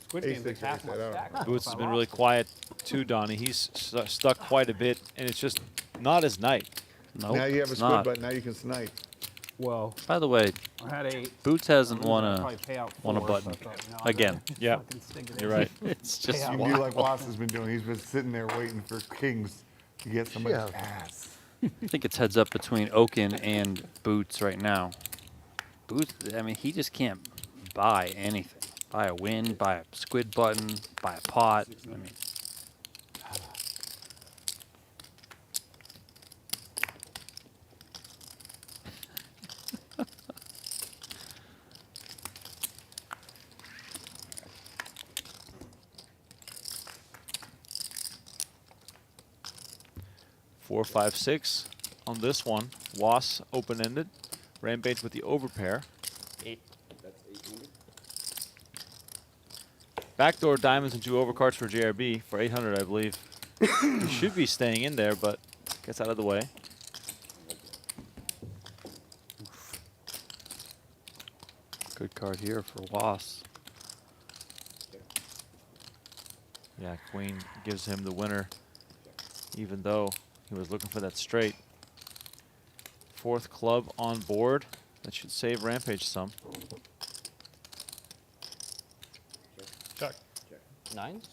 Squid game's like Ace-6 half my I don't stack. know. Boots has been really quiet too, Donnie. He's stuck quite a bit, and it's just not his night. Nope, Now you have a it's squid, not. but now you can snipe. Well, By the way, I had 8. Boots hasn't won I'll a probably pay out won a 4, button so I thought, you know, I'll again. Yeah, fucking stick it you're in. right. It's just Yeah. You can do like Wass has been doing. He's been sitting there waiting for kings to get somebody's ass. I think it's heads up between Okin and Boots right now. Boots, I mean, he just can't buy anything. Buy a win, buy a squid button, buy a pot. I mean, 4, 5, 6 on this one. Wass open-ended. Rampage with the overpair. 8. That's 800. Backdoor diamonds and 2 overcards for JRB for 800, I believe. He should be staying in there, but gets out of the way. good card here for Wass. Yeah, queen gives him the winner, even though he was looking for that straight. 4th club on board. That should save Rampage some. Check. 9s?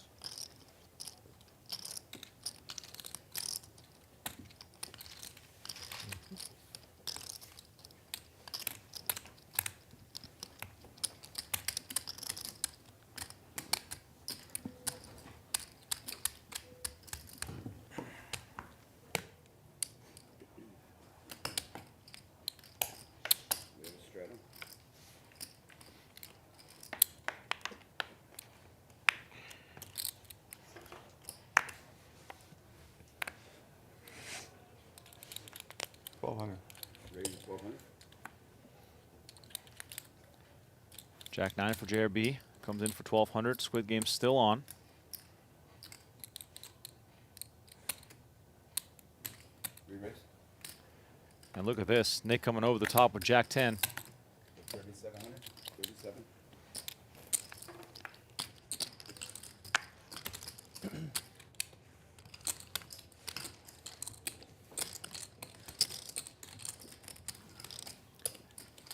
We have a stratum. Raise to 1,200. Jack 9 for JRB. Comes in for 1,200. Squid game still on. Re-raise. And look at this. Nick coming over the top with Jack 10. 3,700. 37.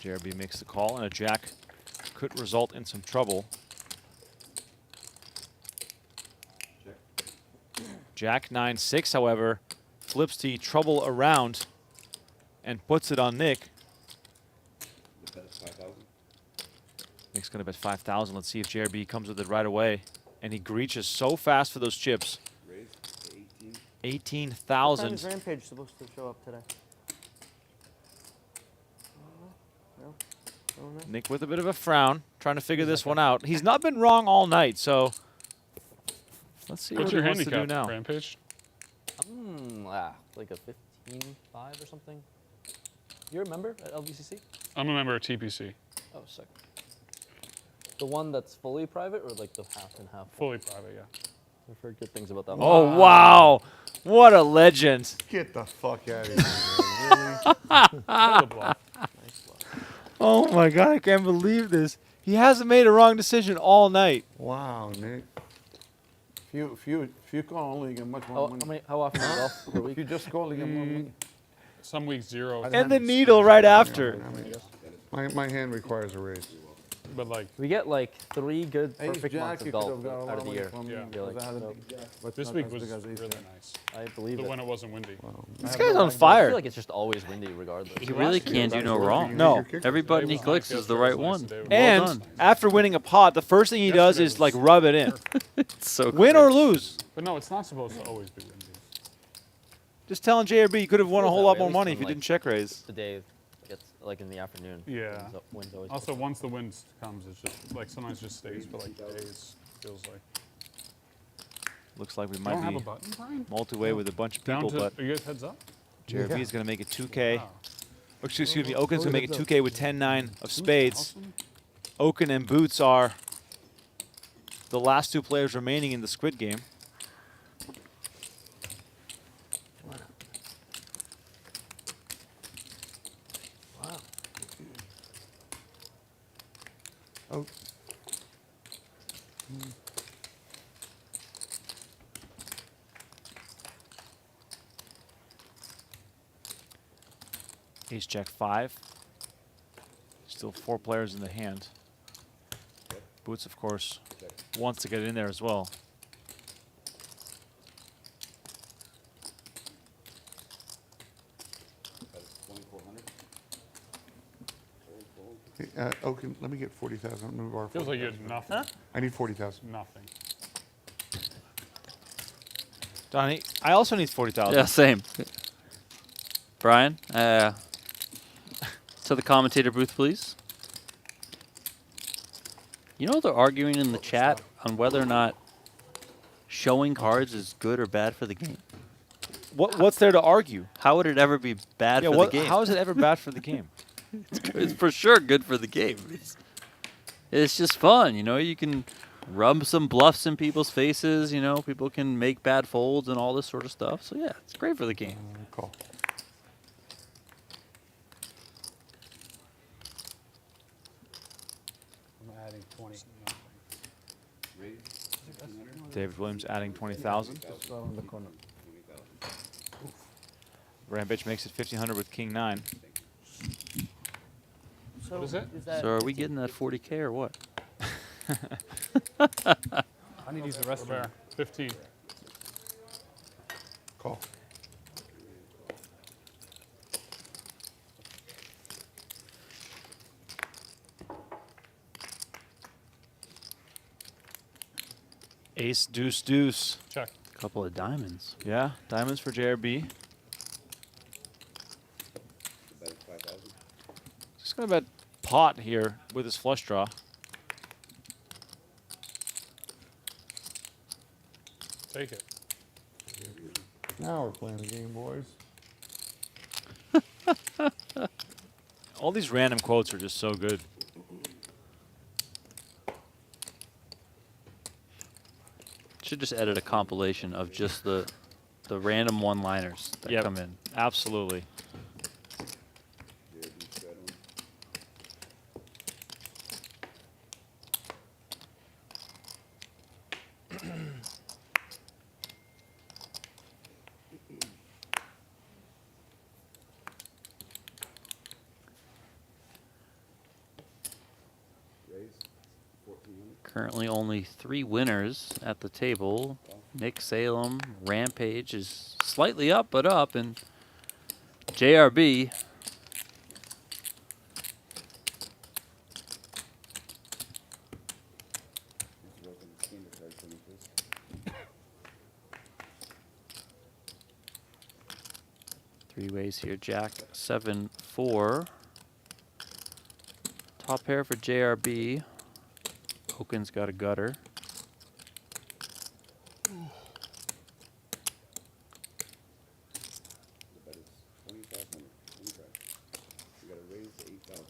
JRB makes the call, and a Jack could result in some trouble. Jack 9-6, however, flips the trouble around and puts it on Nick. The bet is 5,000. Nick's going to bet 5,000. Let's see if JRB comes with it right away. And he reaches so fast for those chips. Raise to 18. What time 18,000. is Rampage supposed to show up today? No? No, no? Nick with a bit of a frown, trying to figure this one out. He's not been wrong all night, so let's see What's what he your wants to do handicap, now. Rampage? Like a 15-5 or something. You remember at LVCC? I'm a member of TPC. Oh, sick. The one that's fully private or like the half and half? Fully private, yeah. I've heard good things about that one. Oh, wow. What a legend. Get the fuck out of here, man. Really? Oh, my God. I can't believe this. He hasn't made a wrong decision all night. Wow, Nick. If you call only, you get much more money. How often do you golf per week? If you just call, you get more money. Some weeks 0. And the needle right after. My hand requires a raise. But like we get like 3 good Ace perfect Jack, months you of could golf have got a lot out of of the money year. from Yeah. I feel like, so this week was really nice. I believe But it. when it wasn't windy. This guy's on I fire. feel like it's just always windy regardless. He really can't do no wrong. No. Every button he clicks is the right one. Well And done. after winning a pot, the first thing he does is like rub it in. It's so Win great. or lose. But no, it's not supposed to always be windy. Just telling JRB you could have won a Feels whole that lot way, more at money least if you when, didn't check raise. The day gets like in the afternoon. Yeah. Wind's always Also, once the wind comes, it's just like sometimes just stays for like days. Feels like. Looks like we You might don't have be a button, Brian? multi-way with a bunch of Down people, to, but are you guys heads up? JRB is going to make it 2K. Wow. Excuse me, Okin's going to make it 2K with 10-9 of spades. Awesome. Okin and Boots are the last 2 players remaining in the Squid game. Oh. Ace Jack 5. Still 4 players in the hand. Boots, of course, wants to get in there as well. Hey, Okin, let me get 40,000. Move our. Feels like you had nothing. I need 40,000. Nothing. Donnie, I also need 40,000. Yeah, same. Brian, to the commentator booth, please. You know they're arguing in the chat on whether or not showing cards is good or bad for the game. What's there to argue? How would it ever be bad for the game? How is it ever bad for the game? It's for sure good for the game. It's just fun, you know. You can rub some bluffs in people's faces, you know. People can make bad folds and all this sort of stuff. So yeah, it's great for the game. Cool. I'm adding 20. David Williams adding 20,000. On the corner. Rampage makes it 1,500 with King 9. So What is it? So are we getting that 40K or what? I need to use the rest of Bear. them. 15. Call. Ace, deuce, deuce. Check. Couple of diamonds. Yeah, diamonds for JRB. Bet 5,000. Just going to bet pot here with his flush draw. Take it. Now we're playing the game, boys. All these random quotes are just so good. Should just edit a compilation of just the random one-liners that Yep, come in. absolutely. Currently only 3 winners at the table. Nick Salem, Rampage is slightly up, but up, and JRB. Three ways here, Jack 7-4. Top pair for JRB. Okin's got a gutter. The bet is 2500. You got to raise to 8,000.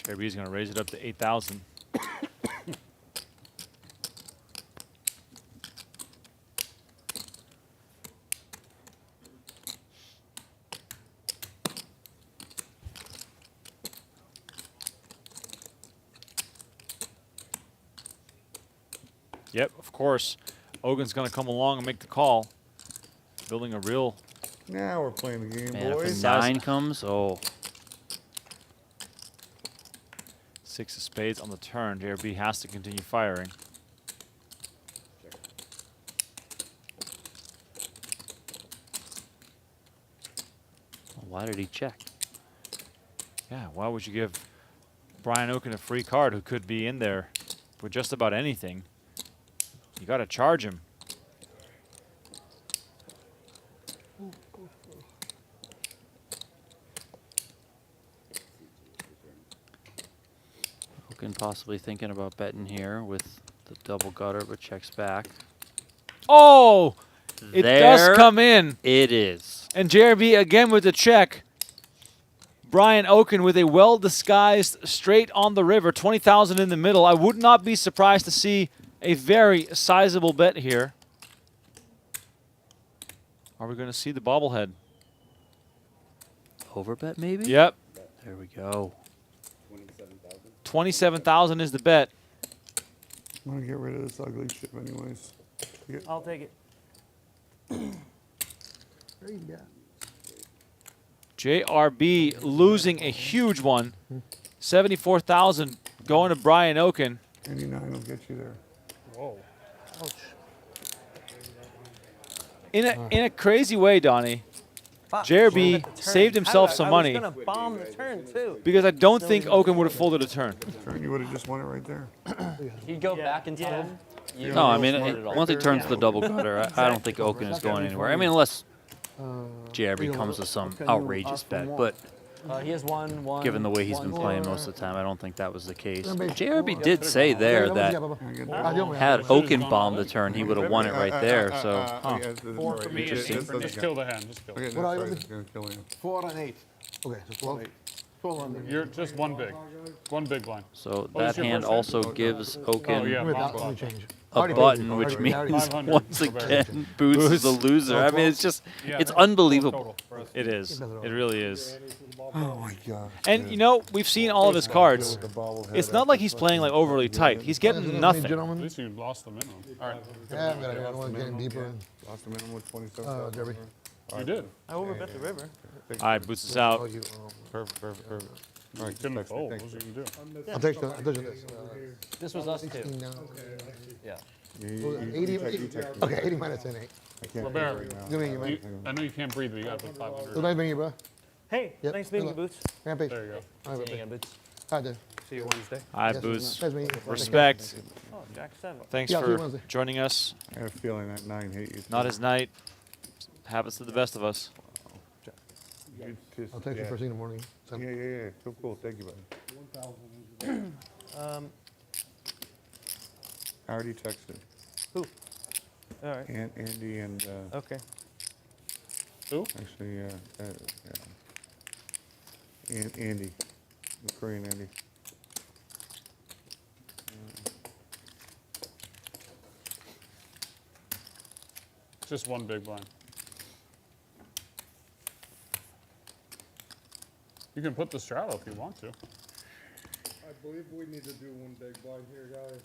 JRB is going to raise it up to 8,000. Yep, of course. Okin's going to come along and make the call. Building a real... Now we're playing the game, Man, if boys. a 9 comes, oh. 6 of spades on the turn. JRB has to continue firing. Well, why did he check? Yeah, why would you give Brian Okin a free card who could be in there with just about anything? You got to charge him. Okin possibly thinking about betting here with the double gutter, but checks back. Oh! It There does come in. It is. And JRB again with the check. Brian Okin with a well-disguised straight on the river, 20,000 in the middle. I would not be surprised to see a very sizable bet here. Are we going to see the bobblehead? Overbet maybe? Yep. There we go. 27,000 is the bet. I'm going to get rid of this ugly shit anyways. I'll take it. JRB losing a huge one. 74,000 going to Brian Okin. 89 will get you there. Whoa. In a crazy way, Donnie, Fuck, JRB at the turn. saved himself some money I was gonna bomb the turn too. because I don't think Okin would have folded a turn. Turn, you would have just won it right there. He'd go back in time. You No, I mean, smart at all. once he turns the double gutter, I don't think Okin is going anywhere. I mean, unless JRB comes with some outrageous bet, but He has one. given the way he's been playing most of the time, I don't think that was the case. JRB did say there that had Okin bombed the turn, he would have won it right there. So, Four for me. Interesting. Just kill the hand. Just kill it. What are you It's going to kill him. 4 and 8. Okay, so 12. 12 on the You're just one big blind. so What was that your hand first hand? also gives Oh, Okin yeah. Wait, bomb let me block. change. a button, which means 500 once for Barry. again, Boots is the loser. I mean, it's just, Yeah, it's that's unbelievable. total for us. It is. It really is. Oh my God. And, you know, we've seen all of his cards. It's not like he's playing like overly tight. He's getting nothing. At least you lost the minimum. All right. Yeah, but I don't want to get in deeper. Lost the minimum with 27. Jerry. You did. I overbet the river. All right, Boots is out. Perfect, perfect, perfect. All right, Couldn't thanks, fold. thanks. What was you gonna do? I'll take this. This was us too. 16 now. Yeah. You 80, text me. okay, 80 minus 10, 8. I can't Robert, right now. Good meeting you, man. I know you can't breathe, but you got to put Good 500. night, meeting you, bro. Hey, Yep. nice meeting you, Good luck. Boots. Rampage. There you go. All right, Seeing Rampage. Boots. Hi, there. See you Wednesday. All right, Yes, Boots. nice meeting you. Respect. Oh, Jack 7. Thanks Yeah, I'll see you for Wednesday. joining us. I had a feeling that 9 hit you. Not his night. Happens to the best of us. I'll text you first thing in the morning. So- Yeah. Cool. Thank you, buddy. I already texted. Who? All right. Andy and, Okay. Who? actually, Andy, the Korean Andy. Just one big blind. You can put the straddle if you want to. I believe we need to do one big blind here, guys.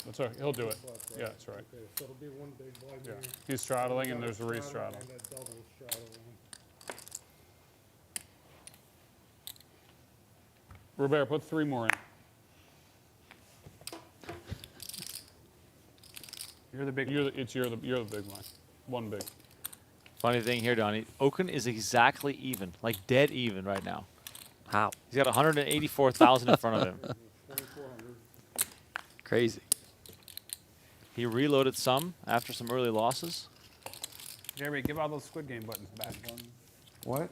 That's all right. He'll do it. Yeah, that's right. Okay, so it'll be one big blind Yeah. here. He's straddling and there's a re-straddle. And that double straddle. Robert, put 3 more in. You're the big. You're the big blind. One big. Funny thing here, Donnie. Okin is exactly even, like dead even right now. How? He's got 184,000 in front of him. Crazy. He reloaded some after some early losses. Jeremy, give all those Squid Game buttons back. What?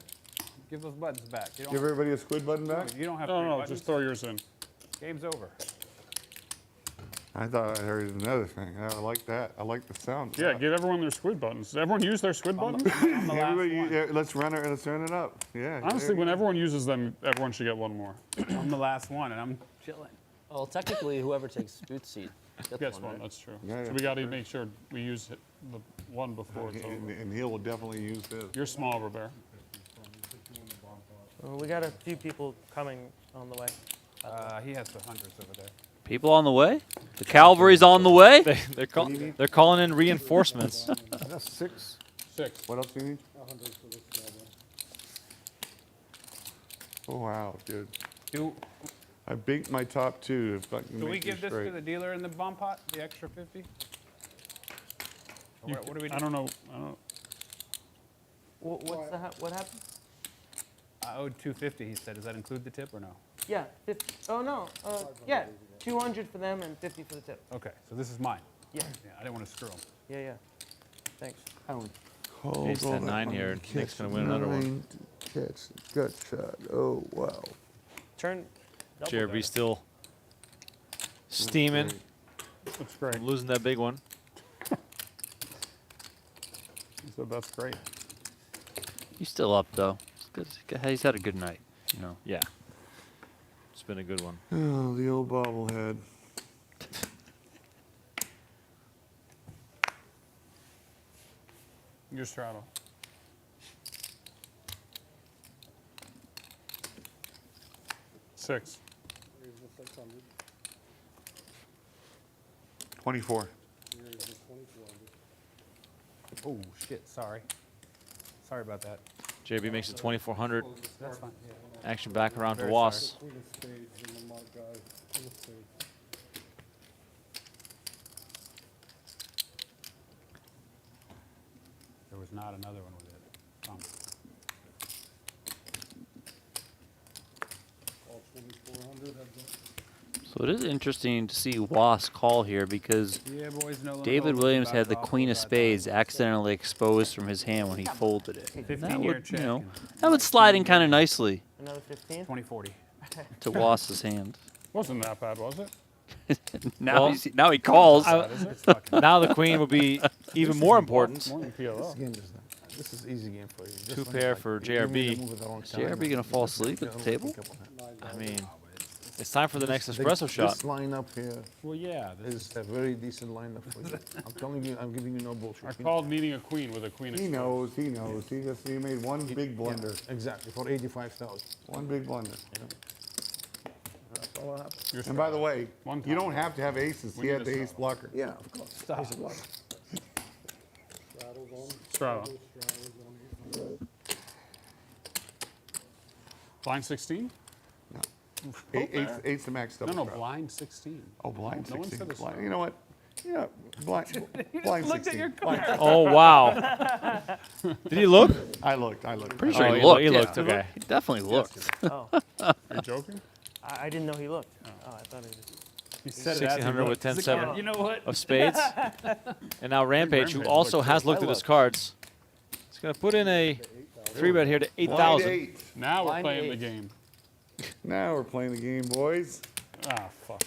Give those buttons back. You don't, Give everybody a squid button back? you don't have No, three no, buttons. just throw yours in. Game's over. I thought I heard another thing. I like that. I like the sound. Yeah, give everyone their squid buttons. Does everyone use their squid buttons? Everybody, yeah, let's run it up. Yeah. Honestly, when everyone uses them, everyone should get one more. I'm the last one, and I'm chilling. Well, technically, whoever takes Booth's seat Gets gets one, one, right? that's true. Yeah, So yeah. we got to make sure we use the one before it's over. And he will definitely use this. You're small, Robert. Well, we got a few people coming on the way. He has the hundreds over there. People on the way? The cavalry's on the way? They're calling in reinforcements. That's 6. 6. What else do you need? 100 for this small one. Oh, wow, dude. Do I banked my top 2 if I can we make give this straight. to the dealer in the bomb pot, the extra 50? Or what do we do? I don't know. I don't. What happened? I owed 250. He said. Does that include the tip or no? Yeah, 50. Oh no. Yeah, 200 for them and 50 for the tip. Okay, so this is mine. Yeah. Yeah, I didn't want to screw him. Yeah, yeah. Thanks. Ace 10-9 here. Nick's gonna win another one. Catch, gut shot. Oh, wow. Turn. JRB still steaming. That's great. Losing that big one. He said that's great. He's still up, though. It's good. He's had a good night, you know. Yeah. It's been a good one. Oh, the old bobblehead. Your straddle. Six. Here's the 600. 24. Here's the 2400. Oh shit! Sorry. Sorry about that. JRB makes it 2,400. That's fine. Yeah. Action back around to Very Was. Queen of spades and the mark guy. Queen of spades. There was not another one with it. All 2400. So it is interesting to see Was call here because Yeah, boys, no limit David overs, Williams about had the to Queen of offer Spades 5,000. accidentally exposed from his hand when he folded it. 15-year That would, check. you know, that would slide in kind of nicely Another 15. 2040. to Was's hand. Wasn't that bad, was it? Now, Well, now he calls. Now the queen will be even more important. More than PLO. This game is done. This is easy game for you. Just Two when pair like, for you made a JRB. move at the wrong Is time, JRB gonna fall asleep at the table? I mean, it's time for the next espresso shot. This lineup here Well, yeah. is a very decent lineup for you. I'm telling you, I'm giving you no bullshit. I called needing a queen with a queen of He spades. knows, he knows. He made one big blunder. Yeah, exactly, for 85,000. One big blunder. That's all that happened. Your And by the straddle. way, One you time. don't have to have aces. We He need had a the ace straddle. blocker. Yeah, of course. Stop. Ace of block. Straddles on. Straddle. Straddles on. Blind 16? Ace to max double. No, straddle. blind 16. Oh, blind No one 16. said a Blind, you know what? Yeah, blind 16. Blind Oh, wow. Did he look? I looked. Pretty Oh, sure he he looked. he yeah. looked, okay. He definitely looked. Oh, You're joking? I didn't know he looked. Oh, I thought he was. He said it as he 1600 with looked. 10-7 You know what? of spades. And now Rampage, who Rampage also looked has good. looked at his cards, is going to put in a 3-bet here to Blind 8,000. 8. Now we're Blind playing the eight. game. Now we're playing the game, boys. Ah, fuck.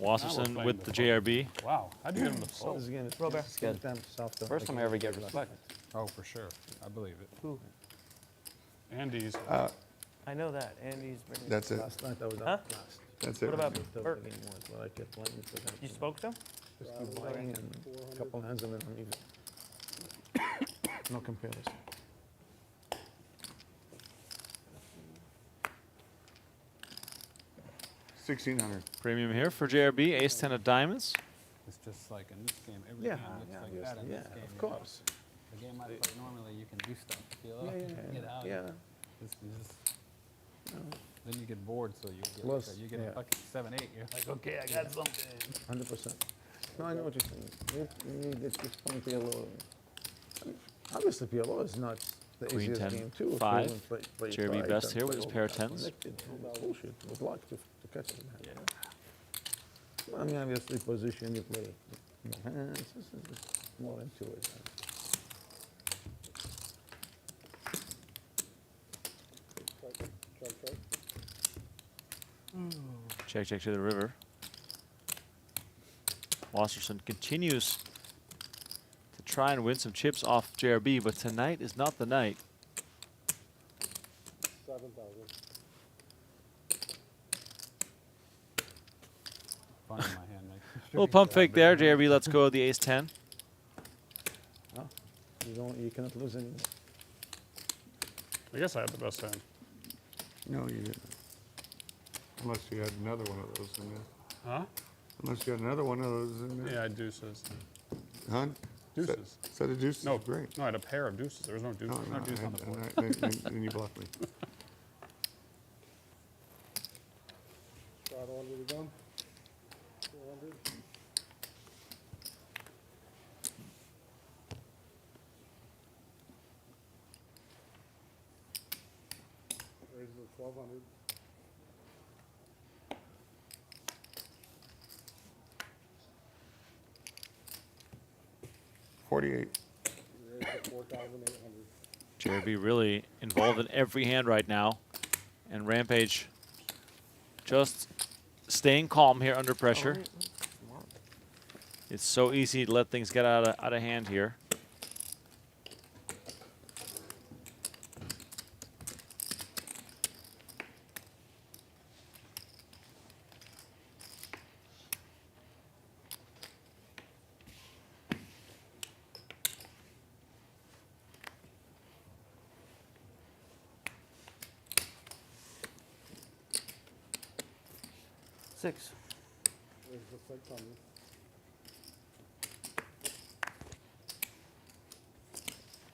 Wasserson playing with the the JRB. Wow. How'd you get him to fold? This game is Robert. good. Softer. First time I ever get respect. Oh, for sure. I believe it. Who? Andy's. I know that. Andy's bringing. That's it. Last night I was Huh? up last. That's it. What about Until Burke? the game was, but I kept playing for that. You spoke to him? Just keep playing and a couple hands and then I'm even. No comparison. $1,600. Premium here for JRB, ace 10 of diamonds. It's just like in this game, every Yeah, game looks yeah, like that in yeah, this game. of you know? course. The game I play normally, you can do stuff. Feel Yeah, up, yeah, get out. yeah. Then you get bored, so you get, Plus, like, you get yeah. a fucking 7-8. You're like, okay, I got something. 100%. No, I know what you're saying. You need at this point PLO. I mean, obviously, PLO is not the Queen easiest 10, game too. if you 5. even play it JRB right best and here with play his pair of all 10s. connected. Bullshit. With luck to catch it. I mean, obviously, position you play. It's more into it. Check, check to the river. Wasserson continues to try and win some chips off JRB, but tonight is not the night. 7,000. Fun in my hand, Mike. Little pump fake there. JRB lets go of the ace-10. No, you cannot lose anymore. I guess I had the best hand. No, you didn't. Unless you had another one of those in there. Huh? Unless you had another one of those in there. Yeah, I had deuces. Huh? Deuces. Set of deuces? No, Great. No, I had a pair of deuces. There was no deuces. No, No deuce on the board. Then you bluffed me. Shot under the gun. 400. Raises to 1,200. $48. Raised to 4,800. JRB really involved in every hand right now. And Rampage just staying calm here under pressure. It's so easy to let things get out of hand here. Six. Raised to 600.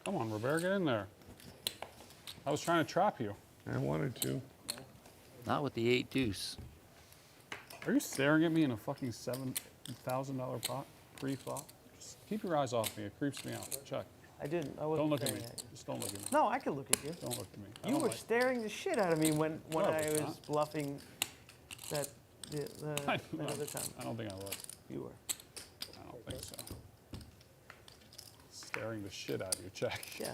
Come on, Robert, get in there. I was trying to trap you. I wanted to. Not with the 8 deuce. Are you staring at me in a fucking $7,000 pot pre-flop? Just keep your eyes off me. It creeps me out. Check. I didn't. I wasn't Don't look at me. staring at you. Just don't look at me. No, I can look at you. Don't look at me. I You don't were like- staring the shit out of me when No, I it's was not. bluffing that I that other time. don't think I was. You were. I don't think so. Staring the shit out of you. Check. Yeah.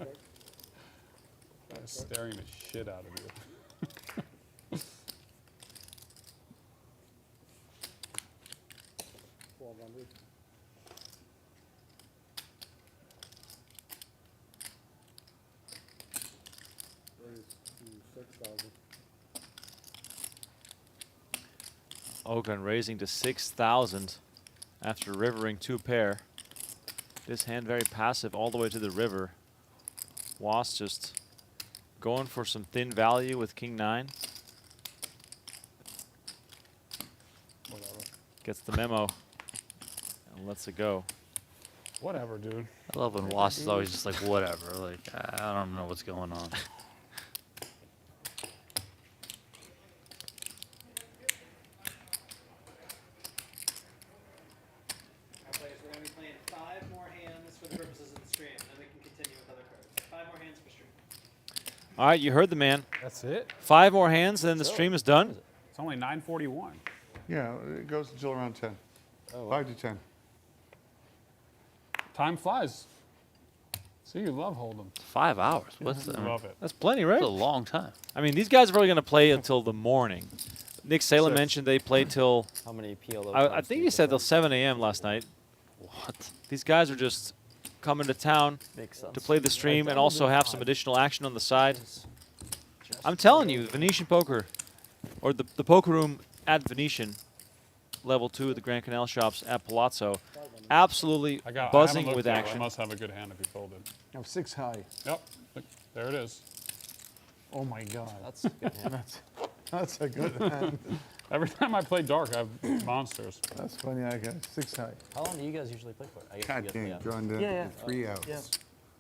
I was staring the shit out of you. 1,200. Raised to 6,000. Okin raising to 6,000 after rivering 2 pair. This hand very passive all the way to the river. Was just going for some thin value with King 9. Whatever. Gets the memo and lets it go. Whatever, dude. I love when Was is always just like, whatever. Like, I don't know what's going on. Players, we're going to be playing 5 more hands for the purposes of the stream, then we can continue with other cards. 5 more hands for stream. All right, you heard the man. That's it? 5 more hands, and then the stream is done. It's only 9:41. Yeah, it goes until around 10. Oh, 5 to 10. Time flies. See, you love Hold'em. 5 hours. What's that? Love it. That's plenty, right? That's a long time. I mean, these guys are really going to play until the morning. Nick Salem 6. mentioned they played till, How many PLO? I cards think do he you said till prefer? 7 a.m. last night. What? These guys are just coming to town Makes sense. to play the stream and also have some additional action on the side. I'm telling you, Venetian Poker, or the poker room at Venetian, level 2 of the Grand Canal shops at Palazzo, absolutely I haven't buzzing looked with yet. action. I must have a good hand if you folded. I have 6 high. Yep. Look, there it is. Oh my God. That's a good hand. That's a good hand. Every time I play dark, I have monsters. That's funny. I got 6 high. How long do you guys usually play for? I guess God you damn, get drawn down Yeah, to 3 outs. Yeah.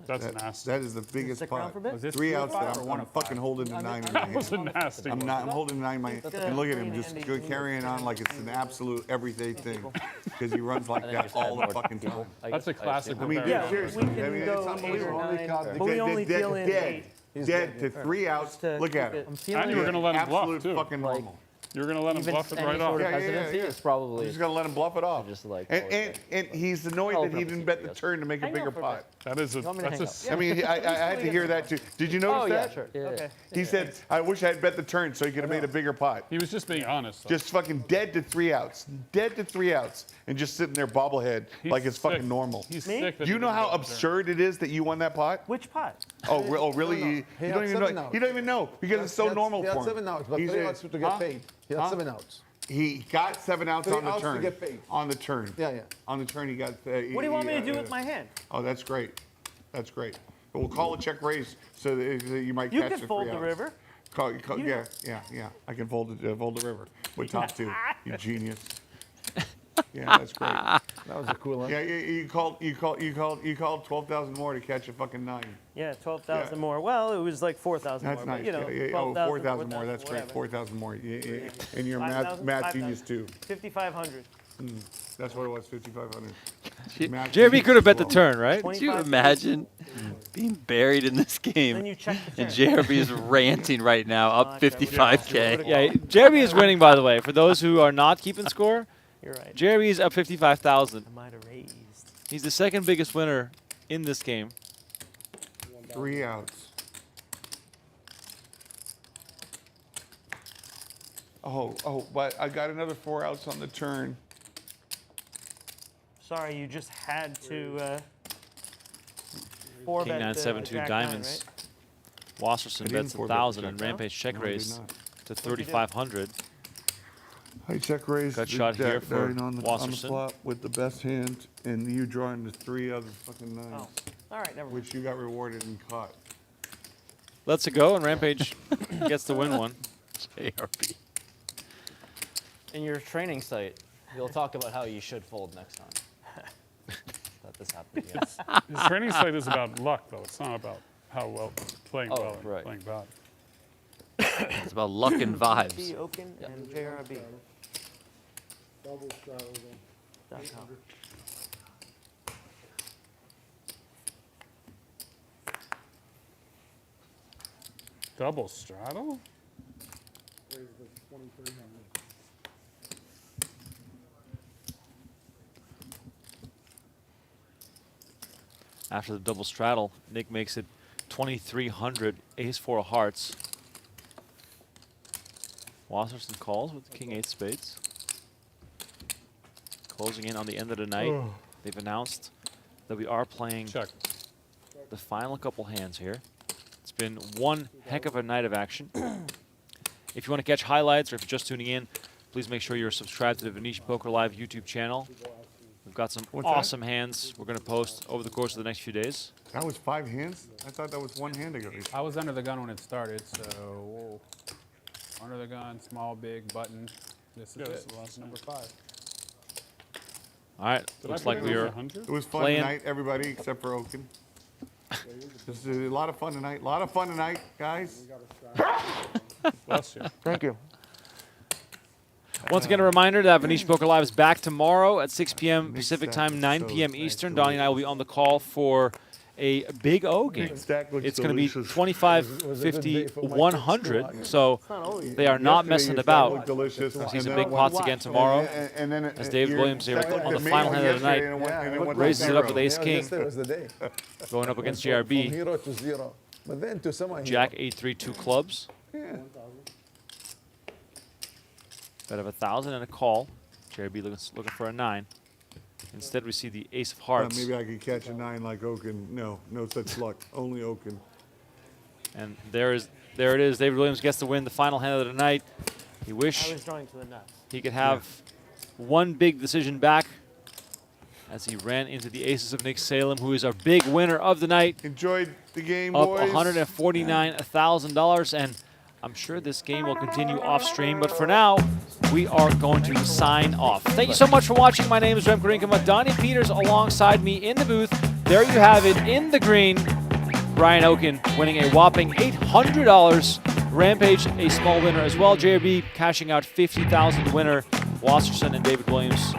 That's nasty. That is the biggest Stick around pot. for a bit? Was this 3 2 of outs 5 that or I'm 1 of fucking 5? holding the 9 in my That was a hand. nasty I'm one. not. I'm holding 9 in my hand. That's And look at him, good. just go carrying on like it's an absolute everyday thing. Because he runs like I think that just add all the more fucking people. time. I That's a guess I classic assume. I mean, Yeah, Yeah, seriously. we can I mean, go it's 8 or unbelievable. 9, card. but we only deal in 8. Dead to 3 outs. to Look at keep him. it- I knew you were going to let him bluff, Absolute too. fucking normal. You're going to let him Even bluff it any right sort off. of hesitancy is probably You're just gonna let him bluff it off. just like And he's annoyed that he didn't bet the turn to make a Hang bigger out for a pot. That is a, want me to that's hang a I mean, I had to hear that too. Did you notice Oh yeah, that? sure. Yeah. Okay. He said, "I wish I had bet the turn so he could have made a bigger pot." he was just being honest. Though. Just fucking dead to 3 outs, and just sitting there bobblehead He's like it's sick. fucking normal. He's Me? sick that Do you he know didn't how bet the turn. absurd it is that you won that pot? Which pot? Oh, really? No, no. You He don't had even 7 know. outs. You don't even know because it's so normal He had for him. 7 outs, but He's 3 a- outs to get Huh? paid. He had Huh? 7 outs. He got 7 outs 3 on the outs to turn. get paid. On the turn. Yeah, yeah. On the turn, he got. What do you want me to do with my hand? Oh, that's great. That's great. But we'll call a check raise so that you might You catch could the fold 3 the outs. river. Yeah. I can fold the river with top 2. You genius. Yeah, that's great. That was a cool one. Yeah, you called 12,000 more to catch a fucking 9. Yeah, 12,000 Yeah. more. Well, it was like 4,000 That's more. nice. But, you know, yeah. 12,000, Oh, 4,000 more. That's great. whatever. 4,000 more. Yeah. And you're a 5,000, math 5,000. genius too. 5,500. That's what it was. 5,500. JRB could have bet the turn, right? Could you imagine being buried in this Then game? you check the And turn. JRB is ranting right now, up 55K. Yeah, JRB is winning, by the way. For those who are not keeping score, You're right. JRB is up 55,000. I might have raised. He's the second biggest winner in this game. 3 outs. Oh, but I got another 4 outs on the turn. Sorry, you just had to 4 King bet 972 Jack diamonds. 9, Wasserson I didn't bets 4-bet 1,000 the and check. Rampage check No, I did raise not. to 3,500. I check raised Good the shot here deck for on the Wasserson. flop with the best hand, and you drawing the 3 other fucking 9s, Oh, all right, never mind. which you got rewarded and caught. Lets it go, and Rampage gets the win one. JRB. In your training site, you'll talk about how you should fold next time. That this happened again. His training site is about luck, though. It's not about how well playing Oh, well and right. playing bad. It's about luck and vibes. Okin and JRB. Double straddles on. .com. Double straddle? Raise the 2,300. After the double straddle, Nick makes it 2,300, ace-4 of hearts. Wasserson calls with King 8 spades. Closing in on the end of the night. They've announced that we are playing Check. the final couple hands here. It's been one heck of a night of action. If you want to catch highlights or if you're just tuning in, please make sure you're subscribed to the Venetian Poker Live YouTube channel. We've got some What's that? awesome hands we're going to post over the course of the next few days. That was 5 hands? I thought that was 1 hand ago. I was under the gun when it started, so whoa. Under the gun, small, big, button. This is Yeah, this it. is the last Number 5. All right, Did looks I like put it we over are 100? It was fun Playing- tonight, everybody, except for Okin. This is a lot of fun tonight. A lot of fun tonight, guys. Bless you. Thank you. Once again, a reminder that Venetian Poker Live is back tomorrow at 6 p.m. Pacific stack time, is 9 so p.m. nice Eastern. to Donnie and I will be on the call for a big O game. Big stack looks It's going to be delicious. 25, It was a good 50, day for my kids 100. too. So they are not Yesterday, messing your stack about. looked delicious. See and some then- big pots again tomorrow. And then as David your Williams here stack on looked the final amazing hand of the night. yesterday, and it went- and it went Raises it up with zero. ace king, Yesterday was the day. going up against From JRB. 0 to 0. But then to someone Jack 8-3, 2 clubs. Yeah. Bet of 1,000 and a call. JRB looking for a 9. Instead, we see the ace of hearts. Maybe I could catch a 9 like Okin. No such luck. Only Okin. And there it is. David Williams gets to win the final hand of the night. He I wish was drawing to the nuts. he could have one big decision back as he ran into the aces of Nick Salem, who is our big winner of the night. Enjoyed the game, Up boys. $149,000, and I'm sure this game will continue off stream, but for now, we are going to sign off. Thank you so much for watching. My name is Rem Karinkama. Donnie Peters alongside me in the booth. There you have it in the green. Brian Okin winning a whopping $800. Rampage, a small winner as well. JRB cashing out $50,000 winner. Wasserson and David Williams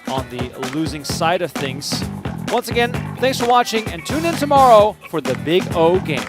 on the losing side of things. Once again, thanks for watching, and tune in tomorrow for the Big O game.